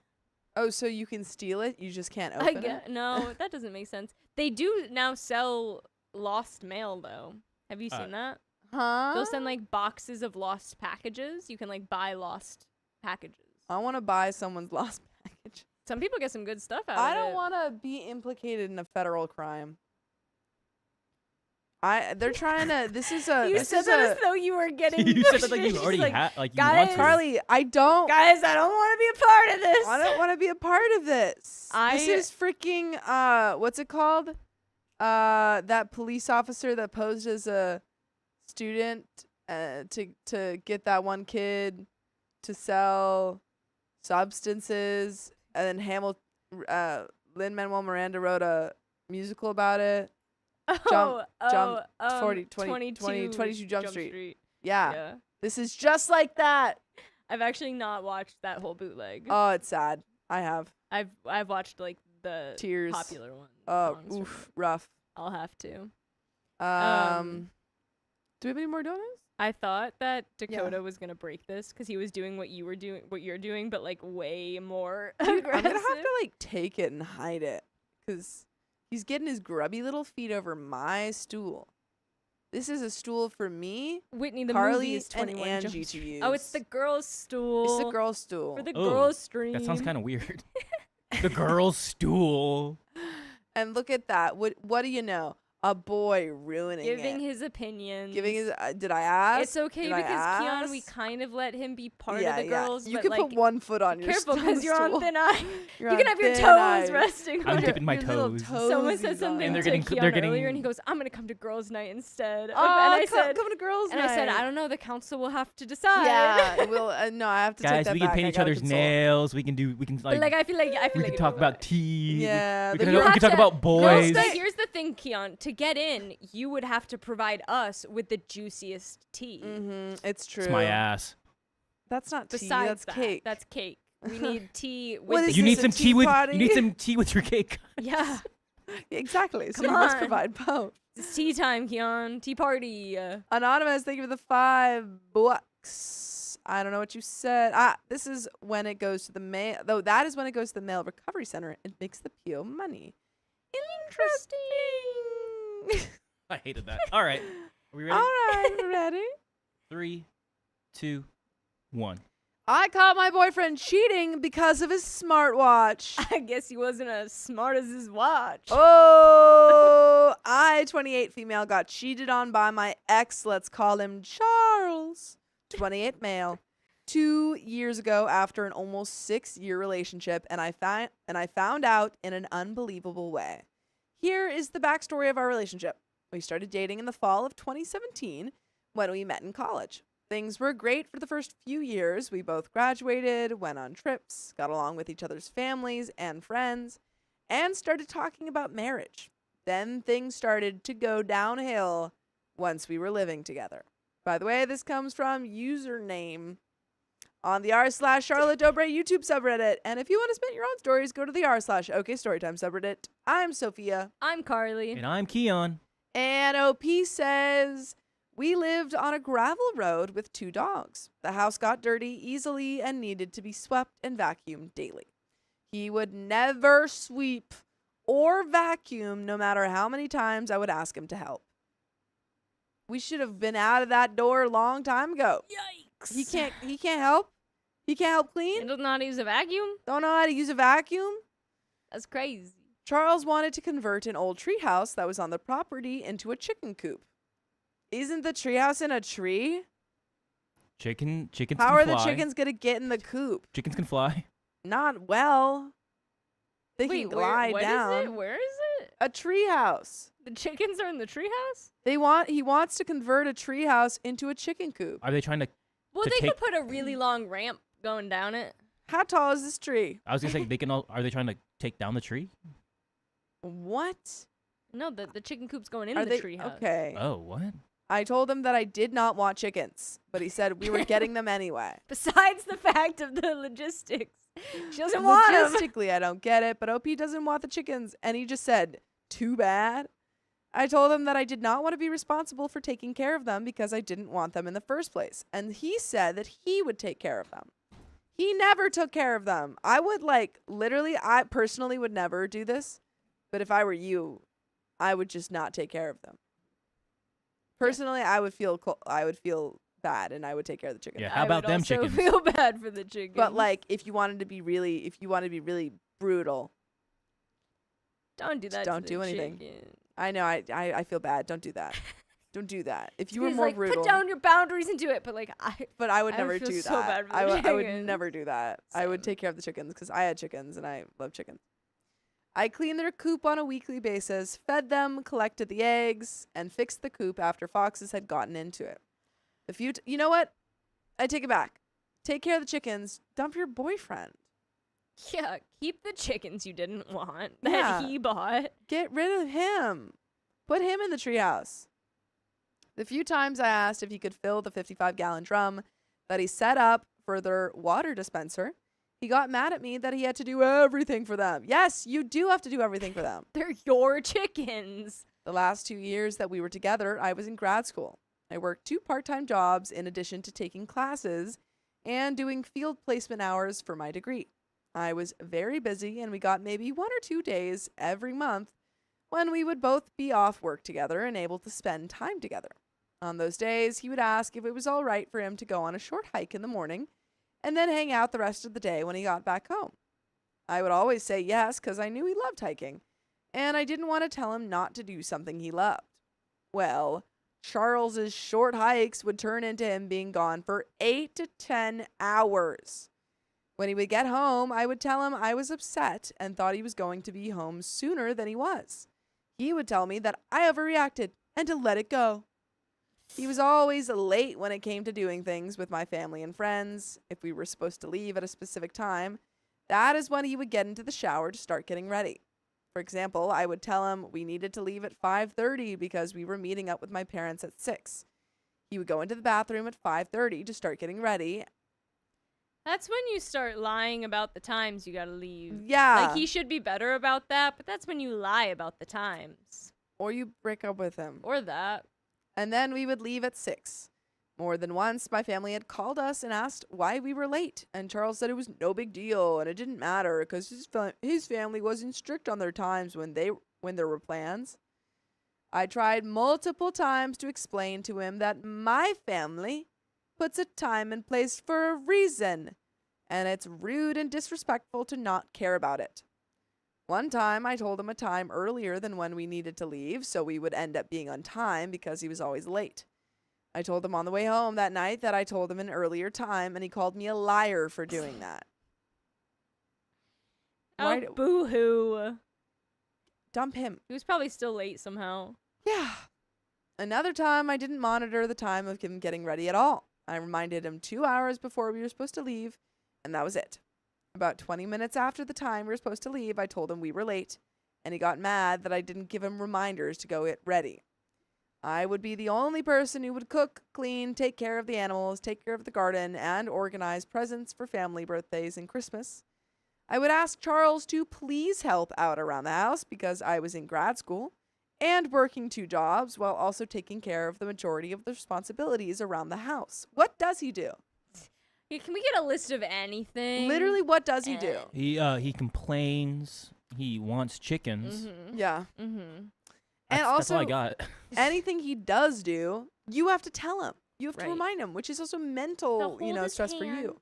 Oh, so you can steal it? You just can't I open it? get no, that doesn't make sense. They do now sell lost mail though. Have you seen that? Huh? They'll send like boxes of lost packages. You can like buy lost packages. I want to buy someone's lost package. Some people get some good stuff out I of don't it. want to be implicated in a federal crime. They're trying to. This is a. You this said is that a, as though you were getting. You said that like you She's already like, had, like you guys, want to. Carly, I don't. guys, I don't want to be a part of this. I don't want to be a part of this. This I- is freaking what's it called? That police officer that posed as a student to get that one kid to sell substances, and then Lin-Manuel Miranda wrote a musical about it. Jump 22 Jump Street. Yeah. This is just like that. I've actually not watched that whole bootleg. Oh, it's sad. I have. I've watched like the Tears. popular one. Oh, songs from oof, it. rough. I'll have to. Do we have any more donuts? I thought that Dakota was gonna break this because he was doing what you're doing, but like way more Dude, I'm aggressive. gonna have to like take it and hide it, cause he's getting his grubby little feet over my stool. This is a stool for me, Whitney, the Carly, movie is and 21 Angie Jump to Street. use. Oh, it's the girls' stool. It's the girl's stool. for the Oh, girls' stream. That sounds kind of weird. The girl's stool. And look at that. What do you know? A boy ruining giving it. his opinions. Giving his. Did I ask? It's okay Did I because Keon, we ask? kind of let him be part yeah, of the yeah. girls. You but can like, put one foot on your careful because because you're on thin ice. You on can have your thin toes ice. resting I'm on dipping my Your little toes. Someone toesies said something And they're to getting- Keon they're earlier, getting- and he goes, "I'm gonna come to girls' night instead." Oh, and I said, come to girls' and night. I said, I don't know. The council will have to decide. Yeah, well, no, I have to take Guys, that we can back. paint I each gotta other's consult. nails. We can But like, I feel like we can talk about tea. Yeah, We but can, you we have can talk to- about Girls' boys. night. Here's the thing, Keon. To get in, you would have to provide us with the juiciest tea. It's true. It's my ass. That's not tea. Besides That's that, cake. that's cake. We need tea with What the is You this, need a some tea tea with party? you need some tea with your cake. Yeah. Exactly. So Come you must on. provide both. It's tea time, Keon. Tea party. Anonymous, thank you for the $5. I don't know what you said. This is when it goes to the mail. Though that is when it goes to the mail recovery center. It makes the PO money. Interesting. I hated that. All right. Are we ready? All right, ready? 3, 2, 1. I caught my boyfriend cheating because of his smartwatch. I guess he wasn't as smart as his watch. Oh, I, 28 female, got cheated on by my ex. Let's call him Charles, 28 male. 2 years ago, after an almost 6-year relationship, and I found out in an unbelievable way. Here is the backstory of our relationship. We started dating in the fall of 2017 when we met in college. Things were great for the first few years. We both graduated, went on trips, got along with each other's families and friends, and started talking about marriage. Then things started to go downhill once we were living together. By the way, this comes from username on the r/Charlotte Dobre YouTube subreddit. And if you want to submit your own stories, go to the r/OK Storytime subreddit. I'm Sophia. I'm Carly. And I'm Keon. And OP says, we lived on a gravel road with 2 dogs. The house got dirty easily and needed to be swept and vacuumed daily. He would never sweep or vacuum no matter how many times I would ask him to help. We should have been out of that door a long time ago. Yikes. He can't help. He can't help clean. And does not use a vacuum? Don't know how to use a vacuum. That's crazy. Charles wanted to convert an old treehouse that was on the property into a chicken coop. Isn't the treehouse in a tree? Chickens How can are fly. the chickens going to get in the coop? Chickens can fly. Not well. They Wait, can glide what down. is it? Where is it? A treehouse. The chickens are in the treehouse? He wants to convert a treehouse into a chicken coop. Are they trying to Well, To they take- could put a really long ramp going down it. How tall is this tree? I was going to say they can are they trying to take down the tree? What? No, the chicken coop's going in Are the they treehouse. okay? Oh, what? I told him that I did not want chickens, but he said we were getting them anyway. Besides the fact of the logistics, she doesn't want 'em. Logistically, I don't get it, but OP doesn't want the chickens, and he just said, too bad. I told him that I did not want to be responsible for taking care of them because I didn't want them in the first place, and he said that he would take care of them. He never took care of them. I would I personally would never do this, but if I were you, I would just not take care of them. Personally, I would feel bad, and I would take care of the chickens. Yeah, how I about would them also chickens? feel bad for the chickens. But if you wanted to be really brutal, don't do that. don't to do the anything. chickens. I know. I feel bad. Don't do that. Don't do that. If you were He's more like, brutal. put down your boundaries and do it. But like, But I would I never would feel do so that. bad for the I would chickens. never do that. I would Same. take care of the chickens because I had chickens and I love chickens. I cleaned their coop on a weekly basis, fed them, collected the eggs, and fixed the coop after foxes had gotten into it. You know what? I take it back. Take care of the chickens. Dump your boyfriend. yeah, keep the chickens you didn't want Yeah. that he bought. Get rid of him. Put him in the treehouse. The few times I asked if he could fill the 55-gallon drum that he set up for their water dispenser, he got mad at me that he had to do everything for them. Yes, you do have to do everything for them. They're your chickens. The last 2 years that we were together, I was in grad school. I worked 2 part-time jobs in addition to taking classes and doing field placement hours for my degree. I was very busy, and we got maybe 1 or 2 days every month when we would both be off work together and able to spend time together. On those days, he would ask if it was all right for him to go on a short hike in the morning and then hang out the rest of the day when he got back home. I would always say yes because I knew he loved hiking, and I didn't want to tell him not to do something he loved. Well, Charles's short hikes would turn into him being gone for 8 to 10 hours. When he would get home, I would tell him I was upset and thought he was going to be home sooner than he was. He would tell me that I overreacted and to let it go. He was always late when it came to doing things with my family and friends. If we were supposed to leave at a specific time, that is when he would get into the shower to start getting ready. For example, I would tell him we needed to leave at 5:30 because we were meeting up with my parents at 6. He would go into the bathroom at 5:30 to start getting ready. That's when you start lying about the times you gotta leave. Yeah. Like, he should be better about that, but that's when you lie about the times. Or you break up with him. Or that. And then we would leave at 6. More than once, my family had called us and asked why we were late, and Charles said it was no big deal and it didn't matter because his family wasn't strict on their times when there were plans. I tried multiple times to explain to him that my family puts a time and place for a reason, and it's rude and disrespectful to not care about it. One time, I told him a time earlier than when we needed to leave, so we would end up being on time because he was always late. I told him on the way home that night that I told him an earlier time, and he called me a liar for doing that. Why Oh, do- boo-hoo. Dump him. He was probably still late somehow. Yeah. Another time, I didn't monitor the time of him getting ready at all. I reminded him 2 hours before we were supposed to leave, and that was it. About 20 minutes after the time we were supposed to leave, I told him we were late, and he got mad that I didn't give him reminders to go get ready. I would be the only person who would cook, clean, take care of the animals, take care of the garden, and organize presents for family birthdays and Christmas. I would ask Charles to please help out around the house because I was in grad school and working 2 jobs while also taking care of the majority of the responsibilities around the house. What does he do? Yeah, can we get a list of anything? Literally, what does he do? He complains. He wants chickens. Mm-hmm. Yeah. Mm-hmm. And That's all I also, got. anything he does do, you have to tell him. You have to Right. remind him, which is also mental, stress for you.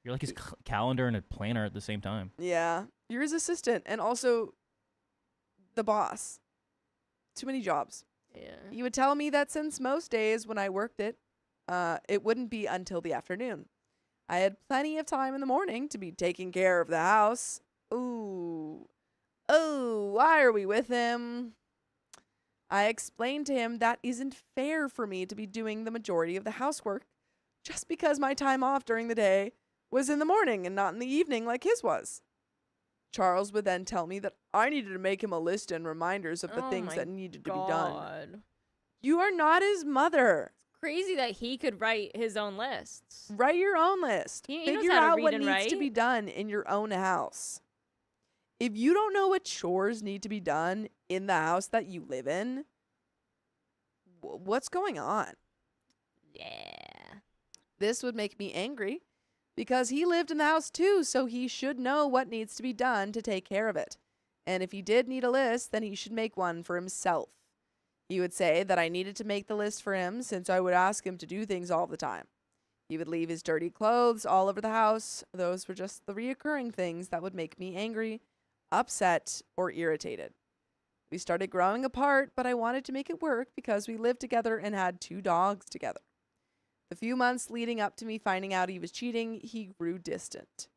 You're like his calendar and a planner at the same time. Yeah. You're his assistant and also the boss. Too many jobs. Yeah. He would tell me that since most days when I worked it wouldn't be until the afternoon. I had plenty of time in the morning to be taking care of the house. Ooh. Oh, why are we with him? I explained to him that isn't fair for me to be doing the majority of the housework just because my time off during the day was in the morning and not in the evening like his was. Charles would then tell me that I needed to make him a list and reminders of the Oh things my that needed to be done. God. You are not his mother. Crazy that he could write his own lists. Write your own list. He knows Figure how to out read what and needs to write. be done in your own house. If you don't know what chores need to be done in the house that you live in, what's going on? Yeah. This would make me angry because he lived in the house too, so he should know what needs to be done to take care of it. And if he did need a list, then he should make one for himself. He would say that I needed to make the list for him since I would ask him to do things all the time. He would leave his dirty clothes all over the house. Those were just the reoccurring things that would make me angry, upset, or irritated. We started growing apart, but I wanted to make it work because we lived together and had 2 dogs together. The few months leading up to me finding out he was cheating, he grew distant.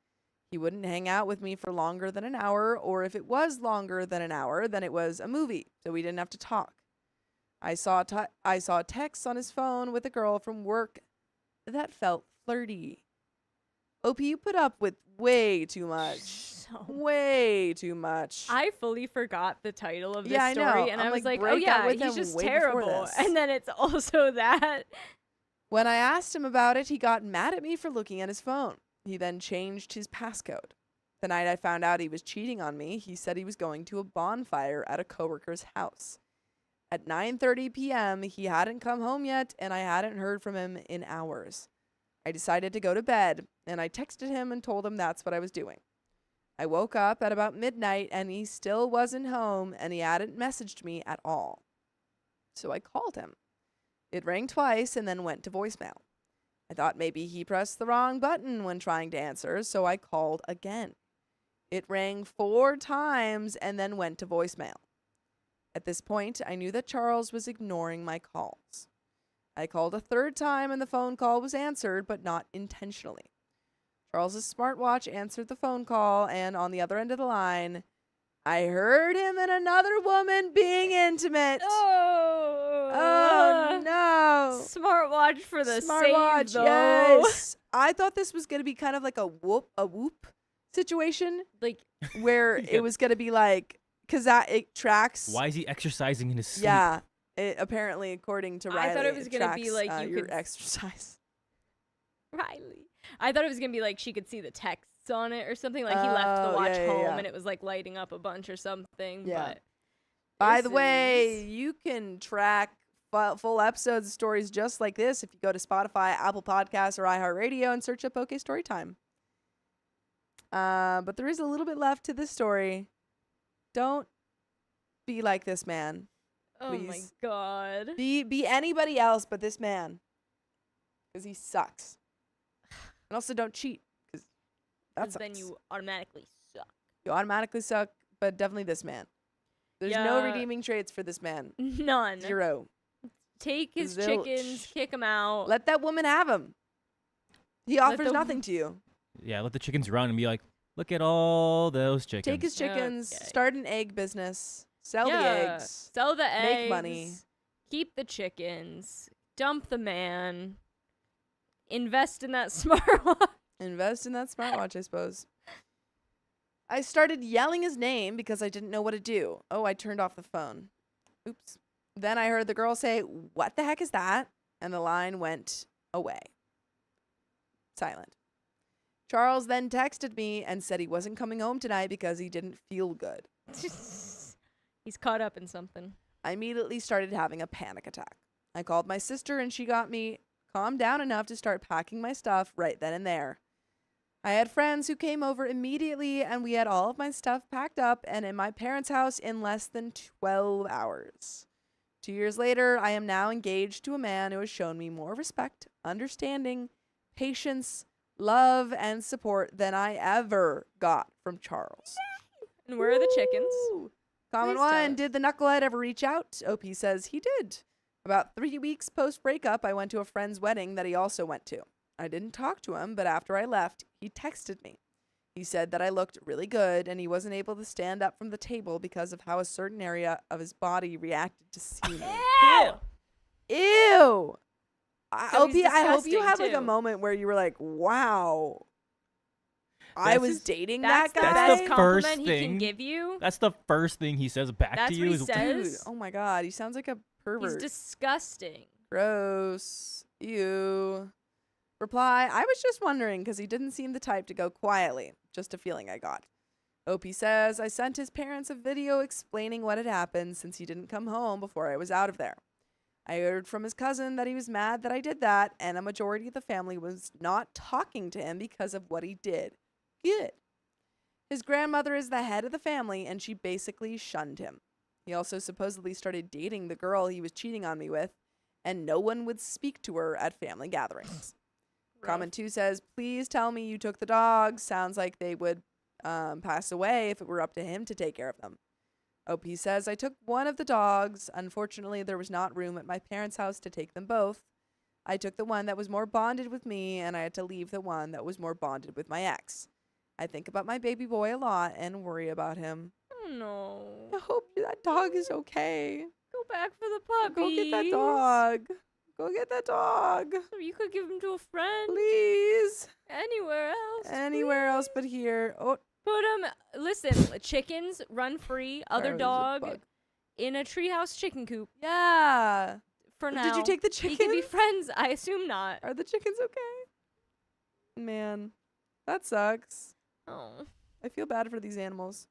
He wouldn't hang out with me for longer than an hour, or if it was longer than an hour, then it was a movie, so we didn't have to talk. I saw texts on his phone with a girl from work that felt flirty. OP, you put up with way too much. So Way too much. I fully forgot the title of this Yeah, I story, know. and I'm I was like, like, oh break up yeah, with he's him just way before terrible. this. And then it's also that. When I asked him about it, he got mad at me for looking at his phone. He then changed his passcode. The night I found out he was cheating on me, he said he was going to a bonfire at a coworker's house. At 9:30 p.m., he hadn't come home yet, and I hadn't heard from him in hours. I decided to go to bed, and I texted him and told him that's what I was doing. I woke up at about midnight, and he still wasn't home, and he hadn't messaged me at all. So I called him. It rang twice and then went to voicemail. I thought maybe he pressed the wrong button when trying to answer, so I called again. It rang 4 times and then went to voicemail. At this point, I knew that Charles was ignoring my calls. I called a 3rd time and the phone call was answered, but not intentionally. Charles's smartwatch answered the phone call, and on the other end of the line, I heard him and another woman being intimate. Oh no. Smartwatch for the Smartwatch, save, though. yes. I thought this was going to be kind of like a whoop situation Like, where Yeah. it was going to be like, because it tracks. Why is he exercising in his sleep? Yeah. It, apparently, according to Riley, I thought it was gonna be tracks, like you your could exercise. Riley. I thought it was gonna be like she could see the texts on it or something. Like he left the Oh, watch yeah, home yeah. and it was like lighting up a bunch or something. Yeah. But By this the way, is- you can track full episodes of stories just like this if you go to Spotify, Apple Podcasts, or iHeartRadio and search up OK Storytime. But there is a little bit left to this story. Don't be like this man. oh my please. god. Be anybody else but this man, because he sucks. And also, don't cheat, because that 'Cause sucks. then you automatically suck. You automatically suck, but definitely this man. There's no Yeah. redeeming traits for this man. None. 0. Take his Zilch. chickens, kick him out. Let that woman have him. He Let offers the- nothing to you. Yeah, let the chickens run and be like, look at all those chickens. Take his chickens, Okay. start an egg business, sell the Yeah. eggs. Sell the eggs. Make money. Keep the chickens. Dump the man. Invest in that smartwatch. Invest in that smartwatch, I suppose. I started yelling his name because I didn't know what to do. Oh, I turned off the phone. Oops. Then I heard the girl say, "What the heck is that?" And the line went away. Silent. Charles then texted me and said he wasn't coming home tonight because he didn't feel good. He's caught up in something. I immediately started having a panic attack. I called my sister and she got me calmed down enough to start packing my stuff right then and there. I had friends who came over immediately and we had all of my stuff packed up and in my parents' house in less than 12 hours. 2 years later, I am now engaged to a man who has shown me more respect, understanding, patience, love, and support than I ever got from Charles. And where are the chickens? Woo! Comment Please tell one, us. did the knucklehead ever reach out? OP says he did. About 3 weeks post-breakup, I went to a friend's wedding that he also went to. I didn't talk to him, but after I left, he texted me. He said that I looked really good and he wasn't able to stand up from the table because of how a certain area of his body reacted to seeing me. Ew! Ew! So OP, he's I hope you disgusting, have like a too. moment where you were like, wow. I That's was his- dating That's that the guy. That's best the first compliment he can thing. give you. That's the first thing he says back That's to what you. he Is, says. Dude, oh my god, he sounds like a pervert. He's disgusting. Gross. Ew. Reply, I was just wondering because he didn't seem the type to go quietly. Just a feeling I got. OP says, I sent his parents a video explaining what had happened since he didn't come home before I was out of there. I heard from his cousin that he was mad that I did that, and a majority of the family was not talking to him because of what he did. Good. His grandmother is the head of the family, and she basically shunned him. He also supposedly started dating the girl he was cheating on me with, and no one would speak to her at family gatherings. Comment 2 says, please tell me you took the dogs. Sounds like they would pass away if it were up to him to take care of them. OP says, I took one of the dogs. Unfortunately, there was not room at my parents' house to take them both. I took the one that was more bonded with me, and I had to leave the one that was more bonded with my ex. I think about my baby boy a lot and worry about him. Oh no. I hope that dog is okay. Go back for the puppy. Go get that dog. Go get that dog. Or you could give him to a friend. Please. Anywhere else. Anywhere else but here. Oh, Put him. Listen, chickens run free. Other There's a dog bug. in a treehouse chicken coop. Yeah. For now. Did you take the He could be chickens? friends. I assume not. Are the chickens okay? Man, that sucks. Oh. I feel bad for these animals.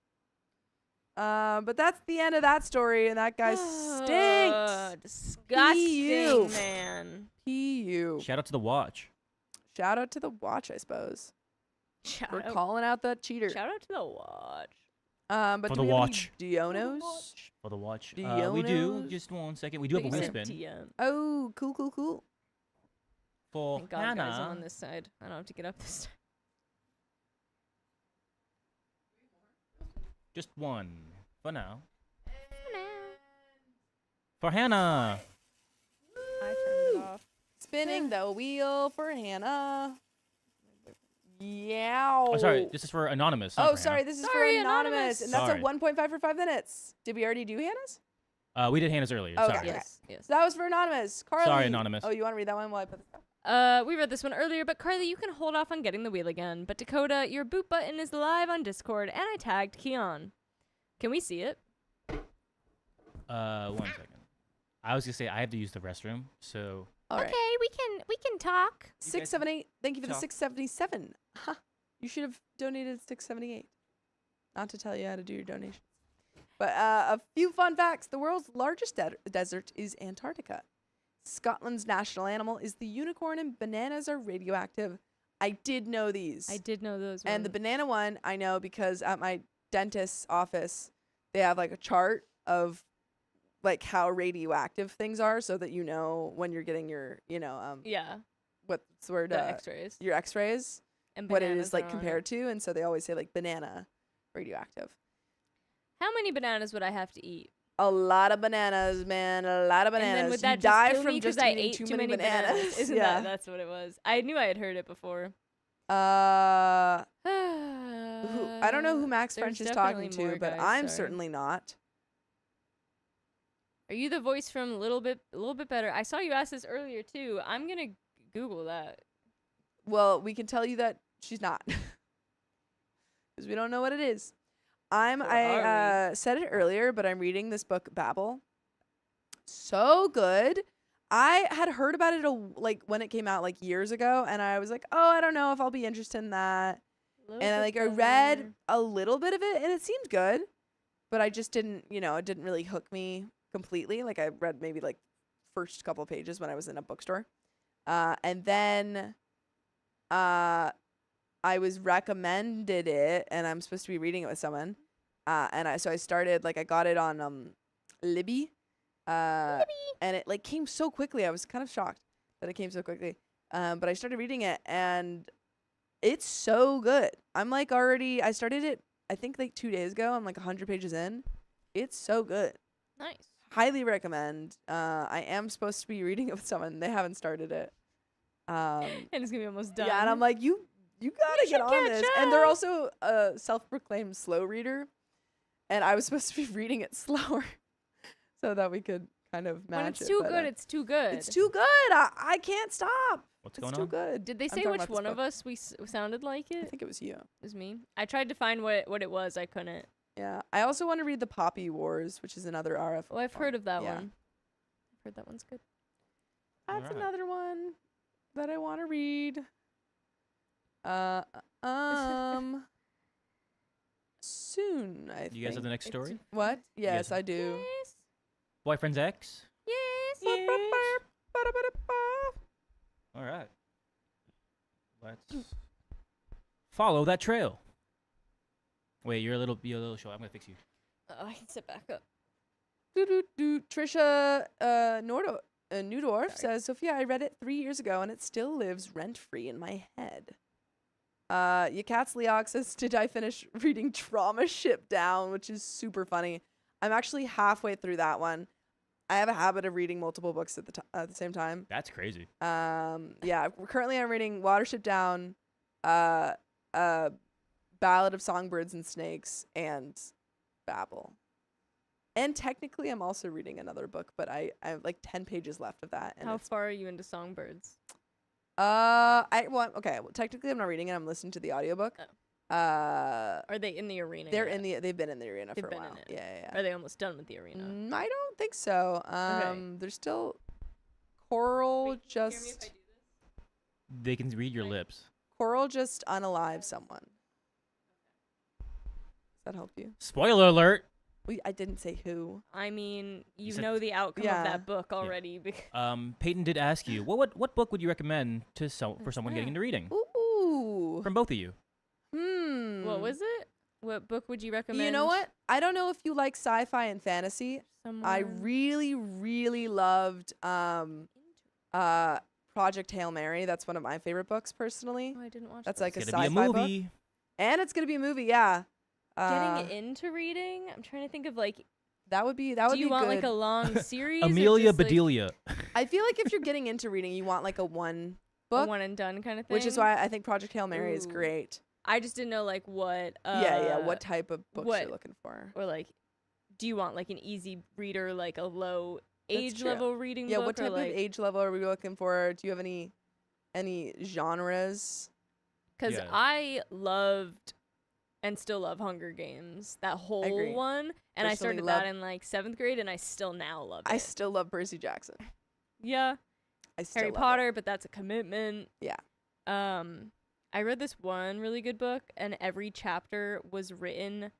But that's the end of that story, and that guy stinks. Disgusting, P.U. man. P.U. Shout out to the watch. Shout out to the watch, I suppose. Shout We're out, calling out the cheater. shout out to the watch. But For do the we have any watch. Dionos? For the watch. Do We do. Dionos? Just 1 second. We do have a You wheel said spin. DM. Oh, cool. For Thank God, guys, I'm Hannah. on this side. I don't have to get up this time. Just one. For now. For Hannah. I turned it off. Spinning the wheel for Hannah. Yeah. Oh, sorry. This is for Anonymous. not Oh, for sorry. This is Sorry, for Anonymous. Anonymous. And that's Sorry. a 1.5 for 5 minutes. Did we already do Hannah's? Hannah. We did Hannah's earlier. Okay. Sorry. Yes, yes. So that was for Anonymous. Carly. Sorry, Anonymous. Oh, you want to read that one while I put this down? We read this one earlier, but Carly, you can hold off on getting the wheel again. But Dakota, your boot button is live on Discord, and I tagged Keon. Can we see it? 1 second. I was gonna say I have to use the restroom, so All right. we can talk. You guys 678. Thank you for the talk. 677. Huh. You should have donated 678. Not to tell you how to do your donations. But a few fun facts. The world's largest desert is Antarctica. Scotland's national animal is the unicorn, and bananas are radioactive. I did know these. I did know those. And the ones. banana one, I know because at my dentist's office, they have like a chart of like how radioactive things are so that you know when you're getting your, yeah, what's the word? the X-rays. Your x-rays, And what it bananas is like are on compared to. And so they always say like banana radioactive. How many bananas would I have to eat? A lot of bananas, man. A lot of And then bananas. would You that die just kill from me 'cause just I eating ate too many bananas. Isn't yeah. that's what it was? I knew I had heard it before. I I don't know who Max French is talking to, but I'm sorry. certainly not. Are you the voice from a little bit better? I saw you ask this earlier too. I'm gonna Google that. Well, we can tell you that she's not. Because we don't know what it is. Or are I said it earlier, but I'm reading this book, Babel. So good. I had heard about it like when it came out like years ago, and I was like, oh, I don't know if I'll be interested in that. And I read a little bit of it, and it seemed good, but I just didn't, it didn't really hook me completely. Like I read maybe like first couple pages when I was in a bookstore, and then I was recommended it, and I'm supposed to be reading it with someone, so I started I got it on Libby, and it like came so quickly. I was kind of shocked that it came so quickly, but I started reading it, and it's so good. I'm like I started it I think like 2 days ago. I'm like 100 pages in. It's so good. Nice. Highly recommend. I am supposed to be reading it with someone. They haven't started it. And it's gonna be almost done. Yeah, and I'm like, you gotta should get on catch this. And they're up. also a self-proclaimed slow reader, and I was supposed to be reading it slower so that we could kind of match when it's it. too but, good, it's too good. it's too good. I can't stop. what's It's going too on? good. Did they I'm say talking which about this one of book. us sounded like I it? think it was you. It was me. I tried to find what it was. I couldn't. Yeah. I also want to read The Poppy Wars, which is another RF. Oh, I've heard of that Yeah. one. I've heard that one's good. That's Alright. another one that I want to read. Soon, I think. You guys have the next story? What? Yes, have- I do. Yes. Boyfriend's ex? Yes. All right. Let's follow that trail. Wait, you're a little short. I'm gonna fix you. I can sit back up. Trisha Newdorf Sorry. says, Sophia, I read it 3 years ago and it still lives rent-free in my head. Yakats Leox says, did I finish reading Trauma Ship Down, which is super funny. I'm actually halfway through that one. I have a habit of reading multiple books at the same time. That's crazy. Yeah. Currently, I'm reading Watership Down, Ballad of Songbirds and Snakes, and Babel. And technically, I'm also reading another book, but I have like 10 pages left of that. And How far are you into Songbirds? Technically, I'm not reading it. I'm listening to the audiobook. Are they in the arena? They've been in the arena They've for a been while. in it. Yeah. Are they almost done with the arena? I don't think so. There's still Coral just They can read your lips. unalive someone. Does that help you? Spoiler alert. I didn't say who. I mean, you said- know the outcome Yeah. of that book already. Peyton did ask you, what book would you recommend for someone getting into reading? Ooh. From both of you. What was it? What book would you recommend? You know what? I don't know if you like sci-fi and fantasy. I really, really loved Project Hail Mary. That's one of my favorite books personally. Oh, I didn't watch That's that. like a It's sci-fi gonna be a book. movie. And it's gonna be a movie, yeah. Getting into reading? I'm trying to think of like. That would be Do you be want good. like a long series? or Amelia just, like, Bedelia. I feel like if you're getting into reading, you want like a one a book, one and done kind of thing? which is why I think Project Hail Mary is Ooh. great. I just didn't know like what. What type of books what- you're looking for? Or like, do you want like an easy reader, like a low That's age true. level reading Yeah, book? what or, type of like, age level are we looking for? Do you have any genres? Because Yeah. I loved and still love Hunger Games, that whole agree. one. And I Personally started love- that in like 7th grade, and I still now love it. I still love Percy Jackson. Yeah, I still Harry love Potter, but that's a commitment. Yeah. I read this one really good book, and every character was written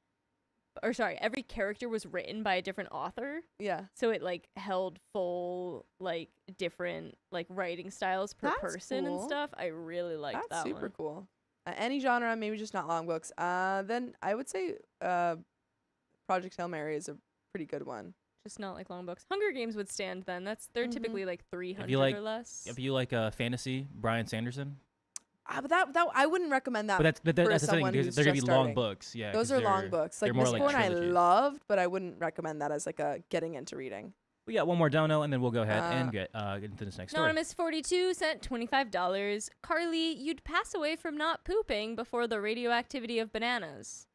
by a different author. it. Yeah. So it like held full like different like writing styles per That's person and cool. stuff. I really liked That's that super one. cool. Any genre, maybe just not long books. Then I would say Project Hail Mary is a pretty good one. Just not like long books. Hunger Games would stand then. They're Mhm. typically like 300 like- or less. If you like fantasy, Brian Sanderson. But that I wouldn't recommend that. But that's for the thing. someone They're who's gonna be just long starting. books. Yeah. Those 'cause are long they're- books. Like they're more this like one I trilogies. loved, but I wouldn't recommend that as like a getting into reading. We got one more dono, and then we'll go ahead and get into this next story. Anonymous42 sent $25. Carly, you'd pass away from not pooping before the radioactivity of bananas.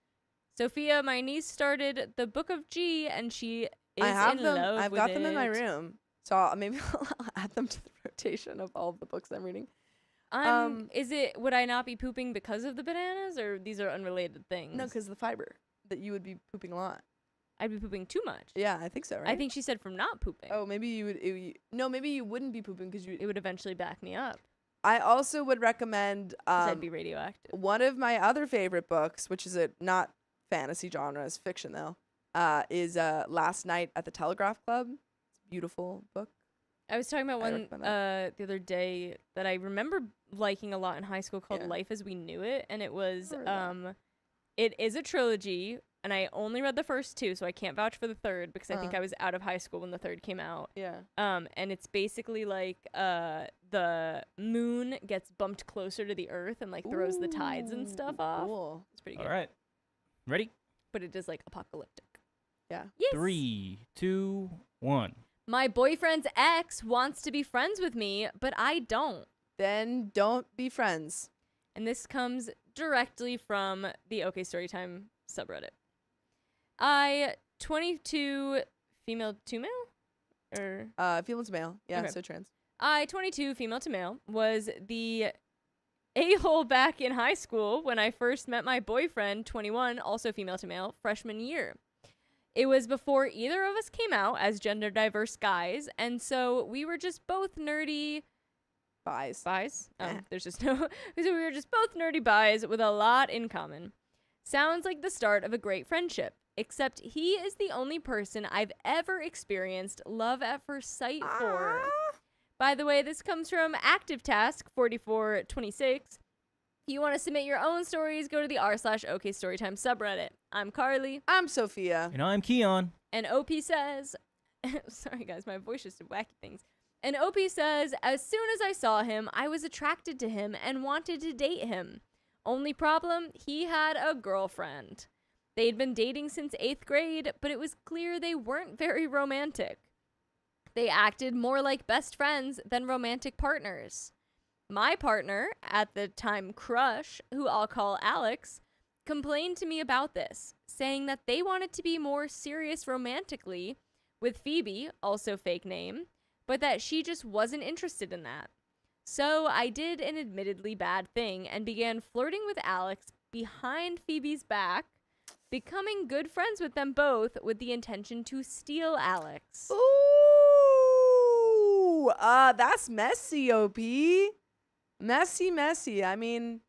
Sophia, my niece started the Book of G, and she is I have in them. love I've with got them in my it. room, so maybe I'll add them to the rotation of all of the books I'm reading. Would I not be pooping because of the bananas, or these are unrelated things? No, because the fiber that you would be pooping a lot. I'd be pooping too much. Yeah, I think so. Right? I think she said from not pooping. Oh, maybe you would. No, maybe you wouldn't be pooping because you. It would eventually back me up. I also would recommend 'Cause I'd be radioactive. one of my other favorite books, which is a not fantasy genre, it's fiction though, is Last Night at the Telegraph Club. It's a beautiful book. I was talking about I one recommend the other day that I remember liking a lot in high school called Yeah. Life as We Knew It, and it was I remember it is a trilogy, and I only read the first two, so I can't vouch for the third because I think I was out of high school when the third came out. Yeah. And it's basically like the moon gets bumped closer to the earth and like throws the tides and stuff off. Cool. It's pretty good. All right. Ready? But it is like apocalyptic. Yeah. Yes. 3, 2, 1. My boyfriend's ex wants to be friends with me, but I don't. Then don't be friends. And this comes directly from the OK Storytime subreddit. I, 22 female to male? Or Female to male. Yeah, Okay. so trans. I, 22 female to male, was the a-hole back in high school when I first met my boyfriend, 21, also female to male, freshman year. It was before either of us came out as gender diverse guys, and so we were just both nerdy Bies. Bis. Eh. There's just no. So we were just both nerdy bis with a lot in common. Sounds like the start of a great friendship, except he is the only person I've ever experienced love at first sight for. By the way, this comes from Active Task 4426. If you want to submit your own stories, go to the r/OK Storytime subreddit. I'm Carly, I'm Sophia. And I'm Keon. and OP says, sorry guys, my voice just did wacky things. And OP says, as soon as I saw him, I was attracted to him and wanted to date him. Only problem, he had a girlfriend. They'd been dating since 8th grade, but it was clear they weren't very romantic. They acted more like best friends than romantic partners. My partner, at the time crush, who I'll call Alex, complained to me about this, saying that they wanted to be more serious romantically with Phoebe, also fake name, but that she just wasn't interested in that. So I did an admittedly bad thing and began flirting with Alex behind Phoebe's back, becoming good friends with them both with the intention to steal Alex. Ooh, that's messy, OP. Messy. I mean,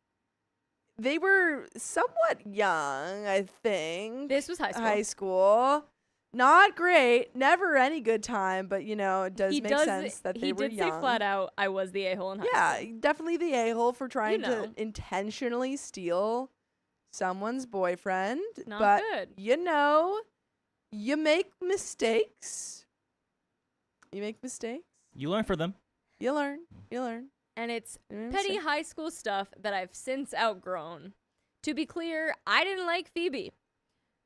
they were somewhat young, I think. This was high school. High school. Not great. Never any good time, but, you know, it does make sense that they were young. He did say flat out, I was the a-hole in high school. Yeah, definitely the a-hole for trying You know. to intentionally steal someone's boyfriend. Not but, good. you know, you make mistakes. You make mistakes. You learn for them. You learn. And it's You know, petty so- high school stuff that I've since outgrown. To be clear, I didn't like Phoebe.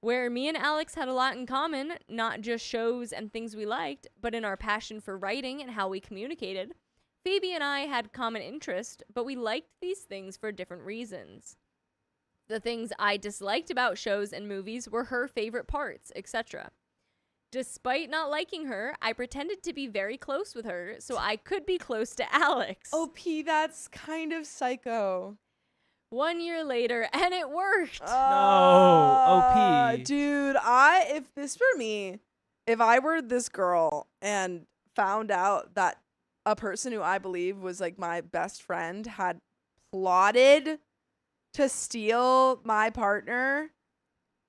Where me and Alex had a lot in common, not just shows and things we liked, but in our passion for writing and how we communicated. Phoebe and I had common interest, but we liked these things for different reasons. The things I disliked about shows and movies were her favorite parts, etc. Despite not liking her, I pretended to be very close with her so I could be close to Alex. OP, that's kind of psycho. 1 year later, and it worked. OP. Dude, if this were me, if I were this girl and found out that a person who I believe was like my best friend had plotted to steal my partner,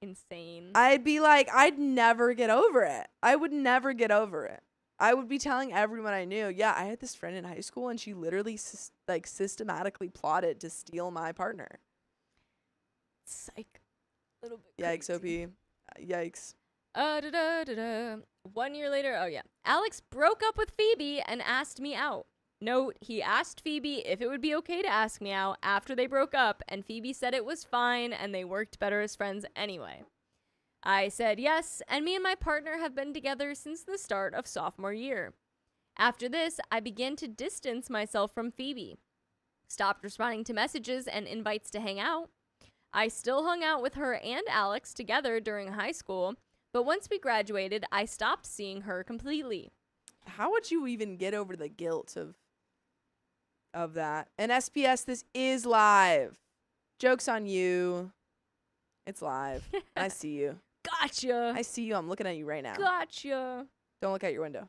Insane. I'd be like, I'd never get over it. I would never get over it. I would be telling everyone I knew, yeah, I had this friend in high school and she literally systematically plotted to steal my partner. Psych. Little bit Yikes, crazy. OP. Yikes. 1 year later, oh yeah. Alex broke up with Phoebe and asked me out. Note, he asked Phoebe if it would be okay to ask me out after they broke up, and Phoebe said it was fine and they worked better as friends anyway. I said yes, and me and my partner have been together since the start of sophomore year. After this, I began to distance myself from Phoebe. Stopped responding to messages and invites to hang out. I still hung out with her and Alex together during high school, but once we graduated, I stopped seeing her completely. How would you even get over the guilt of that? And SPS, this is live. Joke's on you. It's live. I see you. Gotcha. I see you. I'm looking at you right now. Gotcha. Don't look out your window.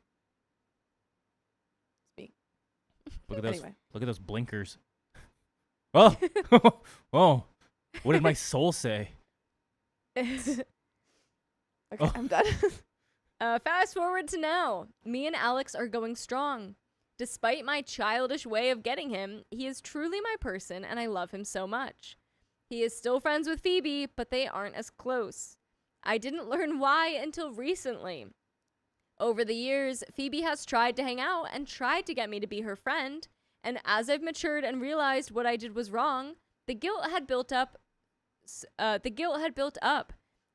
Look at those. Anyway. Look at those blinkers. Oh, oh! What did my soul say? Okay, Oh. I'm done. Fast forward to now. Me and Alex are going strong. Despite my childish way of getting him, he is truly my person and I love him so much. He is still friends with Phoebe, but they aren't as close. I didn't learn why until recently. Over the years, Phoebe has tried to hang out and tried to get me to be her friend, and as I've matured and realized what I did was wrong, the guilt had built up.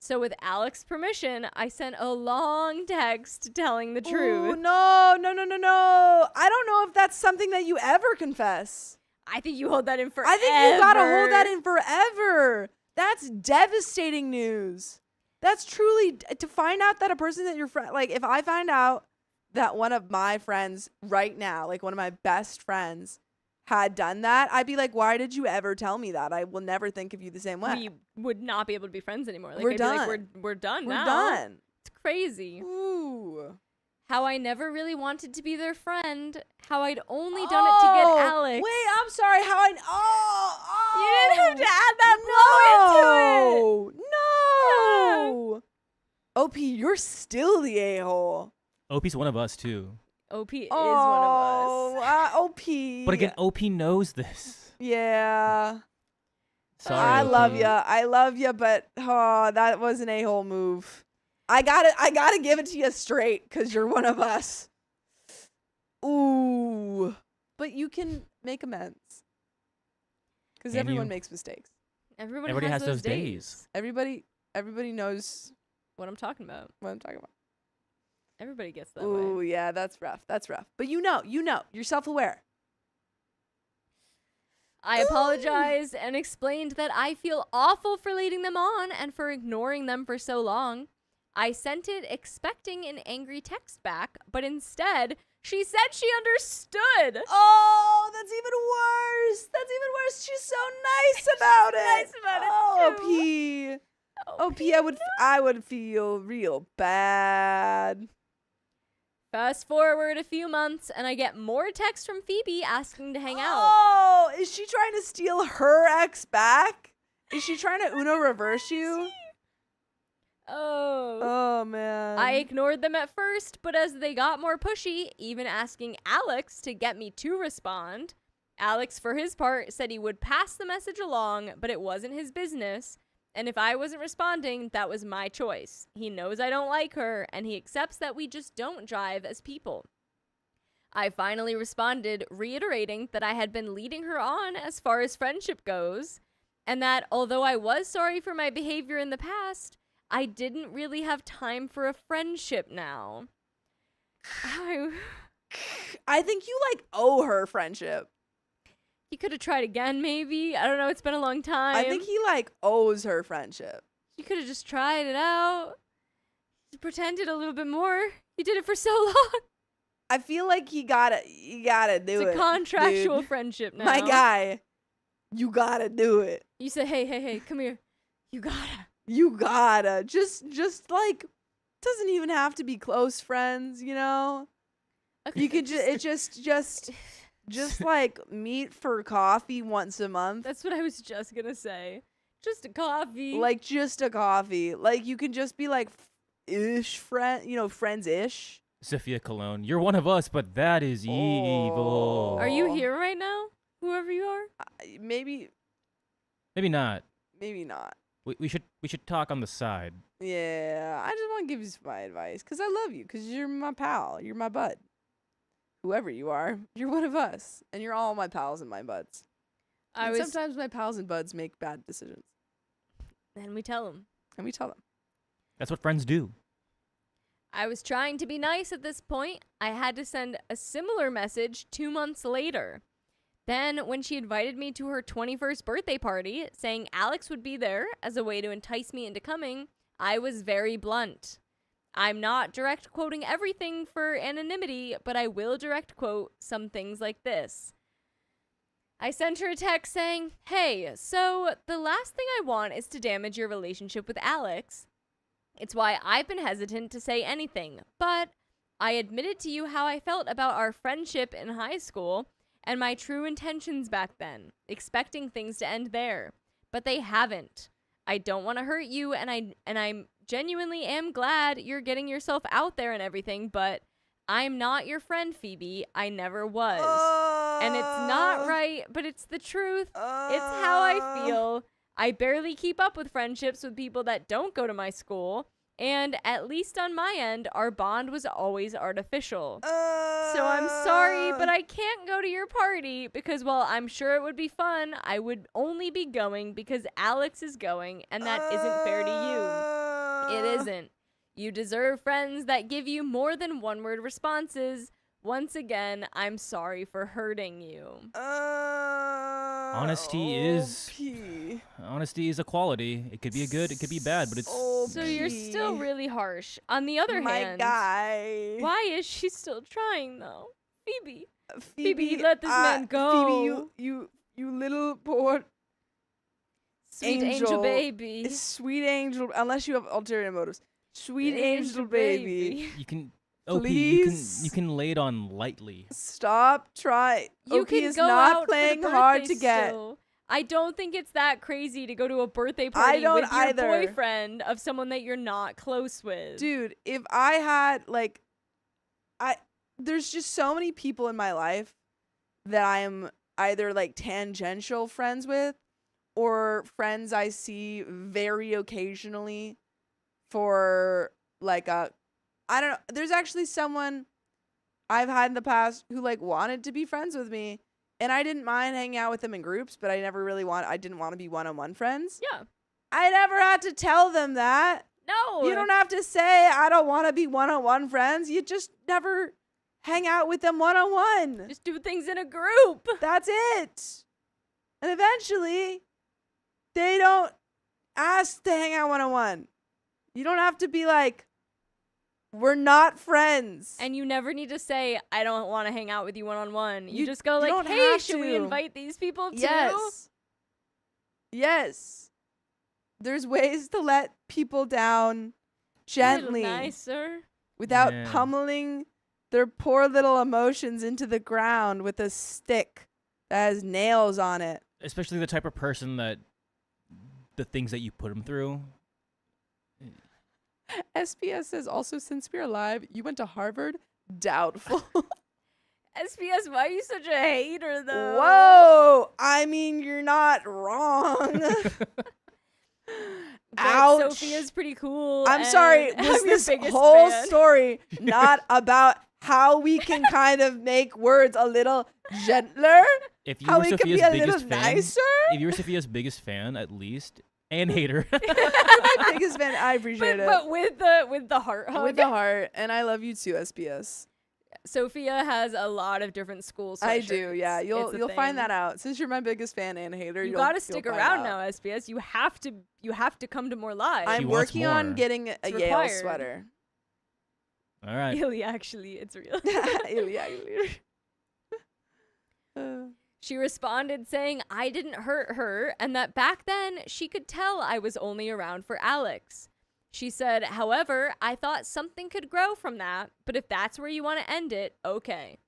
So with Alex's permission, I sent a long text telling the truth. Ooh, no. I don't know if that's something that you ever confess. I think you hold that in forever. I think you gotta hold that in forever. That's devastating news. That's truly to find out that a person that you're like, if I find out that one of my friends right now, like one of my best friends, had done that, I'd be like, why did you ever tell me that? I will never think of you the same way. We would not be able to be friends anymore. Like, We're I'd be like, done. we're done We're now. done. It's crazy. Ooh. How I never really wanted to be their friend. How I'd only done it to get Alex. Wait, I'm sorry. How I? You didn't have to add that blow into it. No. OP, you're still the a-hole. OP's one of us too. OP is one of us. OP. But again, OP knows this. Yeah. Sorry, I OP. love you, but that was an a-hole move. I gotta give it to you straight because you're one of us. Ooh. But you can make amends. Because Can everyone you? makes mistakes. Everybody Everybody has has those those days. Everybody Everybody knows What I'm talking about. what I'm talking about. Everybody gets that Ooh, way. yeah, that's rough. That's rough. But you know, you're self-aware. I apologized and explained that I feel awful for leading them on and for ignoring them for so long. I sent it expecting an angry text back, but instead, she said she understood. Oh, that's even worse. That's even worse. She's so nice about it. Nice about it, Oh, too. P. Oh, P, no. I would feel real bad. Fast forward a few months, and I get more texts from Phoebe asking to hang out. Oh, is she trying to steal her ex back? Is she trying to Uno reverse you? Oh. Oh, man. I ignored them at first, but as they got more pushy, even asking Alex to get me to respond, Alex, for his part, said he would pass the message along, but it wasn't his business. And if I wasn't responding, that was my choice. He knows I don't like her, and he accepts that we just don't drive as people. I finally responded, reiterating that I had been leading her on as far as friendship goes, and that although I was sorry for my behavior in the past, I didn't really have time for a friendship now. I think you, owe her friendship. He could have tried again, maybe. I don't know. It's been a long time. I think he, owes her friendship. You could have just tried it out. Pretended a little bit more. You did it for so long. I feel like you gotta do it. It's a contractual dude. friendship now. My guy, you gotta do it. You said, hey, come here. You gotta. You gotta. Just doesn't even have to be close friends, you know? Okay. You could just meet for coffee once a month. That's what I was just gonna say. Just a coffee. Just a coffee. You can just be ish friend, friends-ish. Sophia Cologne, you're one of us, but that is evil. Are you here right now? Whoever you are? Maybe Maybe not. not. We should talk on the side. Yeah, I just want to give you my advice because I love you because you're my pal. You're my bud. Whoever you are, you're one of us. And you're all my pals and my buds. And sometimes my pals and buds make bad decisions. And we tell them. And we tell them. That's what friends do. I was trying to be nice at this point. I had to send a similar message 2 months later. Then, when she invited me to her 21st birthday party, saying Alex would be there as a way to entice me into coming, I was very blunt. I'm not direct quoting everything for anonymity, but I will direct quote some things like this. I sent her a text saying, hey, so the last thing I want is to damage your relationship with Alex. It's why I've been hesitant to say anything, but I admitted to you how I felt about our friendship in high school and my true intentions back then, expecting things to end there. But they haven't. I don't want to hurt you, and I genuinely am glad you're getting yourself out there and everything, but I'm not your friend, Phoebe. I never was. And it's not right, but it's the truth. It's how I feel. I barely keep up with friendships with people that don't go to my school. And at least on my end, our bond was always artificial. So I'm sorry, but I can't go to your party because while I'm sure it would be fun, I would only be going because Alex is going, and that isn't fair to you. It isn't. You deserve friends that give you more than one-word responses. Once again, I'm sorry for hurting you. Honesty is a quality. It could be a good, it could be bad, but it's So you're still really harsh. On the other my hand, guy. why is she still trying though? Phoebe, let this man go. Phoebe, you little poor Sweet angel baby. Sweet angel, unless you have ulterior motives. Sweet angel baby. you can Please. you can lay it on lightly. Stop trying. You OP can is go not out playing for the hard birthday to get. still. I don't think it's that crazy to go to a birthday party don't with your either. boyfriend of someone that you're not close with. Dude, if I had there's just so many people in my life that I am either tangential friends with or friends I see very occasionally for I don't know. There's actually someone I've had in the past who wanted to be friends with me, and I didn't mind hanging out with them in groups, but I didn't want to be one-on-one friends. Yeah. I never had to tell them that. No. You don't have to say, I don't want to be one-on-one friends. You just never hang out with them one-on-one. Just do things in a group. That's it. And eventually, they don't ask to hang out one-on-one. You don't have to be like, we're not friends. And you never need to say, I don't want to hang out with you one-on-one. You just go you like, don't hey, have should we to. invite these people too? Yes. There's ways to let people down gently A little nicer. without Yeah. pummeling their poor little emotions into the ground with a stick that has nails on it. Especially the type of person that the things that you put them through. SPS says also, since we're alive, you went to Harvard? Doubtful. SPS, why are you such a hater though? Whoa! I mean, you're not wrong. But Ouch. Sophia's pretty cool. I'm and sorry. I'm Was your this biggest whole fan. story not about how we can kind of make words a little gentler? If you How were we can Sophia's be a biggest little fan, nicer? if you were Sophia's biggest fan, at least, and hater, You're my biggest fan. I appreciate it. But with the heart hug. With the heart, and I love you too, SPS. Sophia has a lot of different school sweatshirts. I do, yeah. It's You'll a find thing. that out. Since you're my biggest fan and hater, You you'll gotta you'll stick find around out. now, SPS. You have to come to more lives. She I'm wants working on more. getting a It's Yale required. sweater. all right. Really, actually, it's real. She responded saying I didn't hurt her and that back then she could tell I was only around for Alex. She said, however, I thought something could grow from that, but if that's where you want to end it, okay.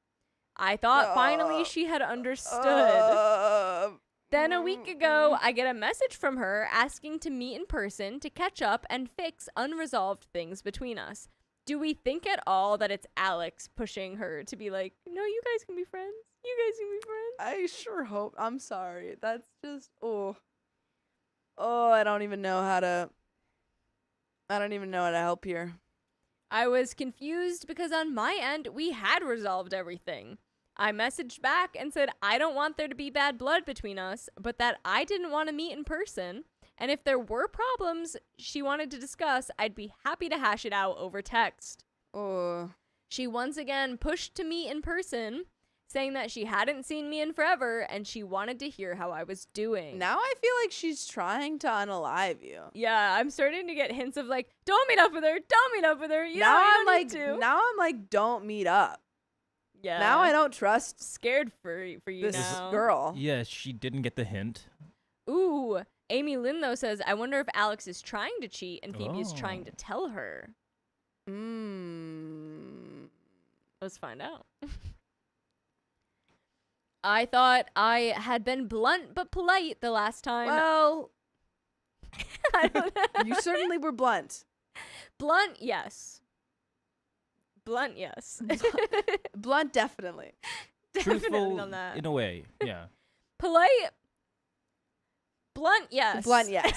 I thought finally she had understood. Then a week ago, I get a message from her asking to meet in person to catch up and fix unresolved things between us. Do we think at all that it's Alex pushing her to be like, no, you guys can be friends? You guys can be friends? I sure hope. I'm sorry. That's just I don't even know how to help here. I was confused because on my end, we had resolved everything. I messaged back and said I don't want there to be bad blood between us, but that I didn't want to meet in person. And if there were problems she wanted to discuss, I'd be happy to hash it out over text. She once again pushed to meet in person, saying that she hadn't seen me in forever and she wanted to hear how I was doing. Now I feel like she's trying to unalive you. Yeah, I'm starting to get hints of like, don't meet up with her, don't meet up with her. Now I'm like, to. don't meet up. Yeah. Now I don't trust scared for you this now. girl. Yeah, she didn't get the hint. Ooh, Amy Lynn though says, I wonder if Alex is trying to cheat and Phoebe is trying to tell her. Let's find out. I thought I had been blunt but polite the last time. Well, I don't know. you certainly were blunt. Blunt, yes. Blunt, yes. Blunt, definitely. Definitely Truthful on that. in a way. Yeah. Polite. Blunt, yes. Blunt, yes.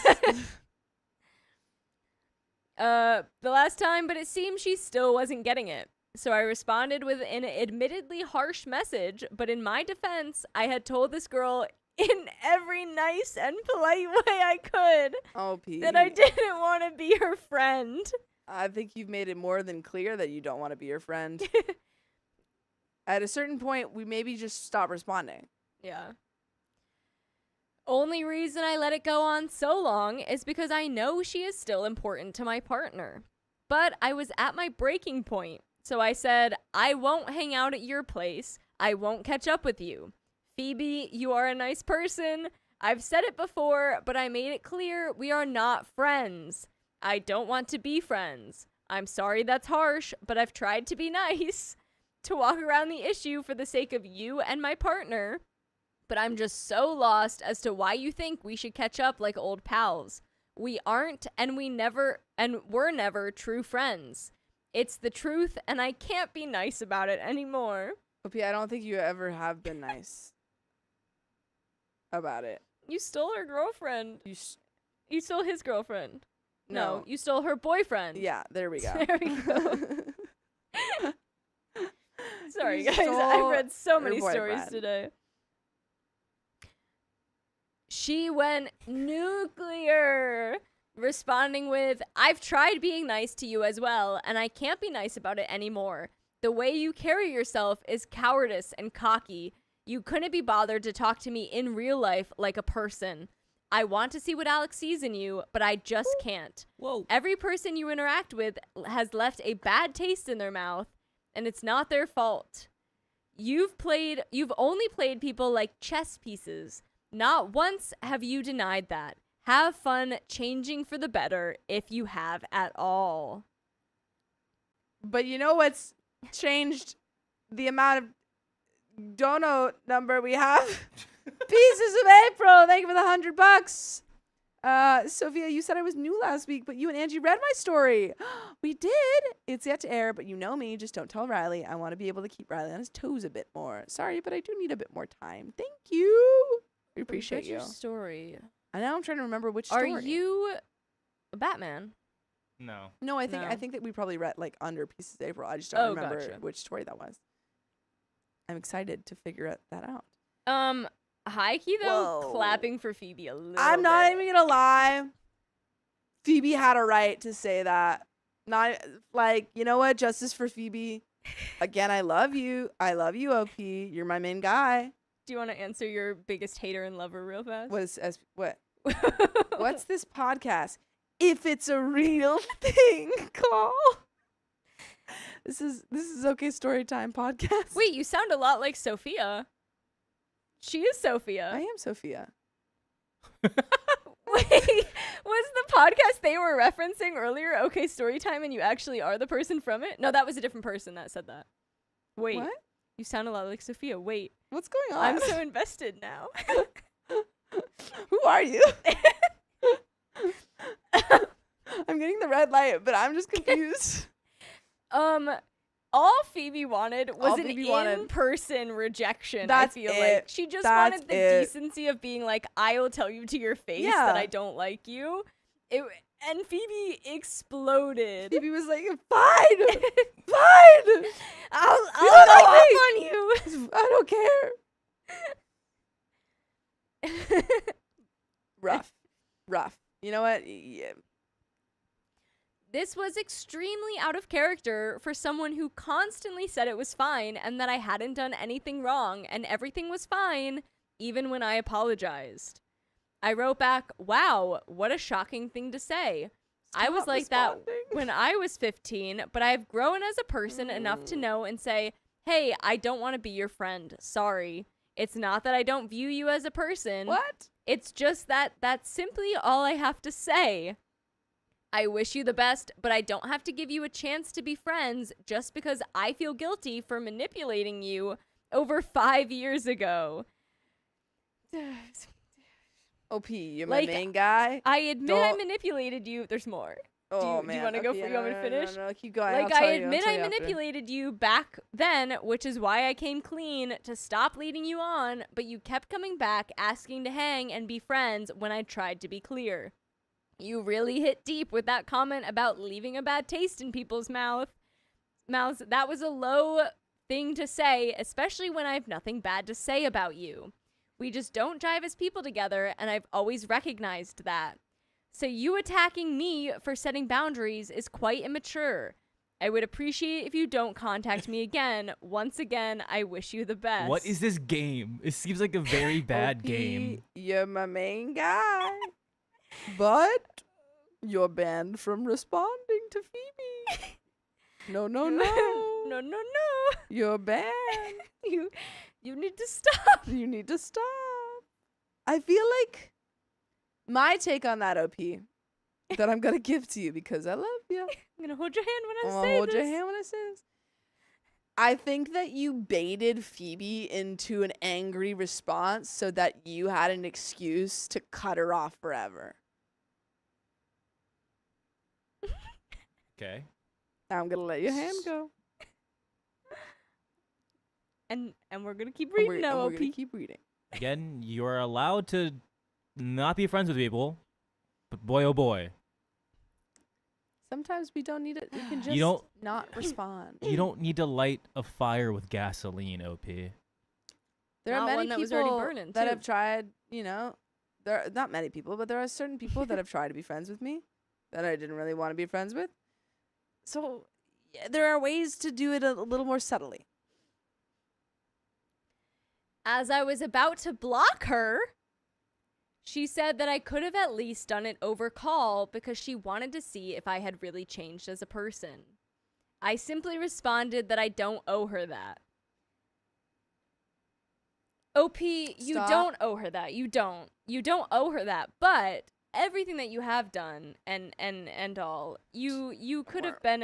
The last time, but it seemed she still wasn't getting it. So I responded with an admittedly harsh message, but in my defense, I had told this girl in every nice and polite way I could Oh, Pete. that I didn't want to be her friend. I think you've made it more than clear that you don't want to be your friend. At a certain point, we maybe just stop responding. Yeah. Only reason I let it go on so long is because I know she is still important to my partner. But I was at my breaking point, so I said, I won't hang out at your place. I won't catch up with you. Phoebe, you are a nice person. I've said it before, but I made it clear we are not friends. I don't want to be friends. I'm sorry that's harsh, but I've tried to be nice, to walk around the issue for the sake of you and my partner. But I'm just so lost as to why you think we should catch up like old pals. We aren't, and we're never true friends. It's the truth, and I can't be nice about it anymore. OP, I don't think you ever have been nice about it. You stole her girlfriend. You stole his girlfriend. No. You stole her boyfriend. Yeah, there we go. There we go. Sorry, You guys. I stole read so her many stories boyfriend. today. She went nuclear, responding with, I've tried being nice to you as well, and I can't be nice about it anymore. The way you carry yourself is cowardice and cocky. You couldn't be bothered to talk to me in real life like a person. I want to see what Alex sees in you, but I just can't. Whoa. Every person you interact with has left a bad taste in their mouth, and it's not their fault. You've only played people like chess pieces. Not once have you denied that. Have fun changing for the better if you have at all. But you know what's changed the amount of dono number we have? Pieces of April, thank you for the $100. Sophia, you said I was new last week, but you and Angie read my story. We did. It's yet to air, but you know me. Just don't tell Riley. I want to be able to keep Riley on his toes a bit more. Sorry, but I do need a bit more time. Thank you. We appreciate What's you. your story? I know I'm trying to remember which story. Are you a Batman? No. No, I think No. that we probably read like under Pieces of April. I just don't remember gotcha. which story that was. I'm excited to figure that out. High key though, Whoa. clapping for Phoebe a little I'm not bit. even gonna lie. Phoebe had a right to say that. Not like, you know what? Justice for Phoebe. Again, I love you. I love you, OP. You're my main guy. Do you want to answer your biggest hater and lover real fast? What? What's this podcast? If it's a real thing, call. This is okay Storytime podcast. Wait, you sound a lot like Sophia. She is Sophia. I am Sophia. Wait, was the podcast they were referencing earlier okay Storytime and you actually are the person from it? No, that was a different person that said that. Wait. What? You sound a lot like Sophia. Wait. What's going on? I'm so invested now. Who are you? I'm getting the red light, but I'm just confused. All Phoebe wanted was All an Phoebe wanted- in-person rejection. That's I feel it. like she just That's wanted the it. decency of being like, "I'll tell you to your face Yeah. that I don't like you." And Phoebe exploded. Phoebe was like, fine, fine. I'll You go don't off like me. on you. I don't care. Rough. You know what? Yeah. This was extremely out of character for someone who constantly said it was fine and that I hadn't done anything wrong and everything was fine, even when I apologized. I wrote back, wow, what a shocking thing to say. I was Stop like that responding. when I was 15, but I've grown as a person enough to know and say, hey, I don't want to be your friend. Sorry. It's not that I don't view you as a person. What? It's just that that's simply all I have to say. I wish you the best, but I don't have to give you a chance to be friends just because I feel guilty for manipulating you over 5 years ago. OP, you're my Like, main guy. I admit I Don't- manipulated you. There's more. Oh, do man. you wanna go Okay, for- you want me to finish? No, keep going. Like, I'll tell I you, I'll admit tell I you after. manipulated you back then, which is why I came clean to stop leading you on, but you kept coming back asking to hang and be friends when I tried to be clear. You really hit deep with that comment about leaving a bad taste in people's mouths. That was a low thing to say, especially when I have nothing bad to say about you. We just don't jive as people together, and I've always recognized that. So you attacking me for setting boundaries is quite immature. I would appreciate if you don't contact me again. Once again, I wish you the best. What is this game? It seems like a very bad OP, game. You're my main guy. But you're banned from responding to Phoebe. No. No, no, no. You're banned. You need to stop. You need to stop. I feel like my take on that, OP, that I'm going to give to you because I love you. I'm going to hold your hand when I I'm say gonna hold this. your hand when I say this. I think that you baited Phoebe into an angry response so that you had an excuse to cut her off forever. Okay. I'm going to let your hand go. And we're going to keep And reading now, we're OP. going to keep reading. Again, you are allowed to not be friends with people, but boy, oh boy, Sometimes we don't need it. We can just You don't- not respond. you don't need to light a fire with gasoline, OP. There are Not many one that people was already burning, that too. have tried, there are not many people, but there are certain people that have tried to be friends with me that I didn't really want to be friends with. So yeah, there are ways to do it a little more subtly. As I was about to block her, she said that I could have at least done it over call because she wanted to see if I had really changed as a person. I simply responded that I don't owe her that. OP, you Stop. don't owe her that. You don't. You don't owe her that. But everything that you have done and all, you could have been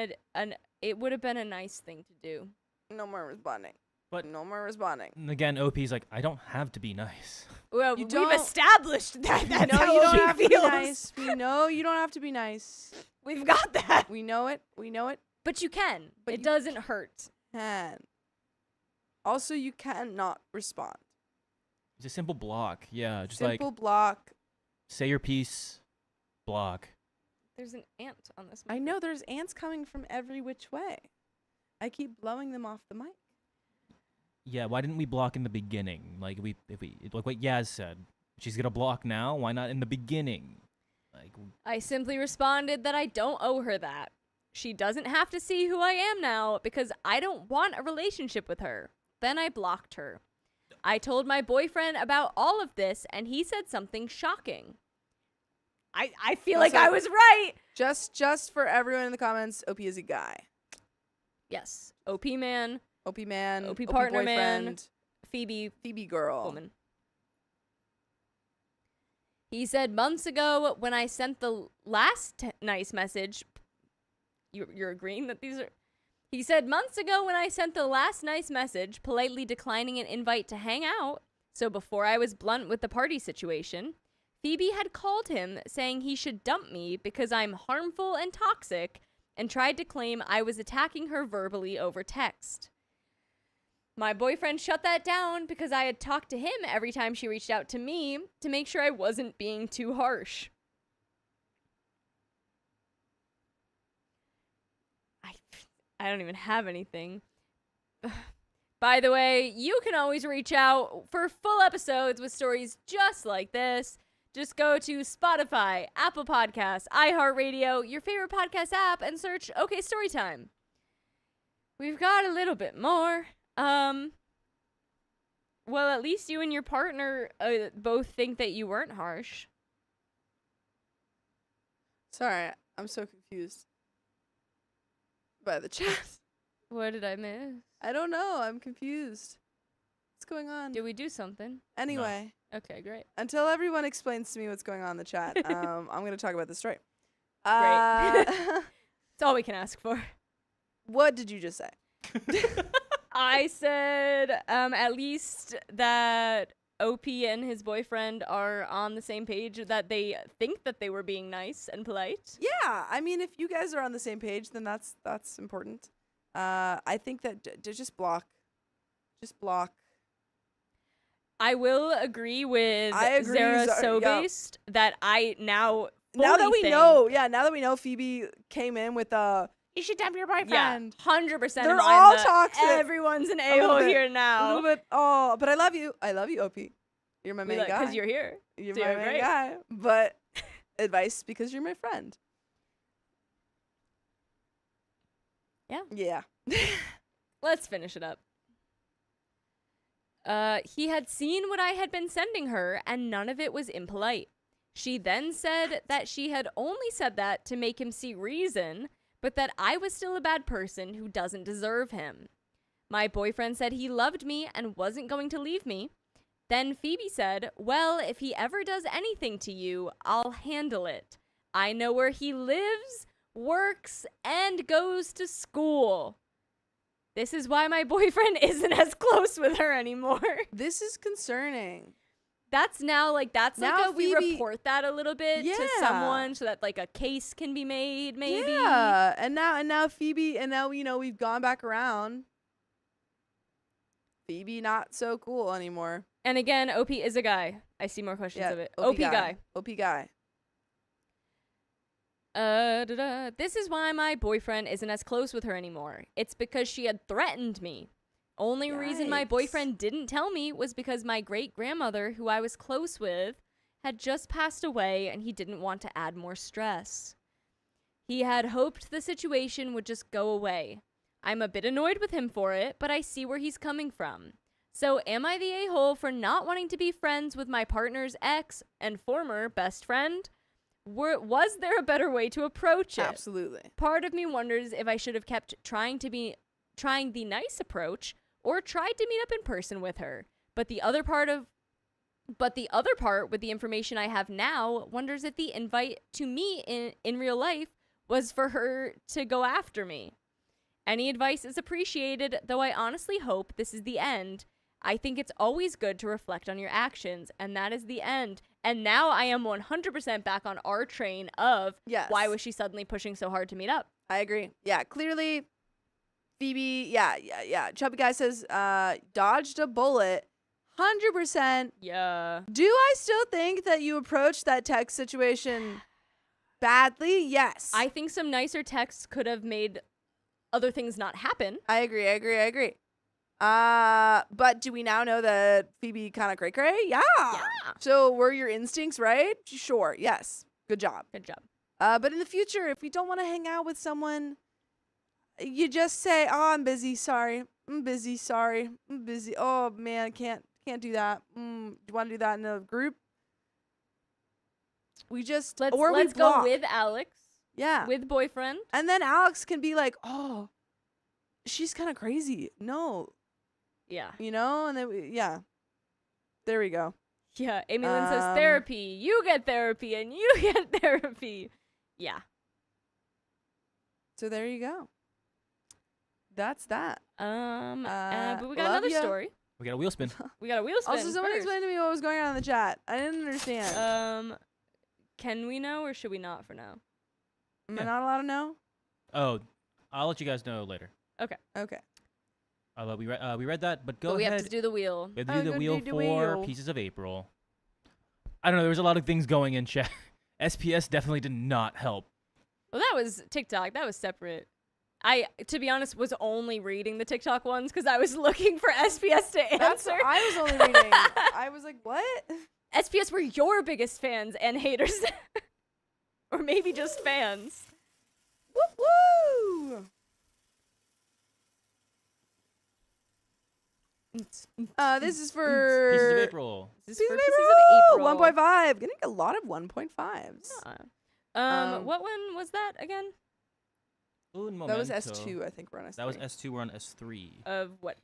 it would have been a nice thing to do. No more responding. But- no more responding. And again, OP's like, I don't have to be nice. Well, You we've don't- established that. That's No, how you don't she have to be feels. nice. We know you don't have to be nice. We've got that. We know it. We know it. But you can. But it you doesn't hurt. Can. Also, you cannot respond. It's a simple block. Yeah, just Simple like block. say your piece, block. There's an ant on this. I know there's ants coming from every which way. I keep blowing them off the mic. Yeah, why didn't we block in the beginning? Like like what Yaz said. She's gonna block now. Why not in the beginning? Like I simply responded that I don't owe her that. She doesn't have to see who I am now because I don't want a relationship with her. Then I blocked her. I told my boyfriend about all of this and he said something shocking. I feel like Also- I was right. Just for everyone in the comments, OP is a guy. Yes. OP man, OP man. OP partner man. boyfriend, Phoebe Phoebe girl. woman. He said months ago when I sent the last nice message. You're agreeing that these are. He said months ago when I sent the last nice message, politely declining an invite to hang out. So before I was blunt with the party situation, Phoebe had called him saying he should dump me because I'm harmful and toxic, and tried to claim I was attacking her verbally over text. My boyfriend shut that down because I had talked to him every time she reached out to me to make sure I wasn't being too harsh. I don't even have anything. By the way, you can always reach out for full episodes with stories just like this. Just go to Spotify, Apple Podcasts, iHeartRadio, your favorite podcast app, and search OK Storytime. We've got a little bit more. Well, at least you and your partner both think that you weren't harsh. Sorry, I'm so confused by the chat. What did I miss? I don't know. I'm confused. What's going on? Did we do something? Anyway, Okay, great. until everyone explains to me what's going on in the chat, I'm going to talk about the story. It's all we can ask for. What did you just say? I said at least that OP and his boyfriend are on the same page, that they think that they were being nice and polite. Yeah, I mean, if you guys are on the same page, then that's important. I think that just block. Just block. I will agree with I agree, Zara Zara, yeah. Sobast that I now Now that fully we think- know, Phoebe came in with you should dump your Yeah, boyfriend. 100%. They're I'm all the toxic. Everyone's an A little a-hole bit. here A now. little bit. Oh, but I love you. I love you, OP. You're my main guy. Because you're here. You're doing my main great. guy. But advice because you're my friend. Yeah. Yeah. Let's finish it up. He had seen what I had been sending her, and none of it was impolite. She then said that she had only said that to make him see reason, but that I was still a bad person who doesn't deserve him. My boyfriend said he loved me and wasn't going to leave me. Then Phoebe said, well, if he ever does anything to you, I'll handle it. I know where he lives, works, and goes to school. This is why my boyfriend isn't as close with her anymore. This is concerning. That's now like Now we Phoebe- report that a little bit to Yeah. someone so that like a case can be made, maybe. Yeah. And now Phoebe, and now we've gone back around. Phoebe not so cool anymore. And again, OP is a guy. I see more questions Yeah. of it. OP guy. OP guy. This is why my boyfriend isn't as close with her anymore. It's because she had threatened me. Only reason my Yikes. boyfriend didn't tell me was because my great grandmother, who I was close with, had just passed away and he didn't want to add more stress. He had hoped the situation would just go away. I'm a bit annoyed with him for it, but I see where he's coming from. So am I the a-hole for not wanting to be friends with my partner's ex and former best friend? Was there a better way to approach it? Absolutely. Part of me wonders if I should have kept trying the nice approach or tried to meet up in person with her. But the other part with the information I have now wonders if the invite to me in real life was for her to go after me. Any advice is appreciated, though I honestly hope this is the end. I think it's always good to reflect on your actions, and that is the end. And now I am 100% back on our train of why was she suddenly pushing so hard to meet up? I agree. Yeah, clearly, Phoebe, yeah. Chubby Guy says, dodged a bullet. 100%. Yeah. Do I still think that you approached that text situation badly? Yes. I think some nicer texts could have made other things not happen. I agree. But do we now know that Phoebe kind of cray-cray? Yeah. So were your instincts right? Sure. Yes. Good job. But in the future, if you don't want to hang out with someone, you just say, "Oh, I'm busy. Sorry. I'm busy. Sorry. I'm busy. Oh man, can't do that. Do you want to do that in a group?" We just let's go with Alex. Yeah. With boyfriend. And then Alex can be like, "Oh, she's kind of crazy." No. Yeah. You know, and then there we go. Yeah. Amy Lynn says therapy. You get therapy and you get therapy. Yeah. So there you go. That's that. But we got another story. We got a wheel spin. Also, someone explained to me what was going on in the chat. I didn't understand. Can we know or should we not for now? Am I not allowed to know? Oh, I'll let you guys know later. Okay. We read that, but go we ahead. have to do the wheel. We have to do the wheel for Pieces of April. I don't know. There was a lot of things going in chat. SPS definitely did not help. Well, that was TikTok. That was separate. I, to be honest, was only reading the TikTok ones because I was looking for SPS to answer. That's what I was only reading. I was like, what? SPS were your biggest fans and haters. Or maybe just fans. Woo! This is for Pieces of April. This is Pieces for of Pieces of April. 1.5. Getting a lot of 1.5s. What one was that again? That was S2, I think we're on S3. That was S2, we're on S3. Of what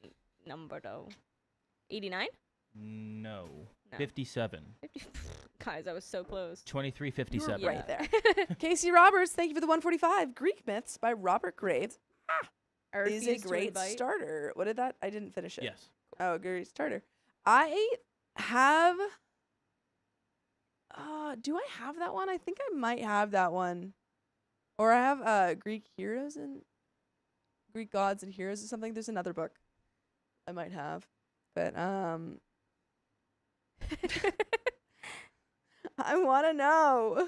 number though? 89? No. 57. 50. Guys, I was so close. 2357. Yeah. Right there. Casey Roberts, thank you for the 145. Greek Myths by Robert Graves is a great starter. What did that? I didn't finish it. Yes. Oh, great starter. I have... do I have that one? I think I might have that one. Or I have Greek Heroes and Greek Gods and Heroes or something. There's another book I might have. But I want to know.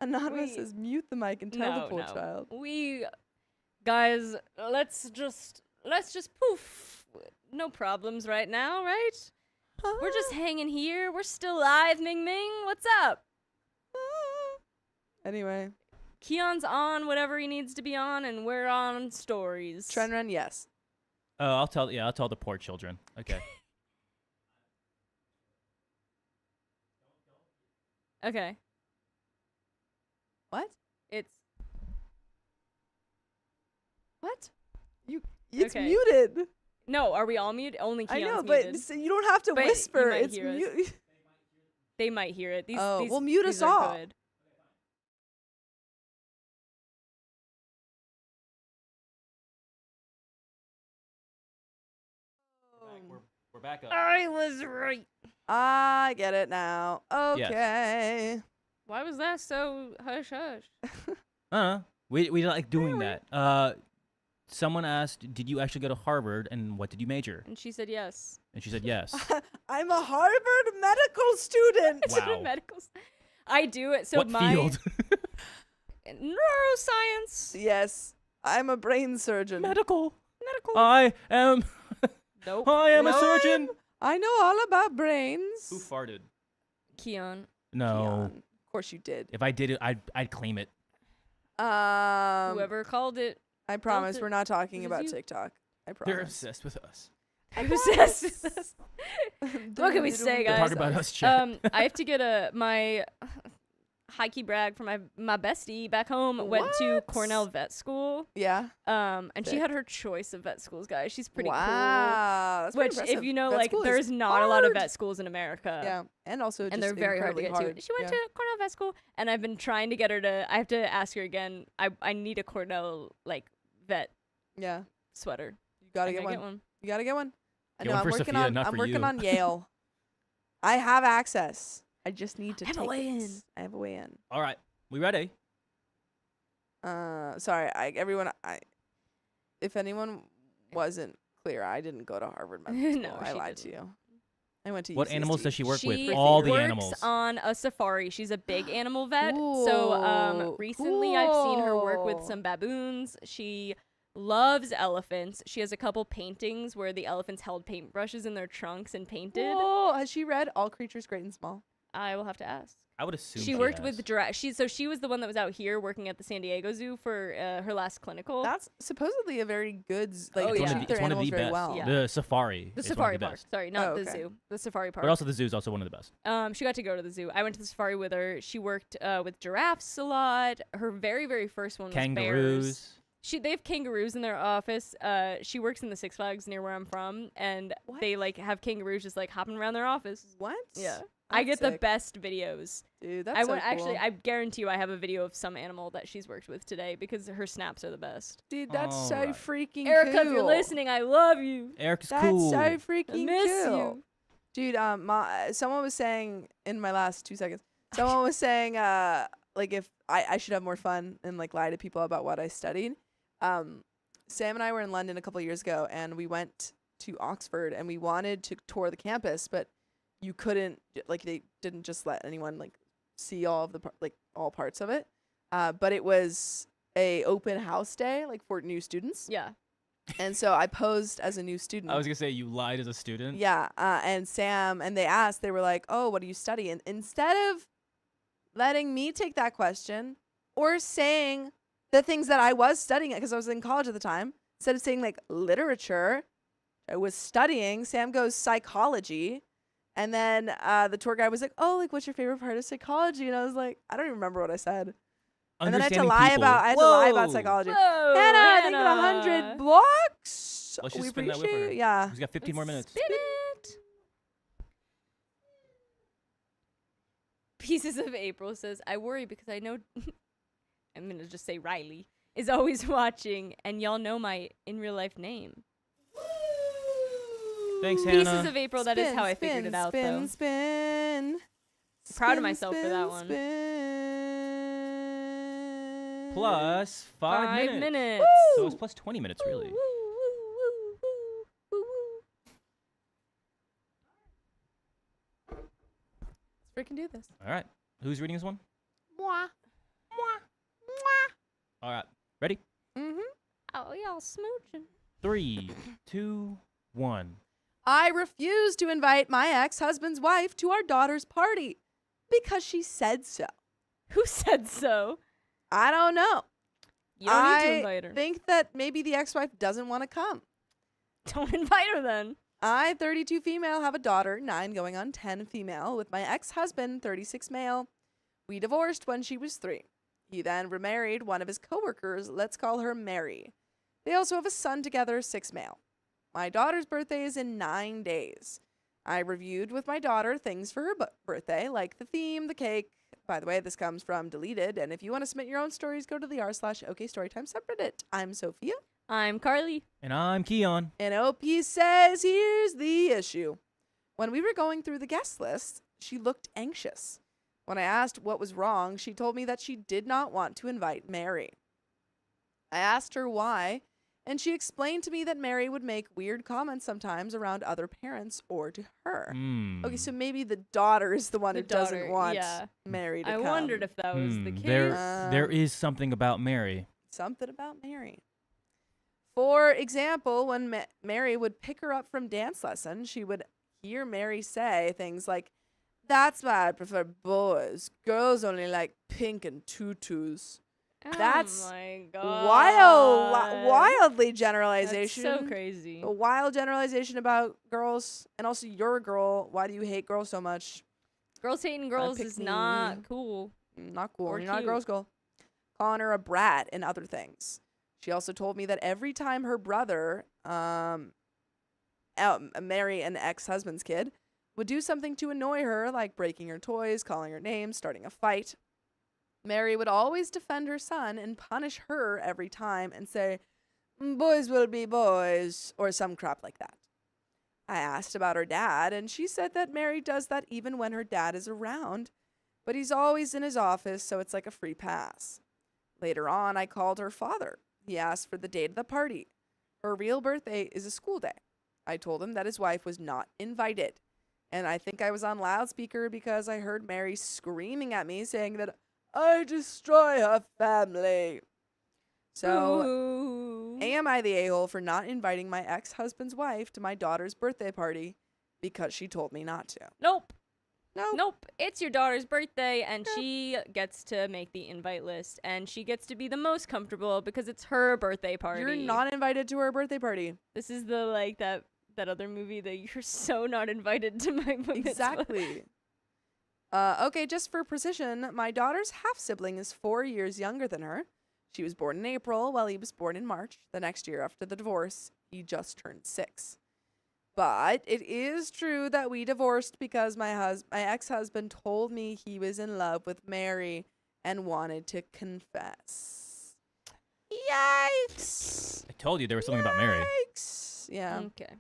Anonymous says mute the mic and tell the poor child. Guys, let's just poof. No problems right now, right? We're just hanging here. We're still live, Ming Ming. What's up? Anyway. Keon's on whatever he needs to be on, and we're on stories. Trend run, yes. I'll tell the poor children. Okay. Okay. What? It's what? It's okay. muted. No, are we all muted? Only Keon's I know, muted. but you don't have to But whisper. you might It's hear us. mute. They might hear it. These well, mute these us are all. good. We're back up. I was right. I get it now. Okay. Why was that so hush hush? We like doing that. Someone asked, "Did you actually go to Harvard, and what did you major?" And she said yes. And she said yes. I'm a Harvard medical student. Wow. I do it. So what field? Neuroscience. Yes, I'm a brain surgeon. Medical. I am. Nope. I am a surgeon. I know all about brains. Who farted? Keon. No. Keon. Of course you did. If I did it, I'd claim it. Whoever called it. I promise it- we're not talking it was about you. TikTok. I They're promise. obsessed with us. I'm obsessed with this. What can we say, They're guys? talking about us, chat. I have to get my high key brag for my bestie back home. Went to What? Cornell Vet School. Yeah. And she Sick. had her choice of vet schools, guys. She's pretty Wow. That's cool. pretty Which, if impressive. you know, Vet like, school is there's not a lot of hard. vet schools in America. Yeah, and also And just they're very hard to incredibly get to. She went to Cornell Vet School, and I've been trying to get her to. I have to ask her again. I need a Cornell like vet Yeah, sweater. you gotta I get gotta one. You gotta get one. I Get know. one I'm for working Sophia, on. not I'm for working you. on Yale. I have access. I just need to I have a take way it. in. I have a way in. All right, we ready? Sorry, everyone. If anyone wasn't clear, I didn't go to Harvard Medical School. No, I she lied to didn't. you. I went to What UCSD. animals does she work with? She All the works animals. on a safari. She's a big animal vet. Ooh, So recently I've seen her work with cool. some baboons. She loves elephants. She has a couple paintings where the elephants held paintbrushes in their trunks and painted. Whoa, has she read All Creatures Great and Small? I will have to ask. I would assume She worked has. with giraffe. She was the one that was out here working at the San Diego Zoo for her last clinical. That's supposedly a very good. Like Oh, they yeah. treat their It's one of animals the very best. well. Yeah. The safari. the is one of safari the park. best. Sorry, not Oh, the okay. zoo. The safari park. But also the zoo is also one of the best. She got to go to the zoo. I went to the safari with her. She worked with giraffes a lot. Her very, very first one was bears. Kangaroos. They have kangaroos in their office. She works in the Six Flags near where I'm from, and What? they like have kangaroos just like hopping around their office. What? Yeah, I get That's the sick. best videos. Dude, that's I so want cool. actually. I guarantee you, I have a video of some animal that she's worked with today because her snaps are the best. Dude, that's so Alright. freaking Erica, cool. if you're listening, I love you. Eric is That's cool. so I freaking miss cool. you. Dude, someone was saying in my last 2 seconds, someone was saying, like if I should have more fun and like lie to people about what I studied. Sam and I were in London a couple years ago, and we went to Oxford, and we wanted to tour the campus, but you couldn't, like they didn't just let anyone like see all of the all parts of it. But it was a open house day, like for new students, Yeah. and so I posed as a new student. I was gonna say you lied as a student. Yeah, and Sam, and they asked, they were like, "Oh, what do you study?" And instead of letting me take that question or saying the things that I was studying, because I was in college at the time, instead of saying like literature, I was studying. Sam goes psychology, and then the tour guide was like, "Oh, like what's your favorite part of psychology?" And I was like, I don't even remember what I said. And then I had to Understanding lie people. about Whoa. psychology. Whoa, Hannah, I think Hannah. 100 blocks. Let's just We spin that with appreciate her. it. Yeah. We've got 15 more minutes. Spin it. Pieces of April says, I worry because I know, I'm going to just say Riley, is always watching, and y'all know my in real life name. Thanks, Hannah. Pieces of April, that is how I figured it out, though. Spin. Proud of myself for that one. Spin. Plus 5 minutes. So it's plus 20 minutes, really. Woo, woo, woo, woo, woo, woo. Let's freaking do this. All right. Who's reading this one? Mwah. All right. Ready? Mm-hmm. Oh, y'all smooching. 3, 2, 1. I refuse to invite my ex-husband's wife to our daughter's party because she said so. Who said so? I don't know. You don't need to I invite her. think that maybe the ex-wife doesn't want to come. Don't invite her then. I, 32 female, have a daughter, 9 going on 10 female, with my ex-husband, 36 male. We divorced when she was 3. He then remarried one of his coworkers, let's call her Mary. They also have a son together, 6 male. My daughter's birthday is in 9 days. I reviewed with my daughter things for her birthday, like the theme, the cake. By the way, this comes from Deleted, and if you want to submit your own stories, go to the r/OKStorytime subreddit. I'm Sophia. I'm Carly. And I'm Keon. And OP says, here's the issue. When we were going through the guest list, she looked anxious. When I asked what was wrong, she told me that she did not want to invite Mary. I asked her why, and she explained to me that Mary would make weird comments sometimes around other parents or to her. Okay, so maybe the daughter is the one The who doesn't daughter, want yeah. Mary to I come. wondered if that was the case. There is something about Mary. Something about Mary. For example, when Mary would pick her up from dance lesson, she would hear Mary say things like, That's why I prefer boys. Girls only like pink and tutus. That's oh my god. Wildly That's generalization. so crazy. A wild generalization about girls. And also, you're a girl. Why do you hate girls so much? Girls hating girls pick is me. not cool. Not cool. Or You're not a cute. girl's girl. Calling her a brat and other things. She also told me that every time her brother, Mary, an ex-husband's kid, would do something to annoy her, like breaking her toys, calling her names, starting a fight, Mary would always defend her son and punish her every time and say, boys will be boys, or some crap like that. I asked about her dad, and she said that Mary does that even when her dad is around, but he's always in his office, so it's like a free pass. Later on, I called her father. He asked for the date of the party. Her real birthday is a school day. I told him that his wife was not invited, and I think I was on loudspeaker because I heard Mary screaming at me saying that I destroy her family. So, Ooh. am I the a-hole for not inviting my ex-husband's wife to my daughter's birthday party because she told me not to? Nope. No. Nope. It's your daughter's birthday, and she gets to make the invite list, and she gets to be the most comfortable because it's her birthday party. You're not invited to her birthday party. This is the like that other movie that you're so not invited to my bar mitzvah. Exactly. Okay, just for precision, my daughter's half-sibling is 4 years younger than her. She was born in April while he was born in March. The next year after the divorce, he just turned 6. But it is true that we divorced because my ex-husband told me he was in love with Mary and wanted to confess. Yikes. I told you there was something about Mary. Yikes. Yeah. Okay.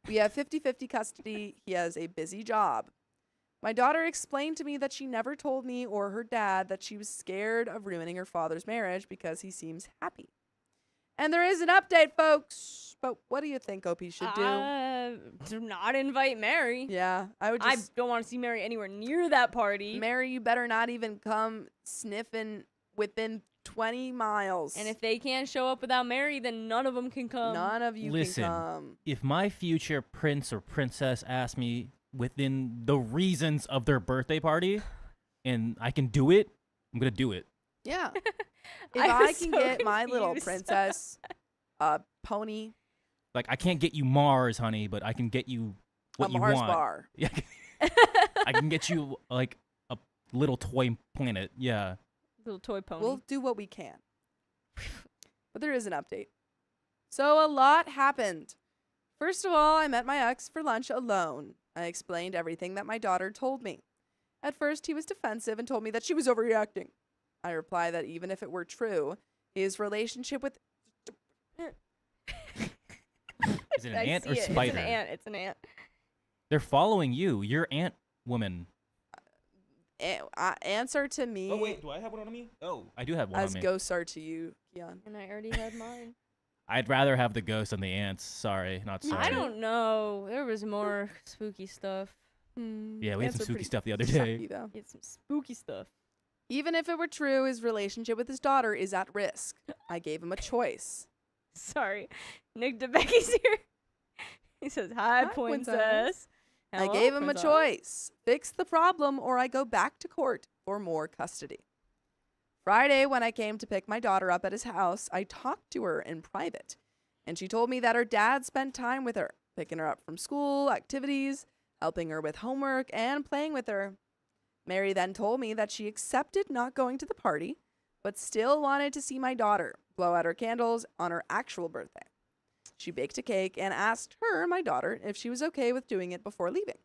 We have 50-50 custody. He has a busy job. My daughter explained to me that she never told me or her dad that she was scared of ruining her father's marriage because he seems happy. And there is an update, folks. But what do you think OP should do? Do not invite Mary. Yeah, I would I just... don't want to see Mary anywhere near that party. Mary, you better not even come sniffing within 20 miles. And if they can't show up without Mary, then none of them can come. none of you Listen. can come. If my future prince or princess asks me within the reasons of their birthday party and I can do it, I'm going to do it. Yeah. If I I was can so get my little confused. princess a pony, Like, I can't get you Mars, honey, but I can get you what a you Mars want. bar. Yeah, I can get you, like, a little toy planet. Yeah. Little toy pony. We'll do what we can. But there is an update. So a lot happened. First of all, I met my ex for lunch alone. I explained everything that my daughter told me. At first, he was defensive and told me that she was overreacting. I replied that even if it were true, his relationship with... Is it an I ant see or it. spider? It's an ant. It's an ant. They're following you. You're ant woman. Answer to me do I have one on me? Oh, I do have one as on me. ghosts are to you, Keon. And I already had mine. I'd rather have the ghost than the ants. Sorry, not sorry. I don't know. There was more spooky stuff. Yeah, we had Ants some are spooky pretty stuff the other sucky, day. though. It's some spooky stuff. Even if it were true, his relationship with his daughter is at risk. I gave him a choice. Sorry. Nick DeBecky's here. He says, hi, Hi, princess. princess." I Hello, gave him princess. a choice. Fix the problem or I go back to court for more custody. Friday, when I came to pick my daughter up at his house, I talked to her in private. And she told me that her dad spent time with her, picking her up from school, activities, helping her with homework, and playing with her. Mary then told me that she accepted not going to the party, but still wanted to see my daughter blow out her candles on her actual birthday. She baked a cake and asked her, my daughter, if she was okay with doing it before leaving.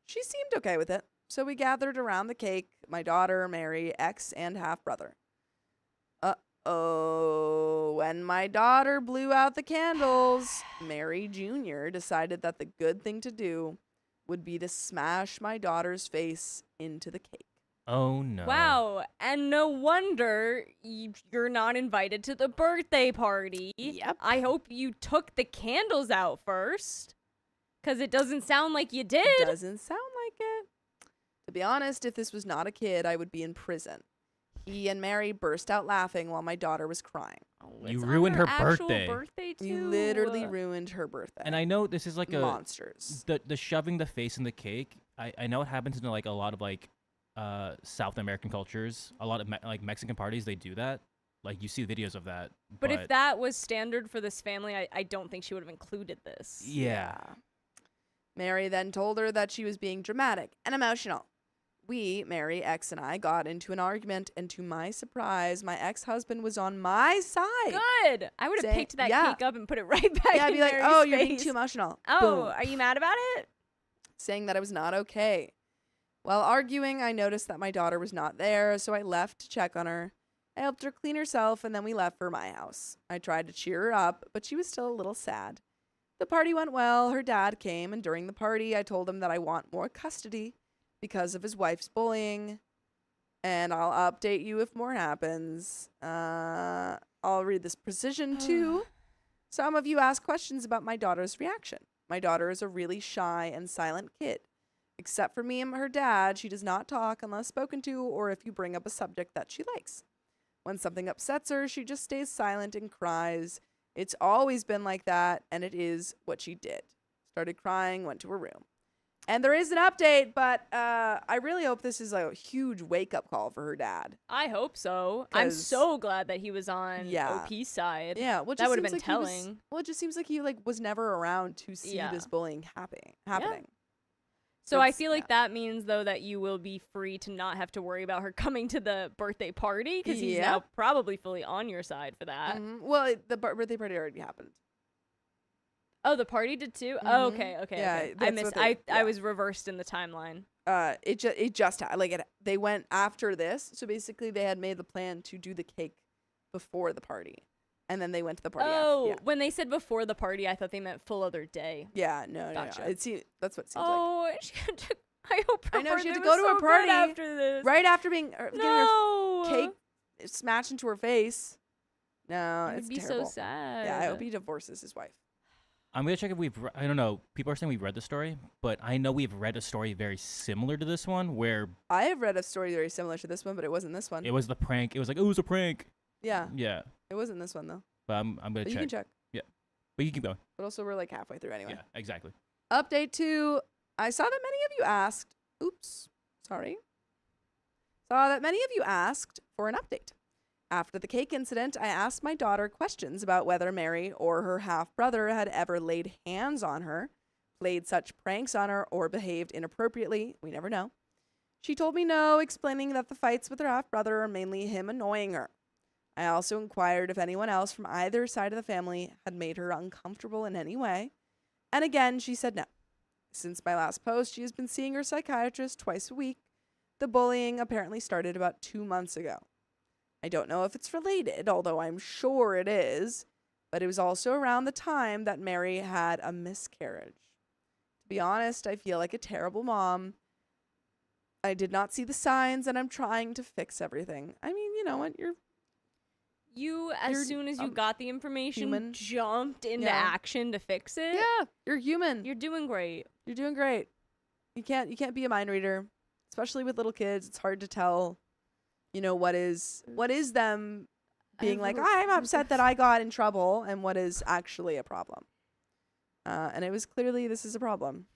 She seemed okay with it, so we gathered around the cake, my daughter, Mary, ex, and half-brother. Uh-oh. When my daughter blew out the candles, Mary Jr. decided that the good thing to do would be to smash my daughter's face into the cake. Oh no. Wow. And no wonder you're not invited to the birthday party. Yep. I hope you took the candles out first. Because it doesn't sound like you did. Doesn't sound like it. To be honest, if this was not a kid, I would be in prison. He and Mary burst out laughing while my daughter was crying. Oh, You it's on ruined her actual birthday. birthday too. You literally ruined her birthday. And I know this is like a Monsters. the shoving the face in the cake. I know it happens in like a lot of like South American cultures. A lot of like Mexican parties, they do that. Like you see videos of that. But if that was standard for this family, I don't think she would have included this. yeah. Mary then told her that she was being dramatic and emotional. We, Mary, ex, and I, got into an argument, and to my surprise, my ex-husband was on my side. Good. I would have Saying- picked that yeah. cake up and put it right back Yeah, I'd in be like, Mary's oh, you're being face. too emotional. Oh, Boom. are you mad about it? Saying that it was not okay. While arguing, I noticed that my daughter was not there, so I left to check on her. I helped her clean herself, and then we left for my house. I tried to cheer her up, but she was still a little sad. The party went well. Her dad came, and during the party, I told him that I want more custody because of his wife's bullying, and I'll update you if more happens. I'll read this precision too. Some of you asked questions about my daughter's reaction. My daughter is a really shy and silent kid. Except for me and her dad, she does not talk unless spoken to or if you bring up a subject that she likes. When something upsets her, she just stays silent and cries. It's always been like that, and it is what she did. Started crying, went to her room. And there is an update, but I really hope this is a huge wake-up call for her dad. I hope so. I'm 'Cause- so glad that he was on Yeah. OP's side. Yeah, well, it That just would have seems been like he was- telling. well, it just seems like he was never around to see Yeah. this bullying happening. So I It's- feel like that means, though, that you will be free to not have to worry about her coming to the birthday party because he's Yeah. now probably fully on your side for that. Mhm. Well, the birthday party already happened. Oh, the party did too? Oh, Mhm. okay, okay. Yeah, okay. I that's missed. what they- I yeah. was reversed in the timeline. They went after this, so basically they had made the plan to do the cake before the party, and then they went to the party. Oh, after. when they said before the party, I thought they meant full other day. No. Gotcha. That's what it seems like. Oh, I hope her I know, she had birthday to go was to a so good party after this. Right after getting her No. cake smashed into her face. No, It it's would be terrible. so sad. Yeah, I hope he divorces his wife. I'm gonna check if we've. I don't know. People are saying we've read the story, but I know we've read a story very similar to this one, where I have read a story very similar to this one, but it wasn't this one. it was the prank. It was like, oh, it was a prank. Yeah, Yeah, it wasn't this one though. but I'm gonna But you check. can check. But you keep going. But also, we're like halfway through anyway. Yeah, exactly. Update 2. I saw that many of you asked. Oops, sorry. Saw that many of you asked for an update. After the cake incident, I asked my daughter questions about whether Mary or her half-brother had ever laid hands on her, played such pranks on her, or behaved inappropriately. We never know. She told me no, explaining that the fights with her half-brother are mainly him annoying her. I also inquired if anyone else from either side of the family had made her uncomfortable in any way. And again, she said no. Since my last post, she has been seeing her psychiatrist twice a week. The bullying apparently started about 2 months ago. I don't know if it's related, although I'm sure it is, but it was also around the time that Mary had a miscarriage. To be honest, I feel like a terrible mom. I did not see the signs, and I'm trying to fix everything. I mean, you know what? You, as You're, soon as you got the information, human. jumped into Yeah. action to fix it. You're human. You're doing great. You're doing great. You can't be a mind reader, especially with little kids. It's hard to tell, what is them being like, I'm upset that I got in trouble, and what is actually a problem. And it was clearly this is a problem.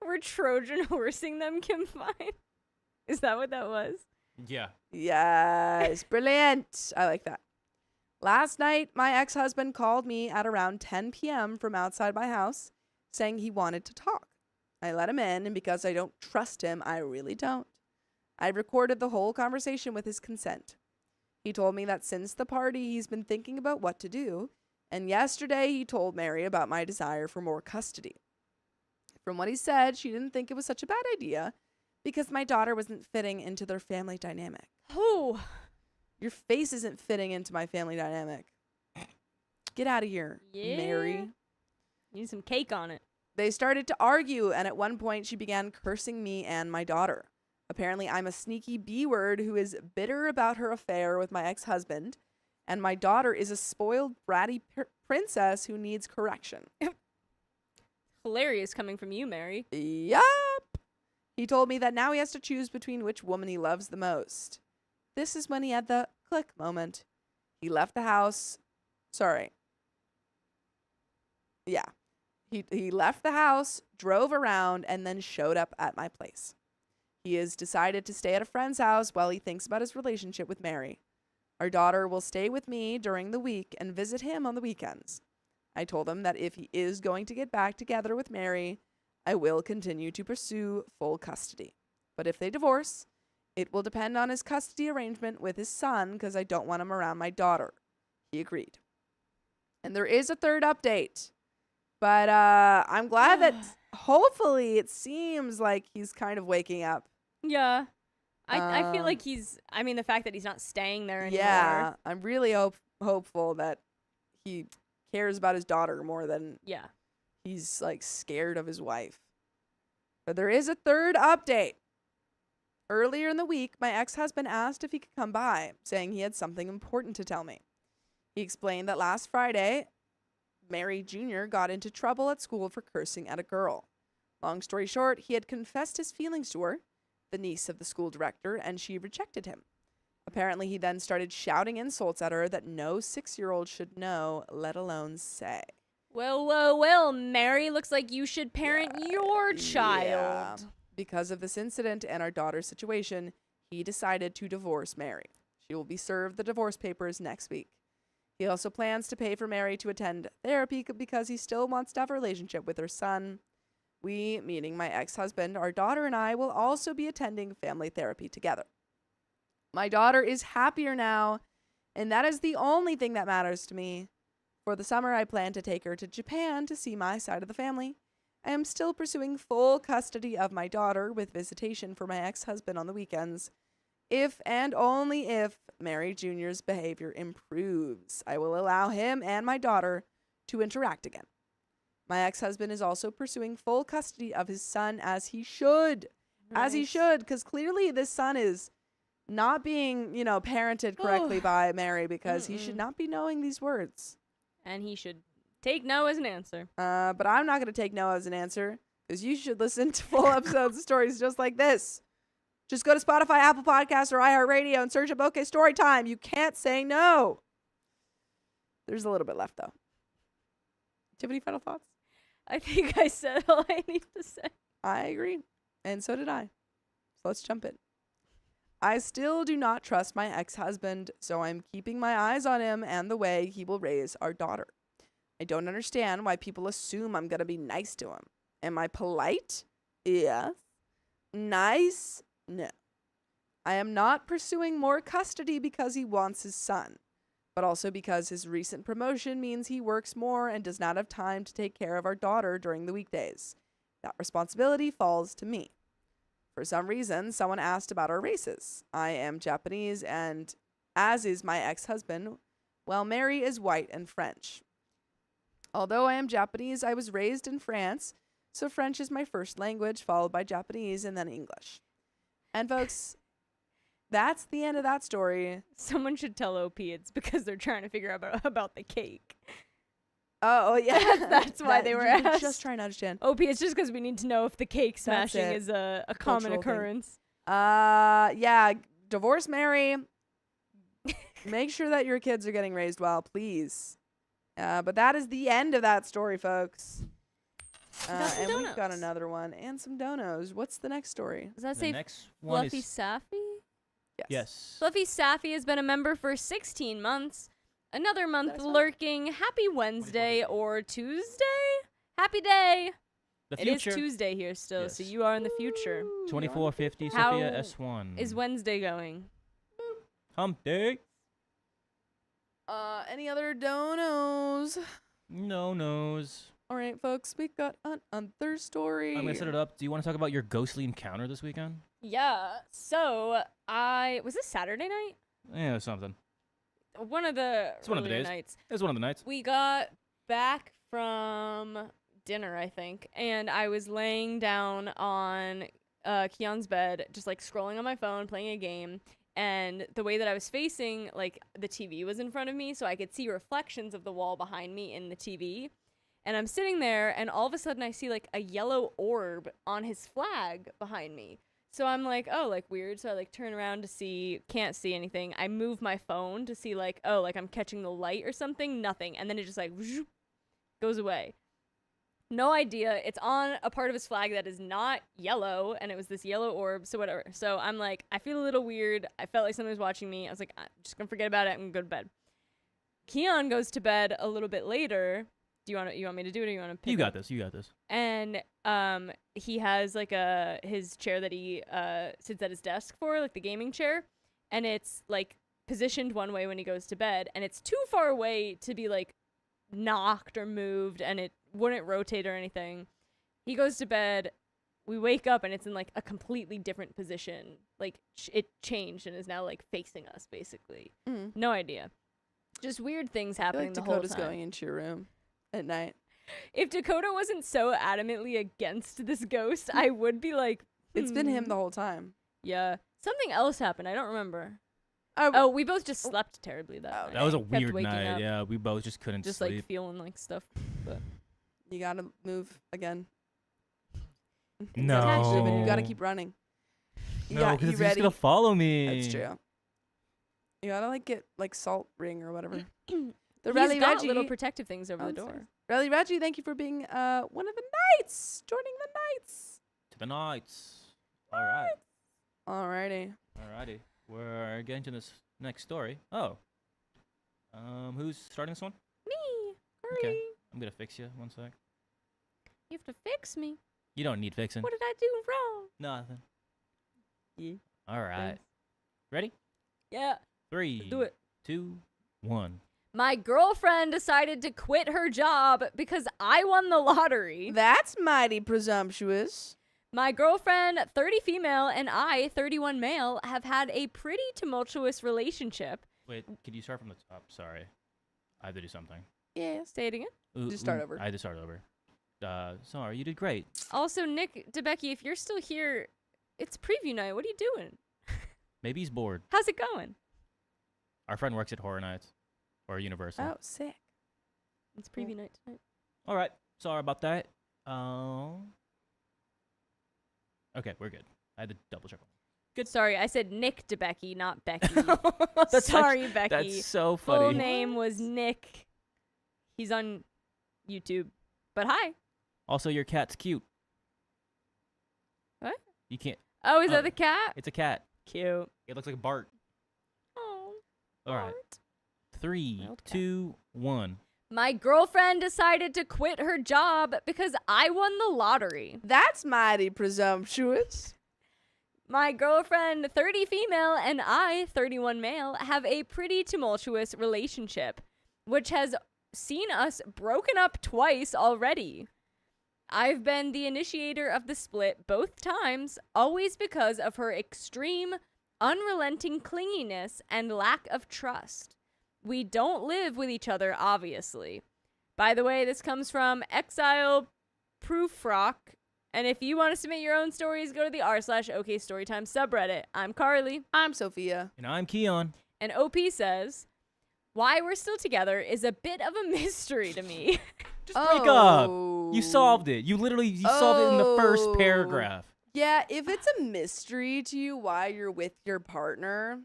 We're Trojan horsing them, Kim Fine. Is that what that was? Yeah. Yes, brilliant. I like that. Last night, my ex-husband called me at around 10 p.m. from outside my house, saying he wanted to talk. I let him in, and because I don't trust him, I really don't. I recorded the whole conversation with his consent. He told me that since the party, he's been thinking about what to do, and yesterday he told Mary about my desire for more custody. From what he said, she didn't think it was such a bad idea because my daughter wasn't fitting into their family dynamic. Oh, Your face isn't fitting into my family dynamic. Get out of here, yeah. Mary. Need some cake on it. They started to argue, and at one point she began cursing me and my daughter. Apparently, I'm a sneaky B-word who is bitter about her affair with my ex-husband, and my daughter is a spoiled, bratty princess who needs correction. Hilarious coming from you, Mary. Yup. He told me that now he has to choose between which woman he loves the most. This is when he had the click moment. He left the house. Sorry. Yeah. He left the house, drove around, and then showed up at my place. He has decided to stay at a friend's house while he thinks about his relationship with Mary. Our daughter will stay with me during the week and visit him on the weekends. I told him that if he is going to get back together with Mary, I will continue to pursue full custody. But if they divorce, it will depend on his custody arrangement with his son because I don't want him around my daughter. He agreed. And there is a third update. But I'm glad that hopefully it seems like he's kind of waking up. Yeah. I feel like the fact that he's not staying there anymore. Yeah, I'm really hopeful that he cares about his daughter more than he's like scared of his wife. But there is a third update. Earlier in the week, my ex-husband asked if he could come by, saying he had something important to tell me. He explained that last Friday, Mary Jr. got into trouble at school for cursing at a girl. Long story short, he had confessed his feelings to her, the niece of the school director, and she rejected him. Apparently, he then started shouting insults at her that no 6-year-old should know, let alone say. Well, Mary, looks like you should parent your child. Yeah. Because of this incident and our daughter's situation, he decided to divorce Mary. She will be served the divorce papers next week. He also plans to pay for Mary to attend therapy because he still wants to have a relationship with her son. We, meaning my ex-husband, our daughter, and I will also be attending family therapy together. My daughter is happier now, and that is the only thing that matters to me. For the summer, I plan to take her to Japan to see my side of the family. I am still pursuing full custody of my daughter with visitation for my ex-husband on the weekends. If and only if Mary Jr.'s behavior improves, I will allow him and my daughter to interact again. My ex-husband is also pursuing full custody of his son as he should. Nice. As he should, because clearly this son is not being, parented correctly by Mary because he should not be knowing these words. And he should take no as an answer. But I'm not going to take no as an answer because you should listen to full episodes of stories just like this. Just go to Spotify, Apple Podcasts, or iHeartRadio and search up OK Storytime. You can't say no. There's a little bit left, though. Do you have any final thoughts? I think I said all I need to say. I agree. And so did I. So let's jump in. I still do not trust my ex-husband, so I'm keeping my eyes on him and the way he will raise our daughter. I don't understand why people assume I'm going to be nice to him. Am I polite? Yes. Nice? No. I am not pursuing more custody because he wants his son, but also because his recent promotion means he works more and does not have time to take care of our daughter during the weekdays. That responsibility falls to me. For some reason, someone asked about our races. I am Japanese, and as is my ex-husband, while Mary is white and French. Although I am Japanese, I was raised in France, so French is my first language, followed by Japanese and then English. And folks, that's the end of that story. Someone should tell OP it's because they're trying to figure out about the cake. Oh yeah. That's why they were you asked. Just trying to understand. OP, it's just because we need to know if the cake smashing it. is a common Cultural thing. occurrence. Yeah, divorce Mary. Make sure that your kids are getting raised well, please. But that is the end of that story, folks. got some And we've got donos. another one and some donos. What's the next story? Does that The say next one Fluffy is Safi? yes. Fluffy Safi has been a member for 16 months. Another month Satisfied? lurking. Happy Wednesday or Tuesday? Happy day. The It is future. Tuesday here still, so Yes. you are in the future. 2450 How Sophia S1. Is Wednesday going? Hump day? Any other donos? No nos. All right, folks, we got another story. I'm gonna set it up. Do you want to talk about your ghostly encounter this weekend? Yeah. So was this Saturday night? Yeah, something. One of the It's one of the earlier days. nights. It was one of the nights. We got back from dinner, I think, and I was laying down on Keon's bed, just like scrolling on my phone, playing a game. And the way that I was facing, like the TV was in front of me, so I could see reflections of the wall behind me in the TV. And I'm sitting there, and all of a sudden I see like a yellow orb on his flag behind me. So I'm like, oh, like weird. So I like turn around to see, can't see anything. I move my phone to see like, oh, like I'm catching the light or something. Nothing. And then it just like goes away. No idea. It's on a part of his flag that is not yellow, and it was this yellow orb, so whatever. So I'm like, I feel a little weird. I felt like somebody was watching me. I was like, I'm just going to forget about it and go to bed. Keon goes to bed a little bit later. You want me to do it, or you want to pick You got up? this. You got this. And he has like his chair that he sits at his desk for, like the gaming chair, and it's like positioned one way when he goes to bed, and it's too far away to be like knocked or moved, and it wouldn't rotate or anything. He goes to bed, we wake up, and it's in like a completely different position. Like it changed and is now like facing us basically. No idea. Just weird things I feel happening like the whole Dakota's time. going into your room at night. If Dakota wasn't so adamantly against this ghost, I would be like, It's been him the whole time. Yeah. Something else happened. I don't remember. Oh, Oh, we both just slept terribly that night. That was a Kept weird waking night. up, Yeah, we both just couldn't just sleep. like feeling like stuff. But you gotta move again. No. You gotta keep running. No, You because he's ready? just gonna follow me. That's true. You gotta like get like salt ring or whatever. The he's Rally got Reggie. little protective things over the I'm door. sorry. Rally Reggie, thank you for being one of the knights, joining the knights. To the nights. All right. Alrighty. Alrighty. We're getting to this next story. Oh. Who's starting this one? Me, hurry! Okay. I'm gonna fix you. One sec. You have to fix me. You don't need fixing. What did I do wrong? Nothing. Yeah. All right. Ready? Yeah, 3, do it. 2, 1. My girlfriend decided to quit her job because I won the lottery. That's mighty presumptuous. My girlfriend, 30 female, and I, 31 male, have had a pretty tumultuous relationship. Wait, could you start from the top? Sorry. I have to do something. Yes. Say it again. Just start over. I had to start over. Sorry, you did great. Also, Nick DeBecky, if you're still here, it's preview night. What are you doing? Maybe he's bored. How's it going? Our friend works at Horror Nights or Universal. Oh, sick. It's preview night tonight. All right. Sorry about that. Okay, we're good. I had to double check. Good. Sorry, I said Nick DeBecky, not Becky. That's Sorry, Becky. That's so Full funny. name was Nick. He's on YouTube. But hi. Also, your cat's cute. What? You can't. Oh, is Oh. that the cat? It's a cat. Cute. It looks like Bart. Oh. All right. 3, Wild cat. 2, 1. My girlfriend decided to quit her job because I won the lottery. That's mighty presumptuous. My girlfriend, 30 female, and I, 31 male, have a pretty tumultuous relationship, which has seen us broken up twice already. I've been the initiator of the split both times, always because of her extreme, unrelenting clinginess and lack of trust. We don't live with each other, obviously. By the way, this comes from Exile Proofrock. And if you want to submit your own stories, go to the r/OK Storytime subreddit. I'm Carly. I'm Sophia. And I'm Keon. And OP says, why we're still together is a bit of a mystery to me. Just break up. Oh. You solved it. You literally solved it in the first Oh. paragraph. Yeah, if it's a mystery to you why you're with your partner,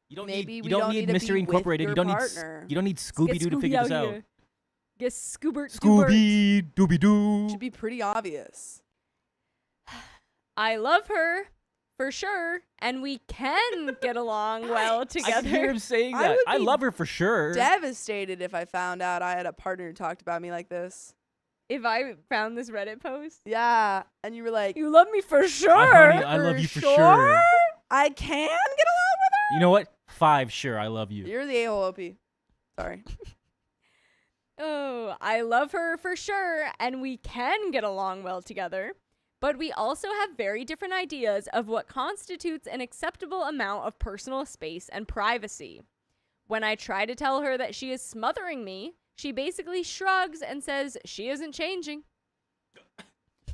You don't maybe need we you don't don't need need to Mystery be with Incorporated. your You don't partner. need Scooby Doo to figure this out. Guess Scoobert. Scooby Dooby Doo. should be pretty obvious. I love her, for sure, and we can get along well I together. can hear him saying I that. would I be love her for sure. Devastated if I found out I had a partner who talked about me like this. If I found this Reddit post, Yeah, and you were like, you love me for sure. honey, I love you for sure. I can get along with her? You know what? 5, sure. I love you. You're the a-hole OP. Sorry. Oh, I love her for sure, and we can get along well together. But we also have very different ideas of what constitutes an acceptable amount of personal space and privacy. When I try to tell her that she is smothering me, she basically shrugs and says she isn't changing.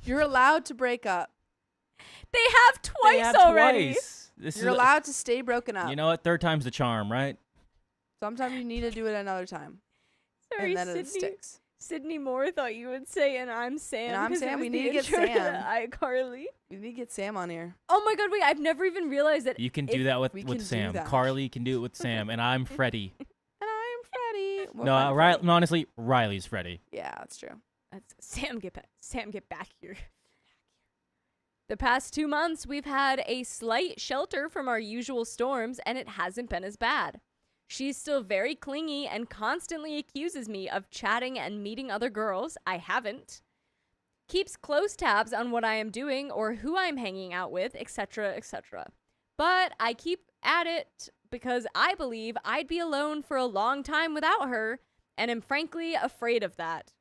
You're allowed to break up. They have twice They have already. twice. This You're is allowed to stay broken up. You know what? 3rd time's the charm, right? Sometimes you need to do it another time. Sorry, and then it Sydney. sticks. Sydney Moore thought you would say, and I'm Sam. And I'm 'cause it Sam. was We the need to get intro Sam. iCarly. We need to get Sam on here. Oh my god, wait, I've never even realized that. You can If do that with we can do Sam. that. Carly can do it with Sam, and I'm Freddie. And I'm Freddie. What No, kind of Freddie? honestly, Riley's Freddie. Yeah, that's true. Sam, get back here. The past 2 months, we've had a slight shelter from our usual storms, and it hasn't been as bad. She's still very clingy and constantly accuses me of chatting and meeting other girls. I haven't. Keeps close tabs on what I am doing or who I'm hanging out with, etc., etc. But I keep at it because I believe I'd be alone for a long time without her, and am frankly afraid of that.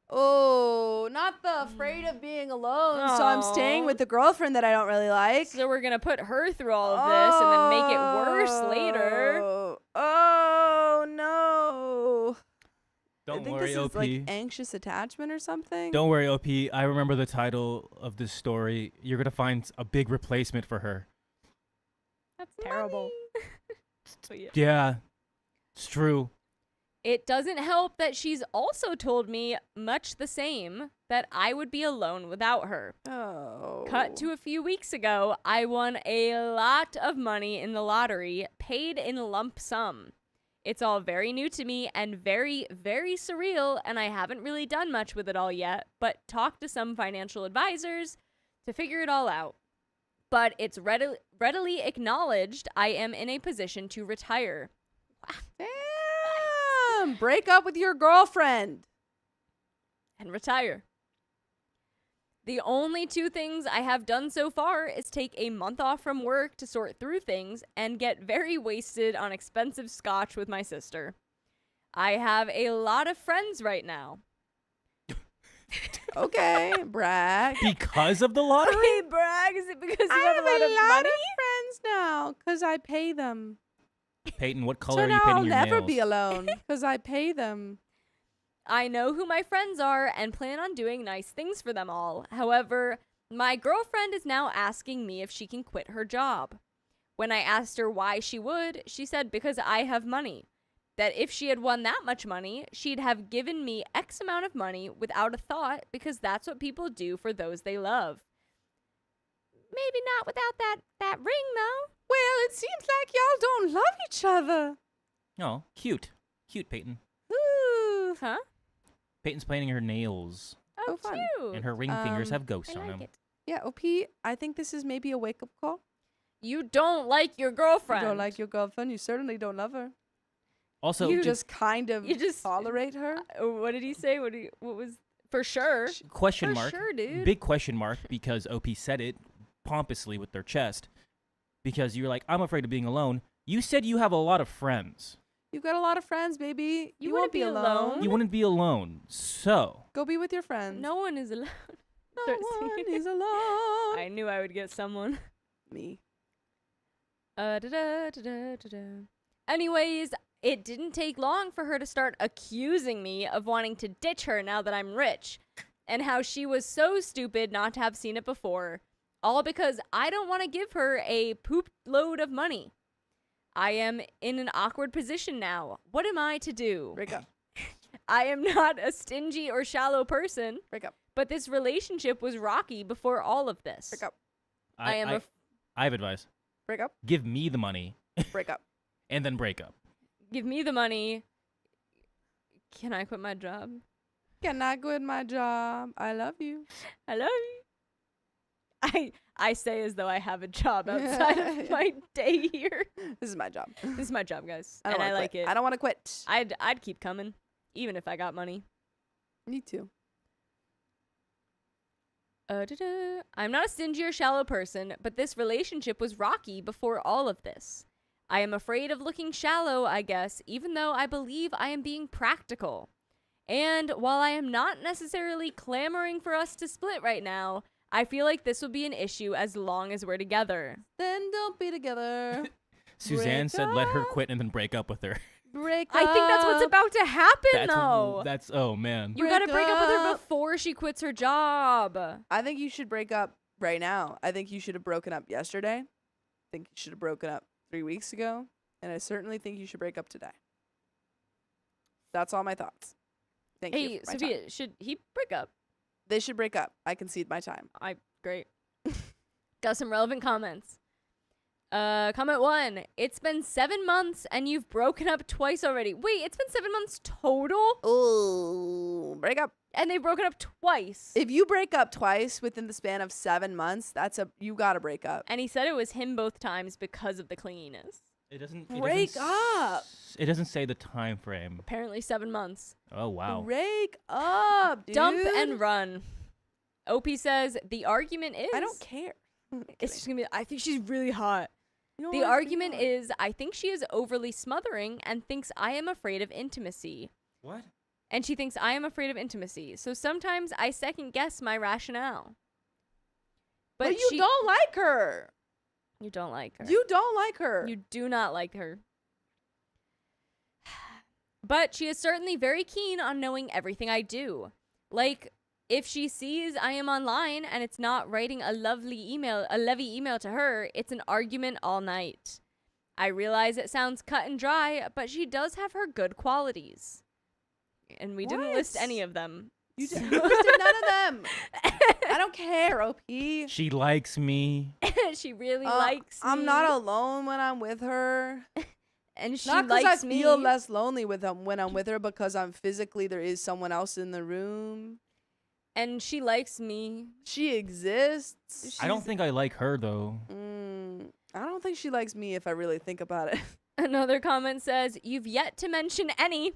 Oh, not the afraid of being alone. So I'm staying with the girlfriend that I don't really like. So we're gonna put her through all of this and then make it worse later. Oh no. I Don't think worry, this is OP. like anxious attachment or something. Don't worry, OP. I remember the title of this story. You're gonna find a big replacement for her. That's terrible. But yeah. Yeah, it's true. It doesn't help that she's also told me much the same, that I would be alone without her. Oh. Cut to a few weeks ago, I won a lot of money in the lottery, paid in lump sum. It's all very new to me and very, very surreal, and I haven't really done much with it all yet, but talked to some financial advisors to figure it all out. But it's readily acknowledged I am in a position to retire. Damn. Break up with your girlfriend. And retire. The only 2 things I have done so far is take a month off from work to sort through things and get very wasted on expensive scotch with my sister. I have a lot of friends right now. Okay, brag. Because of the lottery? Hey, brag, is it because you I have a lot of money? friends now because I pay them. Peyton, what color So are you now painting I'll your never nails? be alone because I pay them. I know who my friends are and plan on doing nice things for them all. However, my girlfriend is now asking me if she can quit her job. When I asked her why she would, she said because I have money. That if she had won that much money, she'd have given me X amount of money without a thought because that's what people do for those they love. Maybe not without that ring, though. Well, it seems like y'all don't love each other. Oh, cute. Cute, Peyton. Ooh. Huh? Peyton's painting her nails, Oh, fun. cute. and her ring fingers Um, have ghosts I on like them. it. Yeah, OP, I think this is maybe a wake-up call. You don't like your girlfriend. You don't like your girlfriend. You certainly don't love her. Also, You just kind of you just- tolerate her. What did he say? What was for sure? question For mark. sure, dude. Big question mark because OP said it pompously with their chest. Because you're like, I'm afraid of being alone. You said you have a lot of friends. You've got a lot of friends, baby. You You wouldn't won't be be alone. alone. You wouldn't be alone. So, Go be with your friends. No one is allowed. No Start one singing. is alone. I knew I would get someone. Me. Anyways, it didn't take long for her to start accusing me of wanting to ditch her now that I'm rich, and how she was so stupid not to have seen it before, all because I don't want to give her a poop load of money. I am in an awkward position now. What am I to do? Break up. I am not a stingy or shallow person, Break up. but this relationship was rocky before all of this. Break up. I am a I have advice. Break up. Give me the money Break up. and then break up. give me the money. Can I quit my job? Can I quit my job? I love you. I love you. I say as though I have a job outside of my day here. This is my job. This is my job, guys, I don't and I wanna like quit. it. I don't want to quit. I'd keep coming, even if I got money. Me too. I'm not a stingy or shallow person, but this relationship was rocky before all of this. I am afraid of looking shallow, I guess, even though I believe I am being practical. And while I am not necessarily clamoring for us to split right now, I feel like this will be an issue as long as we're together. Then don't be together. Suzanne Break said let her up. quit and then break up with her. Break up. I think that's what's about to happen, though. That's oh man. You gotta break up with her up. before she quits her job. I think you should break up right now. I think you should have broken up yesterday. I think you should have broken up 3 weeks ago. And I certainly think you should break up today. That's all my thoughts. Thank you. Hey, for my time. Sophia, should he break up? They should break up. I concede my time. Great. Got some relevant comments. Comment 1. It's been 7 months and you've broken up twice already. Wait, it's been 7 months total? Oh, break up. And they've broken up twice. If you break up twice within the span of 7 months, you gotta break up. And he said it was him both times because of the clinginess. It doesn't Break up. It doesn't say the time frame. Apparently 7 months. Oh wow. Break up, dude. Dump and run. OP says the argument is... I don't care. It's just gonna be, I think she's really hot. You know The what? argument is, I think she is overly smothering and thinks I am afraid of intimacy. What? And she thinks I am afraid of intimacy. So sometimes I second guess my rationale. But you don't like her. You don't like her. You don't like her. You do not like her. But she is certainly very keen on knowing everything I do. Like, if she sees I am online and it's not writing a levy email to her, it's an argument all night. I realize it sounds cut and dry, but she does have her good qualities. And we didn't list What? any of them. You listed none of them. I don't care, OP. She likes me. She really likes me. I'm not alone when I'm with her. And she Not because I likes me. feel less lonely when I'm with her, because I'm physically, there is someone else in the room. And she likes me. She exists. I don't think I like her though. I don't think she likes me if I really think about it. Another comment says, you've yet to mention any.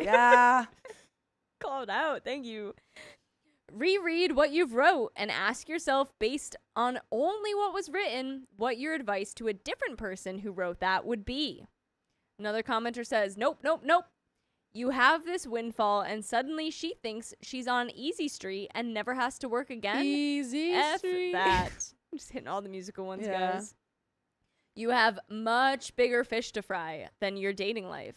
Yeah. Called out. Thank you. Reread what you've wrote and ask yourself, based on only what was written, what your advice to a different person who wrote that would be. Another commenter says, nope, nope, nope. You have this windfall and suddenly she thinks she's on Easy Street and never has to work again. Easy F Street. that. I'm just hitting all the musical ones, Yeah. guys. You have much bigger fish to fry than your dating life.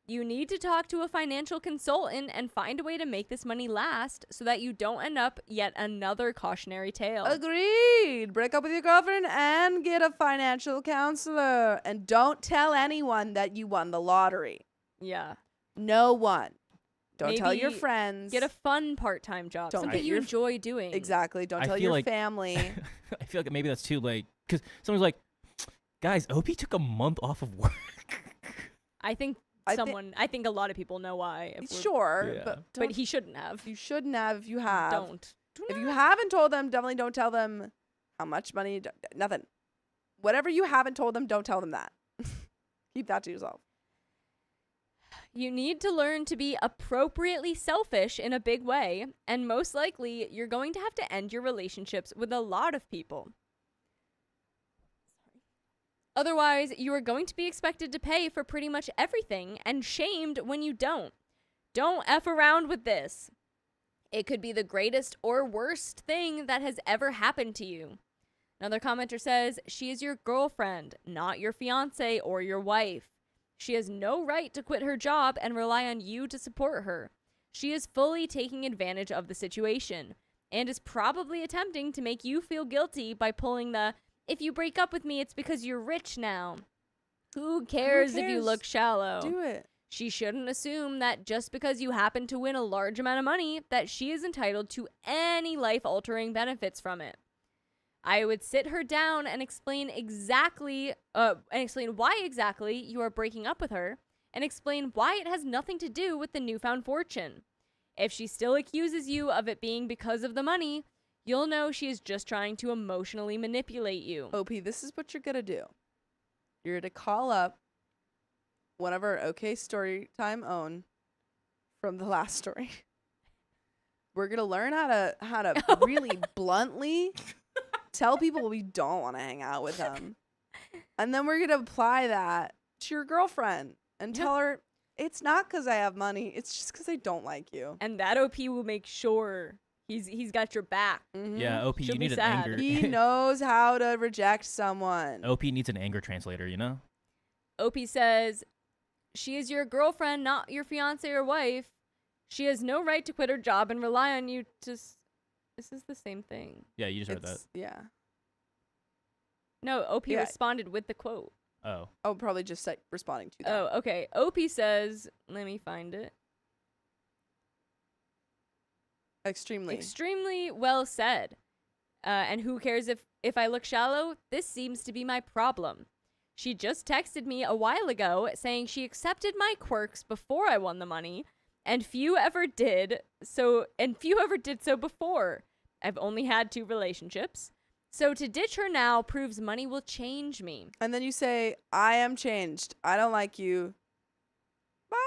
You need to talk to a financial consultant and find a way to make this money last so that you don't end up yet another cautionary tale. Agreed. Break up with your girlfriend and get a financial counselor. And don't tell anyone that you won the lottery. Yeah. No one. Don't tell your Maybe friends. Get a fun part-time job. Don't Something get you your enjoy doing. Exactly. Don't I tell feel your like- family. I feel like maybe that's too late because someone's like, guys, Opie took a month off of work. I think I I think a lot of people know why. If we're- Sure, Yeah. but But he shouldn't have. you shouldn't have. If you have, Don't. Do If you not. haven't told them, definitely don't tell them how much money. Nothing. Whatever you haven't told them, don't tell them that. Keep that to yourself. You need to learn to be appropriately selfish in a big way, and most likely you're going to have to end your relationships with a lot of people. Otherwise, you are going to be expected to pay for pretty much everything and shamed when you don't. Don't F around with this. It could be the greatest or worst thing that has ever happened to you. Another commenter says, she is your girlfriend, not your fiance or your wife. She has no right to quit her job and rely on you to support her. She is fully taking advantage of the situation and is probably attempting to make you feel guilty by pulling the, if you break up with me, it's because you're rich now. Who cares if you cares? look shallow? Do it. She shouldn't assume that just because you happen to win a large amount of money, that she is entitled to any life-altering benefits from it. I would sit her down and explain why exactly you are breaking up with her, and explain why it has nothing to do with the newfound fortune. If she still accuses you of it being because of the money, you'll know she is just trying to emotionally manipulate you. OP, this is what you're going to do. You're to call up one of our OK Storytime own from the last story. We're going to learn how to really bluntly tell people we don't want to hang out with them. And then we're going to apply that to your girlfriend and tell her, it's not because I have money. It's just because I don't like you. And that OP will make sure he's got your back. Mhm. Yeah, OP, She'll you be need an sad. anger. He knows how to reject someone. OP needs an anger translator, you know? OP says, she is your girlfriend, not your fiance or wife. She has no right to quit her job and rely on you to... This is the same thing. Yeah, you just heard that. It's- Yeah. No, OP Yeah. responded with the quote. Oh. Oh, probably just like responding to that. Oh, okay. OP says, let me find it. Extremely. Extremely well said. And who cares if I look shallow? This seems to be my problem. She just texted me a while ago saying she accepted my quirks before I won the money, and few ever did so before. I've only had 2 relationships. So to ditch her now proves money will change me. And then you say, I am changed. I don't like you. Bye.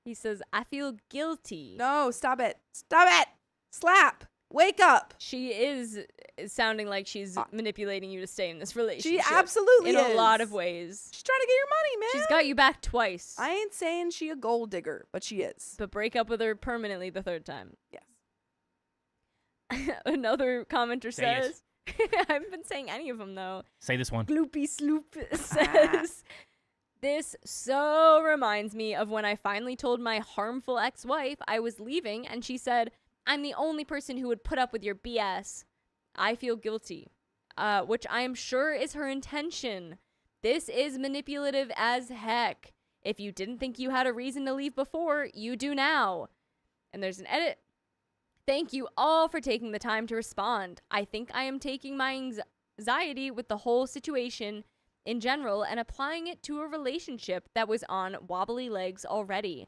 He says, I feel guilty. No, stop it. Stop it. Slap. Wake up. She is sounding like she's manipulating you to stay in this relationship. She absolutely in is. a lot of ways. She's trying to get your money, man. She's got you back twice. I ain't saying she a gold digger, but she is. But break up with her permanently the 3rd time. Yes. Another commenter Say it. says, I haven't been saying any of them though. Say this one. Gloopy Sloop says, this so reminds me of when I finally told my harmful ex-wife I was leaving and she said, I'm the only person who would put up with your BS. I feel guilty, which I am sure is her intention. This is manipulative as heck. If you didn't think you had a reason to leave before, you do now. And there's an edit. Thank you all for taking the time to respond. I think I am taking my anxiety with the whole situation in general and applying it to a relationship that was on wobbly legs already.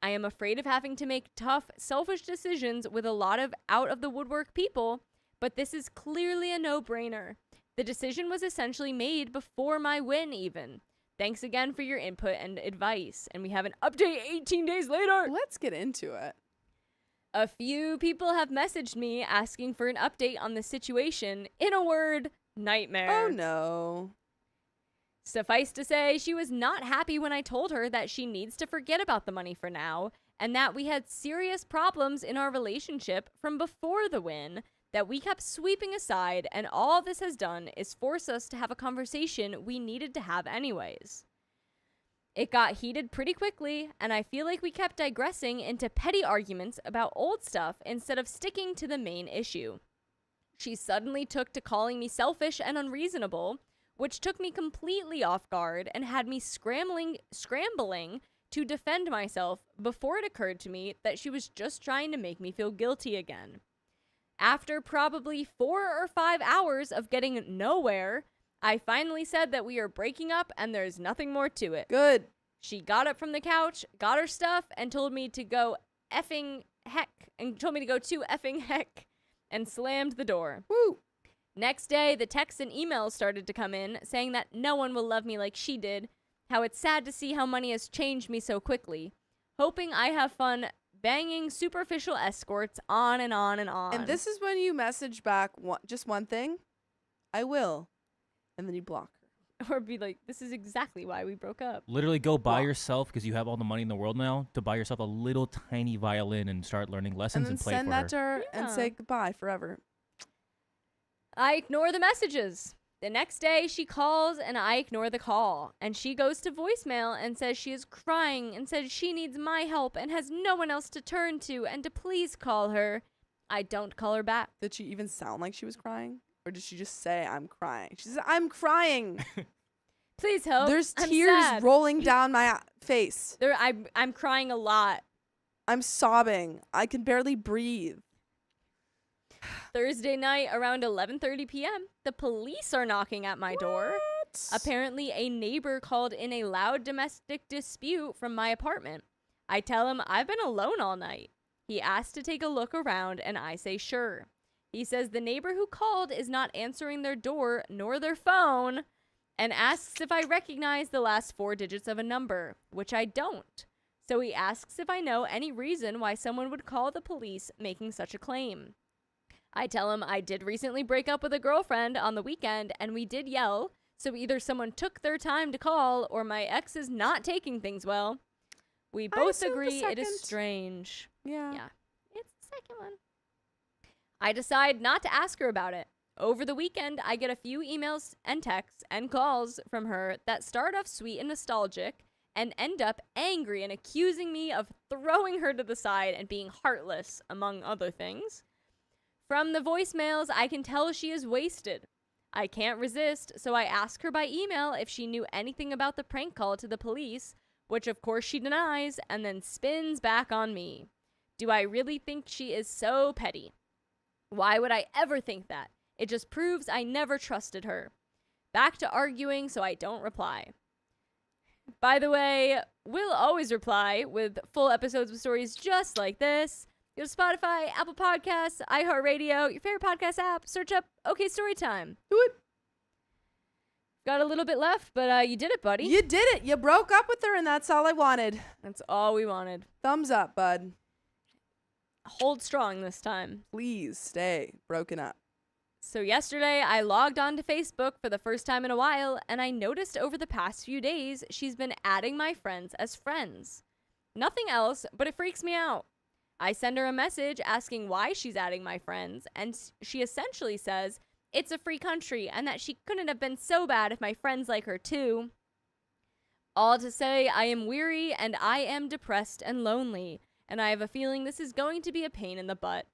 I am afraid of having to make tough, selfish decisions with a lot of out-of-the-woodwork people, but this is clearly a no-brainer. The decision was essentially made before my win even. Thanks again for your input and advice. And we have an update 18 days later. Let's get into it. A few people have messaged me asking for an update on the situation. In a word, nightmare. Oh, no. Suffice to say, she was not happy when I told her that she needs to forget about the money for now, and that we had serious problems in our relationship from before the win that we kept sweeping aside, and all this has done is force us to have a conversation we needed to have anyways. It got heated pretty quickly, and I feel like we kept digressing into petty arguments about old stuff instead of sticking to the main issue. She suddenly took to calling me selfish and unreasonable, which took me completely off guard and had me scrambling to defend myself before it occurred to me that she was just trying to make me feel guilty again. After probably 4 or 5 hours of getting nowhere, I finally said that we are breaking up and there's nothing more to it. Good. She got up from the couch, got her stuff, and told me to go effing heck, and slammed the door. Woo. Next day, the texts and emails started to come in saying that no one will love me like she did, how it's sad to see how money has changed me so quickly, hoping I have fun banging superficial escorts on and on and on. And this is when you message back just one thing. I will. And then you block her. Or be like, this is exactly why we broke up. Literally go buy Well- yourself, because you have all the money in the world now, to buy yourself a little tiny violin and start learning lessons And and, then play send for that her. to her and Yeah. say goodbye forever. I ignore the messages. The next day, she calls and I ignore the call. And she goes to voicemail and says she is crying and says she needs my help and has no one else to turn to and to please call her. I don't call her back. Did she even sound like she was crying? Or did she just say, I'm crying? She said, I'm crying. Please help. There's I'm tears sad. rolling down my face. I'm crying a lot. I'm sobbing. I can barely breathe. Thursday night around 11:30 p.m., the police are knocking at my door. What? Apparently, a neighbor called in a loud domestic dispute from my apartment. I tell him I've been alone all night. He asks to take a look around, and I say sure. He says the neighbor who called is not answering their door nor their phone, and asks if I recognize the last 4 digits of a number, which I don't. So he asks if I know any reason why someone would call the police making such a claim. I tell him I did recently break up with a girlfriend on the weekend, and we did yell, so either someone took their time to call or my ex is not taking things well. We both assumed the agree it is second. strange. Yeah. Yeah, it's the second one. I decide not to ask her about it. Over the weekend, I get a few emails and texts and calls from her that start off sweet and nostalgic and end up angry and accusing me of throwing her to the side and being heartless, among other things. From the voicemails, I can tell she is wasted. I can't resist, so I ask her by email if she knew anything about the prank call to the police, which of course she denies, and then spins back on me. Do I really think she is so petty? Why would I ever think that? It just proves I never trusted her. Back to arguing, so I don't reply. By the way, we'll always reply with full episodes of stories just like this. Go to Spotify, Apple Podcasts, iHeartRadio, your favorite podcast app. Search up OK Storytime. Do it. Got a little bit left, but you did it, buddy. You did it. You broke up with her, and that's all I wanted. That's all we wanted. Thumbs up, bud. Hold strong this time. Please stay broken up. So yesterday, I logged on to Facebook for the first time in a while, and I noticed over the past few days, she's been adding my friends as friends. Nothing else, but it freaks me out. I send her a message asking why she's adding my friends, and she essentially says it's a free country and that she couldn't have been so bad if my friends like her too. All to say, I am weary and I am depressed and lonely, and I have a feeling this is going to be a pain in the butt.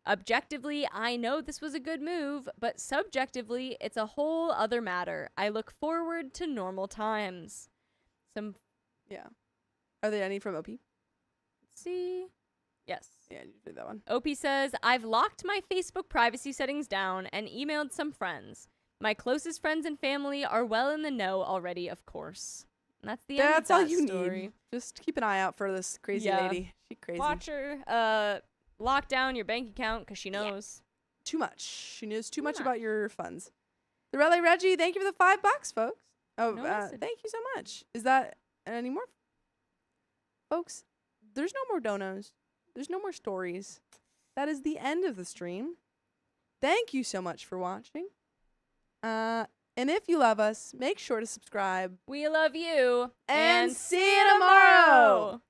Objectively, I know this was a good move, but subjectively, it's a whole other matter. I look forward to normal times. Yeah. Are there any from OP? Let's see. Yes. Yeah, you did that one. OP says, I've locked my Facebook privacy settings down and emailed some friends. My closest friends and family are well in the know already, of course. And that's the end of That's all that you story. need. Just keep an eye out for this crazy Yeah. lady. She crazy. Watch her lock down your bank account because she knows. Too much. She knows too much much. about your funds. The Relay Reggie, thank you for the $5, folks. Oh, No, listen. thank you so much. Is that any more? Folks, there's no more donos. There's no more stories. That is the end of the stream. Thank you so much for watching. And if you love us, make sure to subscribe. We love you. And see you tomorrow.